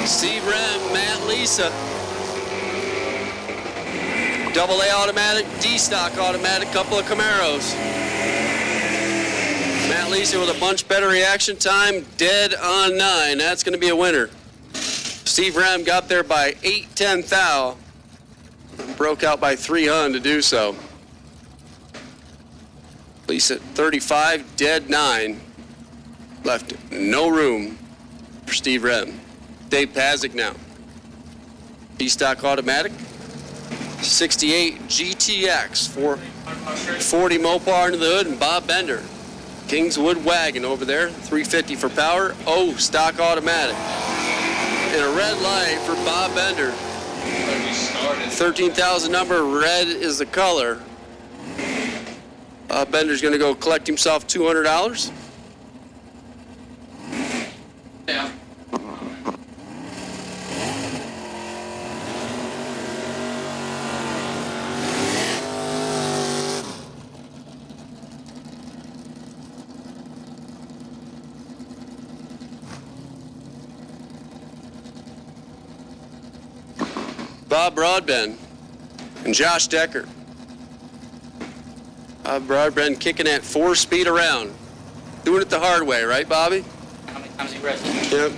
Steve Rem, Matt Lisa. Double A automatic, D-stock automatic, couple of Camaros. Matt Lisa with a bunch better reaction time, dead on 9. That's going to be a winner. Steve Rem got there by 8/10 thou. Broke out by 3 hun to do so. Lisa at 35, dead 9. Left no room for Steve Rem. Dave Pazik now. D-stock automatic. 68 GTX, 40 Mopar under the hood, and Bob Bender. Kingswood wagon over there, 350 for power. Oh, stock automatic. And a red light for Bob Bender. 13,000 number, red is the color. Bob Bender's going to go collect himself $200. Yeah. Bob Broadbent and Josh Decker. Bob Broadbent kicking at 4-speed around. Doing it the hard way, right, Bobby? How many times he rested? Yep.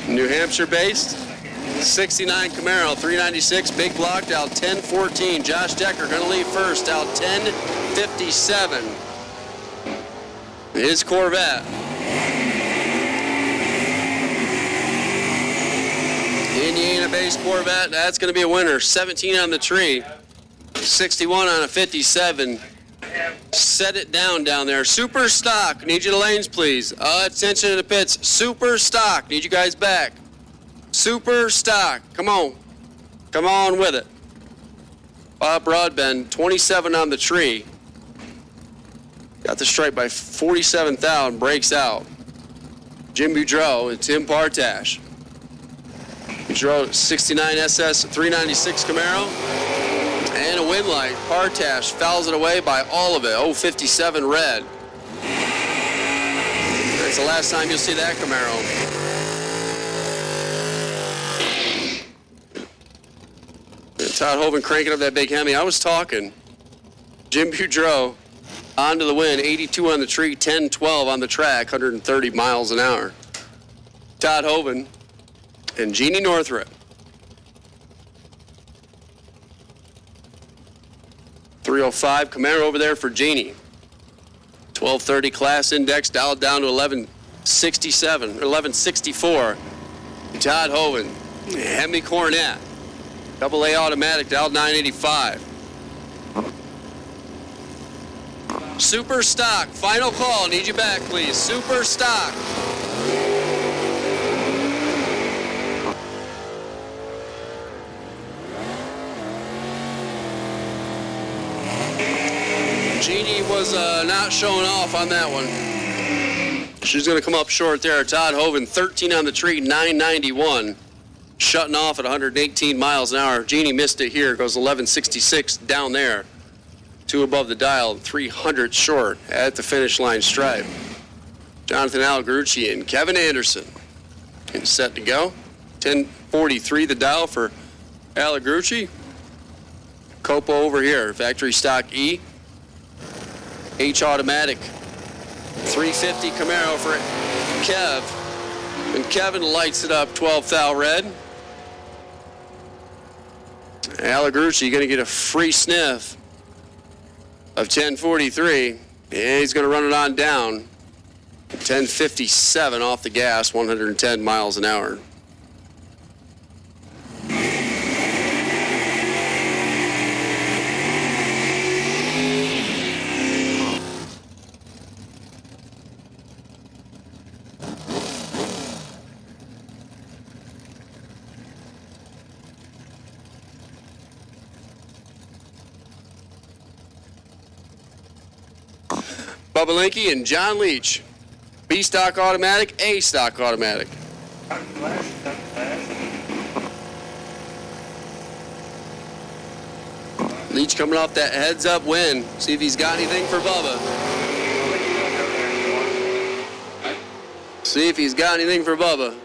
New Hampshire based. 69 Camaro, 396, big blocked out 1014. Josh Decker going to leave first out 1057. His Corvette. Indiana-based Corvette, that's going to be a winner. 17 on the tree, 61 on a 57. Set it down there. Super stock. Need you to lanes, please. Attention to the pits. Super stock. Need you guys back. Super stock. Come on. Come on with it. Bob Broadbent, 27 on the tree. Got the stripe by 47,000. Breaks out. Jim Boudreau and Tim Partash. Boudreau, 69 SS 396 Camaro. And a win light. Partash fouls it away by all of it. 057 red. That's the last time you'll see that Camaro. Todd Hovind cranking up that big Hemi. I was talking. Jim Boudreau onto the win. 82 on the tree, 10-12 on the track, 130 miles an hour. Todd Hovind and Jeannie Northrup. 305 Camaro over there for Jeannie. 1230 class index dialed down to 1167 or 1164. Todd Hovind, Hemi Cornet. Double A automatic dialed 985. Super stock, final call. Need you back, please. Super stock. Jeannie was not showing off on that one. She's going to come up short there. Todd Hovind, 13 on the tree, 991. Shutting off at 118 miles an hour. Jeannie missed it here. Goes 1166 down there. 2 above the dial, 300 short at the finish line stripe. Jonathan Algarucci and Kevin Anderson. And set to go. 1043 the dial for Algarucci. Copo over here, factory stock E. H automatic. 350 Camaro for Kev. And Kevin lights it up, 12 thou red. Algarucci going to get a free sniff of 1043. Yeah, he's going to run it on down. 1057 off the gas, 110 miles an hour. Bubba Linky and John Leach. B stock automatic, A stock automatic. Leach coming off that heads up win. See if he's got anything for Bubba. See if he's got anything for Bubba.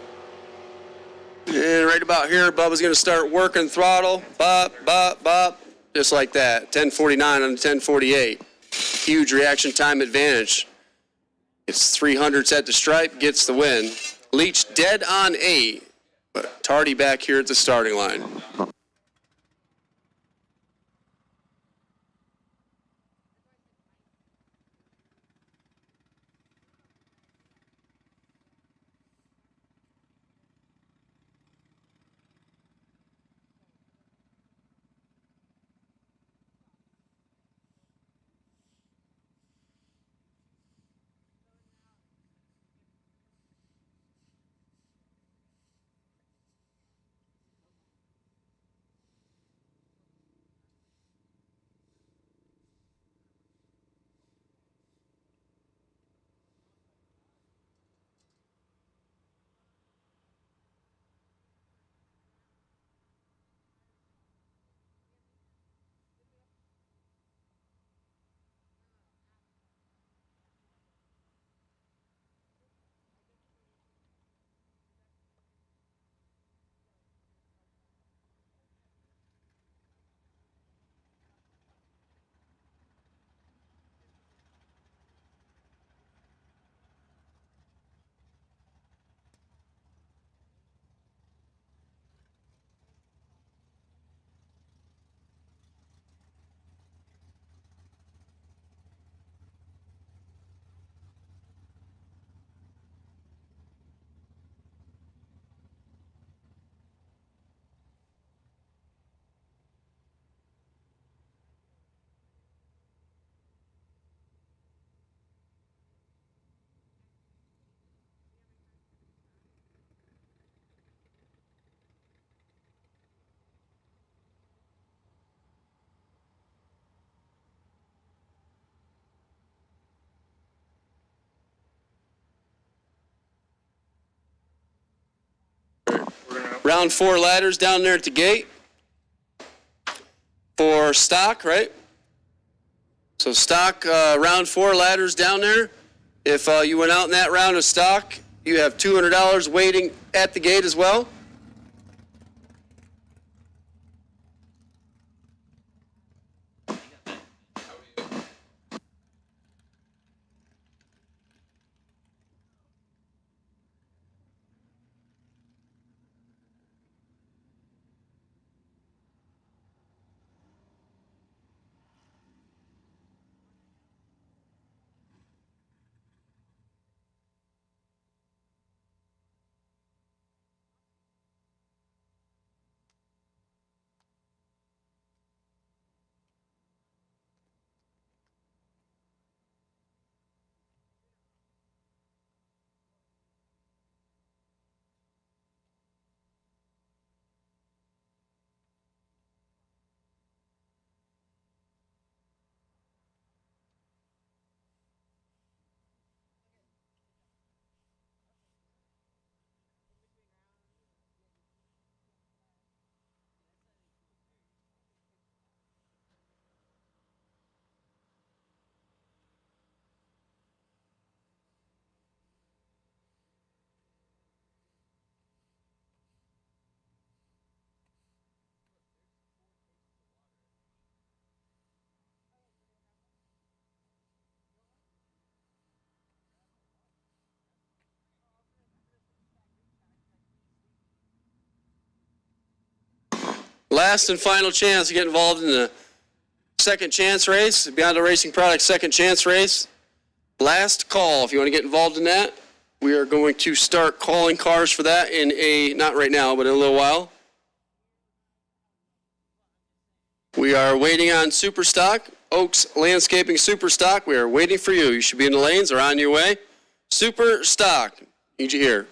And right about here, Bubba's going to start working throttle. Bop, bop, bop. Just like that. 1049 on 1048. Huge reaction time advantage. It's 300 at the stripe, gets the win. Leach dead on 8, but Tardy back here at the starting line. Round 4 ladders down there at the gate for stock, right? So stock, round 4 ladders down there. If you went out in that round of stock, you have $200 waiting at the gate as well. Last and final chance to get involved in the second chance race, Beyond the Racing Products second chance race. Last call if you want to get involved in that. We are going to start calling cars for that in not right now, but in a little while. We are waiting on Superstock, Oaks Landscaping Superstock. We are waiting for you. You should be in the lanes or on your way. Superstock, need you here.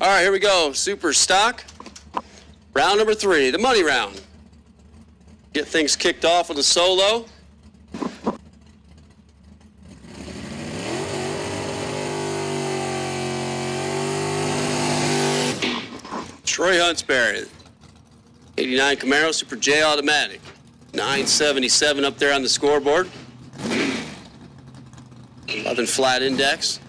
All right, here we go. Super stock. Round number 3, the money round. Get things kicked off with a solo. Troy Huntsberry, 89 Camaro Super J automatic. 977 up there on the scoreboard. 11 flat index.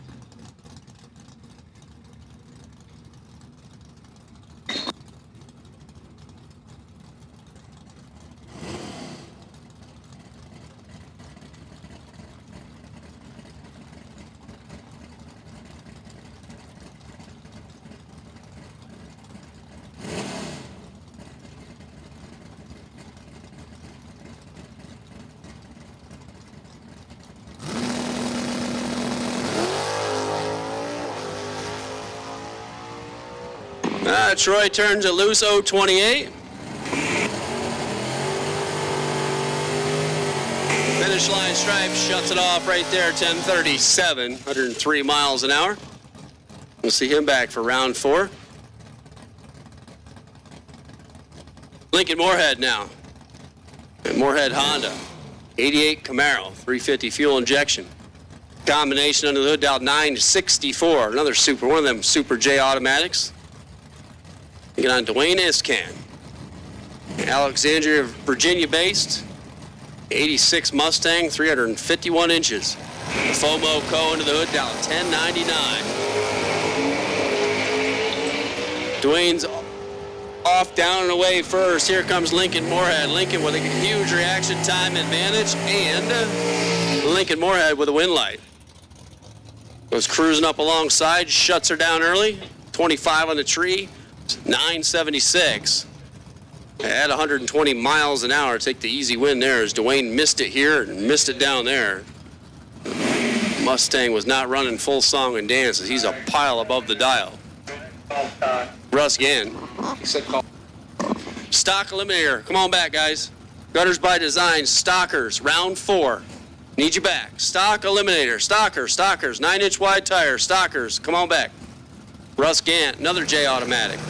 Troy turns a loose 028. Finish line stripe shuts it off right there, 1037, 103 miles an hour. We'll see him back for round 4. Lincoln Moorhead now. And Moorhead Honda, 88 Camaro, 350 fuel injection. Combination under the hood dialed 964, another super, one of them Super J automatics. You get on Dwayne Iscan. Alexandria, Virginia based. 86 Mustang, 351 inches. FOMO Co into the hood down 1099. Dwayne's off, down, and away first. Here comes Lincoln Moorhead. Lincoln with a huge reaction time advantage, and Lincoln Moorhead with a win light. Goes cruising up alongside, shuts her down early. 25 on the tree. 976 at 120 miles an hour. Take the easy win there as Dwayne missed it here and missed it down there. Mustang was not running full song and dance as he's a pile above the dial. Russ Gann. He said call. Stock eliminator. Come on back, guys. Gutters by Design. Stockers. Round 4. Need you back. Stock eliminator. Stockers. 9-inch wide tire. Stockers. Come on back. Russ Gant, another J automatic.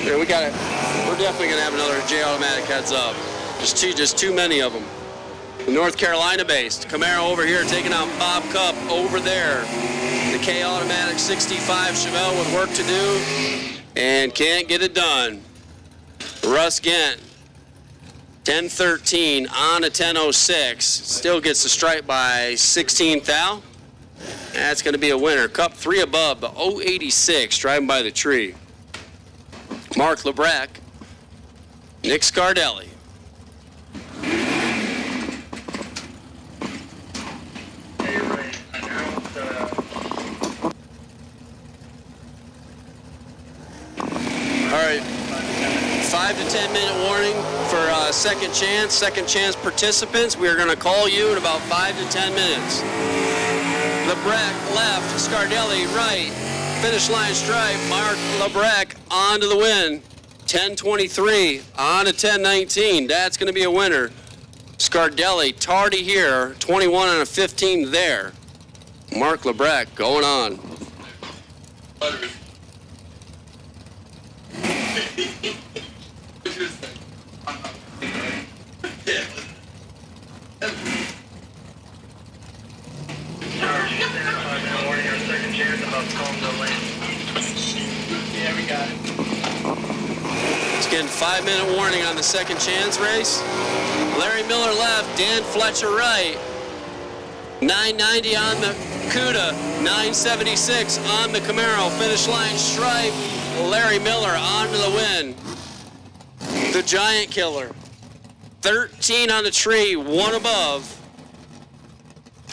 Here, we're definitely gonna have another J automatic heads up. Just too many of them. North Carolina based. Camaro over here taking out Bob Cup over there. The K automatic 65 Chevelle with work to do and can't get it done. Russ Gant, 1013 on a 1006. Still gets the stripe by 16 thou. That's going to be a winner. Cup 3 above, the 086, driving by the tree. Mark Lebrac, Nick Scardelli. All right, 5 to 10 minute warning for second chance participants. We are going to call you in about 5 to 10 minutes. Lebrac left, Scardelli right. Finish line stripe, Mark Lebrac on to the win. 10:23 on to 10:19. That's going to be a winner. Scardelli tardy here, 21 on a 15 there. Mark Lebrac going on. Yeah, we got it. It's getting 5-minute warning on the second chance race. Larry Miller left, Dan Fletcher right. 990 on the Cuda, 976 on the Camaro. Finish line stripe, Larry Miller on to the win. The Giant Killer, 13 on the tree, 1 above.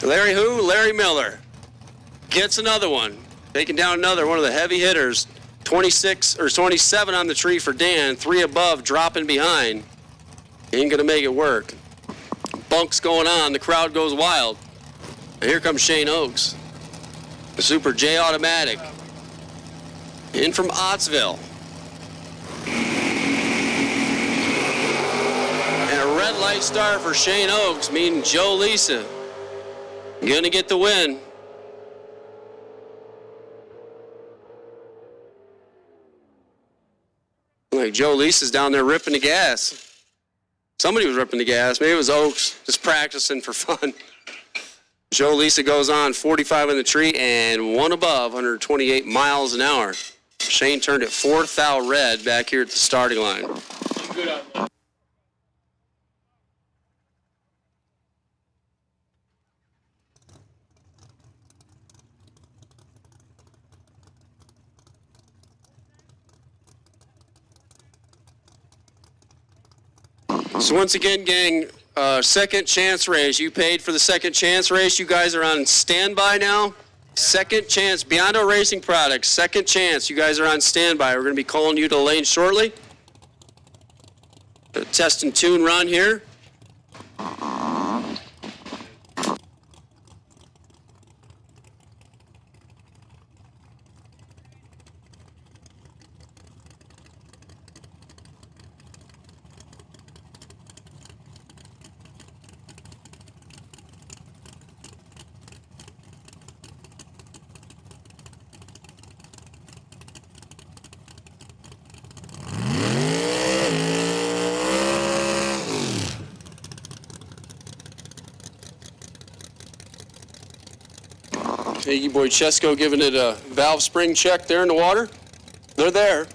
Larry who? Larry Miller. Gets another one. Taking down another one of the heavy hitters. 26 or 27 on the tree for Dan. 3 above, dropping behind. Ain't gonna make it work. Bunks going on. The crowd goes wild. And here comes Shane Oakes. The Super J automatic. In from Ottsville. And a red light start for Shane Oakes, meaning Joe Lisa. Gonna get the win. Like Joe Lisa's down there ripping the gas. Somebody was ripping the gas. Maybe it was Oaks, just practicing for fun. Joe Lisa goes on 45 in the tree and one above, 128 miles an hour. Shane turned it 4th thou red back here at the starting line. Good outlook. So once again, gang, second chance race. You paid for the second chance race. You guys are on standby now. Second chance, Biondo Racing Products, second chance. You guys are on standby. We're going to be calling you to the lane shortly. A test and tune run here. Iggy Boy Chesko giving it a valve spring check there in the water. They're there.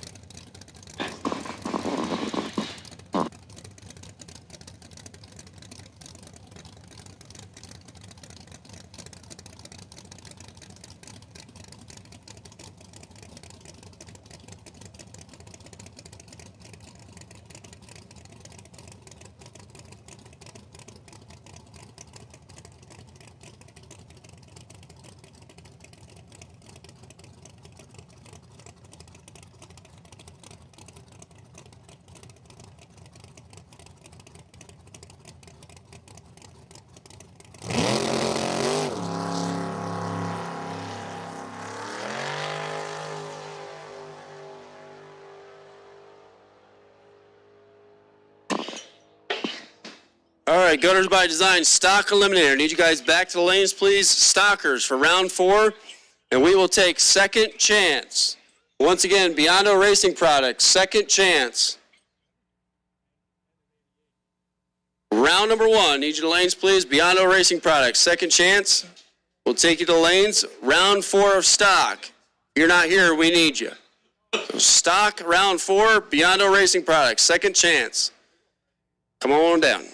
All right, Gutters by Design, stock eliminator. Need you guys back to the lanes, please. Stockers for round 4, and we will take second chance. Once again, Biondo Racing Products, second chance. Round number 1, need you to the lanes, please. Biondo Racing Products, second chance. We'll take you to the lanes. Round 4 of stock. You're not here, we need you. So stock, round 4, Biondo Racing Products, second chance. Come on down.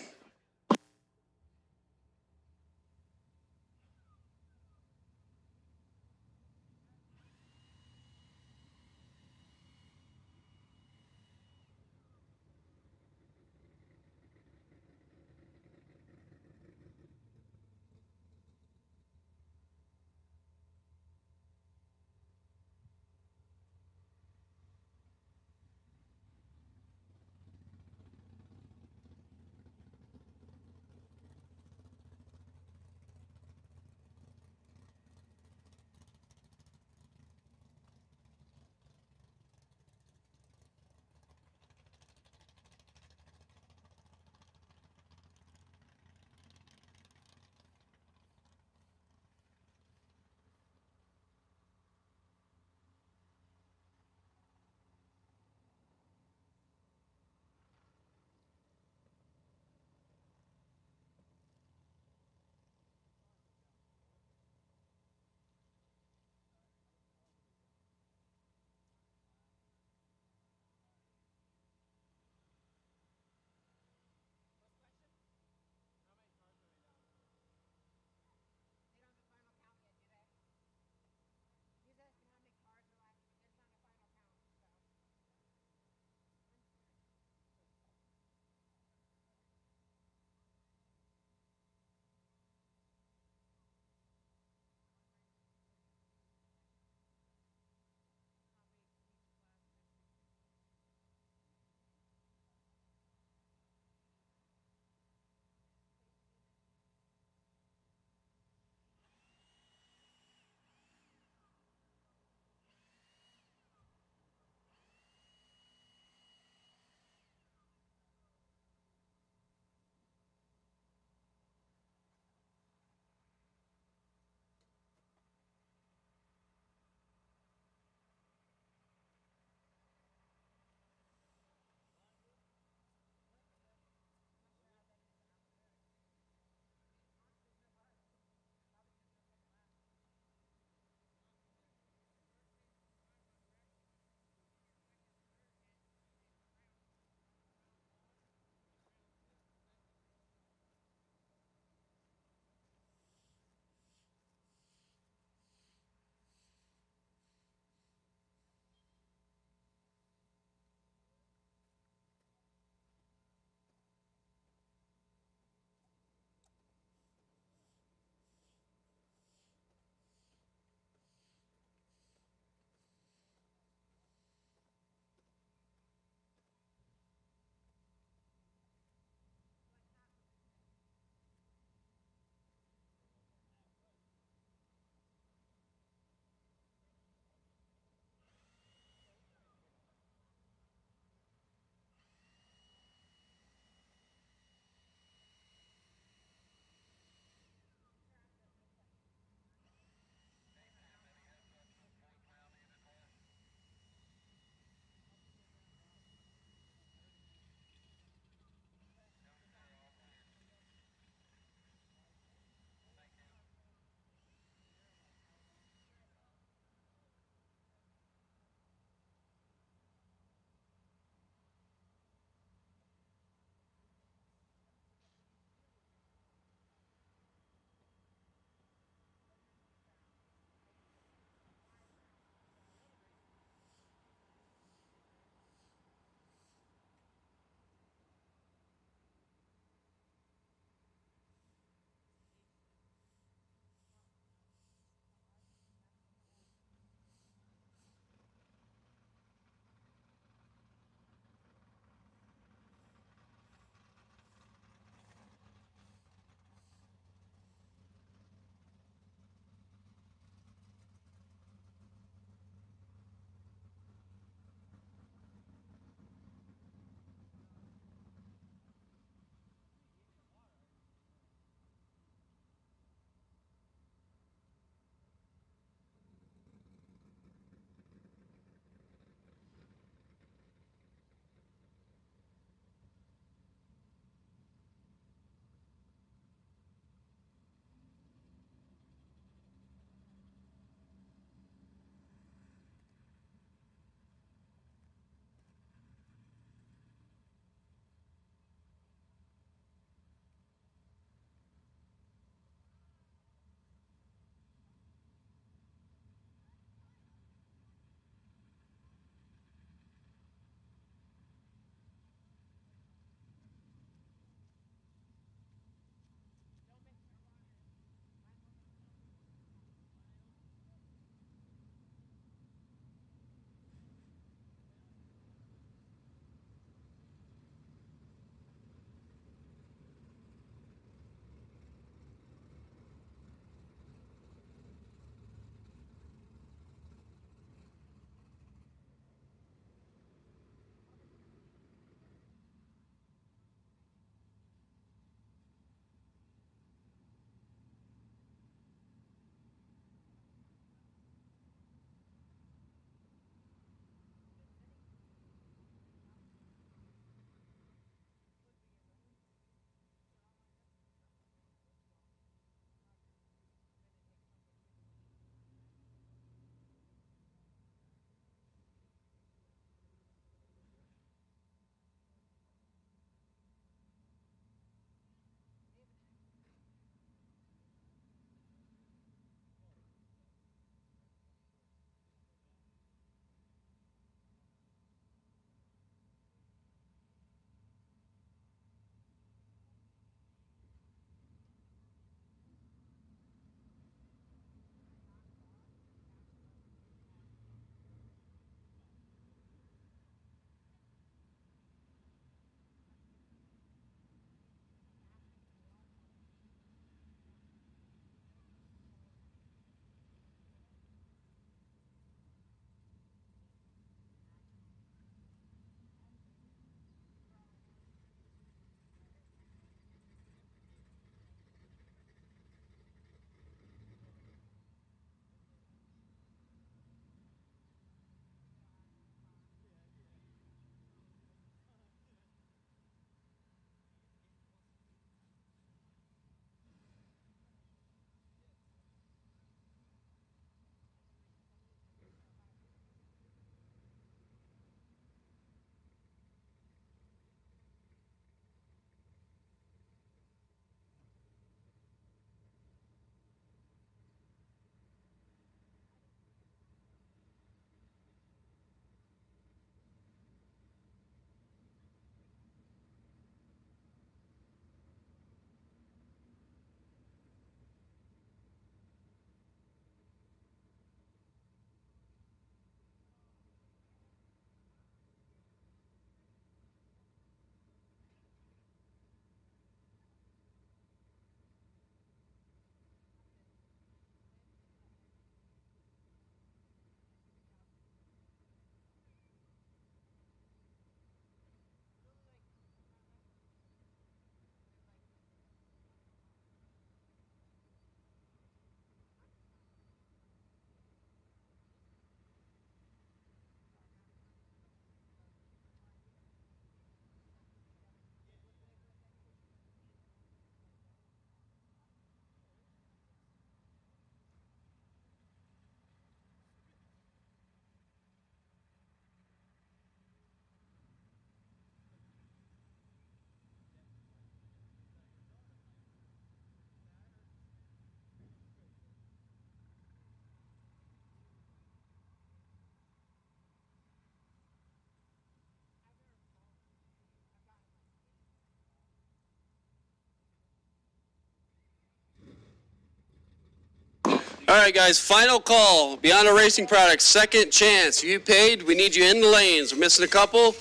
All right, guys, final call. Beyond our Racing Products, second chance. You paid, we need you in the lanes. We're missing a couple.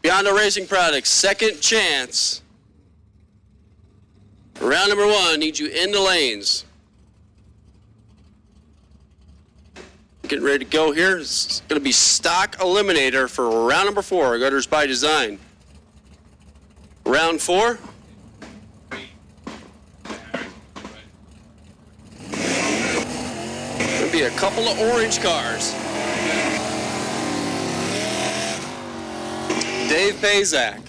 Beyond our Racing Products, second chance. Round number 1, need you in the lanes. Getting ready to go here. It's going to be stock eliminator for round number 4, Gutters by Design. Round 4. Going to be a couple of orange cars. Dave Pazak.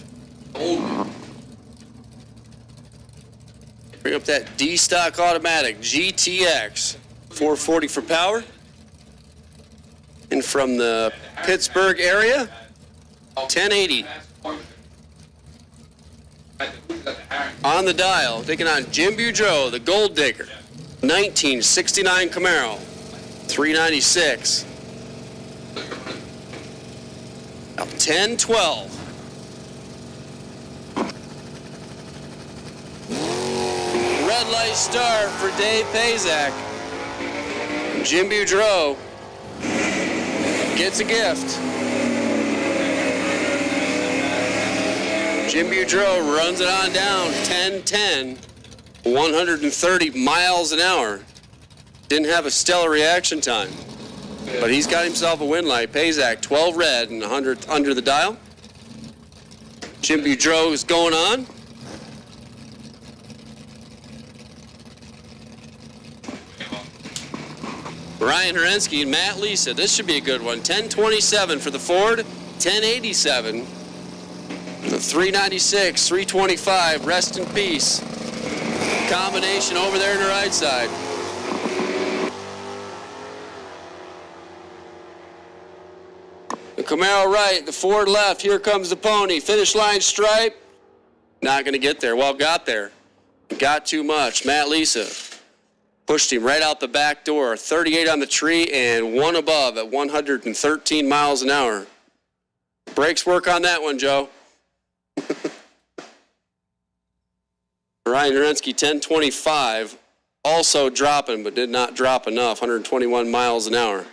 Bring up that D-Stock automatic, GTX. 440 for power. And from the Pittsburgh area, 1080. On the dial, taking on Jim Boudreau, the Gold Digger. 1969 Camaro, 396. Now 1012. Red light start for Dave Pazak. Jim Boudreau gets a gift. Jim Boudreau runs it on down, 10-10, 130 miles an hour. Didn't have a stellar reaction time, but he's got himself a win light. Pazak, 12 red and 100 under the dial. Jim Boudreau is going on. Ryan Herensky and Matt Lisa. This should be a good one. 1027 for the Ford, 1087. The 396, 325, rest in peace. Combination over there on the right side. The Camaro right, the Ford left. Here comes the pony. Finish line stripe. Not going to get there. Well, got there. Got too much. Matt Lisa pushed him right out the back door. 38 on the tree and one above at 113 miles an hour. Brakes work on that one, Joe. Ryan Herensky, 1025, also dropping, but did not drop enough, 121 miles an hour.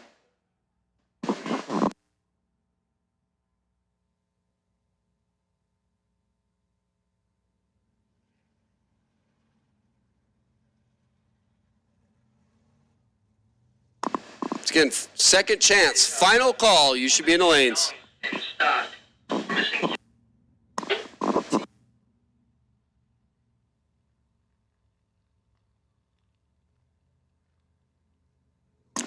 Again, second chance, final call. You should be in the lanes.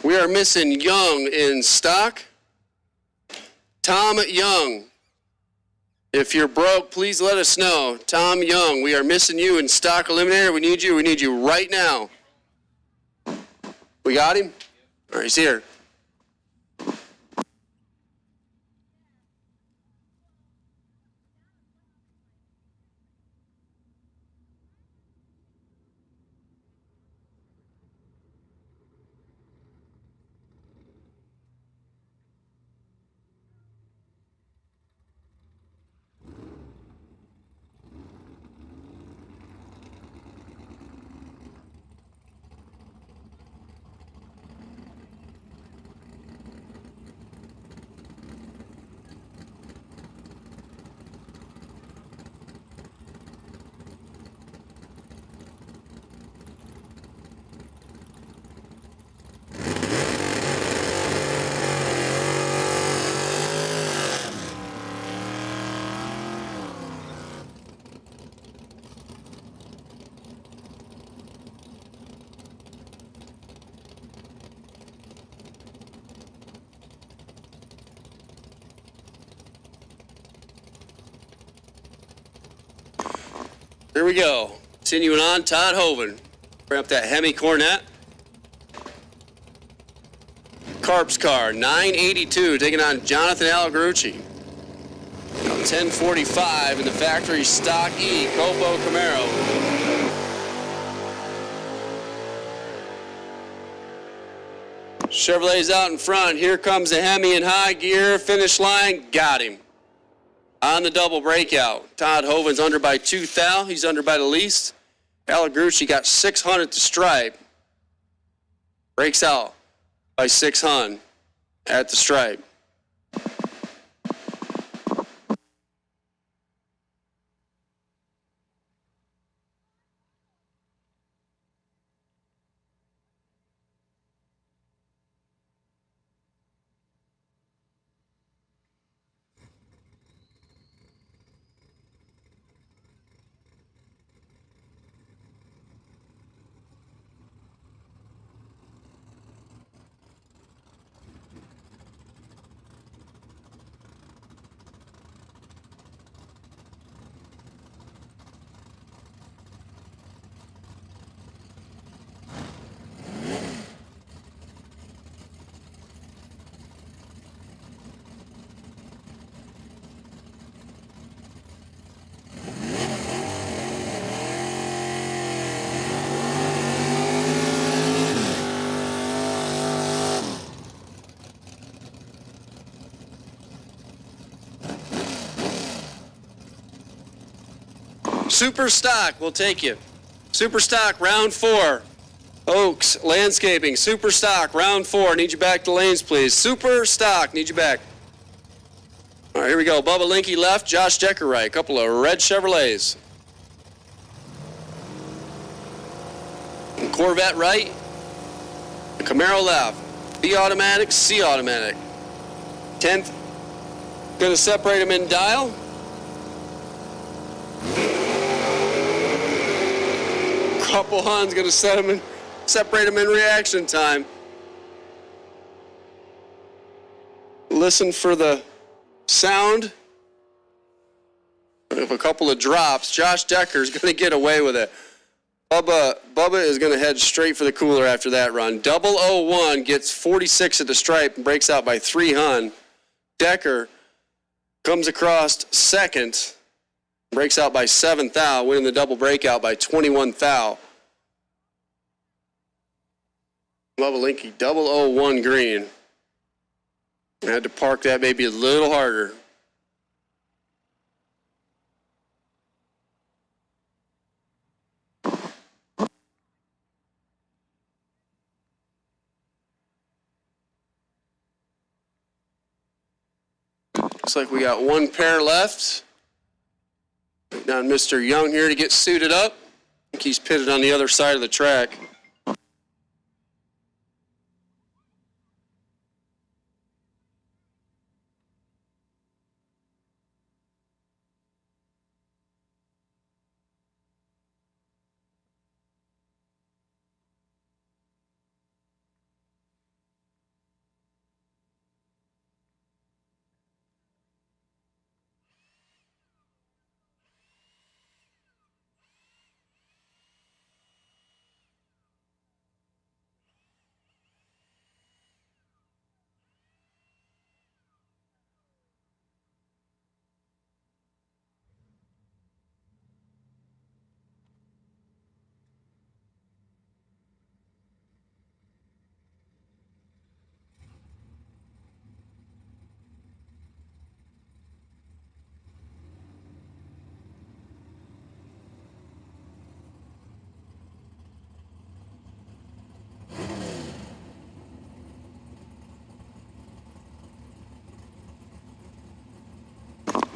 We are missing Young in stock. Tom Young. If you're broke, please let us know. Tom Young, we are missing you in stock eliminator. We need you. We need you right now. We got him? All right, he's here. Here we go. Continuing on, Todd Hoven. Bring up that Hemi Cornet. Carp's car, 982, taking on Jonathan Alagrucci. 1045 in the factory stock E, Copo Camaro. Chevrolet's out in front. Here comes the Hemi in high gear. Finish line, got him. On the double breakout. Todd Hoven's under by 2 thou. He's under by the least. Alagrucci got 600 to stripe. Breaks out by 6 hun at the stripe. Super stock, we'll take you. Super stock, round 4. Oaks, landscaping, super stock, round 4. Need you back to lanes, please. Super stock, need you back. All right, here we go. Bubba Linky left, Josh Decker right. A couple of red Chevrolets. Corvette right. Camaro left. B automatic, C automatic. 10th. Gonna separate them in dial. Couple Hun's gonna separate them in reaction time. Listen for the sound of a couple of drops. Josh Decker's gonna get away with it. Bubba is gonna head straight for the cooler after that run. 001 gets 46 at the stripe and breaks out by 3 hun. Decker comes across second, breaks out by 7 thou, winning the double breakout by 21 thou. Bubba Linky, 001 green. I had to park that maybe a little harder. Looks like we got 1 pair left. Waiting on Mr. Young here to get suited up. I think he's pitted on the other side of the track.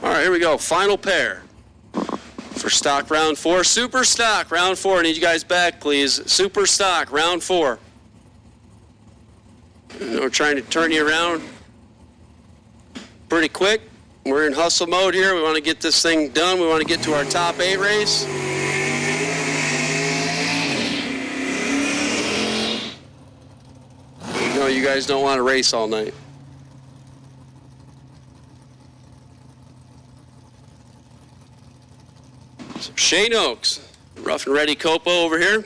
All right, here we go. Final pair for stock round 4. Super stock round 4. Need you guys back, please. Super stock round 4. We're trying to turn you around pretty quick. We're in hustle mode here. We want to get this thing done. We want to get to our top 8 race. No, you guys don't want to race all night. Shane Oaks, rough and ready Copo over here.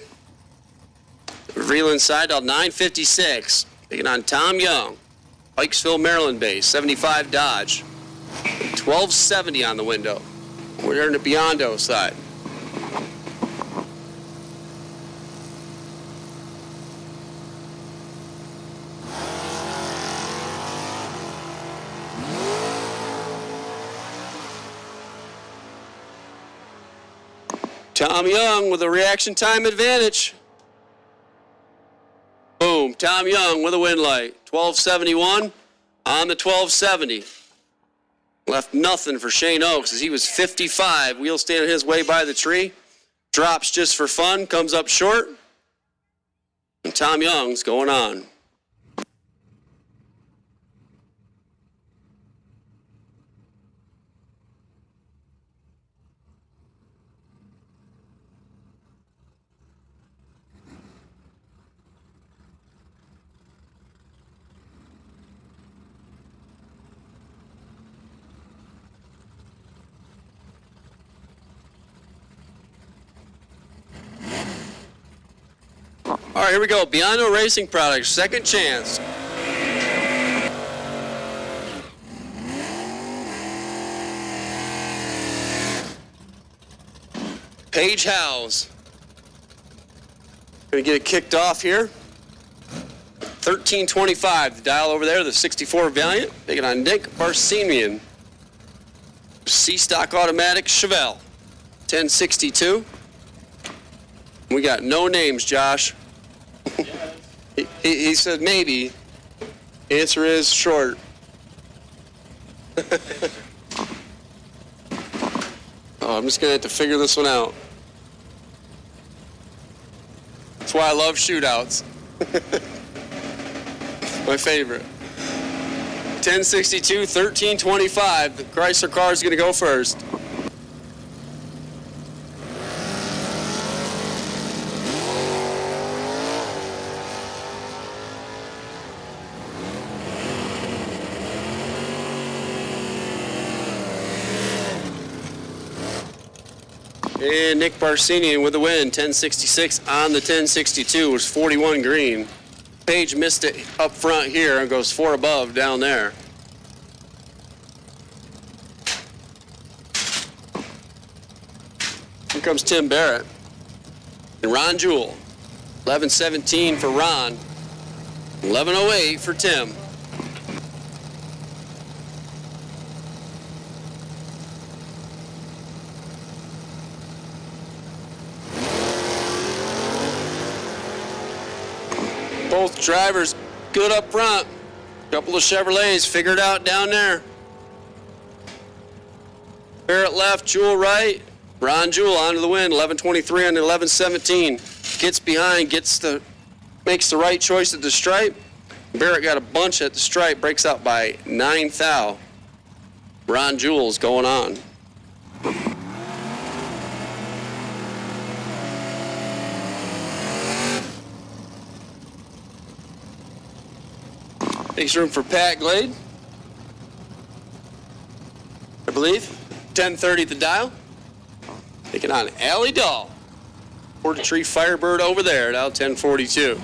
Vreeland side out 956. Taking on Tom Young, Pikesville, Maryland base, 75 Dodge. 1270 on the window. We're here in the Biondo side. Tom Young with a reaction time advantage. Boom, Tom Young with a win light. 1271 on the 1270. Left nothing for Shane Oaks as he was 55. Wheel standing his way by the tree. Drops just for fun, comes up short. And Tom Young's going on. All right, here we go. Biondo Racing Products, second chance. Paige Howes. Gonna get it kicked off here. 1325, the dial over there, the 64 Valiant. Taking on Nick Barsemian. C-Stock Automatic Chevelle. 1062. We got no names, Josh. He said maybe. Answer is short. Oh, I'm just going to have to figure this one out. That's why I love shootouts. My favorite. 1062, 1325. The Chrysler car is going to go first. And Nick Barsemian with the win, 1066 on the 1062, was 41 green. Page missed it up front here and goes 4 above down there. Here comes Tim Barrett. And Ron Jewell, 1117 for Ron, 1108 for Tim. Both drivers good up front. Couple of Chevrolets figured out down there. Barrett left, Jewell right. Ron Jewell onto the win, 1123 on the 1117. Gets behind, makes the right choice at the stripe. Barrett got a bunch at the stripe, breaks out by 9 thou. Ron Jewell's going on. Makes room for Pat Glade, I believe. 1030 at the dial. Taking on Allie Dahl. Porta Tree Firebird over there, now 1042.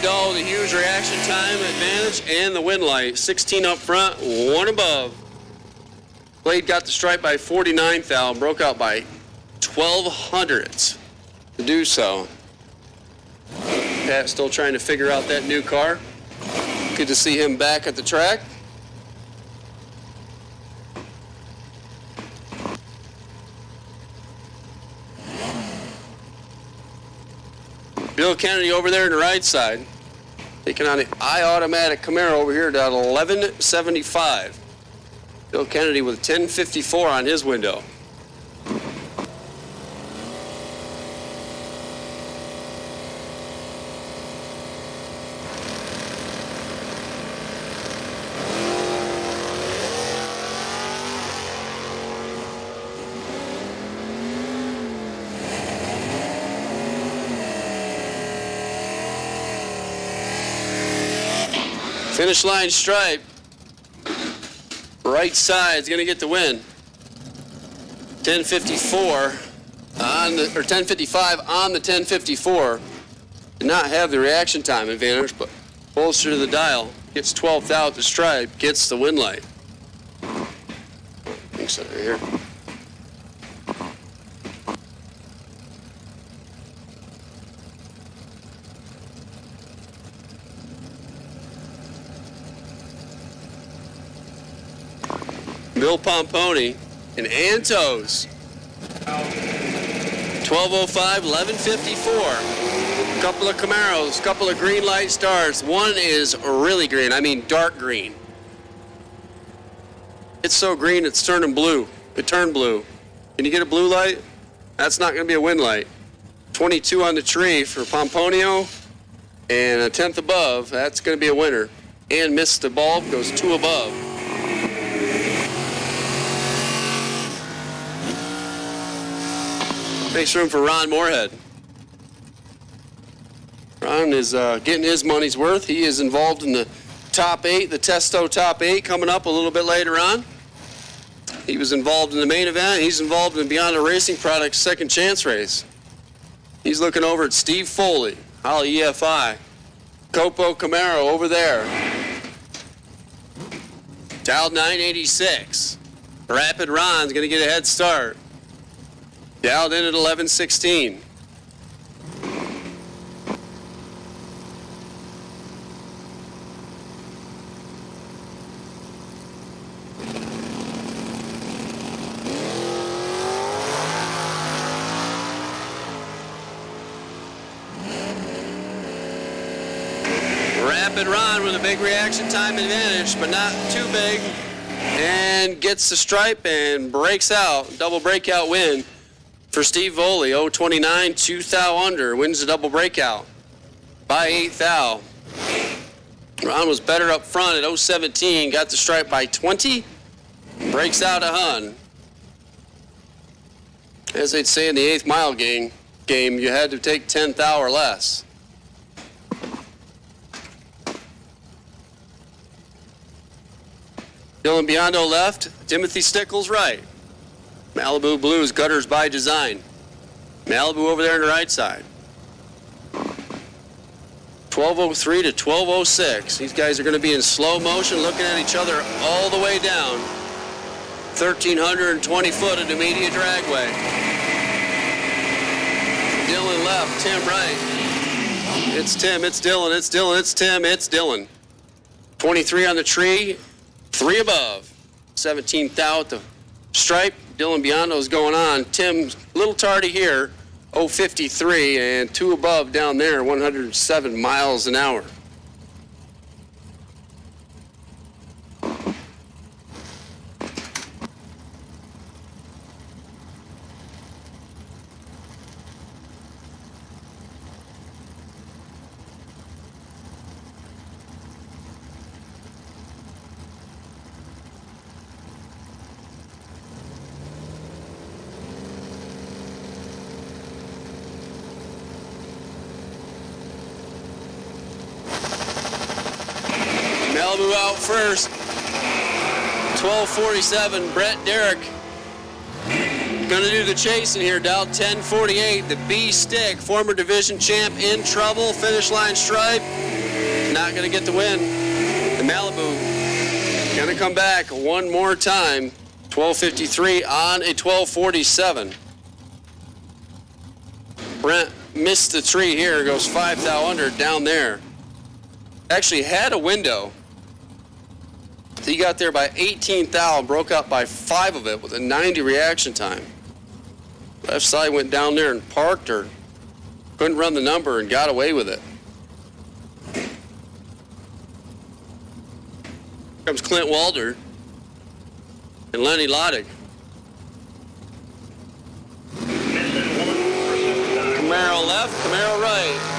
Dahl with a huge reaction time advantage and the win light. 16 up front, 1 above. Blade got the stripe by 49 thou, broke out by 12 hundredths to do so. Pat still trying to figure out that new car. Good to see him back at the track. Bill Kennedy over there on the right side. Taking on the I-Automatic Camaro over here down 1175. Bill Kennedy with 1054 on his window. Finish line stripe. Right side's going to get the win. 1054 on the, or 1055 on the 1054. Did not have the reaction time advantage, but closer to the dial, gets 12th out the stripe, gets the win light. Thanks right here. Bill Pomponi and Antos. 1205, 1154. Couple of Camaros, couple of green light stars. One is really green, I mean dark green. It's so green it's turning blue. It turned blue. Can you get a blue light? That's not going to be a win light. 22 on the tree for Pomponio, and a 10th above. That's going to be a winner. And missed the bulb, goes 2 above. Makes room for Ron Moorhead. Ron is getting his money's worth. He is involved in the top 8, the Testo top 8 coming up a little bit later on. He was involved in the main event. He's involved in Beyond the Racing Products second chance race. He's looking over at Steve Foley, Holly EFI, Copo Camaro over there. Dialed 986. Rapid Ron's going to get a head start. Dialed in at 1116. Rapid Ron with a big reaction time advantage, but not too big. And gets the stripe and breaks out. Double breakout win for Steve Foley. 029, 2 thou under. Wins the double breakout by 8 thou. Ron was better up front at 017. Got the stripe by 20. Breaks out a Hun. As they'd say in the 8th mile game, you had to take 10 thou or less. Dylan Biondo left, Timothy Stickles right. Malibu Blues, gutters by design. Malibu over there on the right side. 1203 to 1206. These guys are going to be in slow motion looking at each other all the way down. 1,320 foot of Numidia Dragway. Dylan left, Tim right. It's Tim, it's Dylan, it's Dylan, it's Tim, it's Dylan. 23 on the tree. 3 above. 17th out the stripe. Dylan Biondo's going on. Tim's a little tardy here. 053 and 2 above down there. 107 miles an hour. Malibu out first. 1247, Brett Derrick. Gonna do the chasing here, dialed 1048. The B Stick, former division champ, in trouble. Finish line stripe. Not gonna get the win. The Malibu gonna come back one more time. 1253 on a 1247. Brent missed the tree here, goes 5 thou under down there. Actually had a window. He got there by 18 thou and broke out by 5 of it with a 90 reaction time. Left side went down there and parked or couldn't run the number and got away with it. Comes Clint Walder and Lenny Loddig. Camaro left, Camaro right.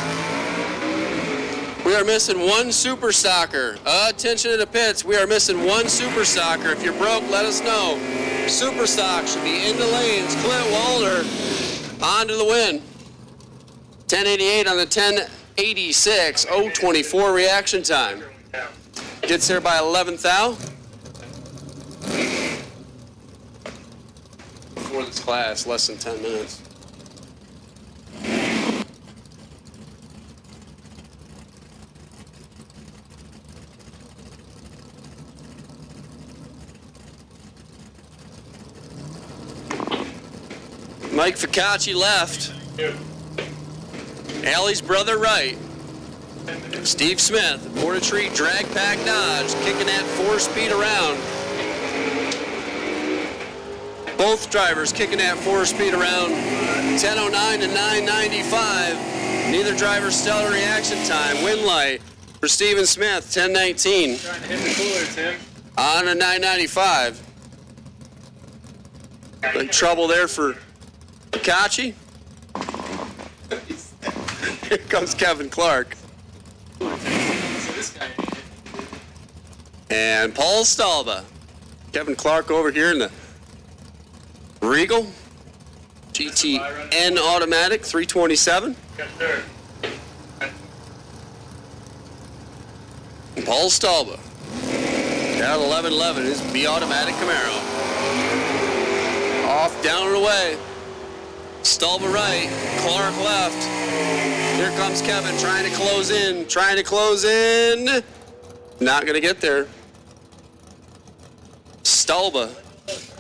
We are missing one super stocker. Attention to the pits. We are missing one super stocker. If you're broke, let us know. Super stock should be in the lanes. Clint Walder on to the win. 1088 on the 1086. 024 reaction time. Gets there by 11 thou. for this class, less than 10 minutes. Mike Ficacci left. Allie's brother right. Steve Smith, Portatree drag pack Dodge, kicking that 4-speed around. Both drivers kicking that 4-speed around. 10:09 to 9:95. Neither driver stellar reaction time. Win light for Steven Smith, 10:19. Trying to hit the cooler, Tim. On a 9:95. Big trouble there for Ficacci. Here comes Kevin Clark. So this guy. And Paul Stalba. Kevin Clark over here in the Regal GTN automatic 327. Yes, sir. And Paul Stalba. Down 1111 is B automatic Camaro. Off, down and away. Stalba right, Clark left. Here comes Kevin trying to close in, Not going to get there. Stalba,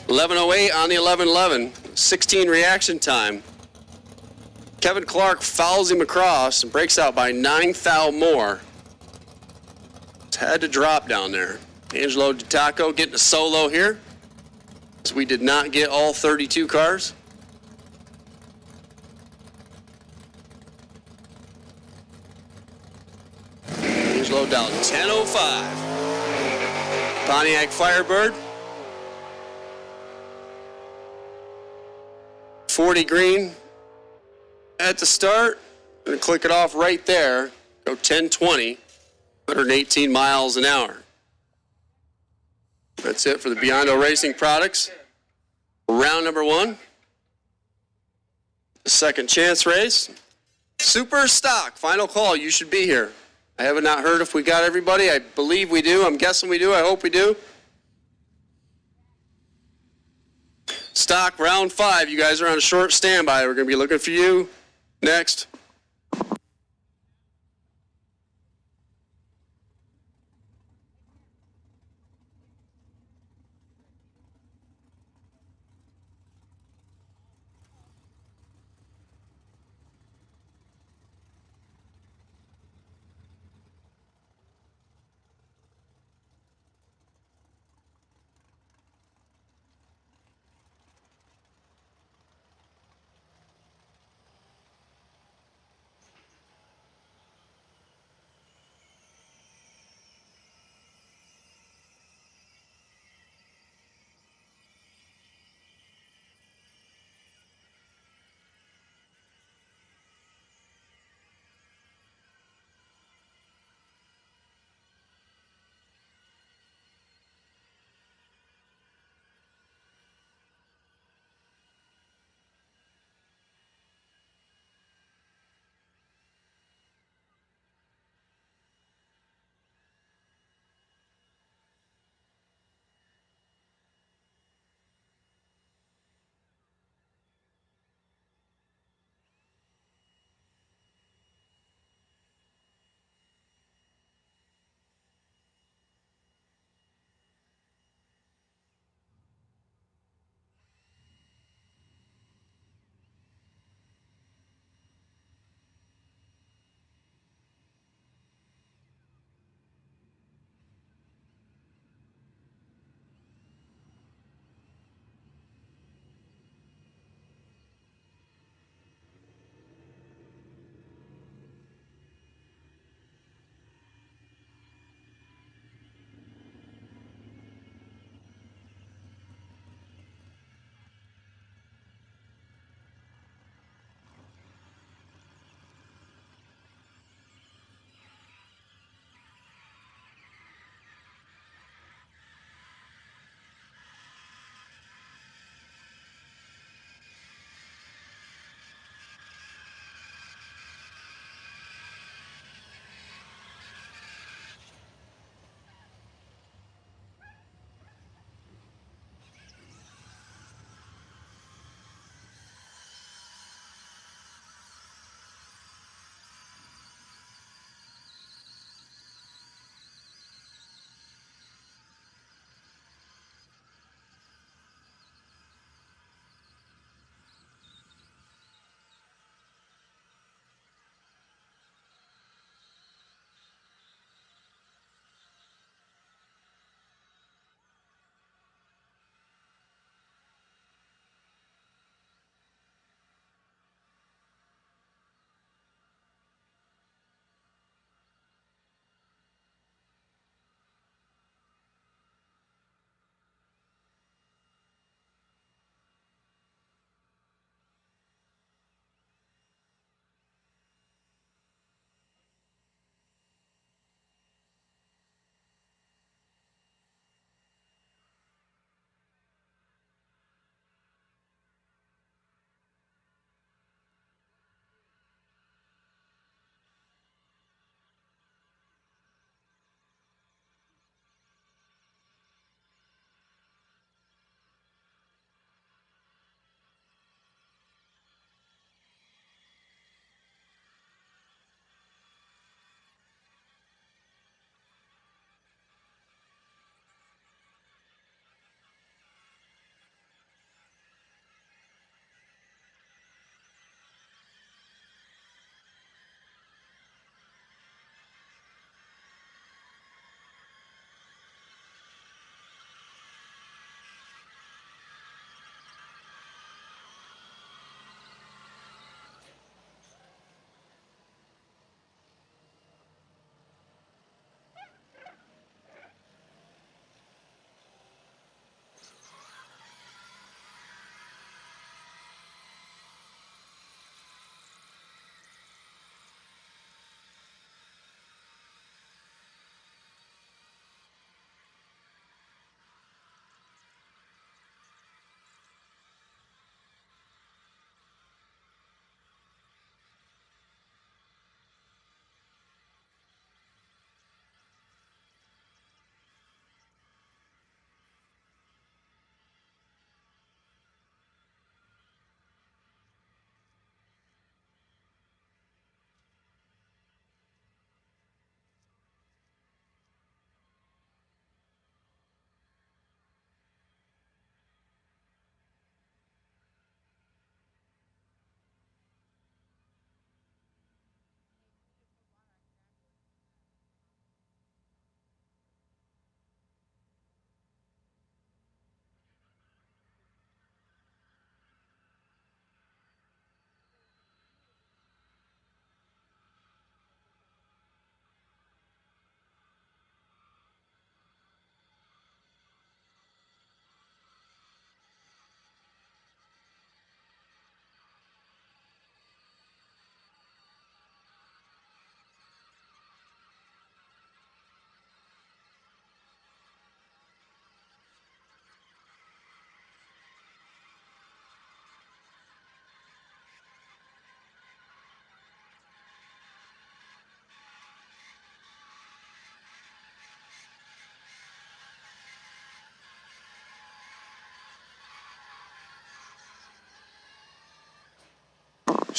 11:08 on the 11:11, 16 reaction time. Kevin Clark fouls him across and breaks out by 9 thou more. It's had to drop down there. Angelo DiTacco getting a solo here, as we did not get all 32 cars. Angelo down 10:05. Pontiac Firebird. 40 green at the start. Gonna click it off right there. Go 10:20. 118 miles an hour. That's it for the Biondo Racing products. Round number 1. The second chance race. Super stock. Final call. You should be here. I have not heard if we got everybody. I believe we do. I'm guessing we do. I hope we do. Stock round 5. You guys are on a short standby. We're going to be looking for you next.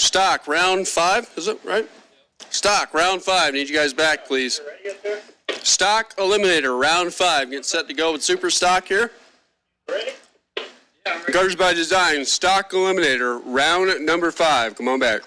Stock, round 5, is it right? Stock, round 5. Need you guys back, please. Stock Eliminator, round 5. Getting set to go with Super Stock here. Gutters by Design, Stock Eliminator, round number 5. Come on back.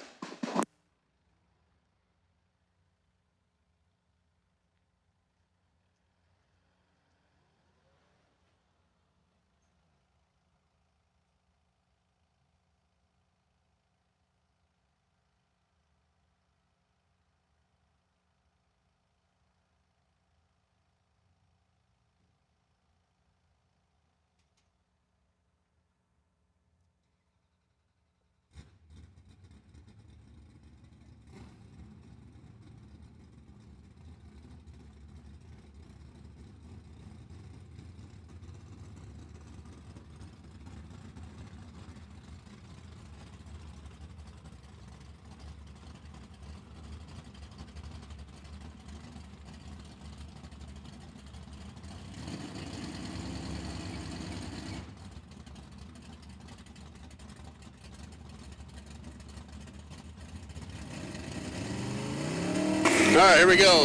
All right, here we go.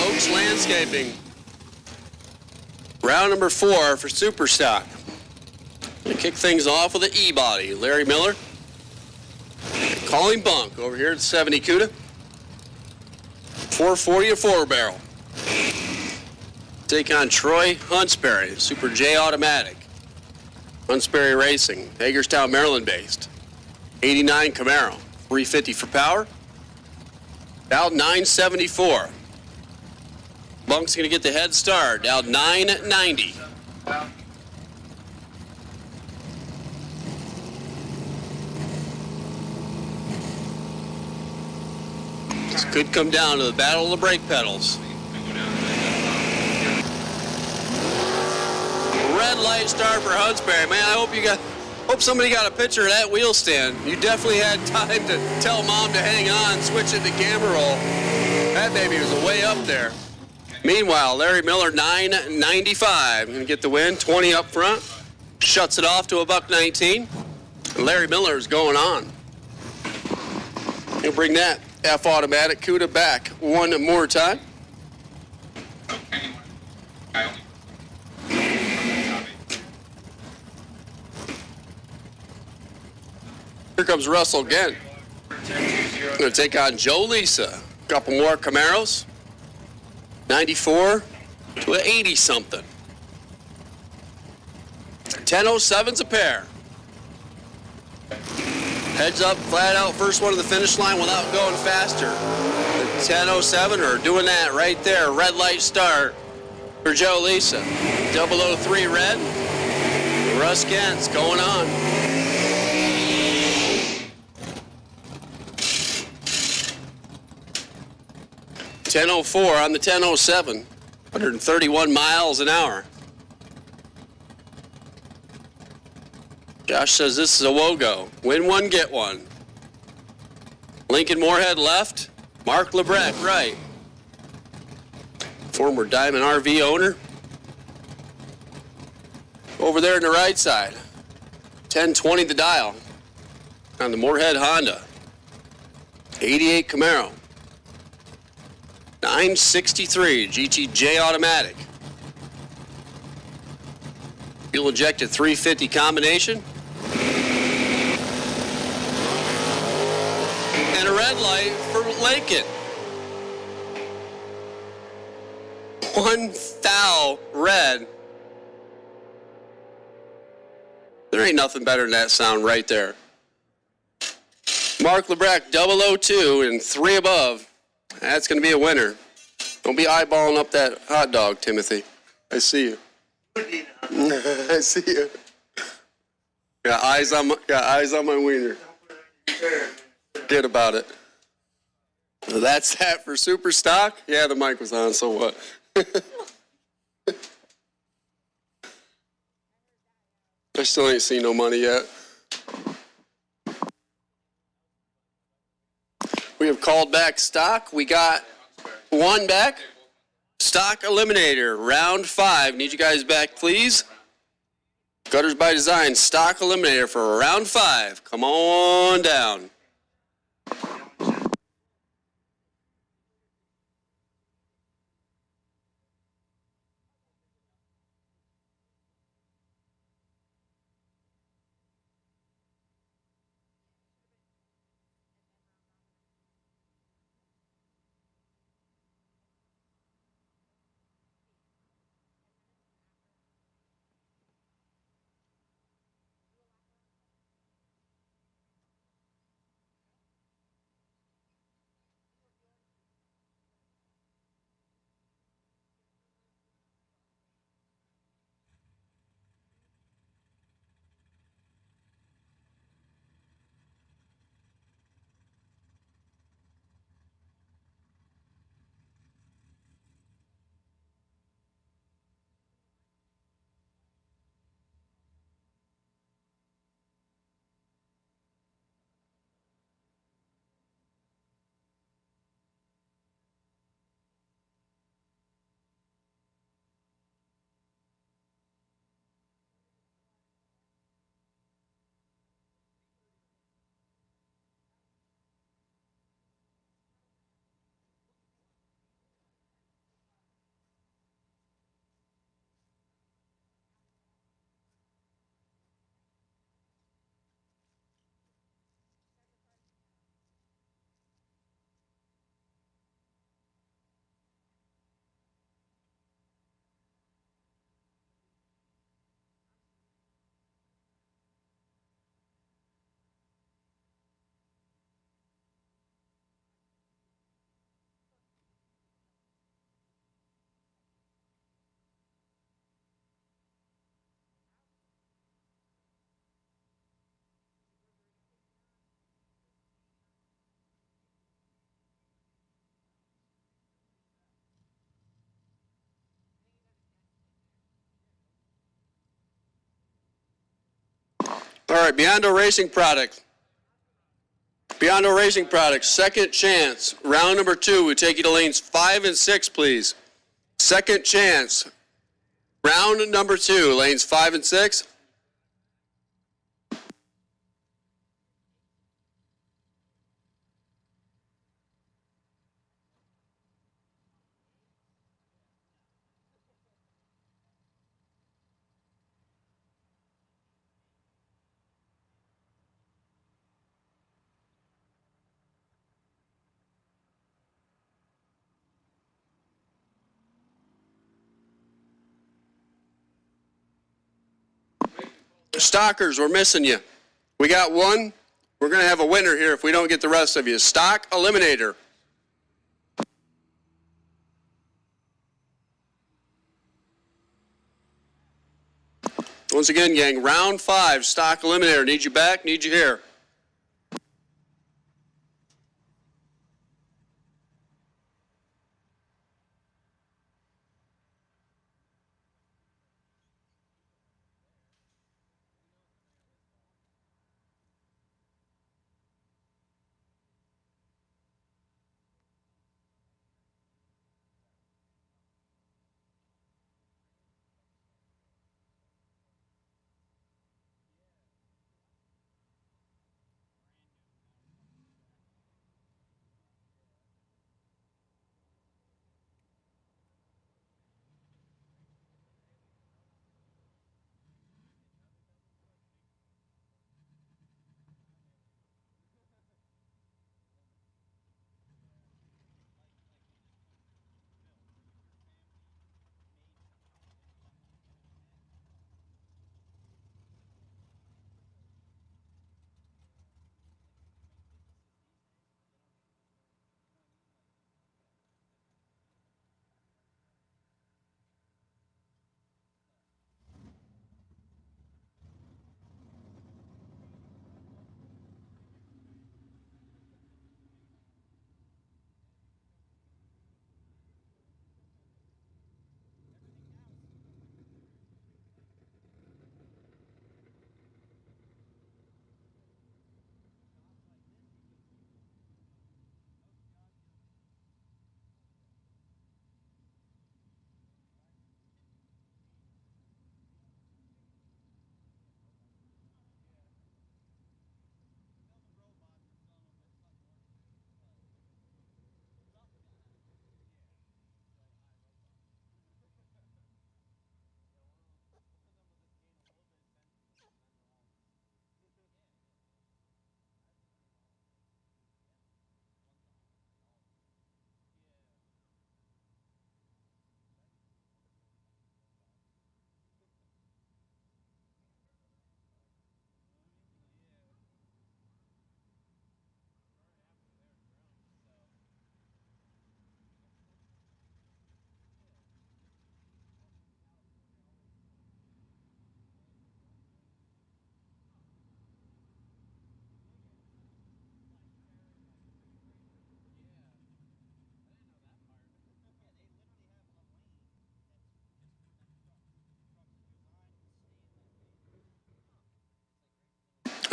Oaks Landscaping. Round number 4 for Super Stock. Gonna kick things off with an E-body. Larry Miller. Calling bunk over here at 70 CUDA. 440 a 4-barrel. Take on Troy Huntsberry, Super J Automatic. Huntsberry Racing, Hagerstown, Maryland based. 89 Camaro, 350 for power. About 974. Bunk's gonna get the head start, down 990. This could come down to the battle of the brake pedals. Red light start for Huntsberry. Man, hope somebody got a picture of that wheel stand. You definitely had time to tell Mom to hang on, switch it to camera roll. That baby was way up there. Meanwhile, Larry Miller, 995. Gonna get the win, 20 up front. Shuts it off to a $1.19. And Larry Miller is going on. He'll bring that F automatic CUDA back one more time. Here comes Russell again. Going to take on Joe Lisa. A couple more Camaros. 94 to an 80-something. 10.07's a pair. Heads up, flat out, first one to the finish line without going faster. The 10.07 are doing that right there. Red light start for Joe Lisa. 003 red. Russ Kent's going on. .10.04 on the 10.07, 131 miles an hour. Josh says this is a WOGO. Win one, get one. Lincoln Moorhead left, Mark Lebrecht right. Former Diamond RV owner. Over there on the right side, 1020 the dial on the Moorhead Honda. 88 Camaro. 963 GTJ automatic. Fuel injected 350 combination. And a red light for Lincoln. 1 thou red. There ain't nothing better than that sound right there. Mark Lebrecht 002 and 3 above. That's going to be a winner. Don't be eyeballing up that hot dog, Timothy. I see you. I see you. Got eyes on my wiener. Forget about it. So that's that for Super Stock. Yeah, the mic was on, so what? I still ain't seen no money yet. We have called back stock. We got one back. Stock Eliminator, round 5. Need you guys back, please. Gutters by Design, stock eliminator for round 5. Come on down. All right, Biondo Racing Product. Biondo Racing Products, second chance. Round number 2, we take you to lanes 5 and 6, please. Second chance. Round number 2, lanes 5 and 6. Stockers, we're missing you. We got one. We're going to have a winner here if we don't get the rest of you. Stock Eliminator. Once again, gang, round 5, Stock Eliminator. Need you back, need you here.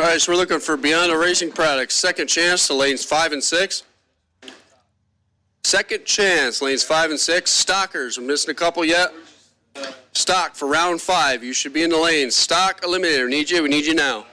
All right, so we're looking for Beyond the Racing Products. Second chance to lanes 5 and 6. Second chance, lanes 5 and 6. Stockers, we're missing a couple yet. Stock for round 5. You should be in the lanes. Stock eliminator, need you. We need you now.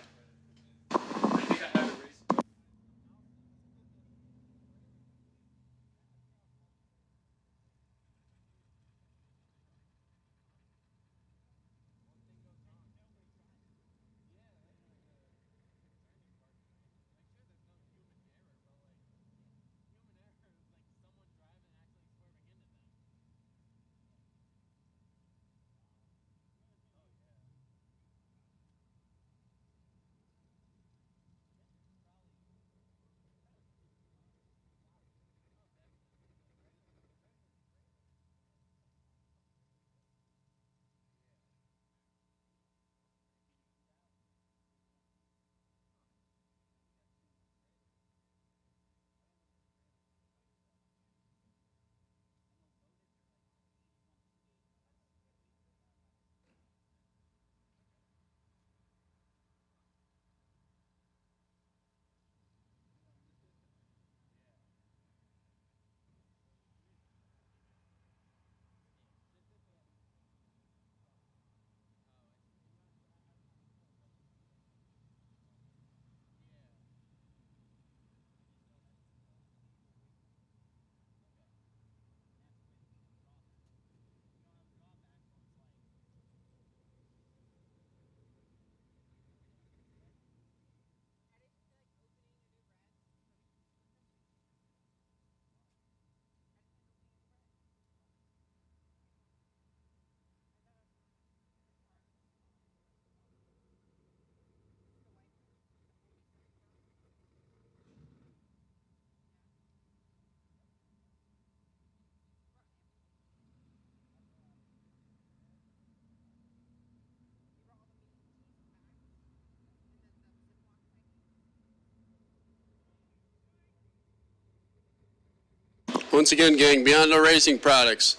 Once again, gang, Beyond the Racing Products.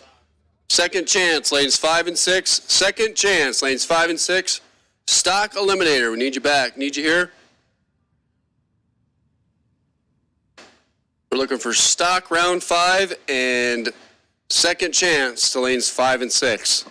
Second chance, lanes 5 and 6. Second chance, lanes 5 and 6. Stock eliminator, we need you back. Need you here. We're looking for stock round 5 and second chance to lanes 5 and 6.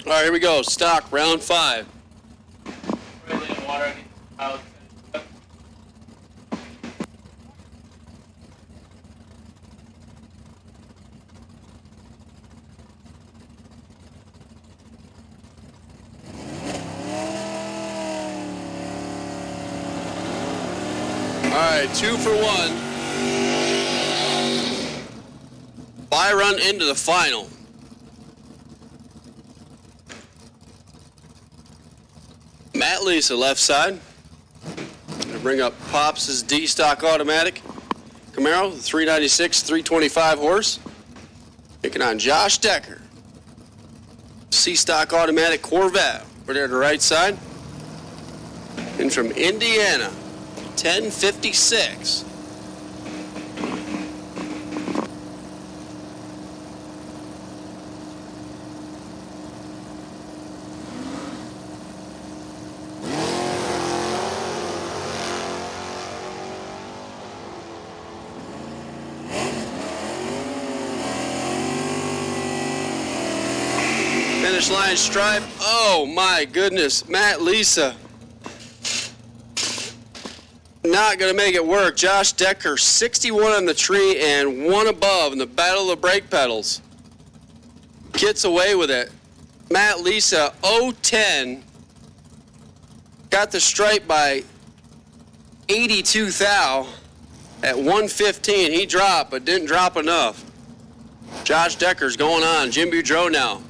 All right, here we go. Stock, round 5. Really in water, I need out. All right, 2 for 1. Bye run into the final. Matt Lisa, left side. Gonna bring up Pops' D-Stock automatic. Camaro, 396, 325 horse. Taking on Josh Decker. C-Stock automatic Corvette. Over there to the right side. And from Indiana, 1056. Finish line stripe. Oh my goodness, Matt Lisa. Not going to make it work. Josh Decker, 61 on the tree and 1 above in the battle of the brake pedals. Gets away with it. Matt Lisa, 010. Got the stripe by 82 thou at 115. He dropped, but didn't drop enough. Josh Decker's going on. Jim Boudreau now.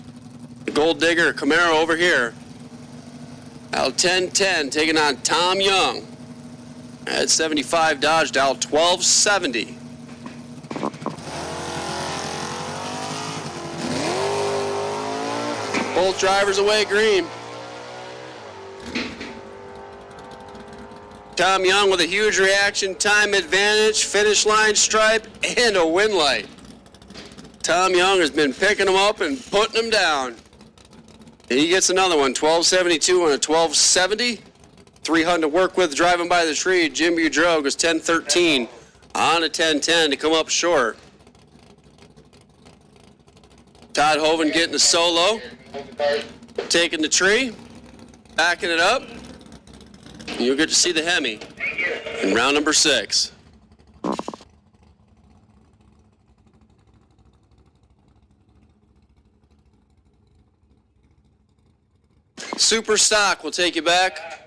The Gold Digger Camaro over here. Out 1010 taking on Tom Young. At 75 Dodge Dow 1270. Both drivers away green. Tom Young with a huge reaction time advantage, finish line stripe, and a win light. Tom Young has been picking them up and putting them down. And he gets another one, 1272 and a 1270. 300 to work with driving by the tree. Jim Boudreau goes 1013 on a 1010 to come up short. Todd Hoven getting the solo. Taking the tree. Backing it up. And you'll get to see the Hemi in round number 6. Super Stock will take you back.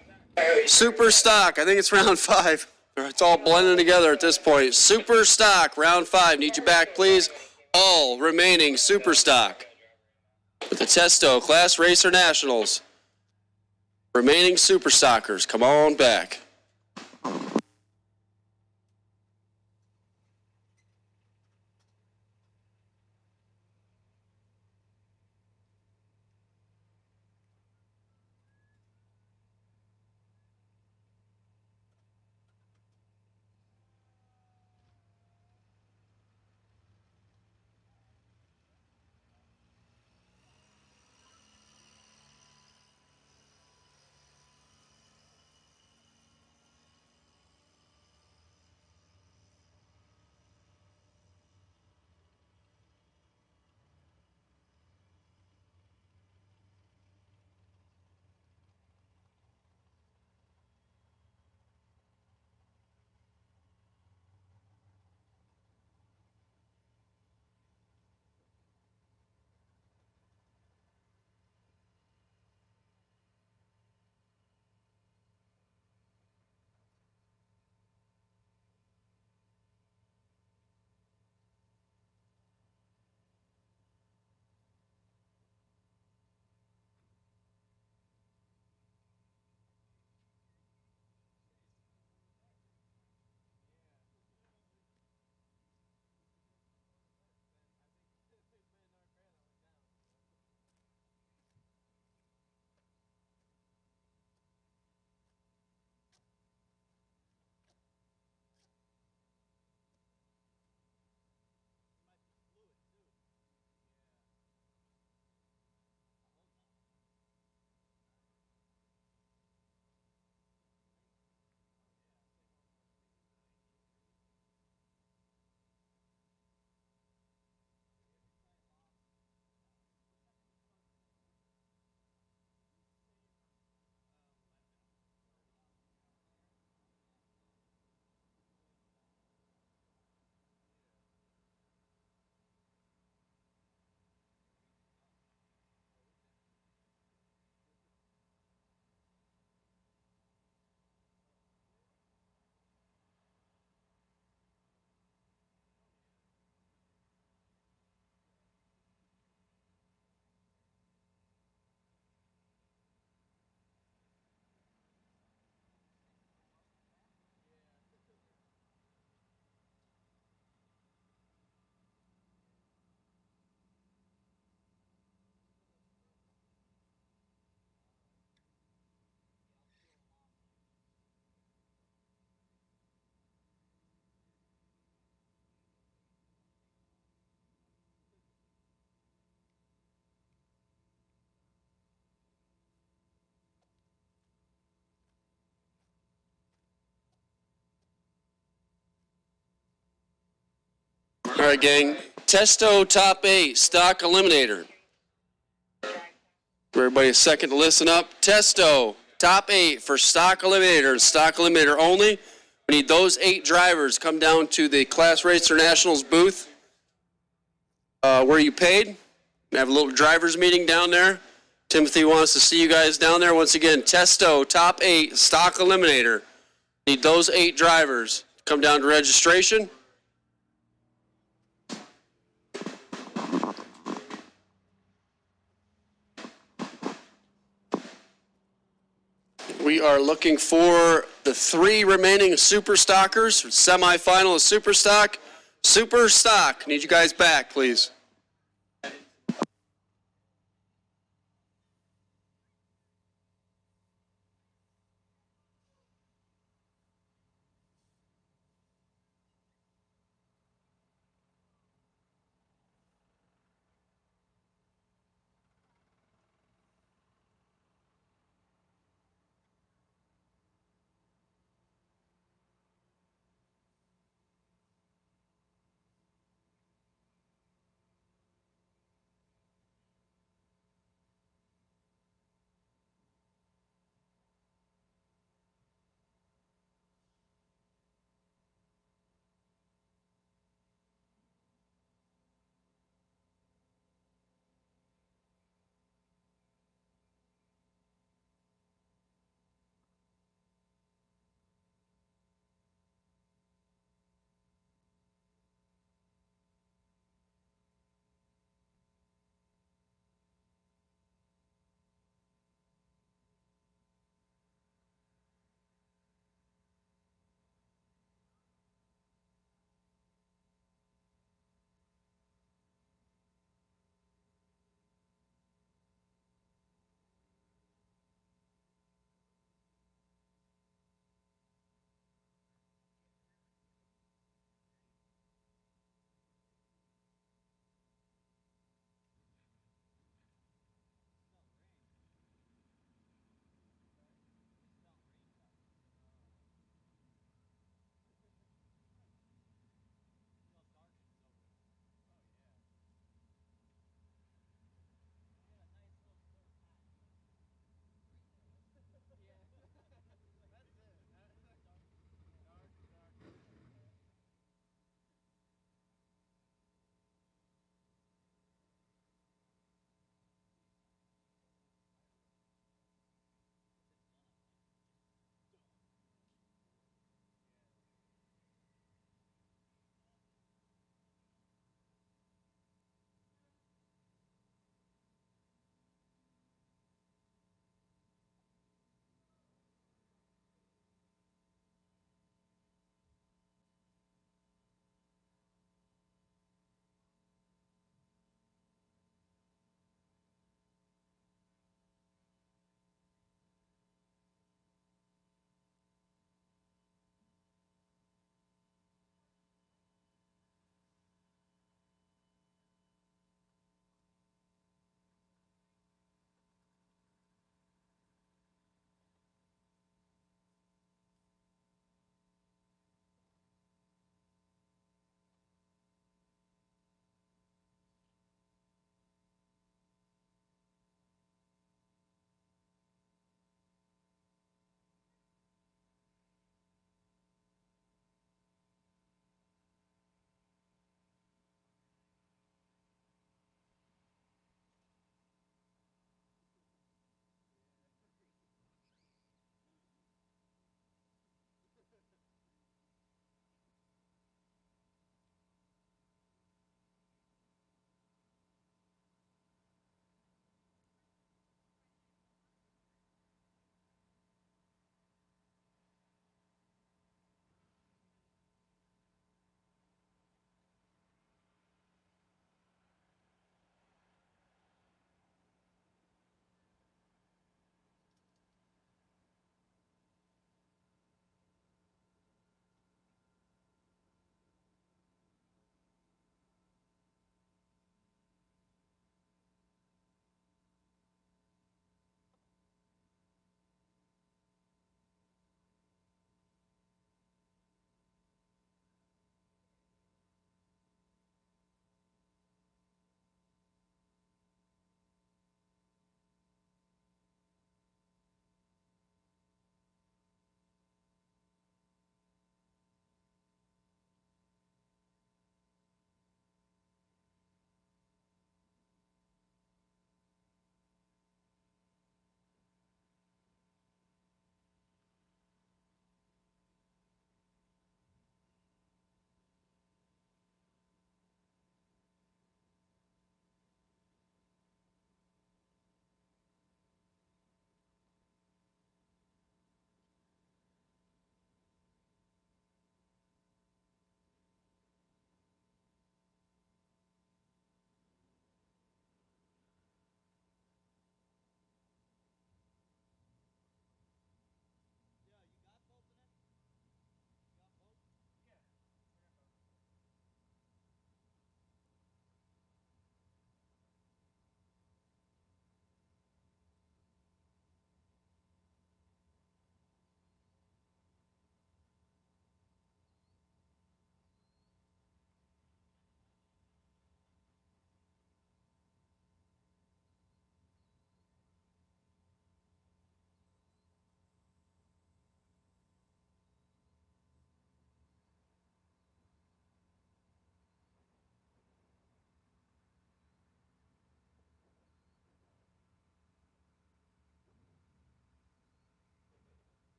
Super Stock, I think it's round 5. It's all blending together at this point. Super Stock, round 5. Need you back, please. All remaining Super Stock. With the Testo Class Racer Nationals. Remaining Super Stockers, come on back. All right, gang. Testo top 8, stock eliminator. Everybody a second to listen up. Testo top 8 for stock eliminator, stock eliminator only. We need those 8 drivers come down to the Class Racer Nationals booth where you paid. We have a little drivers meeting down there. Timothy wants to see you guys down there. Once again, Testo top 8, stock eliminator. Need those 8 drivers. Come down to registration. We are looking for the 3 remaining Super Stockers. Semifinal of Super Stock. Super Stock. Need you guys back, please.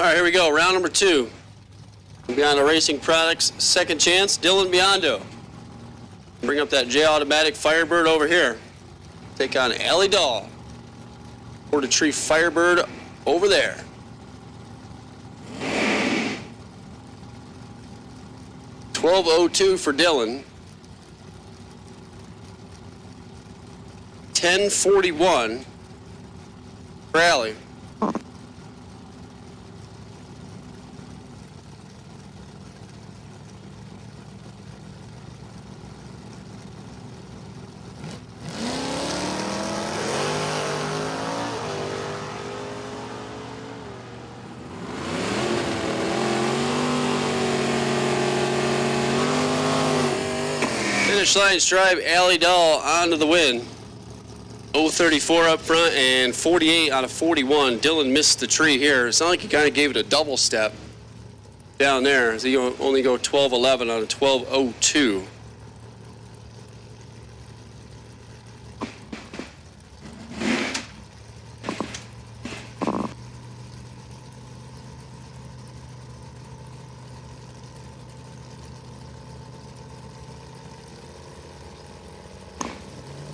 All right, here we go. Round number 2. Beyond Racing Products, second chance. Dylan Biondo. Bring up that J-Automatic Firebird over here. Take on Allie Dahl. Or the Tree Firebird over there. $12.02 for Dylan. $10.41 for Allie. Finish line stripe, Allie Dahl onto the win. 034 up front and 48 out of 41. Dylan missed the tree here. It sounded like he kind of gave it a double step down there. So you only go 12-11 on a 12.02.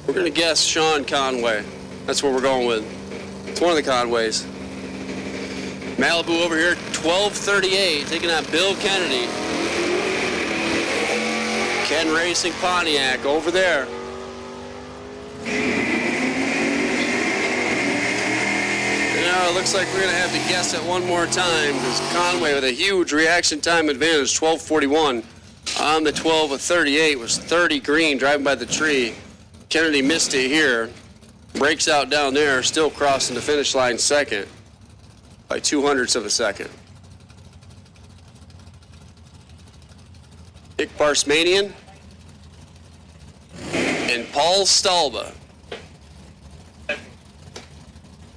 We're going to guess Sean Conway. That's what we're going with. It's one of the Conways. Malibu over here, 12:38, taking out Bill Kennedy. Ken Racing Pontiac over there. Now it looks like we're going to have to guess it one more time because Conway with a huge reaction time advantage, 12:41 on the 12:38 was 30 green driving by the tree. Kennedy missed it here, breaks out down there, still crossing the finish line second by 0.02 of a second. Dick Barsmanian and Paul Stalba.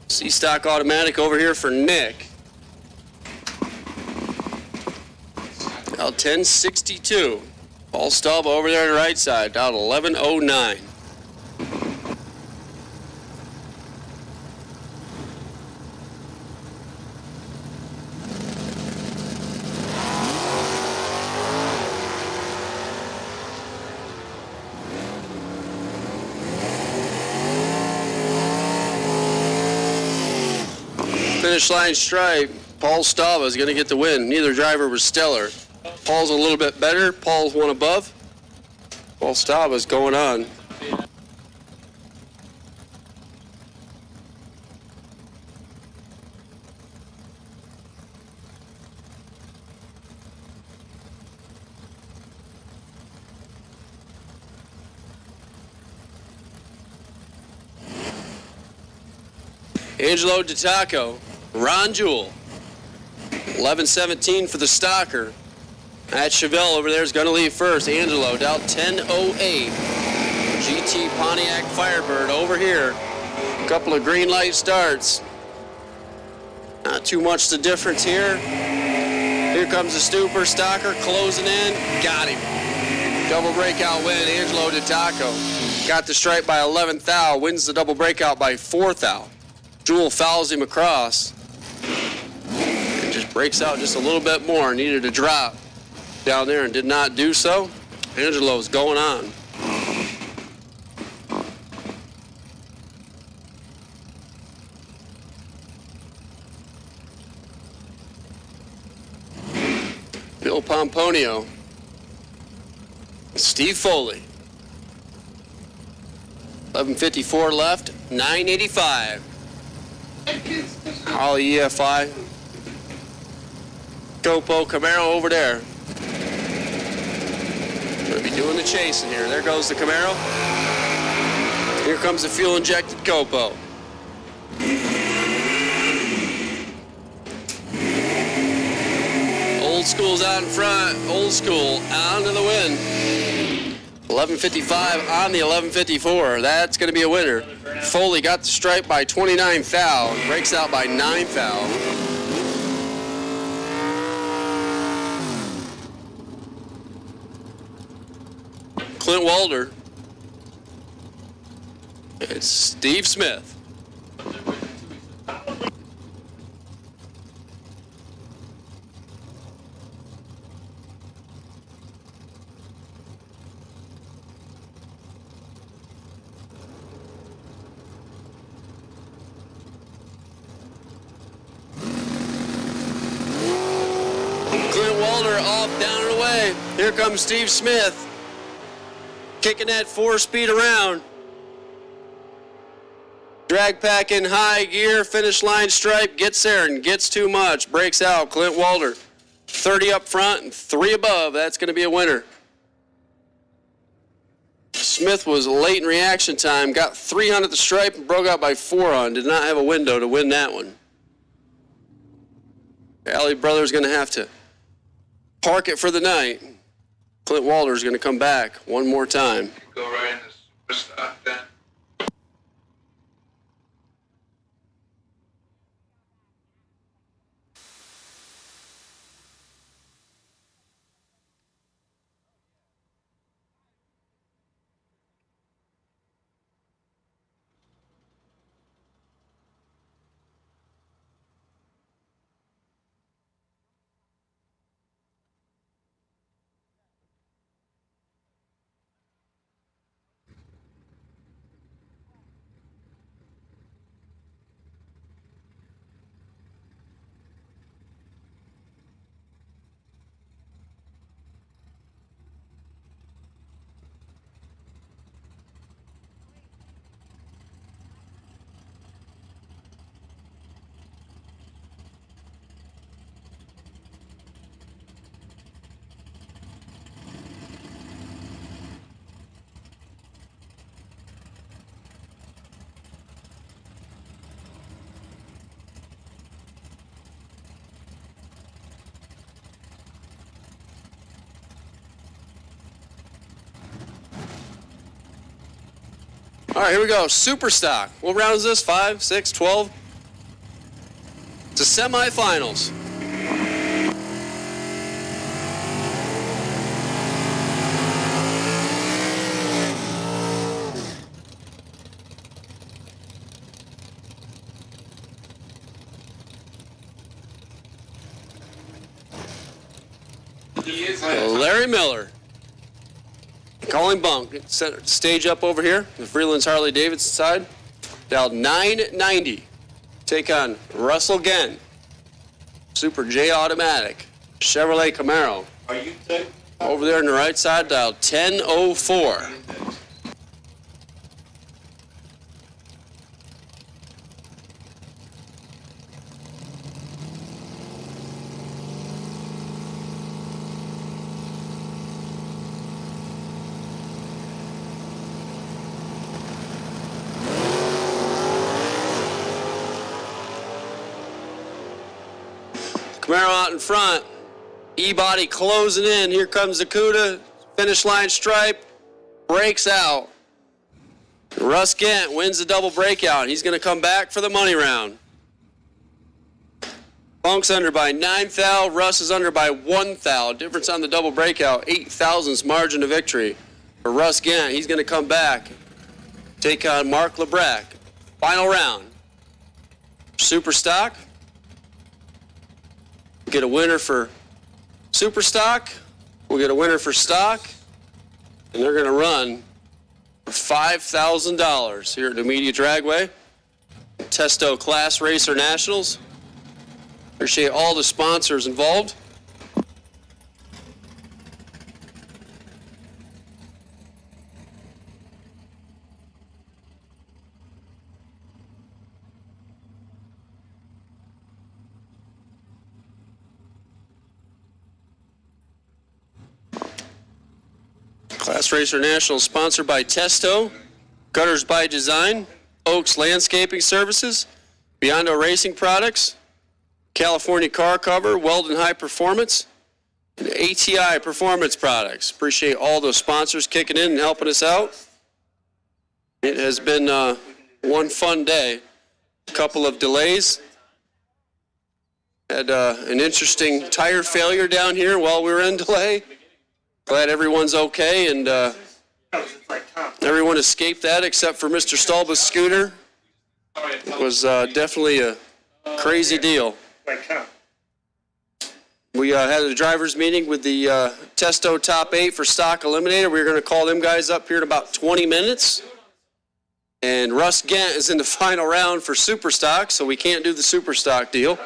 C-Stock Automatic over here for Nick. Now 10.62. Paul Stalba over there on the right side, down 11.09. Finish line stripe, Paul Stava is going to get the win. Neither driver was stellar. Paul's a little bit better. Paul's one above. Paul Stava's going on. Angelo DiTaco, Ron Jewell, 11.17 for the Stalker. Matt Chevelle over there is going to leave first. Angelo down 10.08. GT Pontiac Firebird over here. A couple of green light starts. Not too much the difference here. Here comes the Stupor Stalker closing in. Got him. Double breakout win, Angelo DiTaco. Got the stripe by 11th thou, wins the double breakout by 4th thou. Jewell fouls him across. And just breaks out just a little bit more. Needed a drop down there and did not do so. Angelo's going on. Bill Pomponio. Steve Foley. 11.54 left, 9.85. All EFI. Copo Camaro over there. Going to be doing the chasing here. There goes the Camaro. Here comes the fuel-injected Copo. Old School's out in front. Old School on to the win. 11.55 on the 11.54. That's going to be a winner. Foley got the stripe by 29 thou. Breaks out by 9 thou. Clint Walder. It's Steve Smith. Welder off, down and away. Here comes Steve Smith. Kicking that 4-speed around. Drag pack in high gear, finish line stripe, gets there and gets too much. Breaks out, Clint Walder. 30 up front and 3 above. That's going to be a winner. Smith was late in reaction time, got 300 at the stripe and broke out by 400. Did not have a window to win that one. Alley Brothers going to have to park it for the night. Clint Walder's going to come back one more time. Go right in the superstar then. All right, here we go. Super stock. What round is this? 5, 6, 12? It's the semifinals. He is Larry Miller. Calling bunk. Stage up over here. The Freeland's Harley Davidson side. Dialed 990. Take on Russell Genn. Super J Automatic. Chevrolet Camaro. Are you sick? Over there on the right side, dialed 1004. Camaro out in front. E-body closing in. Here comes the CUDA. Finish line stripe. Breaks out. Russ Gant wins the double breakout. He's going to come back for the money round. Funk's under by 9 thou. Russ is under by 1 thou. Difference on the double breakout. 8 thousandths margin of victory for Russ Gant. He's going to come back. Take on Mark Lebrac. Final round. Super stock. Get a winner for super stock. We'll get a winner for stock. And they're going to run for $5,000 here at Numidia Dragway. Testo Class Racer Nationals. Appreciate all the sponsors involved. Class Racer National sponsored by Testo, Gutters by Design, Oaks Landscaping Services, Biondo Racing Products, California Car Cover, Weldon High Performance, and ATI Performance Products. Appreciate all those sponsors kicking in and helping us out. It has been one fun day. A couple of delays. Had an interesting tire failure down here while we were in delay. Glad everyone's okay, and everyone escaped that except for Mr. Stallba's scooter. It was definitely a crazy deal. We had a driver's meeting with the Testo Top 8 for Stock Eliminator. We're going to call them guys up here in about 20 minutes. And Russ Gant is in the final round for Super Stock, so we can't do the Super Stock deal.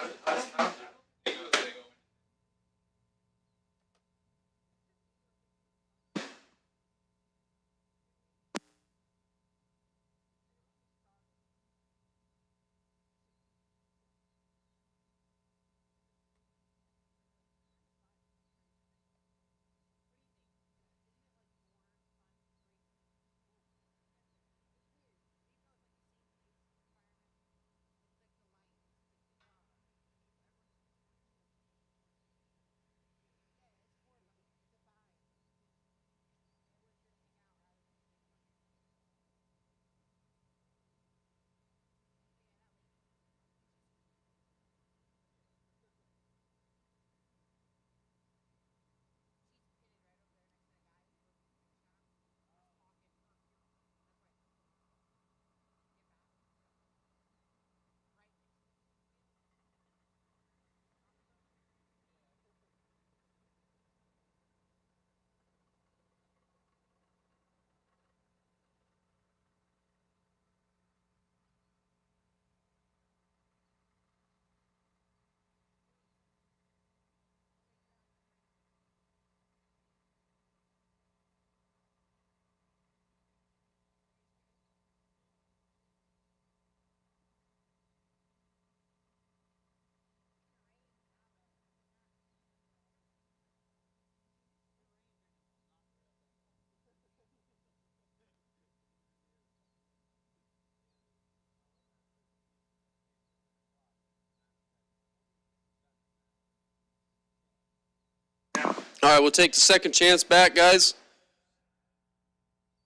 All right, we'll take the second chance back, guys.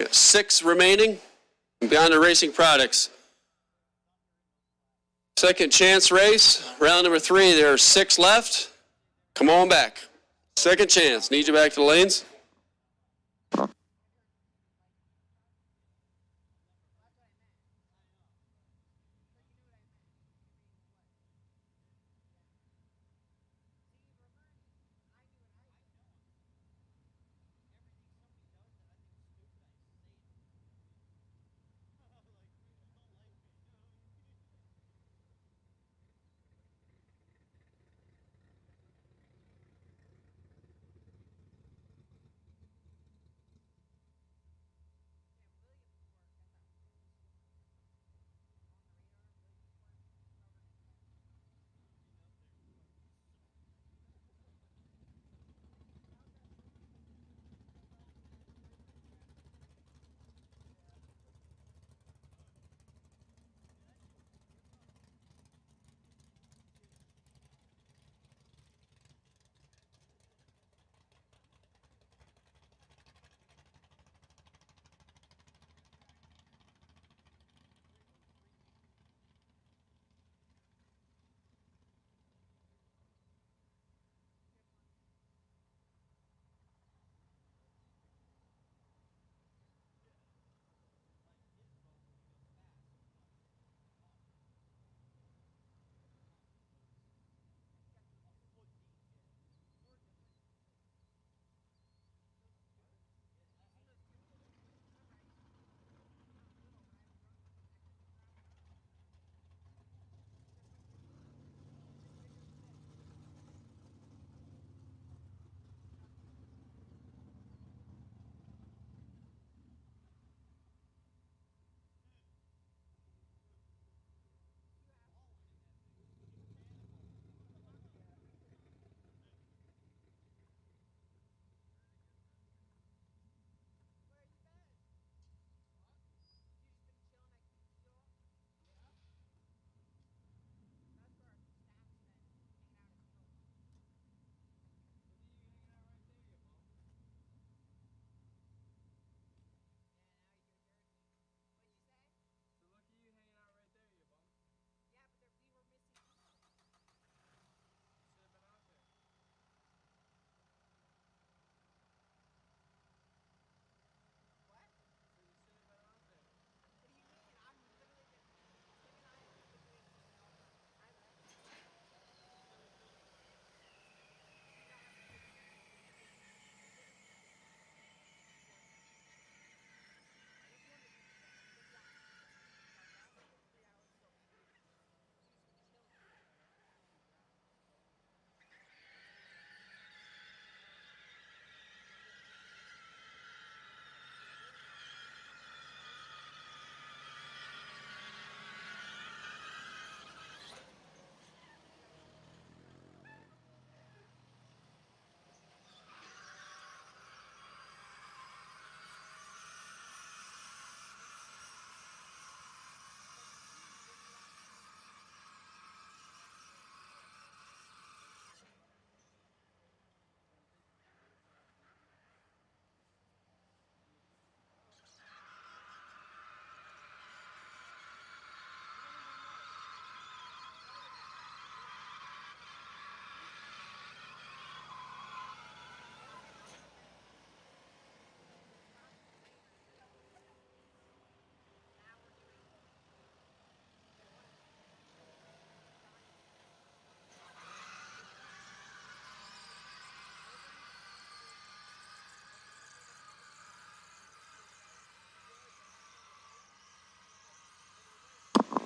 We got 6 remaining beyond the racing products. Second chance race, round number 3. There are 6 left. Come on back. Second chance. Need you back to the lanes.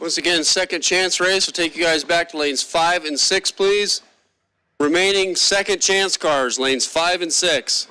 Once again, second chance race. We'll take you guys back to lanes 5 and 6, please. Remaining second chance cars, lanes 5 and 6.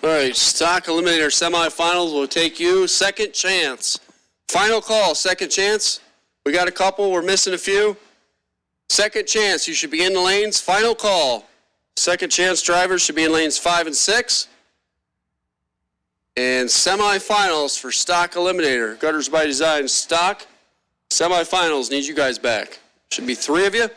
All right, stock eliminator semifinals will take you. Second chance. Final call, second chance. We got a couple, we're missing a few. Second chance, you should be in the lanes. Final call. Second chance drivers should be in lanes 5 and 6. And semifinals for stock eliminator. Gutters by Design stock. Semifinals, need you guys back. Should be 3 of you.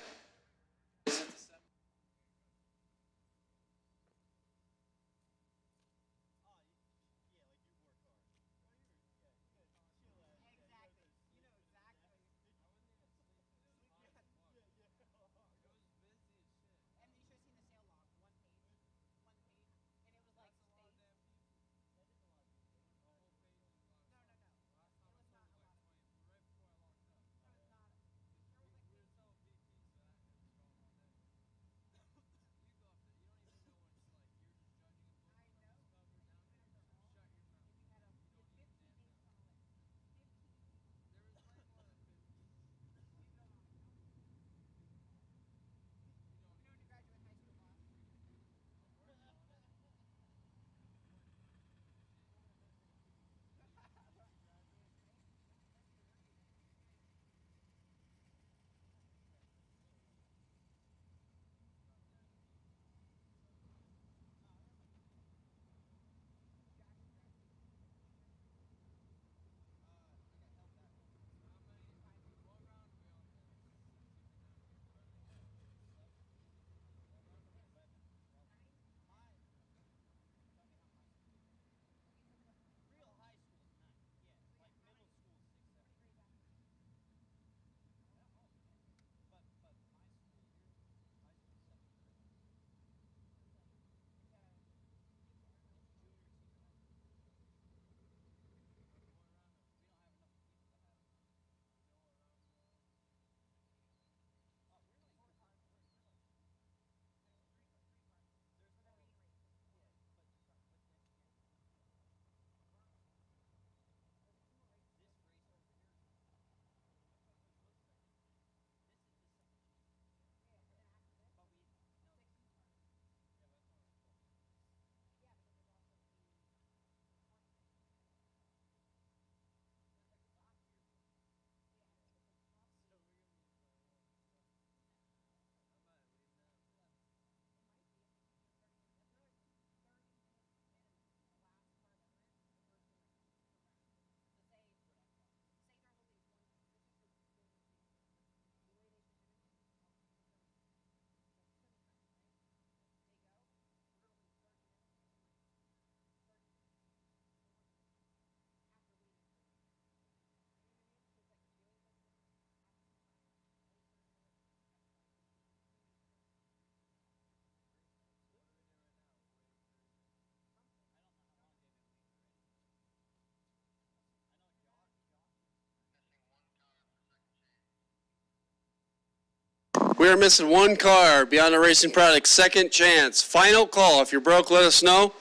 We are missing one car. Beyond the Racing Products, second chance. Final call. If you're broke, let us know.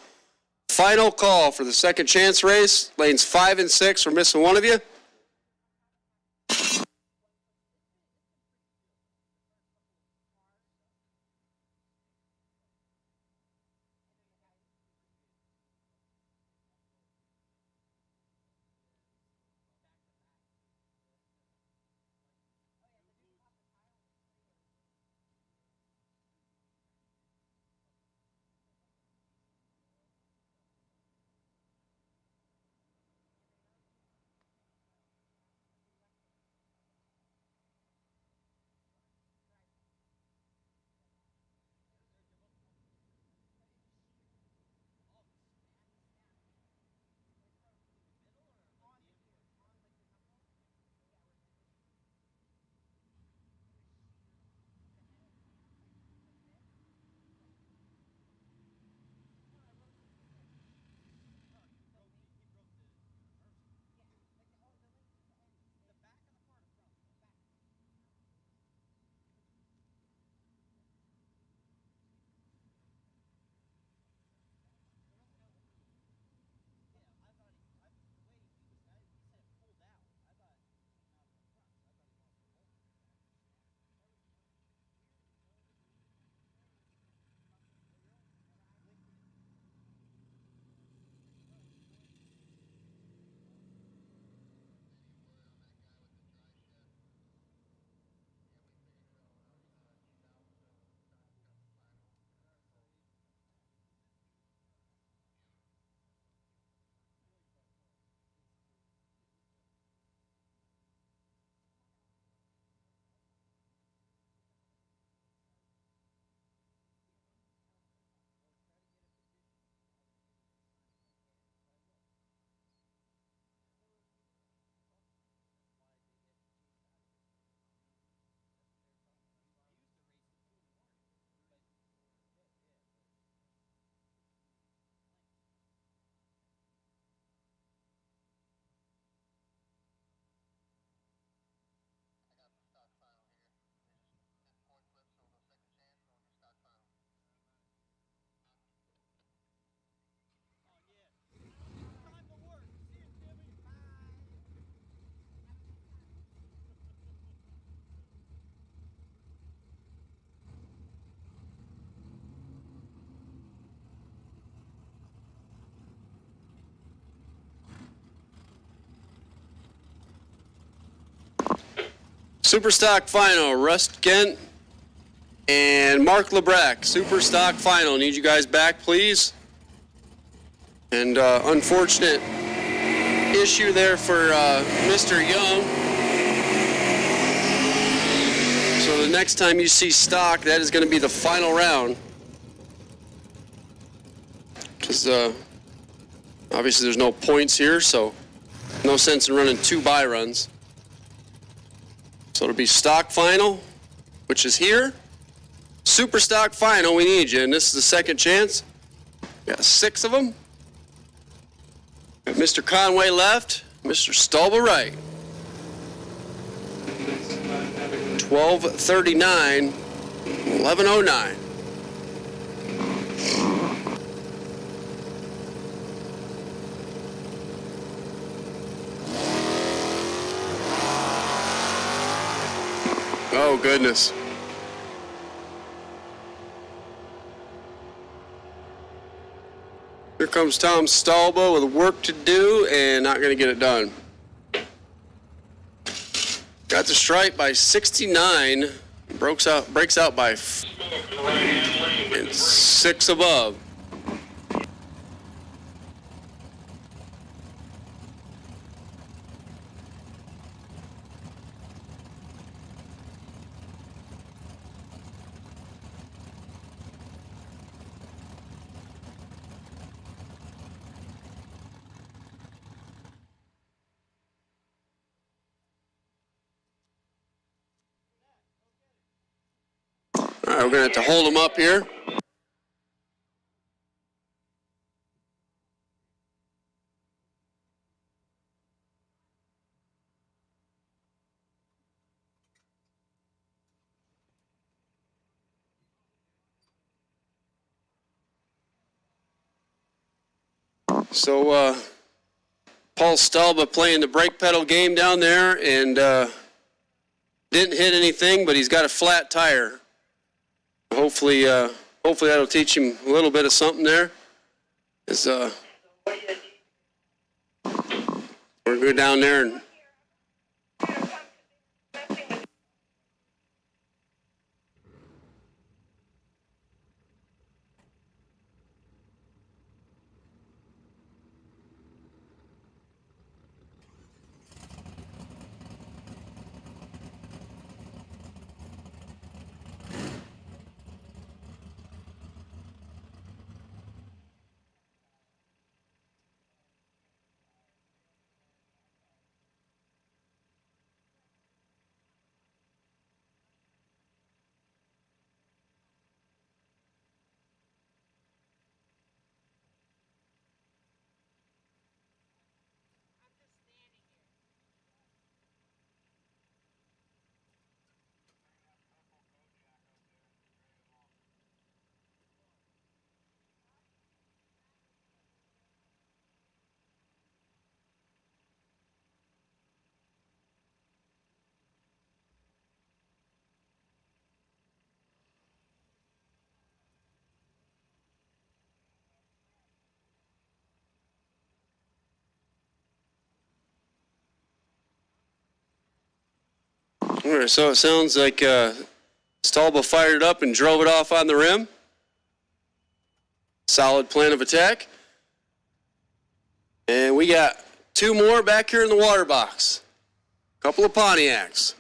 Final call for the second chance race. Lanes 5 and 6. We're missing one of you. Super Stock Final, Russ Kent and Mark LeBrack. Super Stock Final. Need you guys back, please. And unfortunate issue there for Mr. Young. So the next time you see stock, that is going to be the final round. Because obviously there's no points here, so no sense in running 2 buy runs. So it'll be stock final, which is here. Super stock final, we need you, and this is the second chance. We got 6 of them. Got Mr. Conway left, Mr. Stolba right. 12:39, 11:09. Oh, goodness. Here comes Tom Stolba with work to do and not going to get it done. Got the stripe by 69. Breaks out by 6 above. All right, we're going to have to hold them up here. So, Paul Stolba playing the brake pedal game down there and didn't hit anything, but he's got a flat tire. Hopefully that'll teach him a little bit of something there. We're going to go down there and all right, so it sounds like Stolba fired it up and drove it off on the rim. Solid plan of attack. And we got 2 more back here in the water box. Couple of Pontiacs.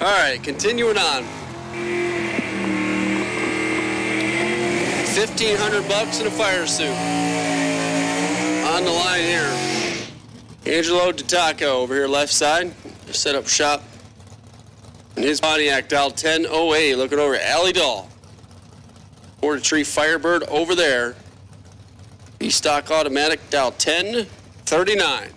All right, continuing on. $1,500 in a fire suit. On the line here. Angelo DiTacco over here left side. Set up shop. And his Pontiac dial 1008 looking over at Alley Doll. Border Tree Firebird over there. B-Stock Automatic dial 1039.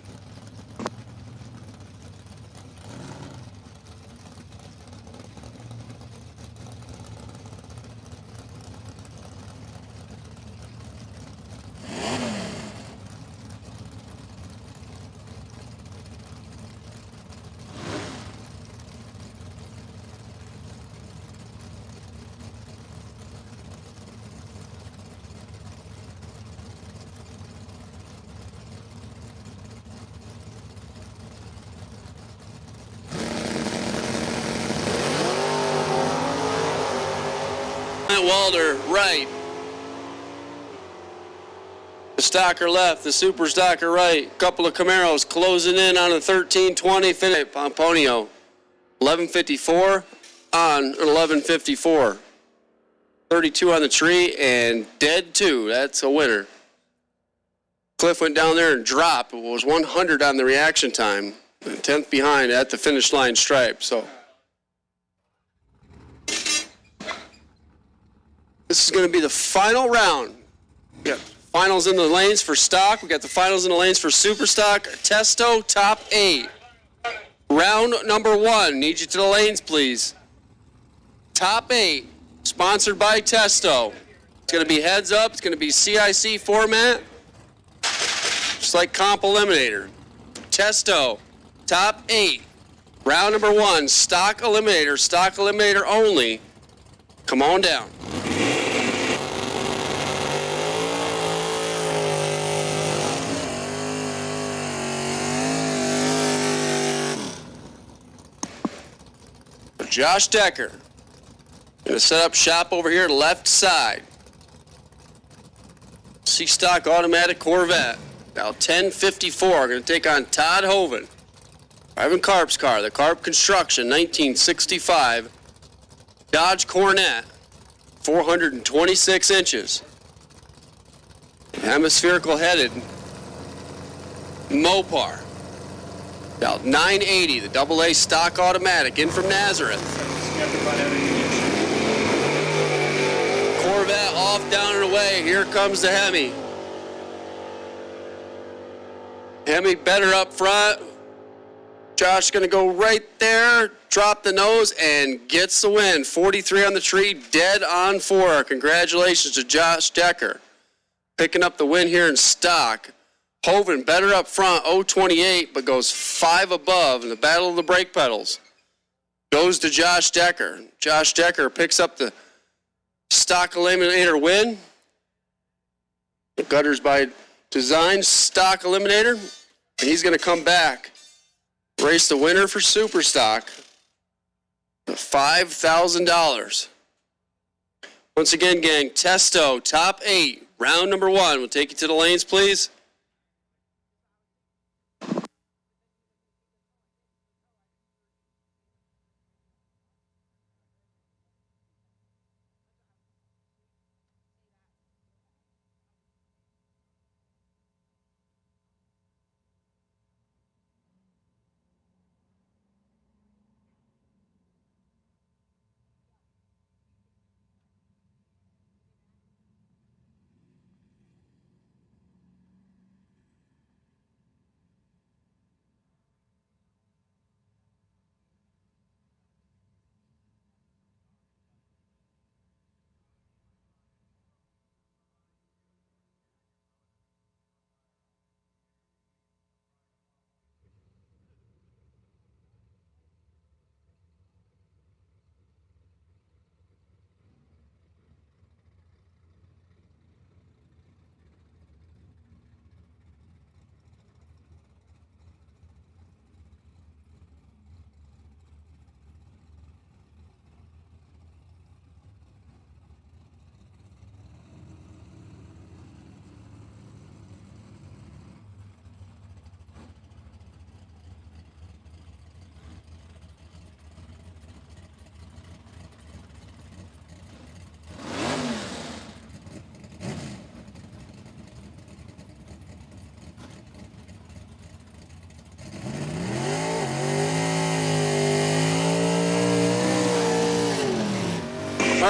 Walder right. The Stocker left, the Super Stocker right. Couple of Camaros closing in on a 1320 finish. Pomponio 1154 on an 1154. 32 on the tree and dead 2. That's a winner. Cliff went down there and dropped. It was 100 on the reaction time. 10th behind at the finish line stripe. So this is going to be the final round. We got finals in the lanes for stock. We got the finals in the lanes for super stock. Testo top 8. Round number 1. Need you to the lanes, please. Top 8. Sponsored by Testo. It's going to be heads up. It's going to be CIC format. Just like Comp Eliminator. Testo top 8. Round number 1. Stock Eliminator. Stock Eliminator only. Come on down. Josh Decker. Going to set up shop over here left side. C-Stock Automatic Corvette. Now 1054. Going to take on Todd Hoven. Ivan Karp's car. The Karp Construction 1965. Dodge Cornet. 426 inches. Hemispherical headed Mopar. About 980, the AA stock automatic in from Nazareth. Corvette off, down, and away. Here comes the Hemi. Hemi better up front. Josh going to go right there, drop the nose, and gets the win. 43 on the tree, dead on 4. Congratulations to Josh Decker. Picking up the win here in stock. Hoven better up front, 028, but goes 5 above in the battle of the brake pedals. Goes to Josh Decker. Josh Decker picks up the stock eliminator win. The Gutters by Design stock eliminator. And he's going to come back, race the winner for Super Stock, $5,000. Once again, gang, Testo, top 8, round number 1. We'll take you to the lanes, please.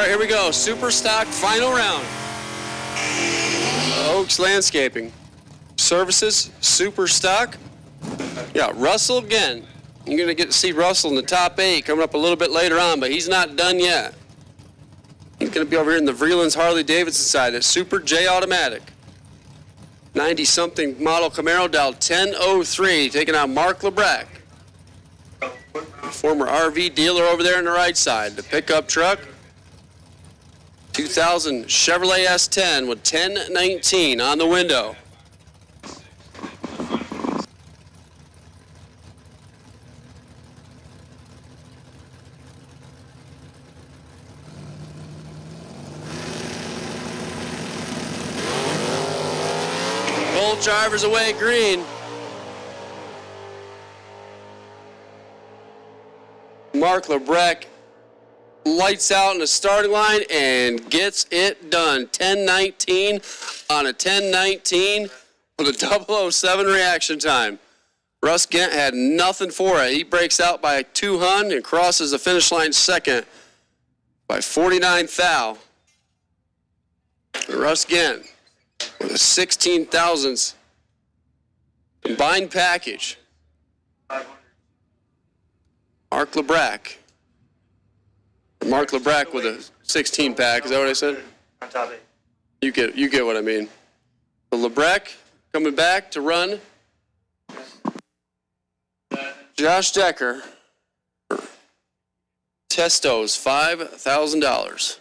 right, here we go. Super stock final round. Oaks Landscaping Services, super stock. Yeah, Russell again. You're going to get to see Russell in the top 8 coming up a little bit later on, but he's not done yet. He's going to be over here in the Vreeland's Harley-Davidson side. A Super J Automatic. 90-something model Camaro, dial 1003, taking out Mark LeBrack. Former RV dealer over there on the right side. The pickup truck. 2000 Chevrolet S10 with 1019 on the window. Both drivers away green. Mark LeBrack lights out in the starting line and gets it done. 1019 on a 1019 with a 007 reaction time. Russ Gent had nothing for it. He breaks out by 200 and crosses the finish line second by 49 thou. Russ Gent with a 16 thousandths combined package. Mark LeBrack with a 16 pack. Is that what I said? On top 8. You get what I mean. So LeBrack coming back to run. Josh Decker. Testos $5,000.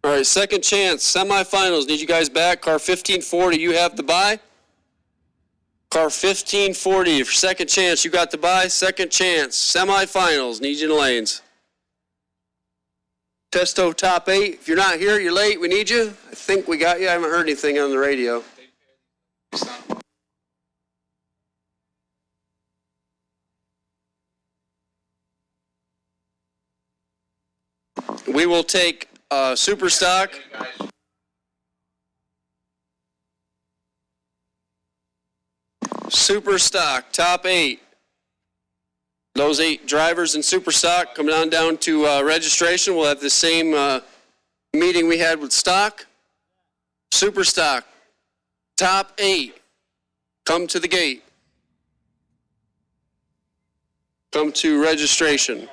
All right, second chance, semifinals. Need you guys back. Car 1540, you have the bye. Car 1540, for second chance, you got the bye. Second chance, semifinals. Need you in the lanes. Testo top 8. If you're not here, you're late. We need you. I think we got you. I haven't heard anything on the radio. We will take super stock. Super stock, top 8. Those 8 drivers in super stock coming on down to registration. We'll have the same meeting we had with stock. Super stock, top 8. come to the gate. Come to registration.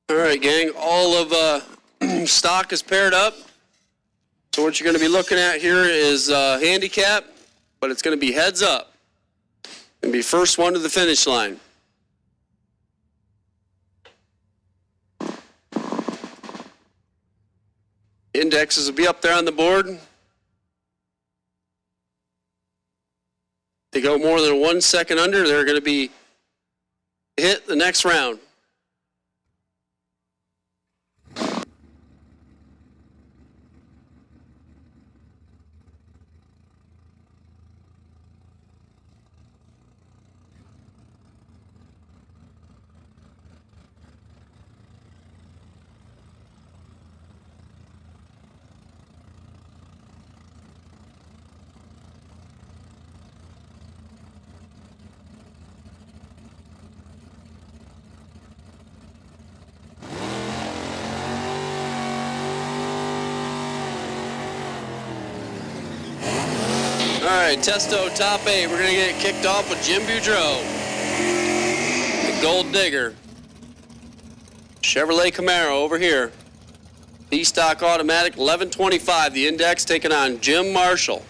All right, gang, all of stock is paired up. So what you're going to be looking at here is handicap, but it's going to be heads up. And be first one to the finish line. Indexes will be up there on the board. They go more than 1 second under, they're going to be hit the next round. All right, Testo top 8. We're going to get kicked off with Jim Boudreau, the Gold Digger. Chevrolet Camaro over here. E-Stock Automatic 1125. The Index taking on Jim Marshall,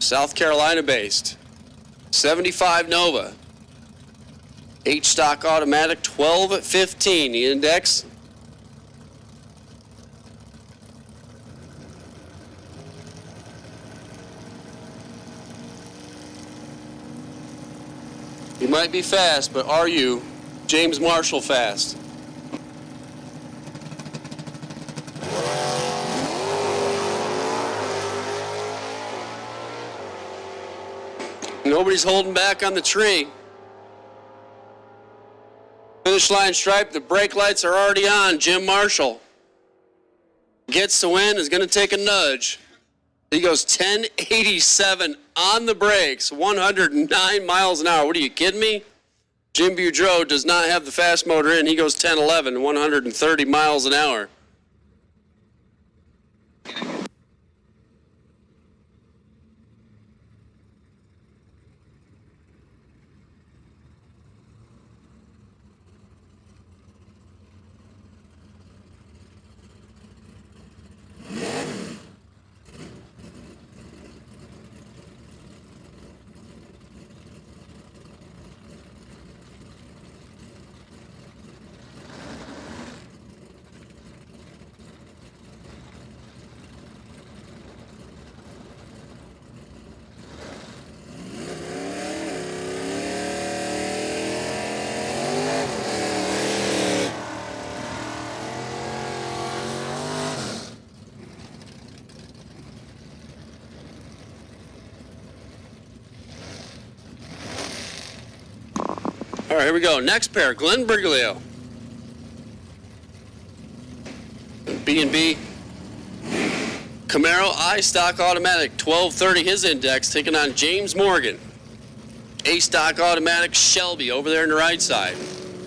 South Carolina based. 75 Nova. H-Stock Automatic 1215. The Index. You might be fast, but are you James Marshall fast? Nobody's holding back on the tree. Finish line stripe, the brake lights are already on. Jim Marshall gets the win, is going to take a nudge. He goes 1087 on the brakes, 109 miles an hour. What are you kidding me? Jim Boudreau does not have the fast motor in. He goes 1011, 130 miles an hour. All right, here we go. Next pair, Glenn Briglio. B&B Camaro I-Stock Automatic, 1230 his Index, taking on James Morgan. A-Stock Automatic Shelby over there on the right side,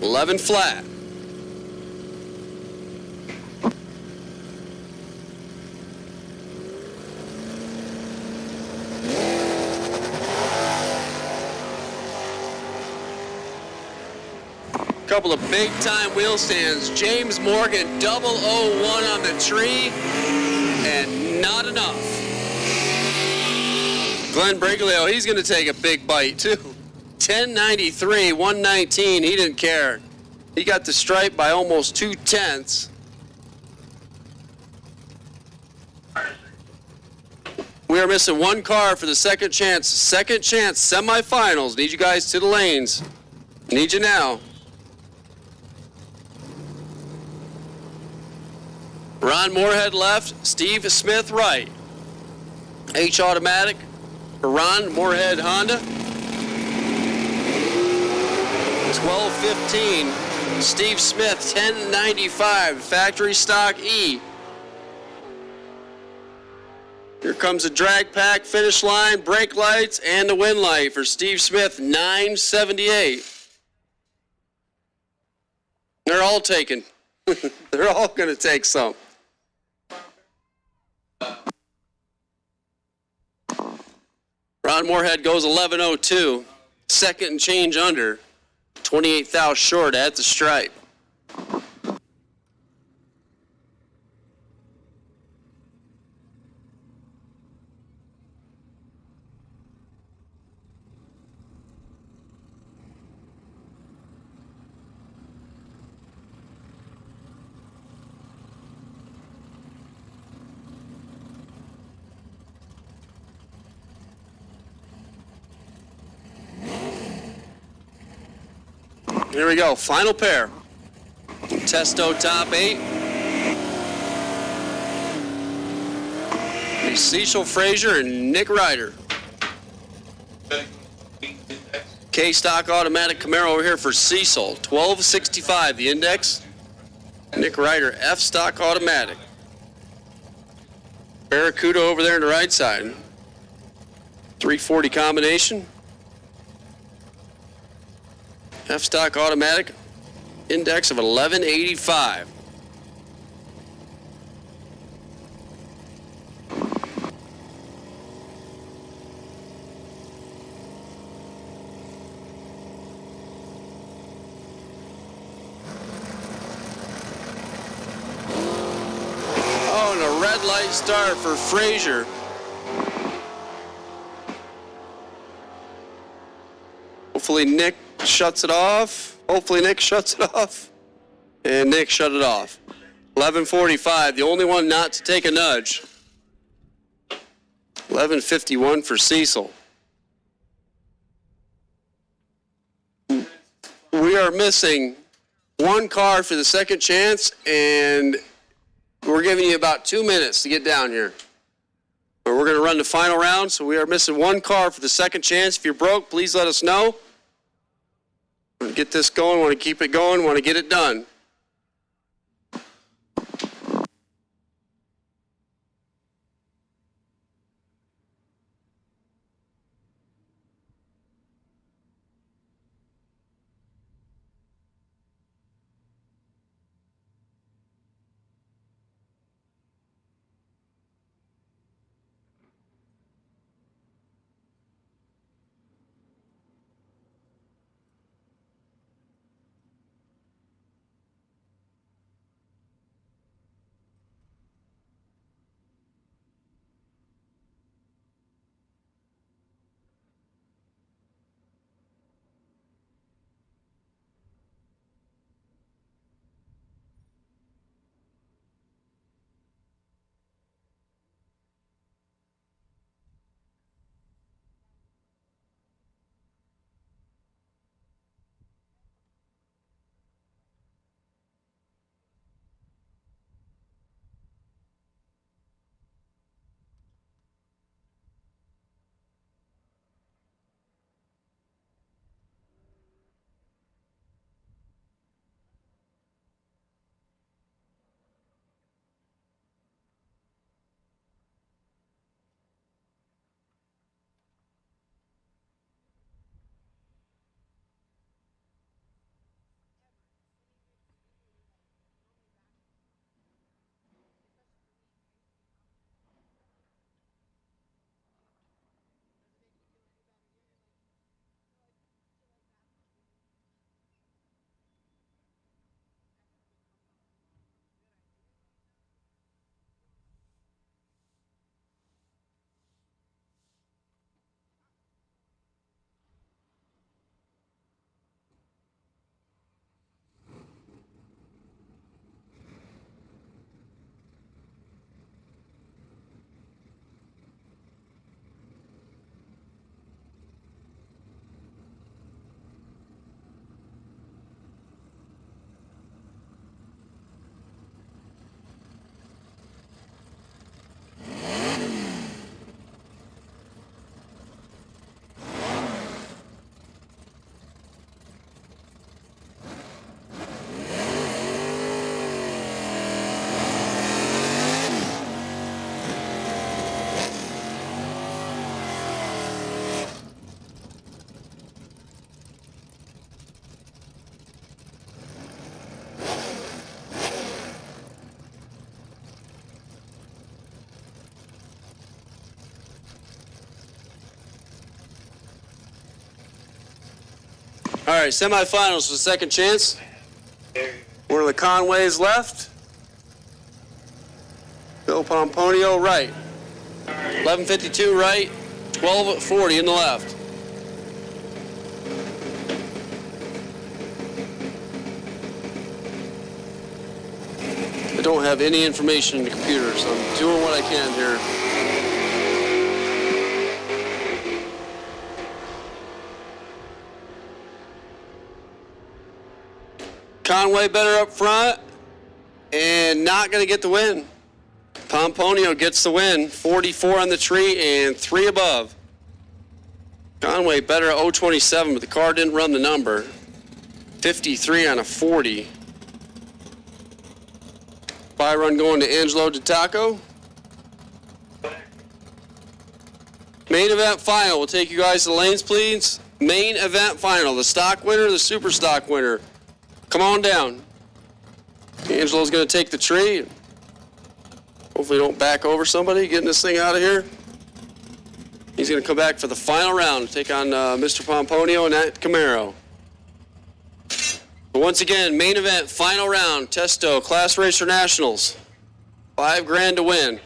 11 flat. Couple of big-time wheel stands. James Morgan, 001 on the tree, and not enough. Glenn Briglio, he's going to take a big bite, too. 1093, 119, he didn't care. He got the stripe by almost 2/10. We are missing one car for the second chance semifinals. Need you guys to the lanes. Need you now. Ron Moorhead left, Steve Smith right. H Automatic for Ron Moorhead Honda. 1215. Steve Smith 1095. Factory stock E. Here comes the drag pack, finish line, brake lights, and the win light for Steve Smith 978. They're all taken. They're all going to take some. Ron Moorhead goes 11.02. Second and change under. 28 thou short at the stripe. Here we go, final pair. Testo top 8. Cecil Frazier and Nick Ryder. K-Stock automatic Camaro over here for Cecil. 1265 the index. Nick Ryder F-Stock automatic. Barracuda over there on the right side. 340 combination. F-Stock automatic, index of 1185. Oh, and a red light start for Frazier. Hopefully Nick shuts it off. Hopefully Nick shuts it off. And Nick shut it off. 11:45, the only one not to take a nudge. 11:51 for Cecil. We are missing one car for the second chance, and we're giving you about 2 minutes to get down here. But we're going to run the final round, so we are missing one car for the second chance. If you're broke, please let us know. Want to get this going, want to keep it going, want to get it done. All right, semifinals for the second chance. One of the Conways left. Bill Pomponio right. 11:52 right. 12:40 in the left. I don't have any information in the computer, so I'm doing what I can here. Conway better up front and not going to get the win. Pomponio gets the win, 44 on the tree and 3 above. Conway better at 027, but the car didn't run the number. 53 on a 40. By run going to Angelo DiTaco. Main event final. We'll take you guys to the lanes, please. Main event final. The stock winner, the super stock winner. Come on down. Angelo's going to take the tree. Hopefully don't back over somebody getting this thing out of here. He's going to come back for the final round to take on Mr. Pomponio and that Camaro. But once again, main event, final round, Testo, Class Racer Nationals. $5 grand to win.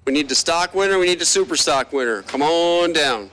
We need the stock winner, we need the super stock winner. Come on down.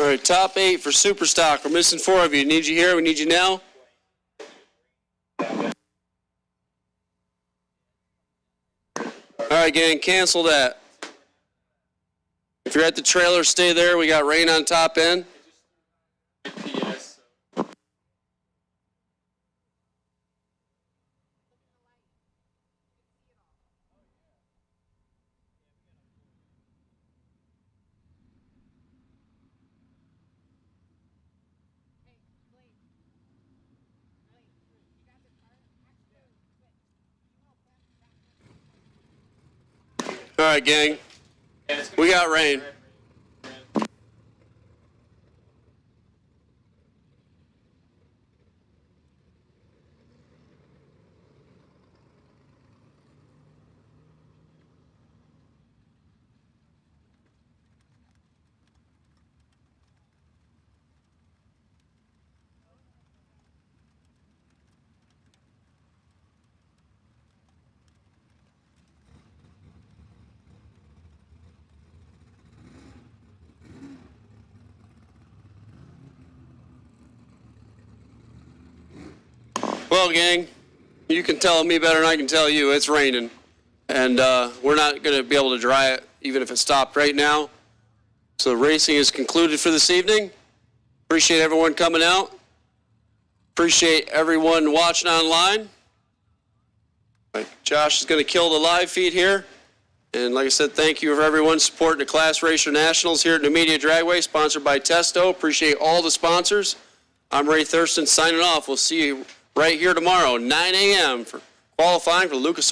All right, top 8 for super stock. We're missing 4 of you. Need you here. We need you now. All right, gang, cancel that. If you're at the trailer, stay there. We got rain on top end. PS. All right, gang. We got rain. Well, gang, you can tell me better than I can tell you. It's raining, and we're not going to be able to dry it, even if it stopped right now. So racing is concluded for this evening. Appreciate everyone coming out. Appreciate everyone watching online. Josh is going to kill the live feed here. And like I said, thank you for everyone supporting the Class Racer Nationals here at Numidia Dragway, sponsored by Testo. Appreciate all the sponsors. I'm Ray Thurston signing off. We'll see you right here tomorrow, 9 a.m. for qualifying for the Lucas